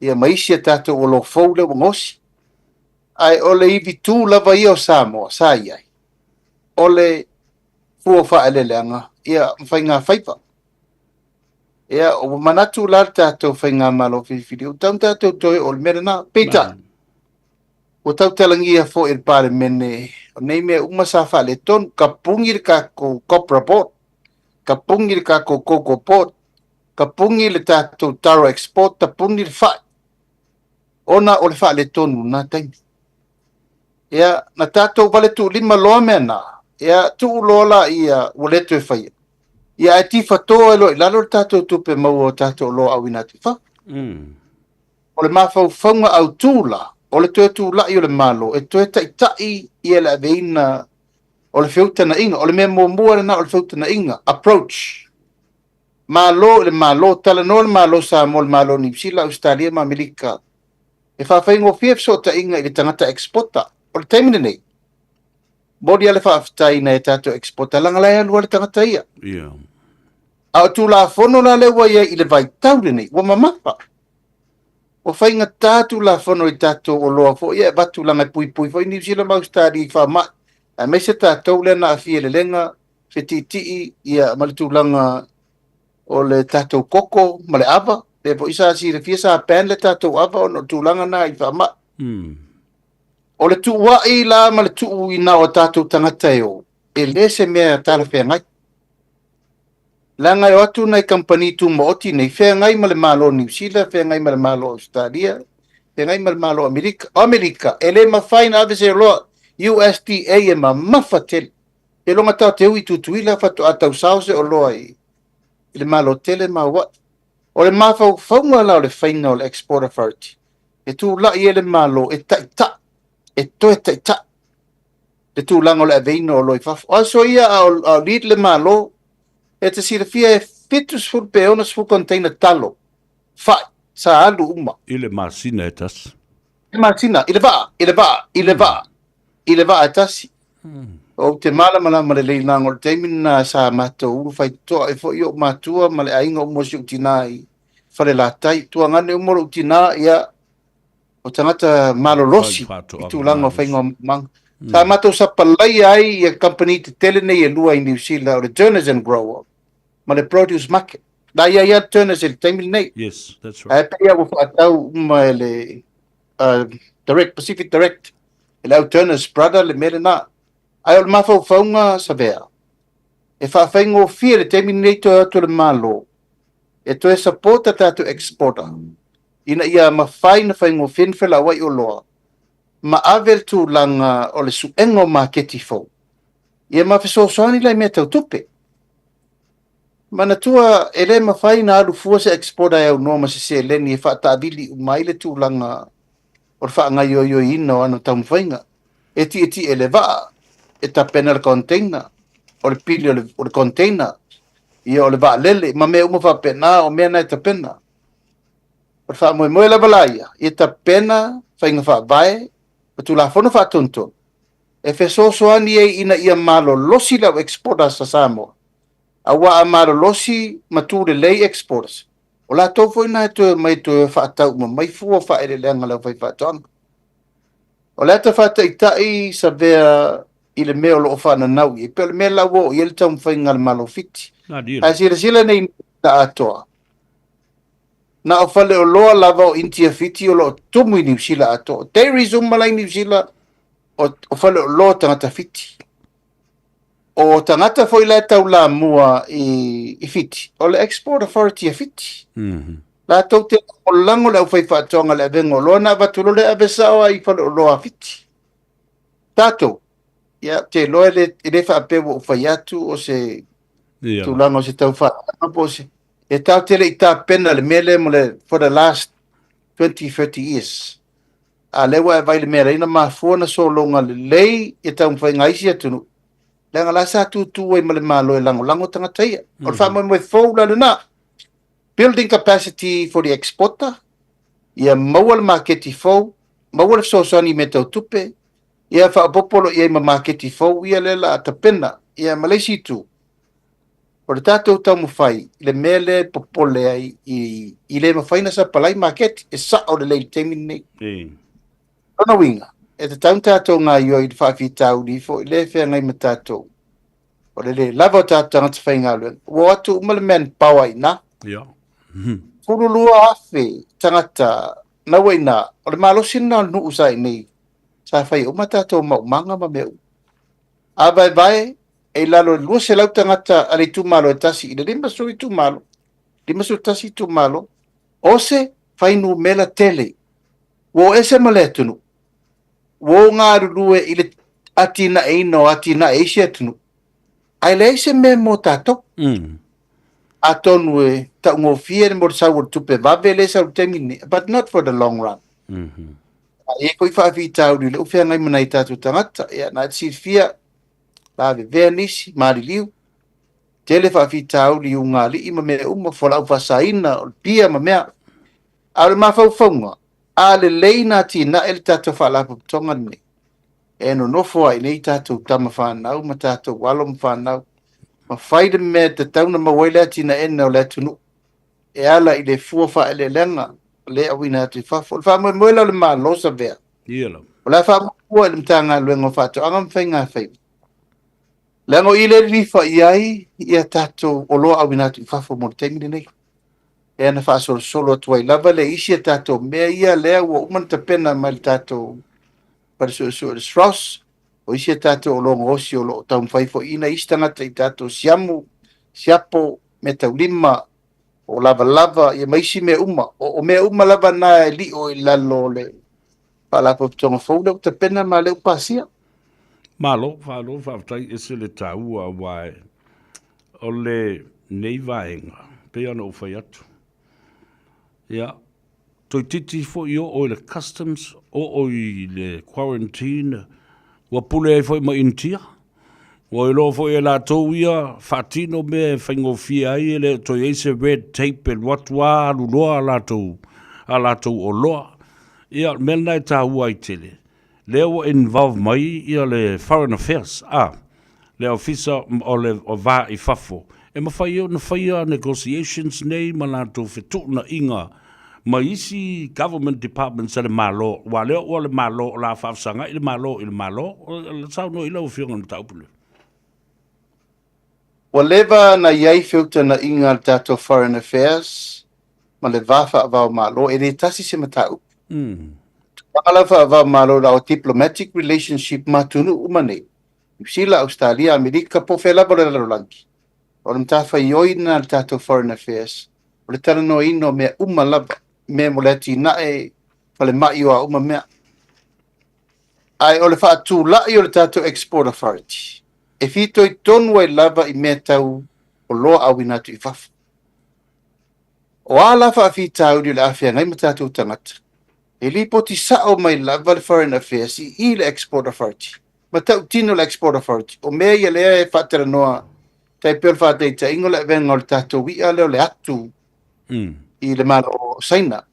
ia maisi e tato o lo fau le wangosi. Ai ole iwi tū lava ia o Samoa, sa iai. Ole fua wha ele leanga, ia mwhai ngā whaipa. Ia o manatu lar tato whai ngā malo whiwhiri. O tau tato toi o le mera nā, peita. O tau talangi a fo il pare mene, o nei mea umasa wha le ton, ka pungi le kako copra board. Ka pungi le kako cocoa port, ka pungi le tato taro export, ta pungi le whai. Ona o le wha le tonu nā taimi. Ia, na tato vale tu lima loa mea nā. Ia, tu ulola ia uleto e whai. Ia, e ti whatoa elo, ilalo le tato tupe mau o tato loa au ina ti wha. O le mawhau whaunga au tūla, o le tue tūla i o le malo, e tue tai i le aveina o le whiuta na inga, o le mea mua na o le whiuta na inga, approach. Malo, le malo, tala no le malo sa mo le malo ni Psila, Australia, ma Amerika. E whawhaingo fief so ta inga i le tangata exporta, o le taimine nei. Bodi ale whawhtai na e tato exporta, langa lai alua le tangata ia. Yeah. A tu la fono la lewa ia i le vai taure nei, wa mamapa. O whainga tātu la fono i tato o loa fo, ia batu langa pui fo i New Zealand, Australia, i wha a me se tātou lena a fia le lenga, se titi ia malitulanga o le tātou koko, ma le ava, le po isa si le fia sa pen le tātou ava, o no tūlanga na i wha ma. O le tuua i la, ma le tuu i na o tātou tangata e o, e le se mea tala whea ngai. Langa e atu nei company tu mooti nei whea ngai ma le malo New Zealand, whea ngai ma le malo Australia, whea ngai ma le malo Amerika, e le mawhaina ave se loa, USDA e ma mawhatele. E longa tau te ui tutuila whatu atau sause o loa i le malo tele ma wat. O le mawhau whaunga la o le whainga o le Export Authority. E tu la i e le malo e taita. E toe taita. Le tu langa o le aveina o loi whafu. Aso ia au lead le malo e te sira fia e fitus ful peona sfu container talo. Fai. Sa alu uma. I le masina e tas. I masina. I le vaa. I le vaa tasi. O te mala ma le leina ngol te mina sa mato uru fai toa e fo i o matua ma le ainga o mosi utina i fale la tai. Tua ngane o moro utina ia o tangata malolosi i tu langa o whainga o mang. Sa mato sa palai ai i a company te tele nei e lua i New Zealand o le Turners and Grower ma le Produce Market. Da ia Turners e le taimil nei. Yes, that's right. E pia o whaatau uma e le Pacific Direct. E lau Turner's brother le mere na. Ai o le mawhau whaunga sa vea. E whawhaingo fia le terminator atu le malo. E to e supporta tatu exporter. Ina ia mawhai na whaingo whenwhela wai o loa. Ma avel tu langa o le suengo marketi fau. Ia mawhiso soani lai mea tau tupe. Mana tua e le mawhai na alu fua se exporter e au noma se leni e whaatavili umaile tu langa o le whaangai o ina o ano tau mwhainga. E ti e le vaa. E ta pena le container, o le pili o le container, ia o le vaa lele, ma mea uma wha pena o mea na e ta pena. O le wha moe lava laia, e ta pena, whainga wha vae, o tu la fono wha tonton. E whe soani e ina ia malo losi lau exporters sa Samoa. A waa malo losi matu le lei exporters. O la tofo ina e tue mai tue wha atau ma mai fua wha ere leanga lau whai wha tonga. O le ata wha taitai sa vea i le mea o loo whana nau i. Pe o le mea lau o i ele tau mwhainga le malo fiti. A sila nei na atoa. na o fale o loa lava o intia fiti o lo tumu i New Zealand ato. Terrorism malai New Zealand o fale o loa tangata fiti. O tangata foi la tau la mua i fiti. O le Export Authority a fiti. La tau te o lango le au fai whaatonga le avengo loa na watulo le avesawa i fale o loa fiti. Tato, ia te loa le whaapewa o fai atu o se tulanga o se tau whaanga se. E tau tele i tā pena le mele mo le for the last 20-30 years. A lewa e vai le mele ina maa fuana so longa le lei e tau mwhai ngaisi atunu. Lenga la sa tu e male maa loe lango tangataia. O le wha mo fau la luna. Building capacity for the exporter. Ia maua le marketi fau. Maua le sosani me tau tupe. Ia wha apopolo ia ma marketi fau. Ia le la atapena. Ia Malaysia tu. O le tātou tau mawhai, le mele popole ai i le mawhaina sa palai market, e sa o le leili temi nei. Ona winga, e te taun tātou ngā ioi i whaafi tau ni fo, i le whea ngai ma tātou. O le lava o tātou ngata whai ngā luen. Wo atu umale man power i na. Furulua afe, tangata, nawa i na. O le malosin na nuu sa i nei. Sa whai o ma tātou maumanga ma meu. A vai, e lalo lua se lau tangata ale tu malo e tasi, i le lima sui tu malo, lima sui tasi tu malo, ose whainu mela tele, wo ese male tunu, wo ngā rurue i le atina eino, atina eisi atunu, ai le eise me mo tato, atonu e ta ungo fie mo sa wo tupe vave le sa temine, but not for the long run. E koi whaafi tau ni le ufea ngai mana i tatu tangata, ia na si fia, la vea nisi, mari liu. Tele whaafi tau li unga li ima mea uma whalau whasaina o pia ma mea. Aole mawhau whaunga. Ale leina ti na ele tātou whaalapu tonga ni. E no nofo ai nei tātou tama whanau, ma tātou walo ma whanau. Ma whaide mea te tauna ma wailea tina ena o le tunu. E ala i le fua wha ele lenga, le awina atu i whafo. Le wha moela le maa losa vea. O le wha mua ele mtanga luengo whato, anga mwhainga whaibu. Lango ile rifa iai ia tato o loa au inatu i whafo mo tengi nei. E ana wha solo tuai lava le isi a tato mea ia lea ua umanta pena mai le tato para so Strauss o isi a tato o longa osi o lo tau mwhaifo ina isi tangata i tato siamu, siapo, me tau lima o lava ia maisi me uma o me uma lava na e li o i lalo le palapo tonga fauda o ta pena ma le upasia. Malo, whaatai e se le taua wae o le nei vaenga, pe ana o whai atu. Ia, toi titi fo i o le customs, o i le quarantine, wa pule e fo i ma intia, wa i lo fo i la tau ia, whaatino me whaingo fia ai e le toi eise red tape e watua aluloa a la tau o loa. Ia, mena e taua i tele. Leo involve mai ia le Foreign Affairs, le ofisa o le o va i fafo. E mawhai o na whaia negotiations nei malato whetu na inga ma isi government department sa le malo, wa leo o le malo o la whafsanga i le malo, o le tau no i lau whionga na taupule. Wa lewa na iai whiuta na inga le tato Foreign Affairs, ma le vafa avao malo, e ne tasi se matau. Alafa va malo la o diplomatic relationship matunu umane. Sila Australia, Amerika po fela bo le lanki. O le mtafa ioi na le tato Foreign Affairs. O le tala no ino mea umalaba. Me mo le tina e pale mai o a uma mea. Ai o le wha atu lai o le tato Export Authority. E fito i tonu ai lava i mea tau o loa au inatu i fafu. O a lafa a fitau di le afia ngai matatu tangata. E li poti sao mai lava le Foreign Affairs i le Export Authority. Ma tau tino le Export Authority. O mea ia lea e whatera noa tai pēr whatei ta ingo le venga o le tato wia leo le atu i le malo o Saina.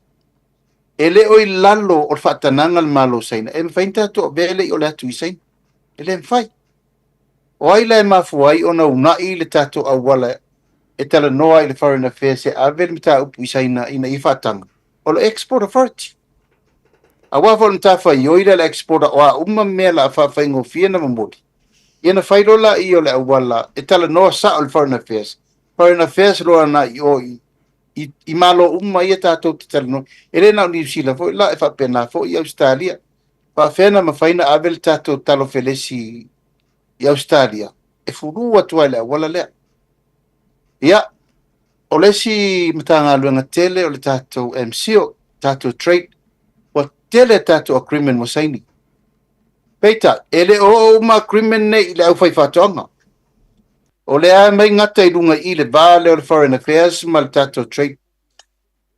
E le o i lalo o le whatananga le malo o Saina. E mwhain tato o vele i o le atu i Saina. E le mwhai. O ai le mafuai o na unai le tato awala e tala noa i le Foreign Affairs e avele mta upu i Saina ina i whatanga. O le Export Authority. A wafo le tafa i oira le exporta o a uma mea la whawhaingo fia na mamodi. Iana whairola i o le awala e tala noa sa o le Foreign Affairs. Foreign Affairs roa na i oi I malo uma ia tātou te talino. Ele na New Zealand fo la e whapena fo i Australia. Whawhena mawhaina avel tātou talo felesi i Australia. E furua tuaile wala lea. Ia, o lesi matanga luenga tele o le tātou MCO, tātou trade, wa tele tātou agreement mo saini. Peita, ele o ma agreement nei le au fai whātonga. O le a mai ngata I lunga I le vale o le Foreign Affairs ma le tātou trade.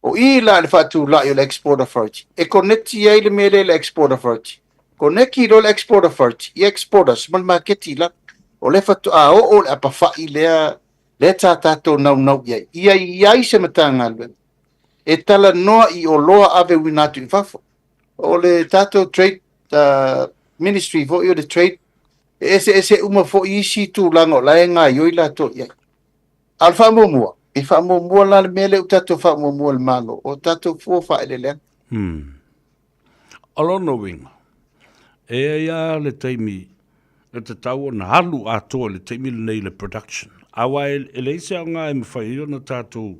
O I la le whātu lai o le Export Authority. E koneti ai le mele le Export Authority. Koneki lo le Export Authority. I exporters, ma le marketi la. O le whatu a o le apawhai lea le tātou nau iai. Iai se matanga alwe. E tala noa I o loa ave winatu I whafo. O le tātou trade ministry vo I o le trade. Ese uma fo isi tu lango la nga yo ila to ya alfa mo e fa mo la mele utato fa mo le malo o tato fo fa ele alono wing e ya le taimi e te tau na halu a to le taimi nei le production awa ele se nga e fa yo na tato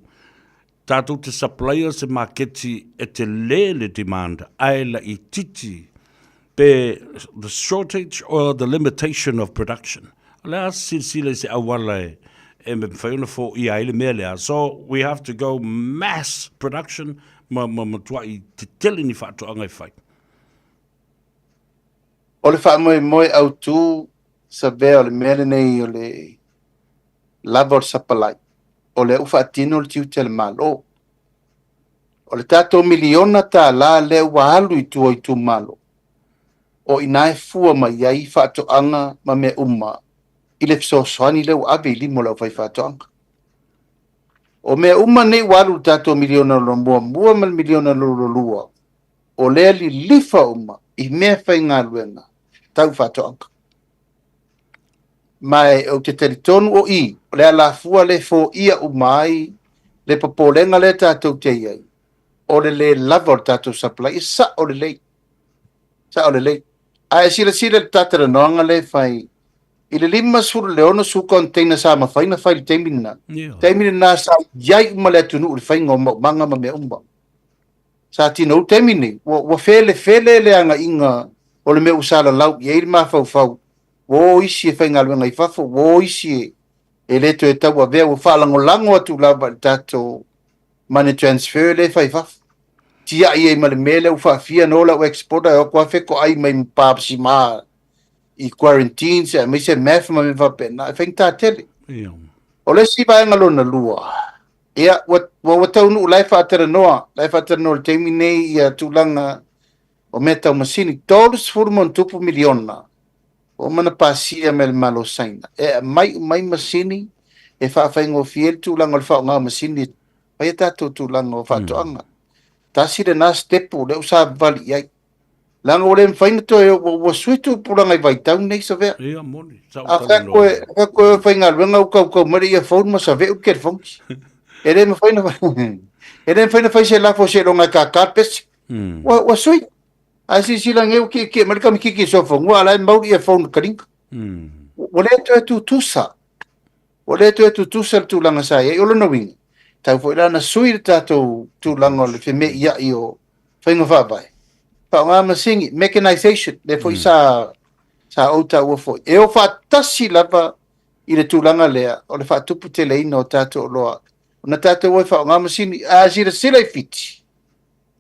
te suppliers e marketi e te le demand ai la I titi the shortage or the limitation of production. So we have to go mass production. O le wha moe au tū sa vea o le mele nei o le lava o le sapalai. O le uwha atino le tiu tele malo. O le tātou miliona tā la le ua halu I tū malo. O inae fua mai ai whaatoanga ma me umma. I le fisosoani leu ave I limo lau whai whaatoanga. O me umma nei walu tātou miliona lo mua mal miliona lo lua. O lea li lifa umma I mea whai ngā luenga. Tau whaatoanga. Mai o te teritonu o I. O lea la fua le fo ia umma ai. Le papolenga le tātou te iai. O le lava o tātou supply. Sa o le lei. Sa o le lei. Ai sila tatara noanga le fai. I le lima suru leono su container sa ma fai na fai temina. Temina na sa yai male tunu le fai ngoma manga ma me umba. Sa tino temini. Wa fele le anga inga o le me usala lau ye ma fau. Wo isi fai ngalu ngai fafo. Wo isi e le to e tau a vea wo fa lango atu lava tato money transfer le fai fafo. Tia ia I mele ufa fia no la o exporta o kwa feko ai mai mpapsi ma I quarantine se mai se mef ma me va pena feng ta tele o le si vai ngalo na lua ia wa tau nu lai fa tera no temi nei ia tulanga o meta masini todos formam tupu miliona o mana pasia mel malo saina e mai masini e fa ngo fiel tulanga fa nga masini vai ta tulanga fa toanga tasi de na stepu le usa vali ai langa ole faina to o suitu pulanga I vai tau nei sa vea ia moni a ko fainga luenga ko mari ia phone ma sa vea ke phone ele me faina fai se la fo se longa ka pes wa sui asi silang eu ke mari kam ki so phone wa la mau ia phone karing ole to tusa tu langa sa ia ole no wing tau foi la na sui tato tu lango le fe me ia io fainga fa vai pa nga masingi mechanization le foi sa ota wo foi e o fa tasi lava I le tu langa lea o le fa tupu te le ino tato loa na tato wo fa nga masini a sira sila fiti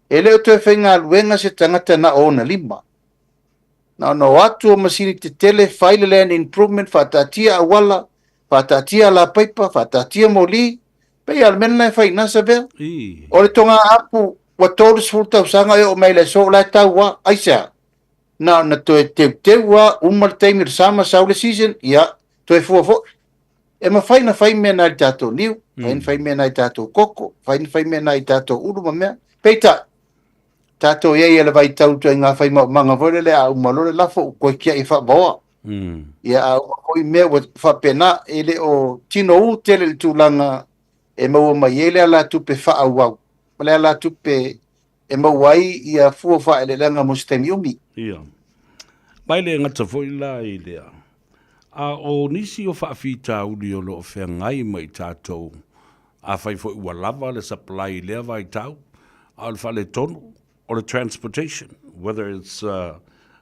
e le o te fainga luenga se tangata na ona lima na no atu o masini te tele file land improvement fa tatia awala fa tatia la paipa fa tatia moli pe almena fai nasa be o le tonga apu wa todos furta usanga o mai le so la tawa aisa na to te wa umar taimir sama saule season ya to e fo e ma fai na fai me na tato liu fai me na tato koko fai me na tato uruma me peita tato ye le vai tau to nga fai manga vole le a umalo le lafo ko kia I fa boa ya o me wa fa pena ele o tino tele tulanga e mau mai ele ala tupe fa au male ala tupe e mau ai ia fu fa ele langa mustemi umi ia mai le ngata foi la ile a o nisi o fa fita uli o lo fe ngai mai tato a fai fo ua lava le supply lea vai tau, a le whale tonu, o le transportation, whether it's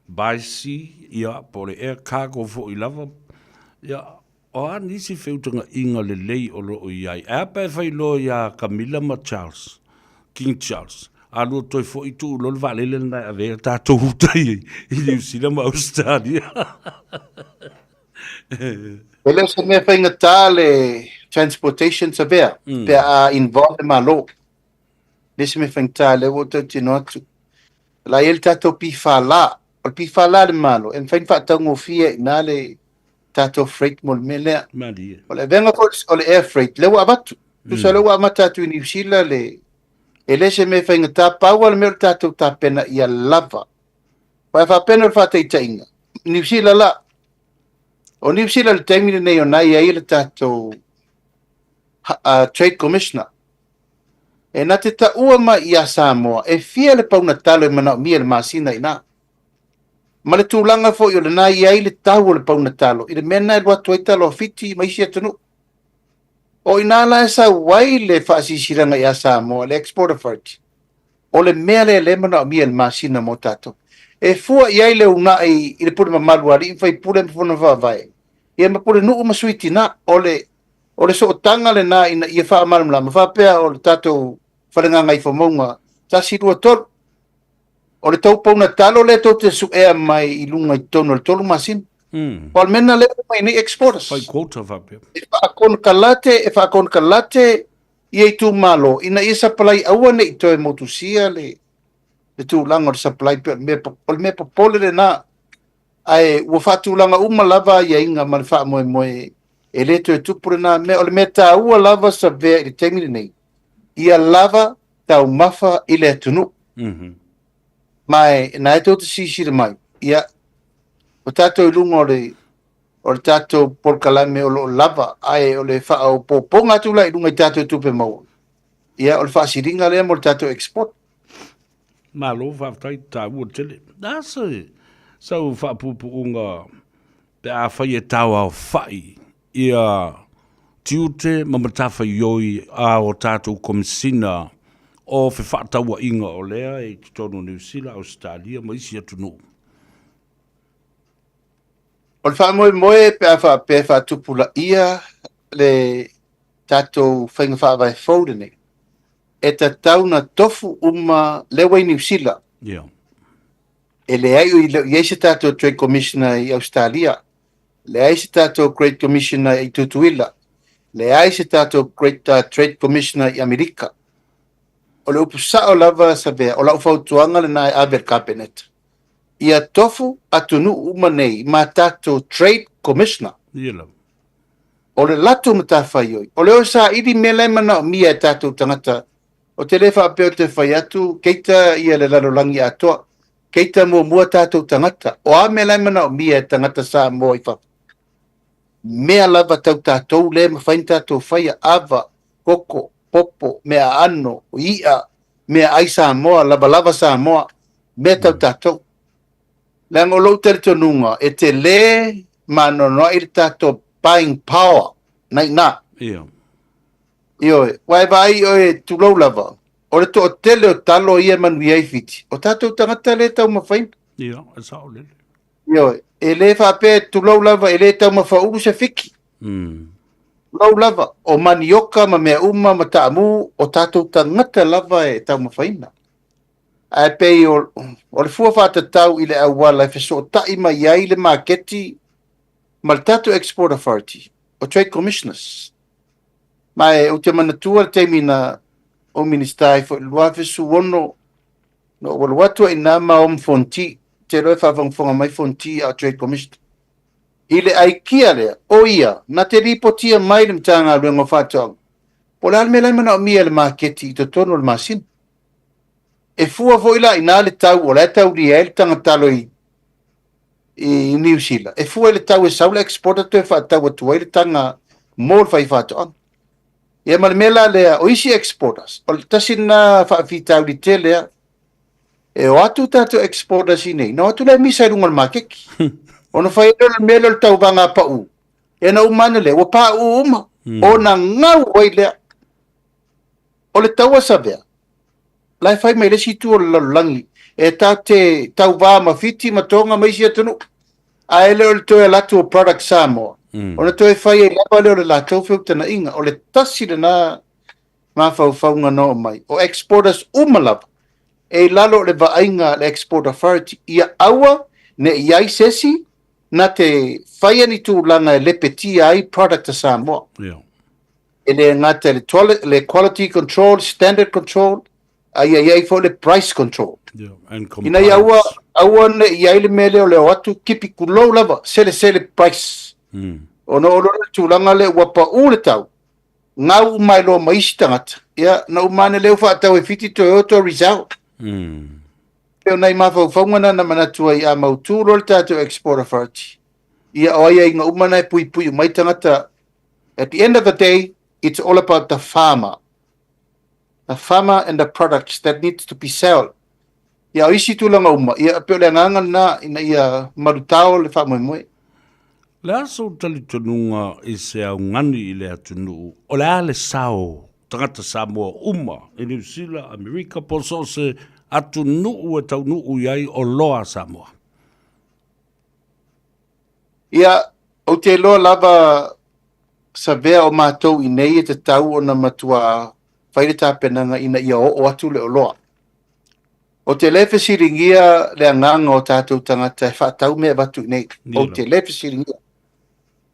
by sea, ia, po le air cargo fo I lava, ia, o a nisi whiutanga inga le lei o lo iai. A pe fai lo ia Camilla ma Charles, King Charles, a lo toi fo I tu lo le valele na ave tātou hutai I New Zealand ma Australia. Ele se me whainga tā le transportation sa vea, pe a involve ma lo. Le se me whainga tā le wota tino atu. La el tātou pi whala, o pi whala le malo, en whain whaatau ngofia ina le tātou freight mo le melea. Maria. O le venga o le air freight, le wa abatu. Tusa le wa amatatu I New Zealand le, ele se me whainga tā paua le meo tātou tā pena ia lava. Wai whapena le whāteita inga. New Zealand la, o New Zealand le taimine nei o nai ai le tātou Trade Commissioner. E nā te taua ma I a Samoa, e fia le pauna talo mana o mia le masina ina. Ma le tūlanga fo I o le nai ai le tau o le pauna talo, I le mena e lua tuaita lo fiti ma isi atunu. O ina la e sa wai le whaasisiranga I a Samoa, le Export Authority. O le mea le mana o mia le masina mo tātou. E fua I ai le una I le pule mamaluari, I fai pule mfuna whawai. Ia ma pule nuu masuiti na, o le so tanga le na ina ia wha amalam lama, whapea o le tātou wharenga ngai whamonga, ta sirua tolu. O le tau pauna talo le tau te su ea mai I lunga I tono le tolu masin. O al mena le mai ni exporters. Fai quota whapea. E whaakon kalate, ia I tu malo, ina ia sapalai aua ne I toe motusia le tu langa o le supply, o le me popole le na, ai ua whaatulanga uma lava ia inga ma le wha moe e le tu e tupure na me o le me tā ua lava sa vea I le temine nei. Ia lava tau mafa I le atunu. Mai, na e tau te sisire mai. Ia, o tātou ilunga o le tātou polkalame o lo lava, ai o le wha o poponga tula ilunga I tātou tupe maua. Ia, o le wha siringa lea mo le tātou export. Malo whaftai tā ua tele. Nā sau whapupuunga pe a whai e tau au whai ia tiute mamatawha ioi a o tātou komisina o whi whaataua inga o lea e tono New Zealand, Australia, ma isi atunu. O le wha pe a pe whaatupula ia le tātou whainga whaavai whaurene. E ta tauna tofu uma lewa I New Zealand. Yeah. E le ai I se tātou Trade Commissioner I Australia. Le ai se tātou Great Commissioner I Tutuila. Le ai se tātou Great Trade Commissioner I Amerika. O le upusa o lava sa vea, o lau whautuanga le nai Aver Cabinet. Ia tofu atunu uma nei ma tātou Trade Commissioner. Ia O le latu matawhai oi. O le o sa idi mele mana o mia e tātou tangata. O te lefa apeo te whai atu, keita ia le lalolangi atoa. Keita mua tātou tangata. O a mea laimana o mia e tangata sa mua I whapa. Mea lava tau tātou le ma whain tātou whaia ava, koko, popo, mea ano, ia, mea ai sa moa, lava sa moa, mea tau tātou. Leango lou tere tonunga, e te le ma nonoa I tātou buying power, nai nā. Ia. Ioe, wai vai oe tulou lava. O le to o tele o talo ia manui ai fiti. O tātou tangata le tau mawhain. Ia, e sao lele. Ioe, e le whape tulou lava e le tau mawhauru se fiki. Lau lava, o manioka ma mea uma ma taamu o tātou tangata lava e tau mawhaina. Ai pei o le fua whata tau I le awala e wheso o tai ma iai le marketi ma le tātou Export Authority o Trade Commissioners. Mai o te manatua te mina o ministai fo lua fesu wono no watu ina ma om fonti te roe whawangfonga mai fonti a Trade Commission. Ile ai kia lea, o ia, na te ripotia mai le mtanga luenga whatong. O le alme laimana o mia le marketi I te tono le masin. E fua fo ila ina le tau o le tau ria le tangatalo I New Zealand. E fua le tau e saula exporta tu e whatau atu le tanga mōl whai whatong. Ia malemela lea o isi exporters. O le tasi na whaafitau li te lea. E o atu tātou exporters I nei. No atu lea misa runga le makeki. O na whaero le mele le tau vanga pa u. E na umana lea. O pa u uma. O na ngau oi lea. o le taua sa vea. Lai fai mai le situ o le lalulangi. E ta te tau vā mawhiti ma tonga mai sia tunu. A ele o le toe latu o product Samoa. O na toe fai e lapa leo le latou feu tana inga. O le tasi le na mawhauwhaunga no mai. O exporters umalapa. E lalo le vainga le export authority. Ia aua ne iai sesi na te fai ani tu langa le peti ai product Samoa. Yeah. E le ngata le quality control, standard control, ai fo le price control. Yeah. And Ina ia aua ne iai le mele o le watu kipi kulo lava, sele price. O no olo le tūlanga le wapa ule tau. Ngau mai lo maisi tangata. Ia, na umane leo wha atau e fiti Toyota Rizal. Peo nei mawhauwhaungana na manatua i a mautūro le tātou Export Authority. Ia o ia inga umana e pui mai tangata. At the end of the day, it's all about the farmer. The farmer and the products that needs to be sold. Ia o isi tūlanga uma. Ia peo le nganga na ina ia marutao le wha moe. Le aso tali tonunga i se au ngani i le atunu. O le ale sao, tangata Samoa uma, i New Zealand, Amerika, po so se atunu e tau nuu iai o loa Samoa. Ia, o te loa lava sa vea o mātou i nei e te tau o na matua whaire tāpenanga ina ia o atu le o loa. O te lefe siringia le anganga o tātou tangata e whaatau mea watu i nei. O te lefe siringia.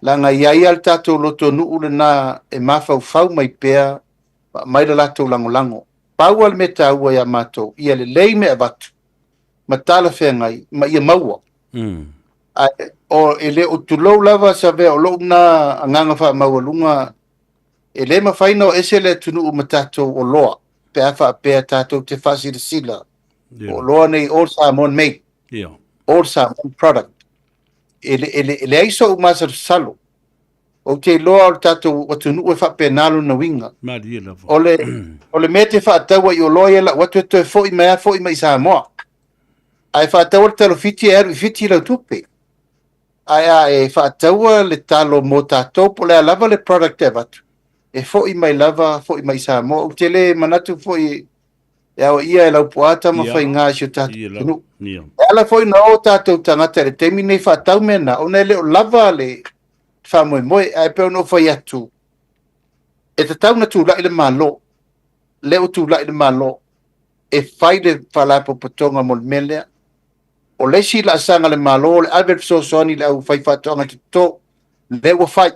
Langa iai al tātou loto nuu le nā e mawhau mai pēa mai le lātou lango. Pau al me tāua ia mātou, ia le lei mea watu. Ma tāla whea ngai, ma ia maua. O e le o tulou lava sa vea o lou nā anganga wha maua lunga, e le mawhaina o ese le tunu o ma tātou o loa. Pēa wha pēa tātou te whasira sila. O loa nei All Samoan made. All Samoan product. Ele aiso umasa salo. O te loa o tātou watu nuu e whapenalo na winga. O le mea te whaataua i o loa ia la watu e toi fo i mai Samoa. Ai whaataua le talo fiti e aru i fiti lau tupe. Ai e whaataua le talo mo tātou po le alava le product e watu. E fo i mai lava, fo i mai Samoa. O te le manatu fo i ia e lau puata ma whai ngā si o tātou. E ala fo i na o tātou tangata le temi nei whaatau mena. O nei le o lava le whamoe, ai peo no whai atu. E te tau na tūlai le malo. Leo tūlai le malo. E whai le whalapo patonga mo le melea. O le si la asanga le malo, le avel soani le au whai whatonga te tō. Lewa whai.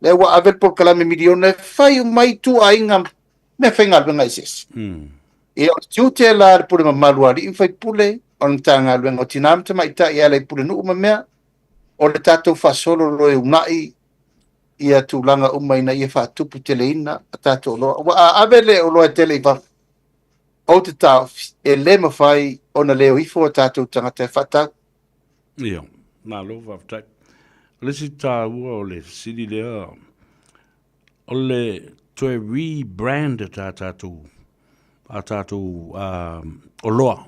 Lewa avel por kalame miliona. Whai mai tu a inga me whainga luenga isis. E o tiute la ar pule ma maluari i whai pule. O na tanga luenga o tinamta mai ta i ala i pule nuu ma mea. O le tātou whasolo loe unai ia tūlanga umaina ia whātupu teleina a tātou loa. A avele o loa tele i whak. O te tāu e le mawhai o na leo ifo a tātou tangata e whatau. Ia, nā lo whaftai. Lesi tā ua o le siri lea. O le toe rebrand a tātou o loa.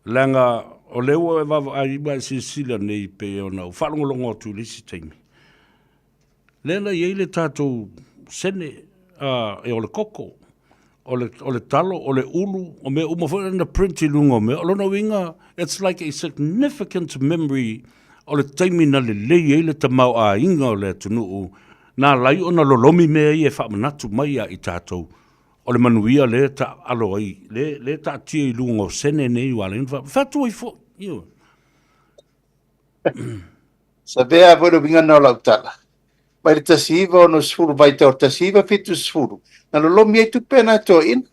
Langa o lewa e wawa a iwa e sila nei pe o nau whalongolongo atu lisi teimi. Lena i eile tātou sene e o le koko, o le talo, o le ulu, o me umawhana na printi lungo me, o lona winga, it's like a significant memory o le teimi na le lei eile ta mau a inga o le tunuu, nā lai o na lolomi mea i e whamanatu mai a i tātou. O le manuia le ta alo ai, le ta tia i lungo sene nei wale, whatu ai fo, iwa. Sa vea vono vinga na lautala. Mai le tasiva o no sfuru, vai te o tasiva fitu sfuru. Na lo lomi ai tu pena to in,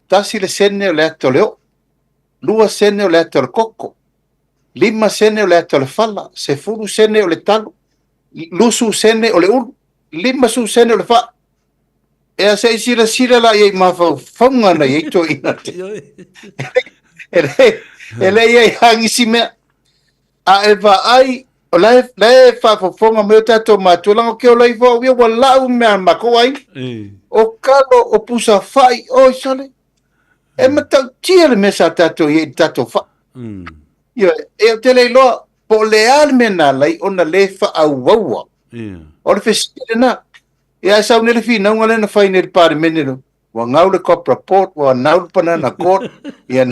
tasi le sene o le ato leo, lua sene o le ato le koko, 5 sene o le ato le fala, se furu sene o le talo, lusu sene o le ulu, 5 su sene o le fa. E a sei sira la iei mawhau whaunga na iei to ina te. E le iei hangisi mea. A e wa ai, o le whawhawhonga meo tato mātualango ke o lai whau ia wa lau mea mako ai. O kalo o pusa whai, o sale. E matau tia le mesa tato iei tato wha. E o te lei loa, po le alme na lai o na le wha au waua. O le whesire na. E a sau nere fina unga lena whai nere pare menero. Wa ngau le copra pot, wa nau pana na court, ia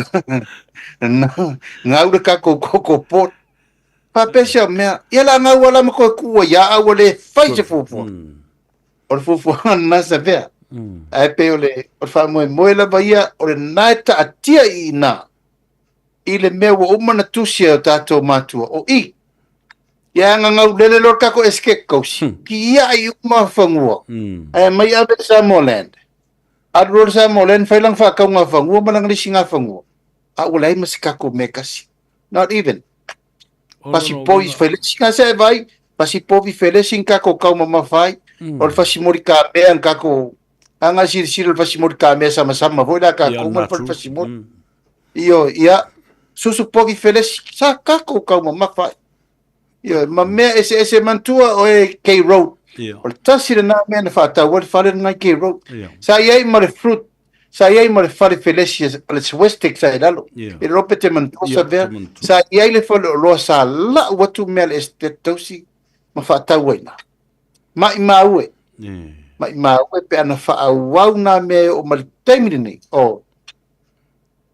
ngau le kako koko pot. Pa pesa mea, ia la ngau wala ma koe kua, ia au le fai se fufua. O le fufua na sa vea. Ai pe o le wha moe la vaia, o le naita atia I na. I le mea wa umana tusia o tātou mātua, o I. Ia ngau lele lor kako eske kausi. Ki ia I uma whangua. Ai mai abe Samoland. Adro Samoland whailang whakau ngā whangua, malang lisi ngā whangua. A ulai masi kako mekasi. Not even. Pasi pois whailesi ngā se vai, pasi povi whailesi kako kau mama whai, o le whasi mori ka mea kako, anga siri le whasi mori ka mea sama-sama, voi la kako, ma le whasi mori. Io, ia, susu povi whailesi, sa kako kau mama whai. Io, ma mea ese mantua o e K-Road. O le tasi le nā mea na whaatau, o le whare ngai K-Road. Sa iai ma le fruit, sa iai ma le whare whailesi, o le Westek sa e lalo. E rope te mantua sa vea, sa iai le whale o loa sa la watu mea le estate tausi, ma whaatau waina. Mai maue. Mai maue pe ana whaawau nā mea o mali taimiri nei. O,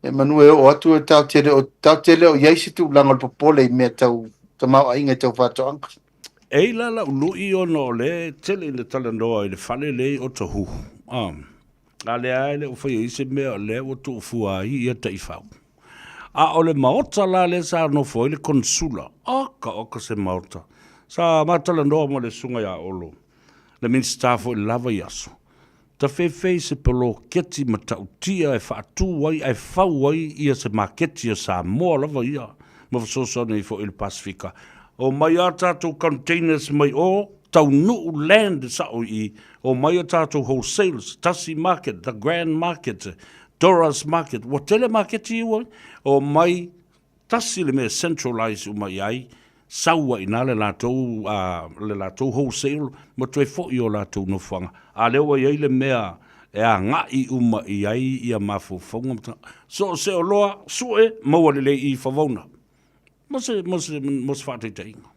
e manue o atu e tau tele o iaisitu langa le popole I mea tau, ta mau ainga tau whātoanga. Ei la ului ono le tele le talanoa I le whale le o tohu. A le aile o whai ise mea le o tu fua I ta I whau. A o le maota la le sa no foi le konsula. Ka oka se maota. Sa matala noa mo le sunga ya olo. Le minsta fo I lava yaso. Ta whewhei se polo keti ma tautia e whaatu wai e whau wai ia se maketi a sa moa lava ia. Ma fasosone I fo il Pasifika. O mai a tātou containers mai o tau nuu land sa o I. O mai a tātou wholesales, Tasi Market, the Grand Market, Dora's Market, wa tele market I ua. O mai tasi le mea centralize u mai ai. Saua ina le lātou wholesale, ma tue fo I o lātou no whanga. A lewa iai le mea e a ngai uma I ai I a mawhawhonga. So se o loa, sue, maua le I whawona. Mos whātei te inga.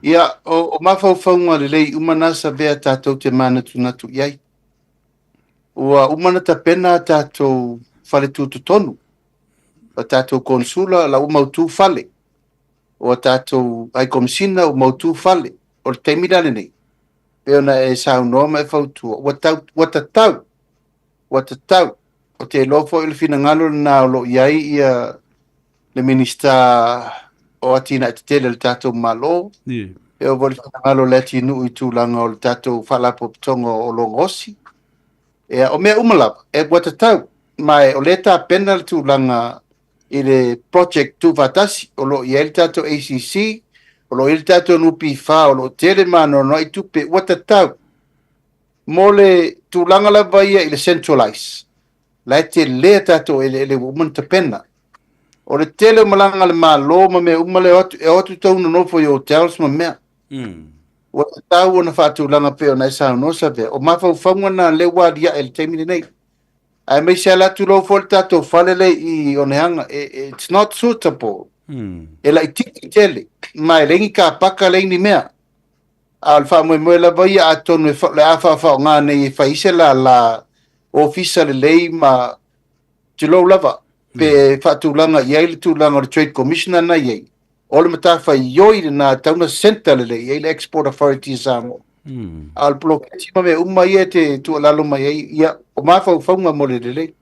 Ia, o mawhawhonga le lei umanasa vea tātou te manatu natu iai. Ua umanata pena tātou whale tūtu tonu. A tātou konsula la umautu whale. O tātou ai komisina o mautu whale, o le teimidane nei. Peona e sau noa mai whautua. Watatau, o te lofo ili fina ngalo na lo iai ia le minista o atina e te tele le tātou malo. E o voli fina ngalo le ati nuu I tūlanga o le tātou whalapo pitonga o longosi. E o mea umalapa, e watatau, mai o le tā pena le tūlanga I le project tu vatasi o lo I el tato ACC o lo il tato nupi fa o lo tele mano no I tupe watatau mo le tulanga la vaia I le centralize la te le tato ele woman te pena o le tele malanga le malo ma me umale e otu tau no fo yo hotels ma mea watatau na fa tulanga pe ona sa no sa ve o ma fa fanga na le wadia el temini nei. I may say la tu lo volta to falele I oneanga it's not suitable. E la tiki tele mai lengi ka paka lengi mea. Al fa mo la vai a tonu le afa fa nga nei fa isela la official lei ma tilo lava pe fa tu langa yele tu langa trade commissioner na ye. All mata fa yoi na tauna center le ye export authority samo. Al bloke tima me umai te tu lalo mai ia o ma fa fa mo le le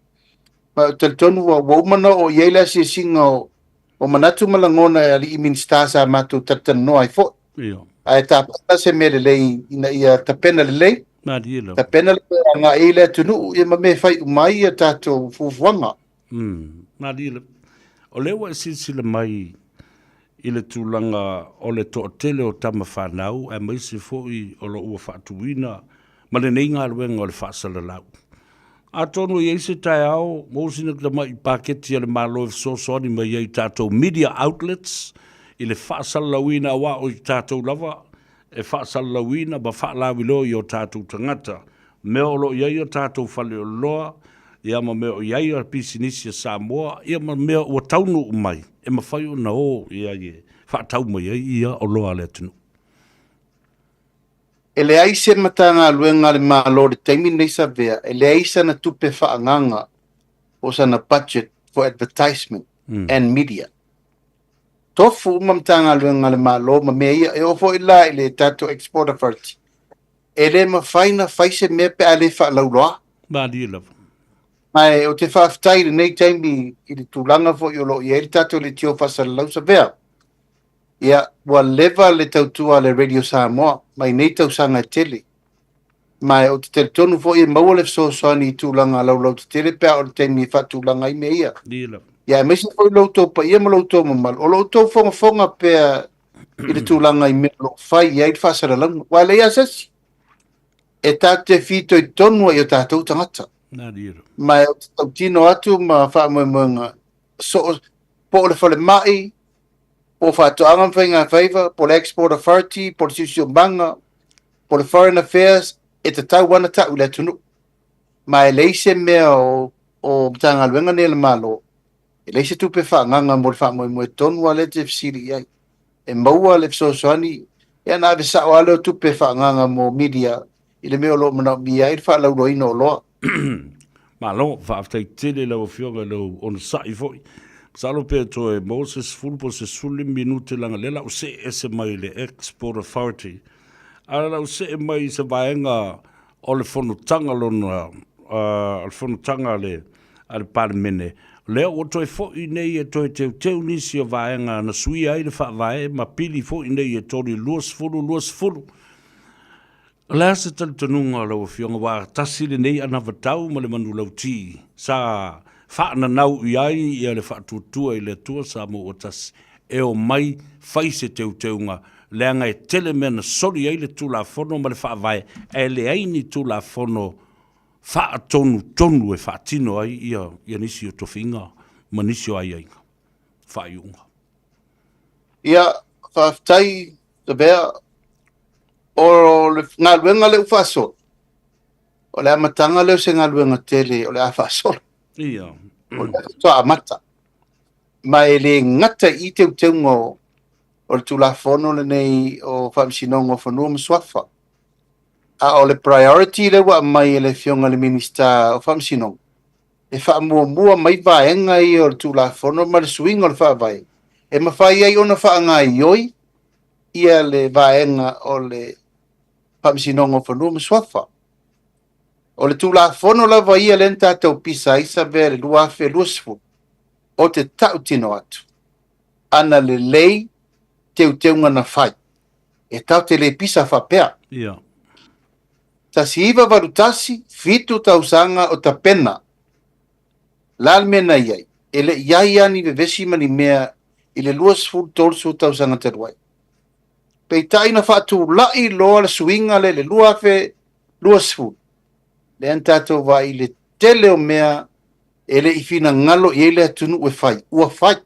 ma tel tonu wa umana o yela si singa o manatu malangona ali minsta sa matu tatan no ai fo ai ta se me le ina ia ta pena le ta pena le nga ile tunu ia me fai umai ta to fuwanga na dile o le wa sile mai ile tūlanga o le to'atele o tama whanau, e mai se foi o lo ua whaatuina, ma le nei ngā ruenga o le whaasalalau. A tonu i eise tai au, mōsina kta mai paketi ale malo e sosoni mai ei tātou media outlets, i le whaasalalauina wa o i tātou lava, e whaasalalauina ba whaalawilo i o tātou tangata, me o lo iei o tātou whale o loa, ia ma mea o iai o pisinisi a Samoa, ia ma mea o taunu o mai, e ma whai o na o ia whaatau mai ia o loa le tunu. e le ai se matanga luenga le malo de taimi nei sa vea, e le ai sana tupe whaanganga o sana budget for advertisement and media. Tofu mamtanga luenga le malo, ma mea e ofo ila i le tato export authority. E le ma whaina whaise mea pe ale wha lauloa. Ba di lava. Mai o te whaafitai le nei taimi i le tūlanga fo i o lo i e tato le tio whasa lau sa vea. Ia, wa leva le tautua le Radio Samoa, mai nei tau sanga tele. Mai o te teletonu fo i maua le fsosoani i tūlanga lau te tele pea o le taimi i wha tūlanga i me ia. Di lava. Ia, mesi fo i lautou pa ia ma lautou mamal. O lautou fonga pea i le tūlanga i me lo whai ia i whasara lau. Wa le ia sasi. E tā te whito i tonua i o tātou tangata. Na di lava. Mai o te tautino atu ma wha moenga. So, po le whale mai, po whātoanga whainga whaiva, po le Export Authority, po le Siusio Manga, po le Foreign Affairs, e te tau wana tau le tunu. Mai leise mea o mtanga luenga ne le malo. E leise tupe whaanganga mo le wha moe tonua le te fsiri iai. E maua le fsosoani, e ana ave sao aleo tupe whaanganga mo media, i le meo lo mana mi ai wha lau roina o loa. Ma lo whaaftai tele lau fionga lau on sai foi. Salo pe to e Moses fulpo se suli minute langa le lau se ese mai le Export Authority. Ala lau se mai se vaenga o le fono tanga lona, al fono tanga le al parmene. Le o to e fo i nei e to e teu nisi o vaenga na sui ai le wha vae ma pili fo i nei e tori luas fulu. Lea se tali tanunga lau fionga wa tasi le nei ana vatau ma le manu lau ti. Sa whaana nau i ai i le whaatutua i le tua sa mo o tasi. E o mai whaise teunga. Leanga e tele mea na sori ai le tula fono ma le whaavai. E le aini tula fono whaatonu e whaatino ai ia nisi o tofinga. Ma nisi o ai ainga. Whaiunga. Ia, whaaftai te bea o ngā luenga leo whaasol. O le amatanga leo se ngā luenga tele o le a whaasol. Ia. O le toa amata. Ma e le ngata i teunga o le tulafono le nei o whaamisinonga o whanua mswafa. A o le priority le wa mai e le fionga le minista o whaamisinonga. E whaamua mai vaenga i o le tulafono ma le swing o le whaavai. E mawhai ai ona whaanga i oi ia le vaenga o le whaamisinonga o whanua mswafa. O le tulafono lava ia le tātou pisa isa vea le luafe luasfu o te tau tino atu. Ana le lei teunga na whai. E tau te le pisa whapea. Ia. Ta si iwa warutasi, fitu tausanga o ta pena. Lal mena iai. E le iai ani ve vesi mani mea i le luasfu tolsu tausanga te ruai. Pei taina whatu lai loa le suinga le luafe luasfu. Le antato wa i le tele o mea e le ifina ngalo i ele atunu ue whai. Ua whai.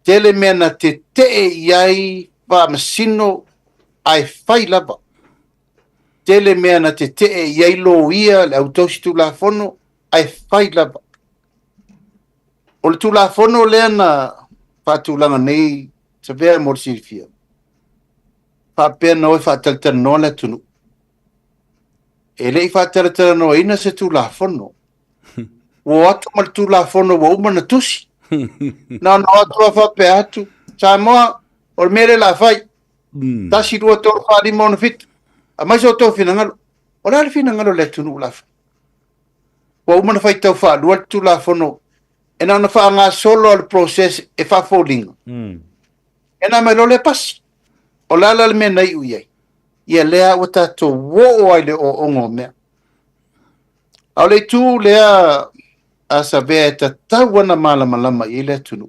Tele mea na te tee iai wha masino ai whai lava. Tele mea na te tee iai lo ia le autosi tu la fono ai whai lava. O le tu la fono lea na whatulanga nei sa vea morsirifia. Whapea na oi whataltana noa le atunu. E lei whātaratara no ina se tulafono. Wo atu ma le tulafono wa uma na tusi. Na no atu a whape atu. Samoa, o mere la whai. Tasi rua tōru whāri mauna fitu. A mai so tō whina O le whina ngalo le tunu la whai. Wa uma na whai tau wha lua le tulafono. E na wha ngā solo al process e whafolinga. E na mai lo le pasi. O lala le mea nei uiai. Ia lea o tato wo ai le o ongo mea. Au le tu lea a sa vea e ta tauana malama i le tunu.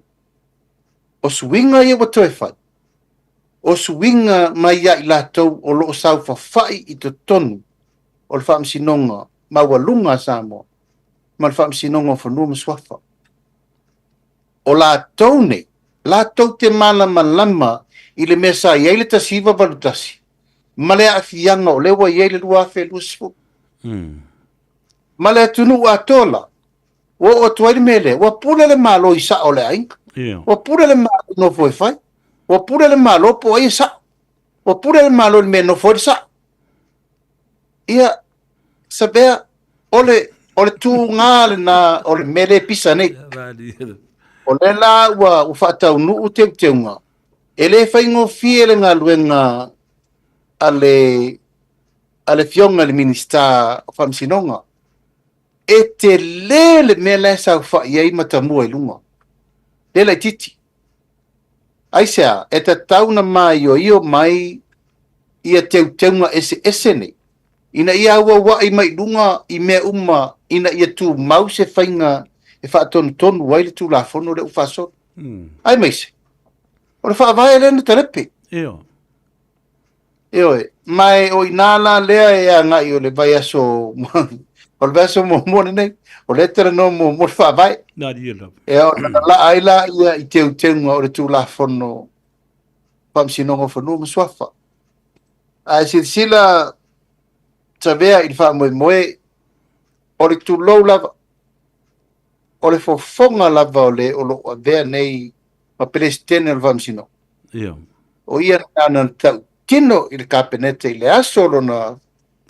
O suinga ia wa toi whai. O suinga mai ia i lātou o loo sau whawhai i te tonu o le whaamsinonga mawalunga Samoa ma le whaamsinonga o whanua maswafa. O lātou ne, lātou te malama i le mesa i eile tasiva valutasi. Male a fianga o lewa i eile lua fe luasfu. Male tunu a tola. O tuairi mele, wa pula le malo i sa o le ainga. Wa pula le malo no foi fai. Wa pula le malo po ai sa. O pure malo me no forsa. Ia sabea ole tu ngale na ole mere pisa nei. Ole la wa u fata nu u te teunga. Ele faingo fiele nga luenga ale fionga le minista famsinonga. E te lele me le sa fa ye matamua lunga. Lele titi. Aisea, e te tauna mai o io mai ia teunga ese nei. Ina ia ua wa i mai lunga i mea uma ina ia tu mau se fainga e wha tonu waile tu la fono le ufa so. Ai mai se. O le wha vai lena tarepe. Eo. Eo e. Mai o inala lea e a ngai o le vai aso o le vai aso mo nei. O le tera no mo wha vai. Nā ria la. E o la aila ia i teunga o le tu la fono pamsinongo fono mswafa. Ai sila Tavea il fa moe o le tu lou lava o le fofonga lava o le o lo avea nei ma pelestene o le famsino. Ia. O ia nana tau tino i le kapenete i le aso lona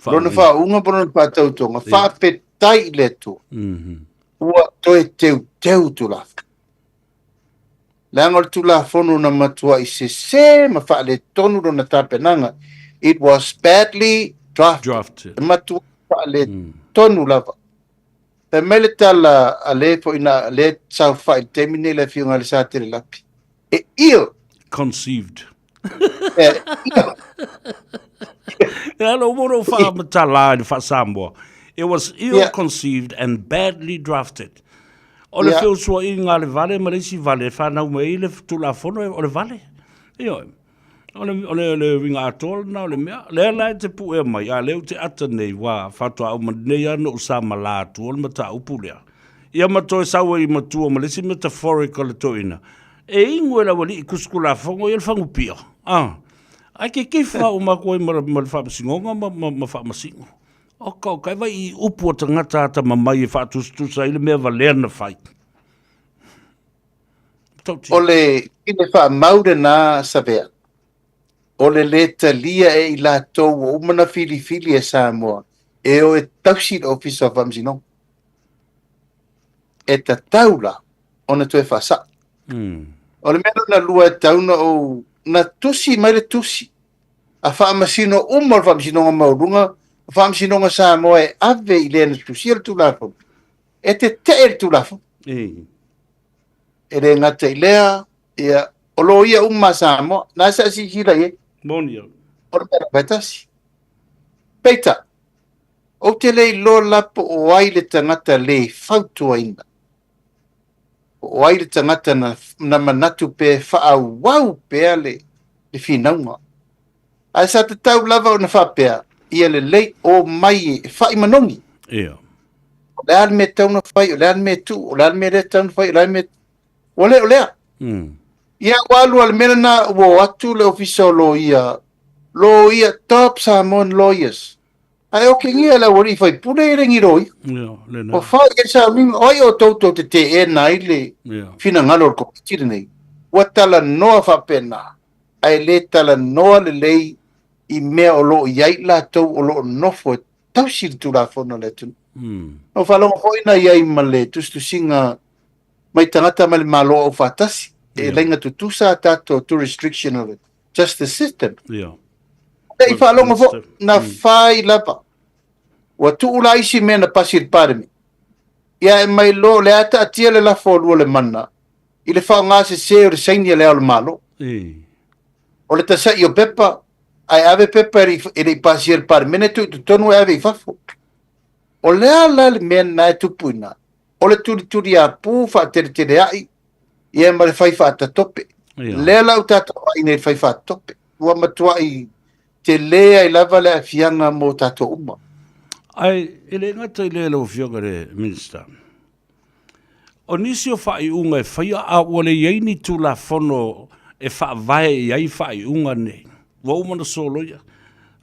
wha unga pono pa tautonga wha petai i le tu. Ua toe teu tu la. Leanga o le tu la fono na matua i se ma wha le tonu lona tapenanga. It was badly drafted. Matua le tonu lava. Te mele tala a le po ina le sau fai temine le fiunga le sa tere lapi. E io. Conceived. Hello, moro fa matala in fa Samoa. It was ill-conceived and badly drafted. O le feo sua i ngā le vale, ma reisi vale, whanau mei le tula fono o le vale. Io, o le winga atola na o le mea. Lea lai te pu e mai, a leo te ata nei wā, whatua au manei anu o sa malatu, o le mata upu lea. Ia matoe saua i matua, ma lesi metaphorical le toina. E ingo e la wali i kuskula fongo i le fangu pia. Ai ke kifa o makoi ma le whamasingonga ma whamasingo. O kau kai vai i upu o tangata ata mamai e whatustusa i le mea valea na whai. O le ine wha maure nā savea. O le leta lia e i la tau o umana fili e Samoa. E o e tausit office of Amzino. E ta taula o na tue whasa. O le mea na lua e tauna o na tusi mai le tusi. A whaamasino umar whaamsinonga maurunga. Whaamsinonga Samoa e ave i lea na tusi al tūlafo. E te el tūlafo. E re ngata i lea. Ia olo ia umma Samoa. Nā sa si hira e. Monia. O le mea paitasi. Peita. O te lei lo lapo o ai le tangata le fautua ina. O ai le tangata na manatu pe whaawau pea le whinaunga. Ai sa te tau lava o na whapea, ia le lei o mai e whai manongi. Ia. O le al me tauna whai, o le al me tu, o le al me le tauna whai, o le al me... O le, o lea. Ia walu al mena na wo atu le ofisa lo ia top Samoan lawyers. Ai o kingia la wari whai pune i rengi roi. O whai e sa ringa, oi o tauto te e nai le fina ngalor ko kitiri nei. Wa tala noa whapena. Ai le tala noa le lei i mea o lo iai la tau o lo nofo tau siri tu la fono le tunu. O whalonga hoina iai ma le tustu singa mai tangata ma le malo o whatasi. E lenga tu tusa tato to restriction of it. Justice system. E i whalonga fo na whai lapa. Wa tu ula isi mea na pasir paremi. Ia e mai lo le ata atia le la fo le mana. I le whao ngase se o le sainia le ao le malo. O le tasa i o pepa, ai ave pepa e le pasir paremi. Mene tu tonu e ave i fafo. O le ala le mea na e tupuina. O le turi a pu wha tere ai. Ia ma le whaifa ata tope. Lea lau tata wai nei whaifa ata tope. Ua matua i te lea i lava le a fianga mo tato uma. Ai, ele ngata i lea lau fionga re minister. O nisi o whai unga e whaia a wale iaini tu la fono e wha vai i ai whai unga nei. Wa umana solo ia.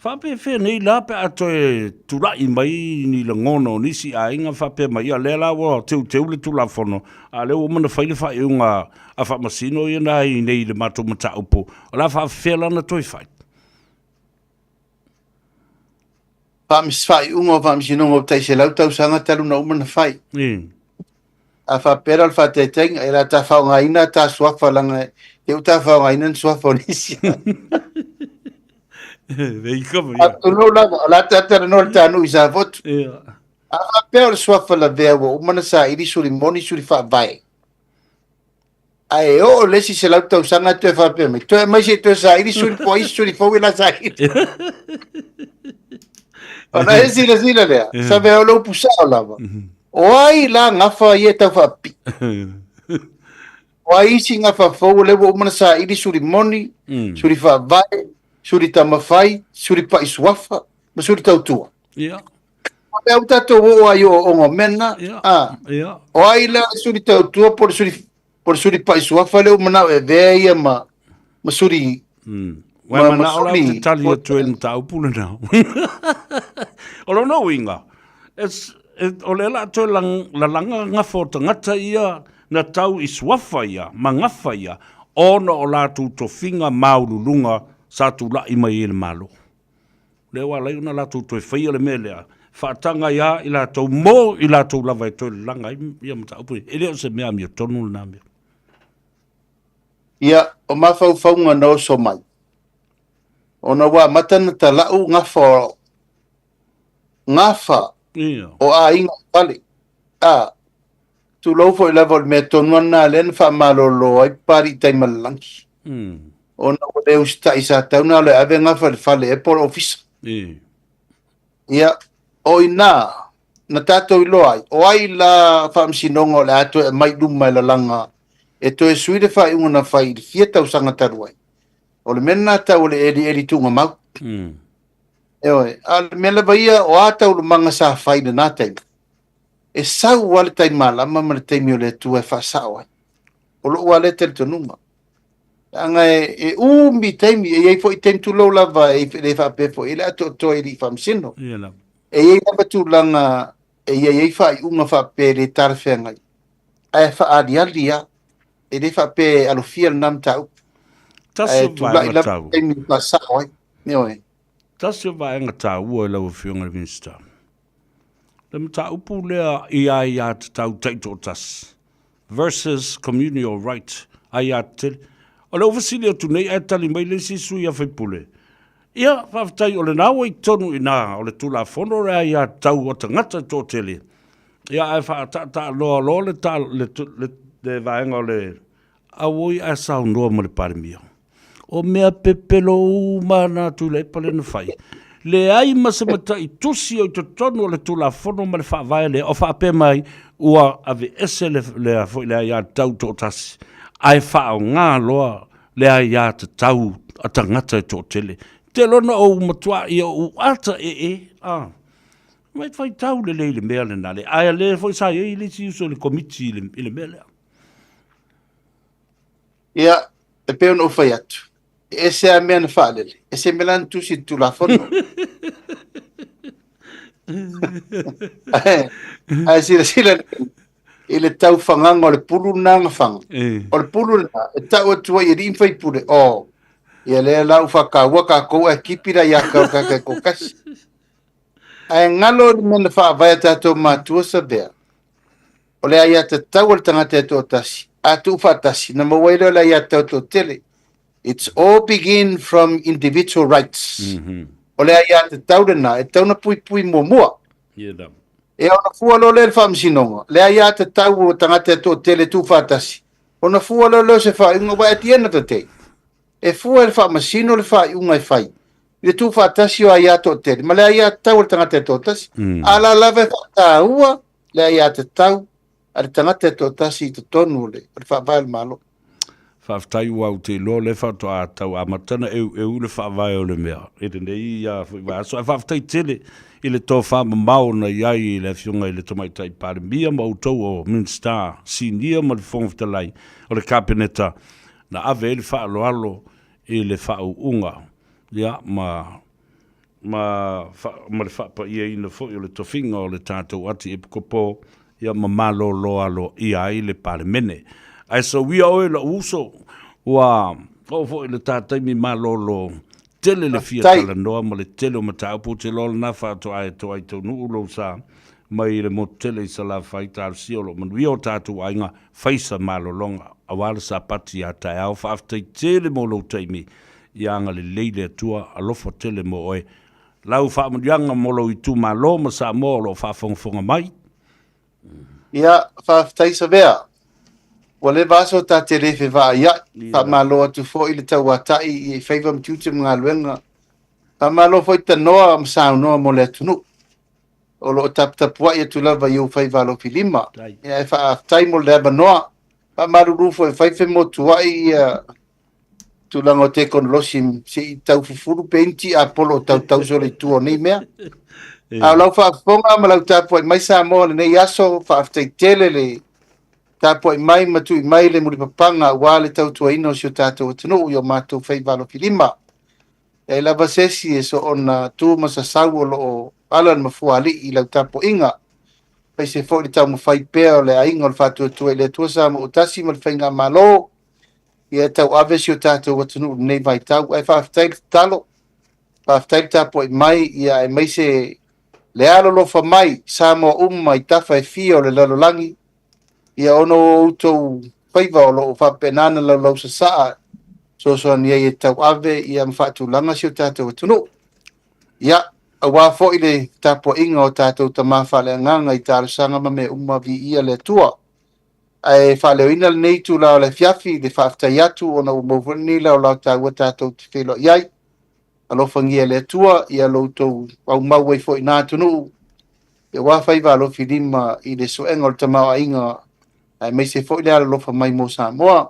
Whape whea nei lape ato e turai mai ni la ngono nisi a inga whape mai a lea lawa teu le tu la fono. A leo umana whaile whai unga a wha masino i nei le mato mata upo. O la wha whea lana toi whai. Whaamiswhai ungo whaamisinongo tai se lau tau sanga talu na umana whai. A whapera al whatetenga, e la ta whaongaina ta suafa langa, e uta whaongaina suafa o nisi. Vei kama, ia. A tuno lava, la tatara no le tanu isa votu. A whapera al suafa la vea wo, umana sa iri suri moni suri whaavai. A e o lesi se lau tau sanga tue whapera me. Tue mai se tue sa iri suri po isi suri fau ila sa iri. Ona e sila lea, sa vea o lau pusao lava. O ai la ngafa ia tau whapi. O ai isi ngafa fau lewo umana sa iri suri moni, suri whaavai, suri tamawhai, suri pa isuafa, ma suri tau tua. Ia. O mea utato o ai o ongo mena. O ai la suri tau tua por suri pa isuafa leo mana e vea ia ma suri... Wai mana o lau te tali o tuen ta upuna nao. O lau nau inga. O le la toi la langa ngafa o tangata ia na tau isuafa ia, ma ngafa ia, ona o la tu to finga maululunga sa tu la ima i le malo. Le wa lai una la tu to fai le melea. Whaatanga ia i la tau mo i la tau lava i toi langa ia mata upuni. Ele o se mea mi o tonu na mea. Ia, o mawhau whaunga no so mai. Ona wa matana ta lau ngafa o a inga pale. Tu loufo i level me tonuana len wha malolo ai pari tai malangi. Ona o leo sta isa tauna le ave ngafa le fale e por office. Ia, o ina, na tato i loai, o ai la whaamsinongo le ato e mai luma i la langa, e to e suide whai unga whai i fia tau sanga taruai. O le mena tau le eri tunga mau. Eoi, a le mele vaia o a tau le manga sa whai na nātai. E sau wale tai malama ma le taimi o le tu e whasao ai. O lo wale te le tonunga. Anga e umi taimi, e ei fo i taimi tu lau lava e le whapefo, e le ato to e li whamsino. E ei lava tu langa, e ei whai unga whape le tarwhengai. E wha adialia, e le whape alofia le nam tau. Tasu vai nga tau. Tasu vai nga tau ua lau whiunga le minsta. Le mta upu lea i ai a te tau teito tas. Versus communal right. Ai a te. O le ufasili o tunei e tali mai le sisu i a whipule. Ia, whaftai o le nāua i tonu i nā, o le tula whono rea i a tau o tangata tō tele. Ia, ai whaatata loa loa le vaenga o le awoi a sau noa mo le parimia. O mea pepelo umana tu le pale na whai. Le ai masamata i tusi o i te tonu o le tula whono ma le whaavai le o whaape mai ua ave ese le a ia tau tō tasi. Ai whao ngā loa le a ia te tau a tangata i tō tele. Te lona o matua i o ata mai whai tau le le mea le nale. Ai le fwoi sa i le si uso le komiti i le mea lea. Ia, e peo no whai atu. E se a mea na whaalele. E se melan tu si tu la whono. Ai sila i le tau whanganga o le pulu nanga whanga. O le pulu na, e tau atua i rin whai pule. O, ia lea lau whakaua ka kou e kipira ia kau kako kasi. Ai ngalo le mena whaavai tato mātua sa bea. O lea ia te tau al tangata e tō tasi. A tu whatasi, na mawailo la ia tau tō tele. It's all begin from individual rights. O lea ia te tau rena, e tau na pui mua. E ona fua lo le whaamsinonga. Lea ia te tau o tangata e tō tele tu whatasi. Ona fua lo se wha ingo wa ati ena te te. E fua le whaamasino le wha iunga i whai. Le tu whatasi o ia tō tele. Ma lea ia tau o tangata e tō tasi. Ala lave whata ua, lea ia te tau. Ari tangata e tō tasi i te tonu le. Ari whaavai le malo. Whaftai wau te lo le whatu a tau a matana e le whaavai o le mea. E te nei a so e whaftai tele i le tō whama maona iai i le whiunga i le tomaitai pare. Mia mautou o Minster, sinia ma le whongfitalai o le kapeneta na ave e le whaaloalo i le whaunga. Ia, ma le whapa ia ina fo i le tofinga o le tātou ati e pukopo ia ma malo loalo ia i le pare mene. Ai so wia oe la uso wa o fo le tatai mi malolo tele le fia tala noa ma le tele o mataupu te lola na whātua ai to ai tau nuu lo sa mai le mo tele i sa la whai tāru si o lo manuia o tātu ainga whaisa malolonga a wala sa pati a tai au whaaftei tele mo lo taimi i anga le leile atua a lofa tele mo oe lau whaamurianga mo lo i tu malo ma sa mo lo whaafongafonga mai ia whaaftei sa vea wale vaso ta te refe va ia fa malo atu fo ile tau atai i favor mtute mga luenga fa malo fo ita noa msau noa mo le tunu o lo tap wa ia tu lava iu favor lo filima ia fa tai mo le noa fa maru rufo e faife mo tua i tu lango te kon losim si tau fufuru penti apolo tau so le tuo nei mea a lau fa fonga ma lau tapo mai sa mo le nei aso fa aftai tele le tapo mai matu mai le muri papanga wale tau tua ino si o tato tunu yo matu fai valo filima e la vasesi e so ona tu masa sau lo alan mafuali i lau tapo inga pai se fo le tau mafai peo le ainga o fatu tua le tua sa mo utasi mal fainga malo ia tau ave si o tato tunu nei vai tau e fa aftai talo fa aftai tapo mai ia e mai se le alo lo fa mai sa mo umma i tafa e fio le lalolangi ia ono utou faiva o lo fa penana lo sa sa so ni e tau ave ia mfatu langa si o tato tunu ia awa fo ile tapo inga o tato tamafa le nganga i tarsanga ma me umma vi ia le tua ai fa le ina nei tu la le fiafi le fa ftaiatu ona o movoni la tato tato filo iai alo fangia le tua ia lo to au mau fo ina tunu ia wa faiva lo filima i le soenga tama inga ai mai se fo le alo fa mai mo sa moa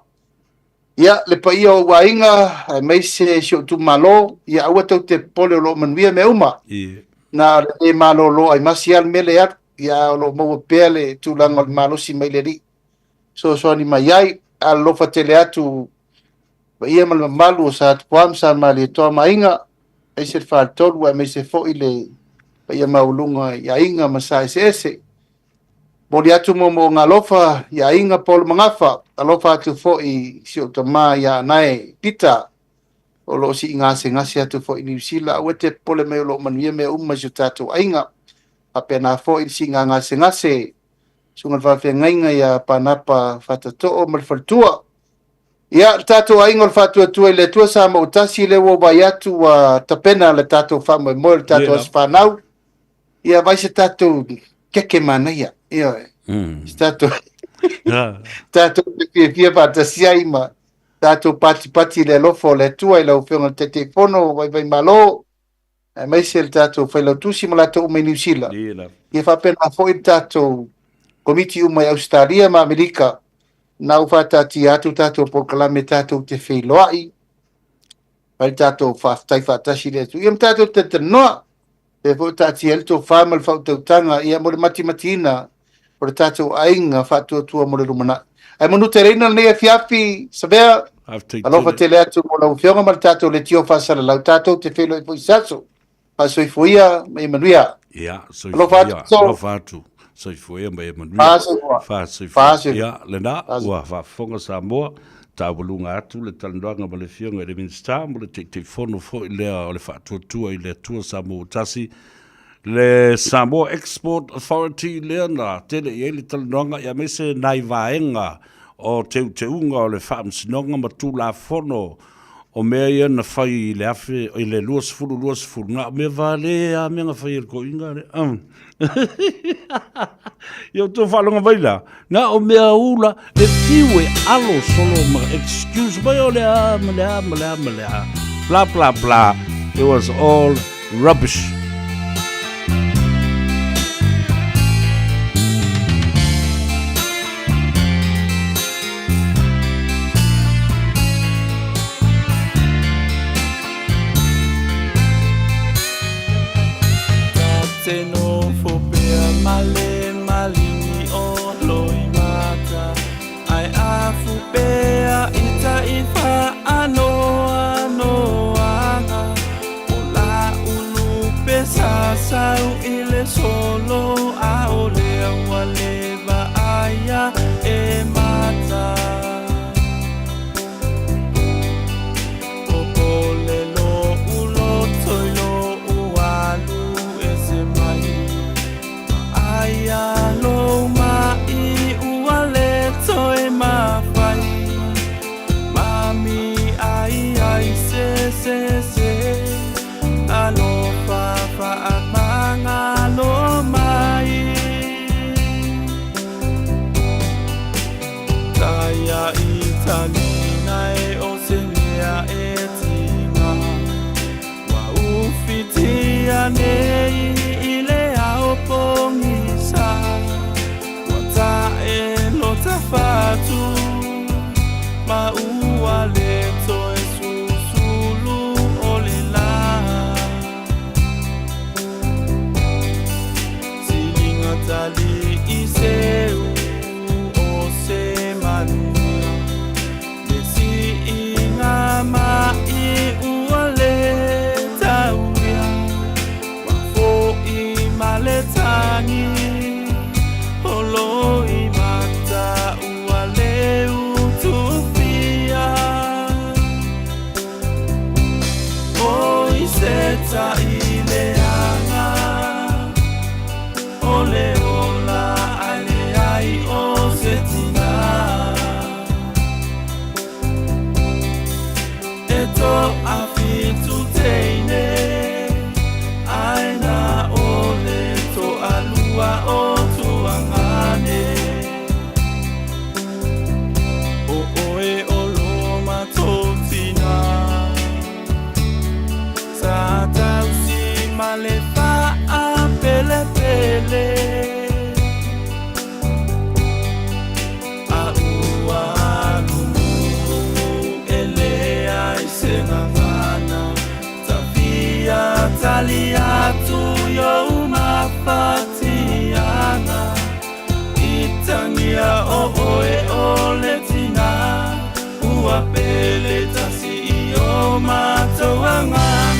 ia le paia o wainga ai mai se sho tu malo ia au to te pole lo manvia me uma na le malo lo ai masial mele ia lo mo pele tu langal malo si mai le ri so ni mai ai alo fa tele atu ia mal malu sa tuam sa mali to mainga ai se fa tolu ai mai se fo ile paia maulunga ia inga masa ese Mori atu mo ngalofa ya inga pol mangafa alofa atu fo i si o tama ya nai pita o lo si ngase atu fo i New Zealand wete pole me lo manuia me si tatu ainga apena fo i si ngase sunga fa fe ngainga ya panapa fatato o malfatua ya tatu ainga fatua tu le tua sa mo tasi le wo bayatu wa tapena le tatu fa mo tatu asfanau ya vai se tatu keke mana ya ia tato pia pata siaima tato pati le lofo le tua i lau whionga te telefono vai malo mai se le tato whai lau tusi ma lato umai New Zealand ia whapena fo i tato komiti umai Australia ma Amerika nau whatati atu tato po kalame tato te whailoai vai tato whaftai whatasi le tu ia tato te tanoa e fo tati elto whamal whautautanga ia mo le matimatina o le tatou ainga whatuatua mo le rumana. Ai monu te reina nei fiafi sabea alofa te le atu mo lau whionga ma le tatou le tio whasala lau tatou te whelo i poisaso. Pasoi fuia mai manuia. Ia, alofa atu. Soi fuia mai manuia. Pasoi fuia. Ia, le na, ua whafonga sa moa. Tawalunga atu le talandoanga ma le whionga le minsta mo le te whono fo i lea o le whatuatua i le tua sa mo utasi. Le Samoa Export Authority leana tele i le talandoanga ia mese nai vaenga o teunga o le whaamsinonga ma tu la fono o mea ia na whai le afe o le luasfuru nga me vale a mea whai e ko inga le Yo tu whalonga vaila nga o mea ula le tiwe alo solo ma excuse mai o lea blah blah blah it was all rubbish. Ano anga, ola ulu pe leto e susulu o le la silinga tali i seu o se manua le si inga mai ua le tauia wa fo i maletangi olo i mata ua le utupia o i seta i le anga o le ola ale ai o setina eto afitu teine aina o le to alua o tuangane o oe o loma totina sa tausi malefa a pele pele a ua lumu ele ai sengangana tafia talia tu yo mafatiana itangia o oe o letina ua pele tasi o matoanganga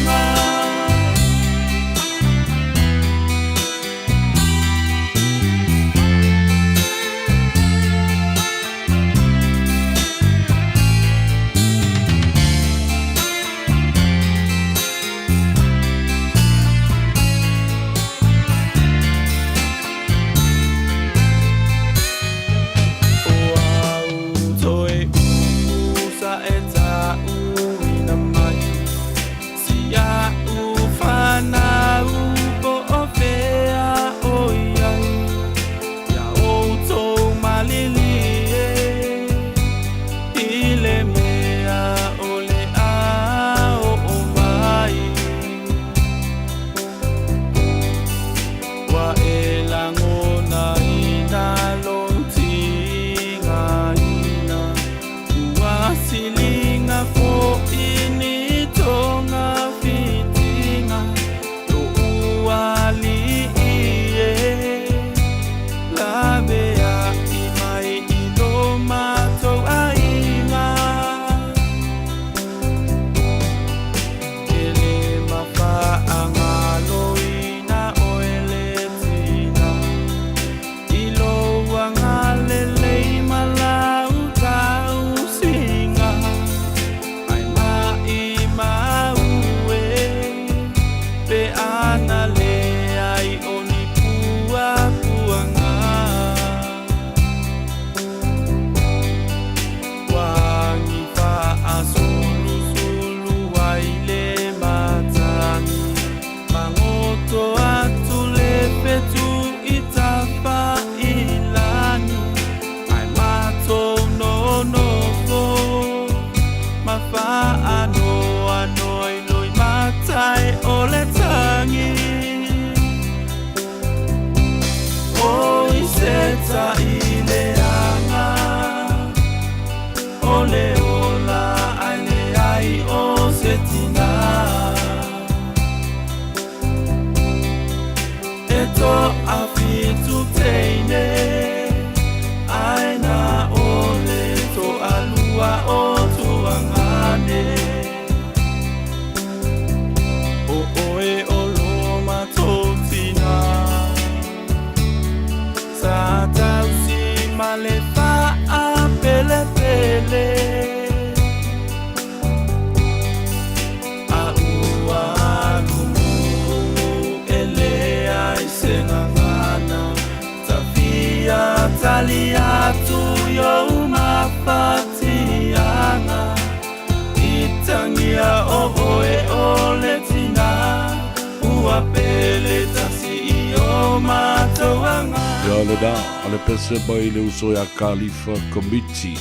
da ale pese mai le uso ya Khalifa Committee.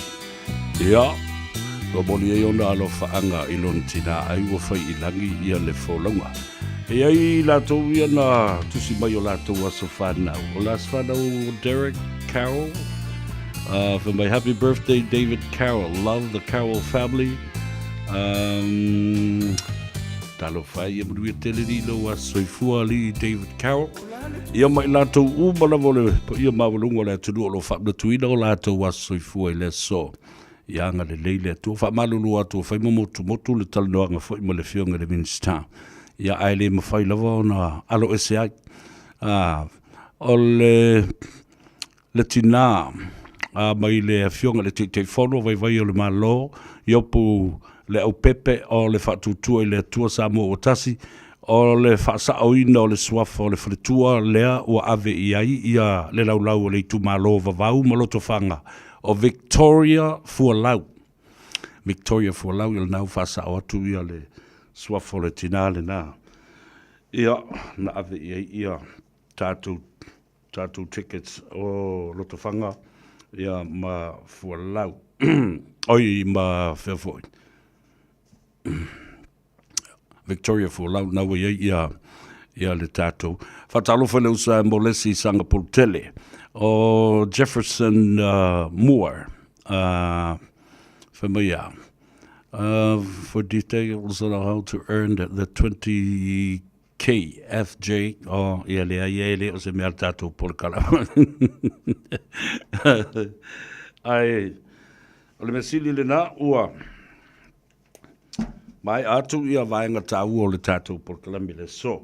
Ia, lo moli e ona alo faanga ilon tina ai wo fai ilangi ia le folonga. E ai la to ia na tusi mai o la to aso fana. O la fana o Derek Carroll. For my happy birthday, David Carroll. Love the Carroll family. Talo fai ia mruia tele li lo a soifua li David Carroll. Ia mai lato umala vole ia mawalunga le tunu o lo whamna tuina o lato wa soifua i le so. Ia nga le leile tu fa malulu atu fa motu le talnoanga fo i le fionga le minsta. Ia ai le mawhai lava na alo ese ai. O le tina mai le fionga le te fono vai o le malo iopu le au pepe o le whatutua i le tua Samoa o tasi o le whaasaoina o le swafa o le whaletua lea ua ave i ai ia le laulau o le itu malo vavau maloto whanga o Victoria Fualau. Victoria Fualau i le nau whaasao atu ia le swafa o le tinale na. Ia na ave i ai ia tātou tickets o loto whanga ia ma Fualau. Oi ma Fairford. Victoria Fualau na wa ia le tātou. Whatalofa le usa molesi sanga pultele o Jefferson Moore for me for details on how to earn the 20K FJ o ia le o se mea tātou polkala. Ai ole mesili le na ua mai atu ia vaenga tau o le tātou porkalami le so.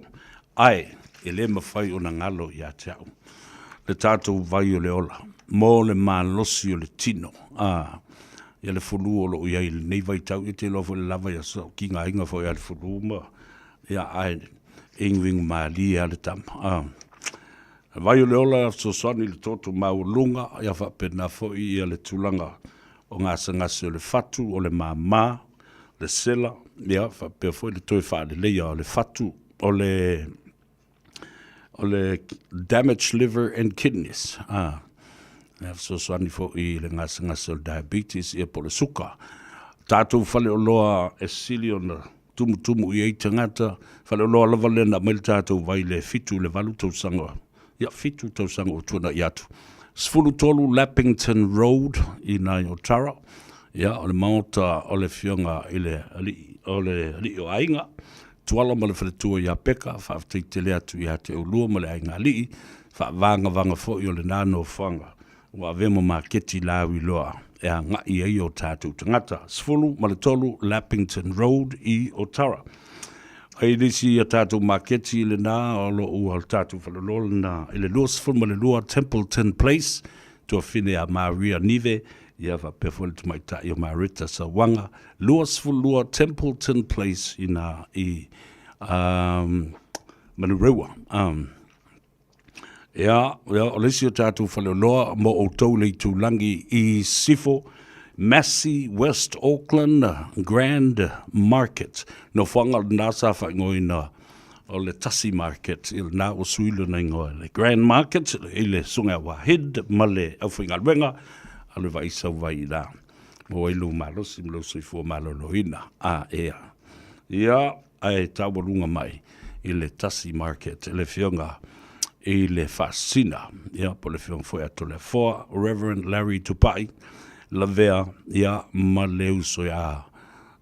Ai, e le mawhai o na ngalo ia te au. Le tātou vai o le ola. Mō le mālosi o le tino. Ia le fulu o lo ia i le nei vai tau i te lofo le lava ia so. Ki ngā inga fo ia le fulu ma. Ia ai, ingwing maa li ia le tam. Vai o le ola so soni le totu maulunga. Ia whapena fo ia le tulanga o ngasa ngasi o le fatu o le māmā. Le sela, ia, pe foi le toi fa le leia o le fatu o le damaged liver and kidneys. So ani fo i le ngasa o diabetes ia po le suka. Tātou fale o loa e sili o na tumu i ei tangata, fale o loa lava lena mai tātou vai le fitu le valu tau sanga. Ia, fitu tau sanga o tuana i atu. Sfulu tolu Lappington Road i nai o Tara. Ia, o le maota o le fionga i le ali o ainga. Tuala ma le whaletua ia peka, whaafteite le atu i te ulua ma le ainga ali. Whaavanga fo i o le nano whanga. Ua vemo ma keti lawi loa. Ea ngai ei o tātou tangata. Sfulu ma le tolu Lappington Road i Otara. Ai nisi a tātou ma keti i le nā o lo ua tātou whalolola na i le lua sfulu ma le lua Templeton Place. Tua whine a Maria Nive. Ia va pefol tu mai ta i Marita Sawanga. Lua Templeton Place ina i Manurewa. Ia, o lesi o tātou whaleoloa mo o tau le tūlangi i Sifo, Massey, West Auckland, Grand Market. No whanga nasa whaingoina o le Tasi Market, i nā o suilo na ingoa le Grand Market, i le sunga wahid, ma le au whainga luenga, alu vai sau vai la mo ilu malo sim lo sifo malo loina ea ia ai tawalunga mai i le Tasi Market le fionga i le fascina ia po le fiong foi ato le foa Reverend Larry Tupai la vea ia ma le uso ia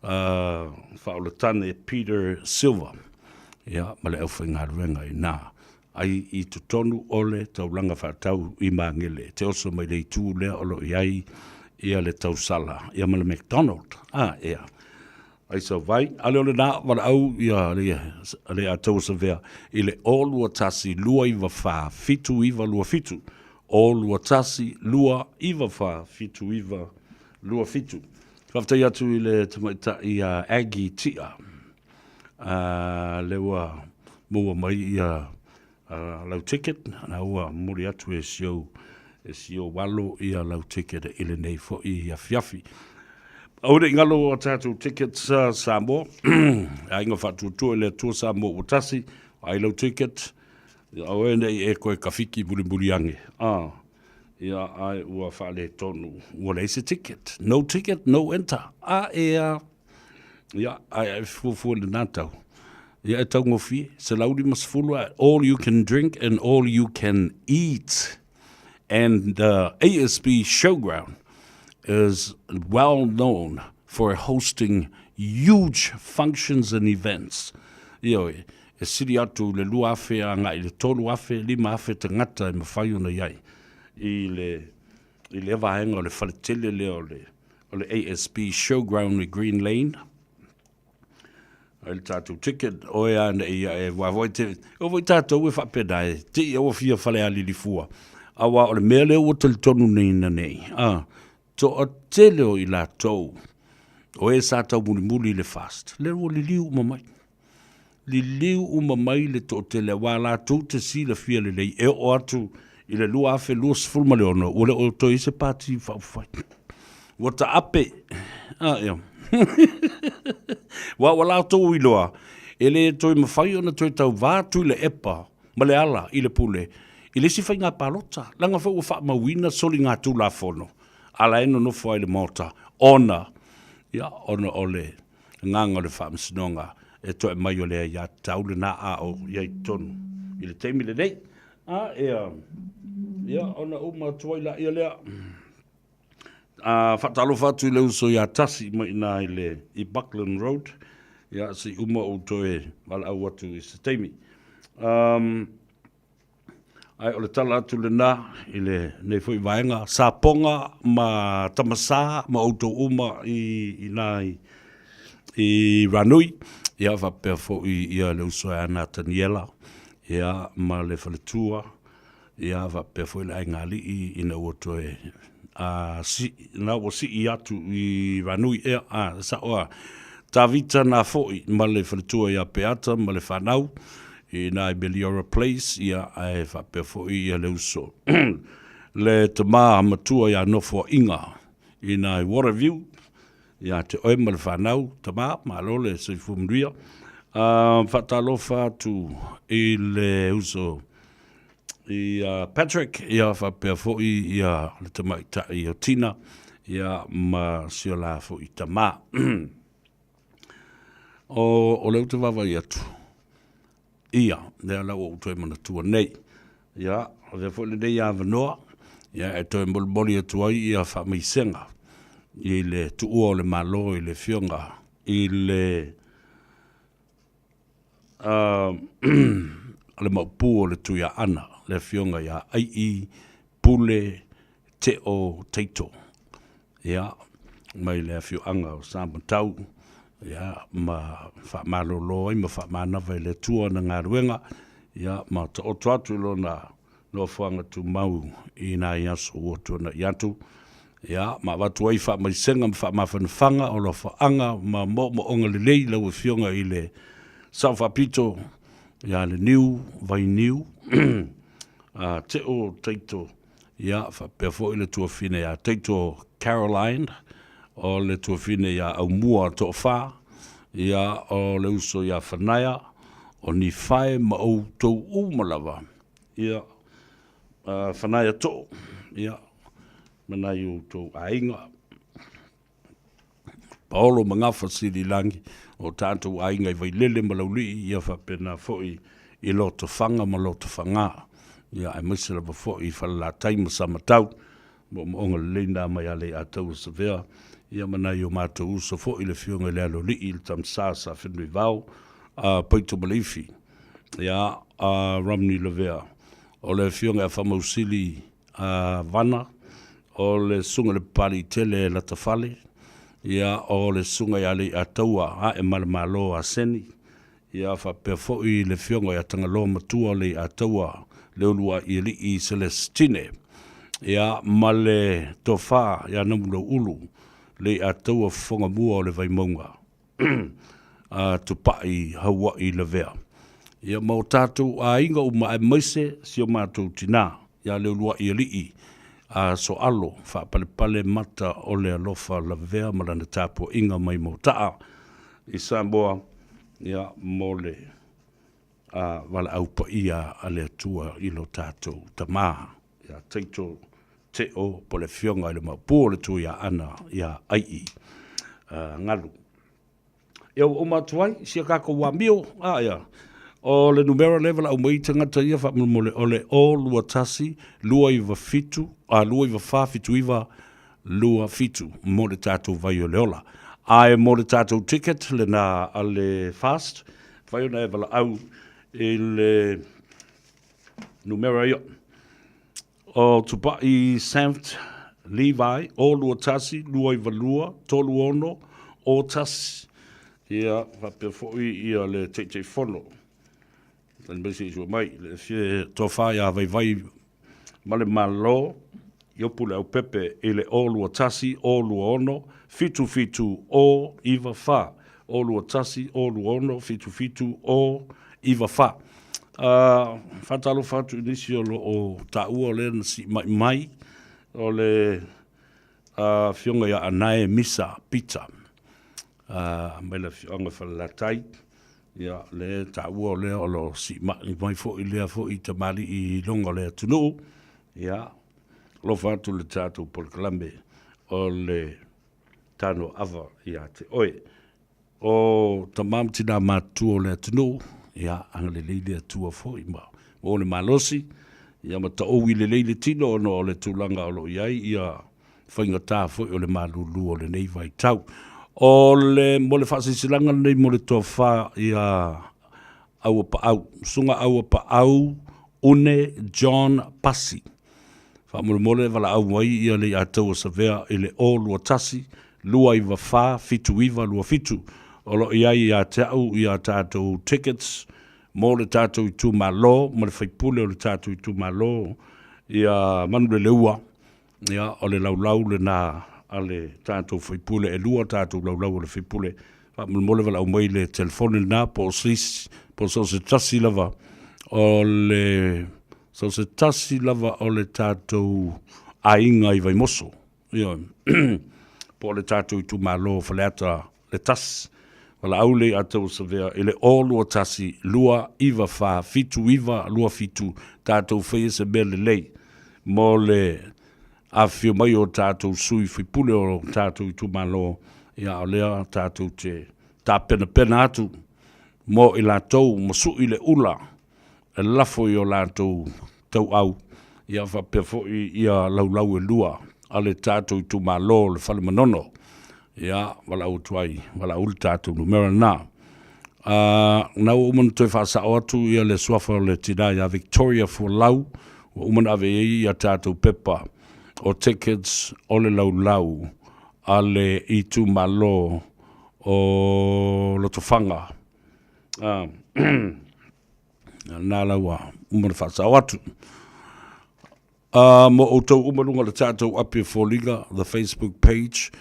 faulatane Peter Silva ia ma le aufenga ruenga i nā ai i tutonu ole taulanga whatau i mangele. Te oso mai le tū lea olo i ai ia le tausala. Ia ma le McDonald. Ea. Ai sa vai. Ale ole nā wala au ia le a tausa vea. I le olua tasi lua iwa wha fitu iwa lua fitu. Olua tasi lua iwa wha fitu iwa lua fitu. Whaftai atu i le tamaita i Aggie Tia. Lewa mua mai ia lau ticket na ua muri atu e sio walo ia lau ticket e ile nei fo i afiafi. Aure ngalo o tātou tickets Samoa, a inga whatutua le tua Samoa o tasi, ai lau ticket, au e nei e koe kawhiki muri ange. Ia ai ua whale tonu, ua leise ticket, no enter. Ia ai fufu le nātau. Ia e tau ngofi, se lauri masfulu, all you can drink and all you can eat And the ASB Showground is well known for hosting huge functions and events. E siri atu le lua afe a ngai le tolu afe, lima afe te ngata I mawhai ona iai. I le vahenga o le whaletele le o le ASB Showground i Green Lane. O le tātou ticket, o ea e wawoi te, o voi tātou e whapena e, te i awa fia whale a lilifua. Awa o le mea leo o te tonu nei na nei. To o te leo I la tau, o e sa tau muli le fast. Le o li liu mamai. Li liu mamai le to te le wala tu te si le fia le lei. E o atu I le lua afe lua sifulma le ono. O le o to I se pati whauwhai. Wata ape. Ia. Wa wala tau I loa. E le toi mawhai ona toi tau vātu le epa. Ma le ala I le pule. I le si whai ngā palota. Langa whau wha mawina soli ngā tū la whono. Ala eno no whai le mota. Ona. Ia, ona o le nganga le wha msinonga. E toi mai o le ia taule na a o iai tonu. I le teimi le nei. Ia. Ia, ona uma tuai la ia lea. Whatalo whatu I le uso ia tasi mai nā I Buckland Road. Ia, si uma o toe wala au atu I se teimi. Ai o le tala atu le nā, I le nei fwoi vaenga, sa ponga ma tamasa ma auto uma I nai I Ranui. Ia wa pia fwoi ia le uso e ana Taniela. Ia ma le whaletua. Ia wa pia fwoi le aingali I na uoto e. Na o si I atu I Ranui ea. Sa oa. Ta vita na fwoi ma le whaletua ia peata ma le whanau. I nai Meliora Place, ia ai whapefo ia le uso. Le te maa matua ia nofo inga. I nai Waterview, ia te oema le whanau, te maa, malo le seifumria. Whatalofa tu I le uso. I Patrick, ia whapefo ia le te maita I o Tina, ia ma siola fo I te maa. O leu te wawa I atu. Ia, lea lau o toi mana tua nei. Ia, o te fwole nei a wanoa. Ia, e toi moli atu ai ia whamaisenga. I le tuua o le malo, I le fionga. I le... le maupu o le tuia ana. Le fionga ia ai I pule te o teito. Ia, mai le fioanga o Samantau. Ia, ma whamalolo ai, ma whamanawa le tua na ngā ruenga. Ia, ma ta o tuatu lo na no whanga tu mau I nā iaso o tuana I atu. Ia, ma watu ai whamaisenga, ma whamawhanawhanga o lo whaanga, ma mo onga le lei lau e fionga I le Sao Whapito. Ia, le niu, vai niu. Te o teito. Ia, whapefo I le tua fine. Ia, teito Caroline. O le tuafine ia au mua to wha, ia o le uso ia whanaya, o ni whae ma au tau umalawa. Ia whanaya to, ia manai o tau ainga. Paolo mangafa siri langi, o tātou ainga I vailele malauli, ia whapena foi I loto whanga ma loto whanga. Ia ai misera wa foi I whala taima samatau, mo onga leina mai ale a tau savea. Ia manai o mātou uso fo I le fionga le alo li I le tamsasa whenui vau, Paito Malifi, ia Romney Levea, o le fionga a whamausili vana, o le sunga le pari tele la tafale, ia o le sunga I ale a taua a e malamalo a seni, ia whapea fo I le fionga a tangaloa matua le a taua le ulua I li I Celestine, ia male tofa ia namulo ulu, le atua whonga mua o le vaimonga. Tupai Hawaii le vea. Ia mau tātou a inga o mai maise si o mātou tina. Ia le ulua I alii. So alo, whapalepale mata o le alofa la vea marana tāpua inga mai mau taa. I Samoa, ia mo le wala aupa ia a le atua ilo tātou tamaa. Ia teito te o po le fionga I le mapua le tu ia ana ia ai ngalu. Ia o matuai, sia kako wamio, ia. O le numero level au mai tangata ia wha mole o le o lua tasi, lua iwa fitu, lua iwa wha fitu iwa lua fitu, mo le tātou vai o le ola. Ai mo le tātou ticket le na ale fast, whai ona e wala au i le numero ia. O tupa i Sanft Levi, o lua tasi, lua iwa lua, tolu ono, o tasi. Ia, whape fōi ia le te whono. Then basically so mai le fie to fa ya vai male malo yo pule au pepe ele olu tasi olu ono fitu o iva fa olu tasi olu ono fitu o iva fa fatalo fatu inisio o ta u le si mai o le fionga ya anae misa pizza mele fionga fa la tai ya le ta ua le o lo si mai fo i lea fo i tamali i longa le tunu ya lo fatu le tatu por kalambe o le tano ava ya te oe o tamam tina matu o le tunu ya ang le leile atua fo i ma o le malosi ya ma ta o i le leile tino no o le tulanga o lo iai ia whainga tā fo i o le malulu o le nei vai tau o le mo le whasisilanga nei mo le toa wha ia au pa au. Sunga au pa au une John Pasi. Wha mo le wala au mai ia le atau o savea i le o lua tasi, lua iwa wha, fitu iwa, lua fitu. O lo iai ia te au ia tātou tickets, mo le tātou i tū malo, mo le whaipule o le tātou i tū malo, ia manu le leua, ia o le laulau le nā ale tātou whaipule e lua tātou laulau le whaipule. Mole wala au mai le telefone nā po sis, po so se tasi lava o le tātou ainga i vai moso. Po le tātou i tu malo whaleata le tas. Wala au le atau sa vea ele o lua tasi, lua iwa wha, fitu iwa, lua fitu, tātou whaia se mele lei. Mo le a fio mai o tātou sui whipule o tātou i tu malo ia o lea tātou te tā pena atu mo i lātou mo su i le ula e lafo i o lātou tau au ia whapefo i ia laulau e lua a le tātou i tu malo le whale manono ia wala au tuai wala ul tātou numera nā nau umana toi whaasa o atu ia le suafa le tina ia Victoria for lau umana ave ia tātou pepa o tickets o le laulau a le i tu malo o lotofanga. Nā laua umana whaasa o atu. Mo o tau umarunga le tātou api fōlinga, the Facebook page,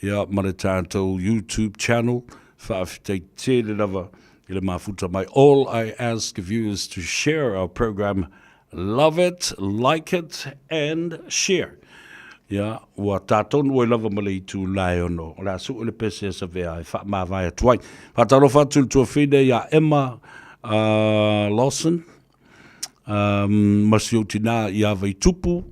ia ma le tātou YouTube channel, whaafitei te le lava i le mafuta mai. All I ask of you is to share our program. Love it, like it, and share. Ia, ua tātonu e lava male i tū lai ono. O la su le pese sa vea e wha maa vai atuai. Whataro whatu tua whine ia Emma Lawson. Masio tina ia vai tupu.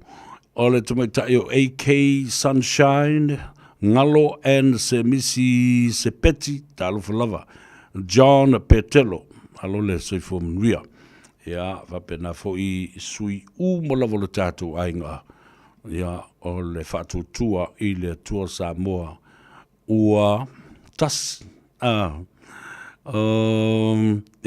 O le tamaitai o AK Sunshine. Ngalo and se misi se peti. Tālufa lava. John Petelo. Halo le soifo mnuia. Ia, whapena fo i sui mo lava le tātou ainga. Ia, o le whatutua i le tua Samoa ua tas. Ia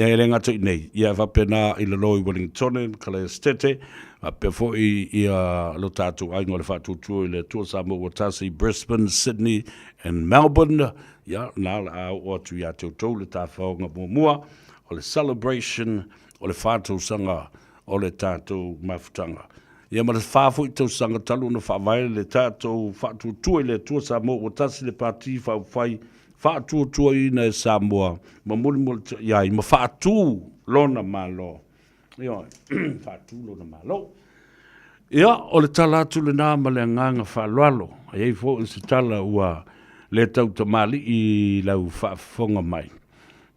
e renga tui nei. Ia whapena i le loi Wellington, kala estete. Wape fo ia lo tātou ainga le whatutua i le tua Samoa tas i Brisbane, Sydney and Melbourne. Ia, nā la o atu ia te tau le tā whaonga mua. O le celebration, o le whātou sanga, o le tātou mafutanga. Ia ma le whāwhu i tau sanga talu na whawai le tātou whātua i le tua Samoa o tasi le pāti whawhai whātua i na Samoa ma muli ia i ma whātū lona malo. Ia, whātū lona malo. Ia, o le tala atu le nā ma le nganga whāloalo. Ia i fo i se tala ua le tau tamali i lau whaafonga mai.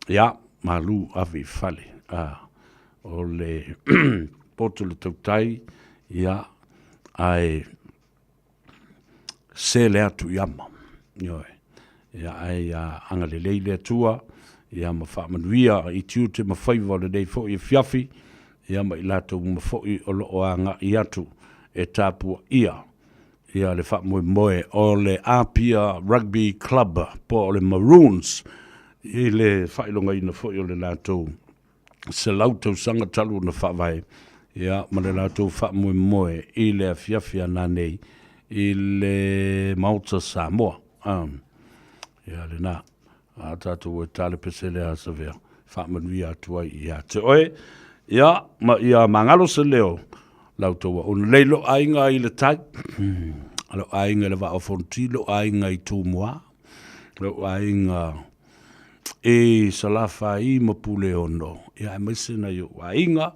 Ia, malu avi whale. O le poto le tau tai. Ia, ai se le atu iama. Ia, ai anga le leile atua. ia ma whaamanuia i tiu te mawhaiwa le nei fo i fiafi, ia ma i lato ma fo i o loo anga i atu e tāpua ia le whaamoe moe o le Apia Rugby Club po o le Maroons i le whailonga ina fo i o le lato se lautau sanga talu na whaavai ia ma le lato whaamoe moe i le fiafi ana nei i le Mauta Samoa ia le nā a tātou e tāle pesele a savea whaamanuia atuai ia te oe ia ma ia mangalo se leo lautoa o leilo ainga i le tai alo ainga le va ofonti lo ainga i tumwa lo ainga e salafa i mapule ono ia mesena yo ainga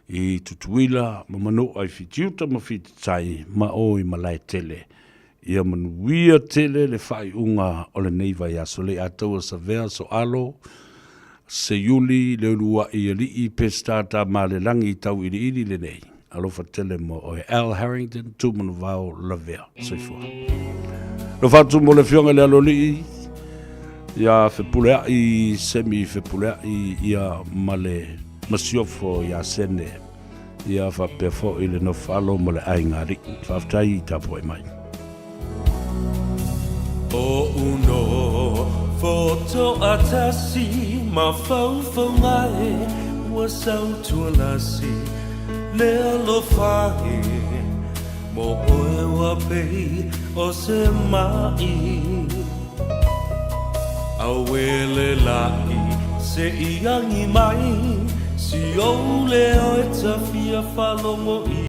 i tutuila mamano ai fitiuta ma fititai ma oi malai tele ia manuia tele le fai unga o le neiva ia so le atua sa vea so alo se yuli le lua i ali i pestata ma le langi tau ili le nei alo fatele mo o Al Harrington tumanu vau lavea seifua lo fatu mo le fionga le aloli ia fepulea i semi fepulea i ia male masiofo ia sene ia fa pefo i le no falo mo le aingari faftai i tapo e mai o uno foto atasi ma fau fongae wa sau tualasi le alo fahe mo oe wa pei o se mai awele lai se iangi mai si o le o e tafia falongo i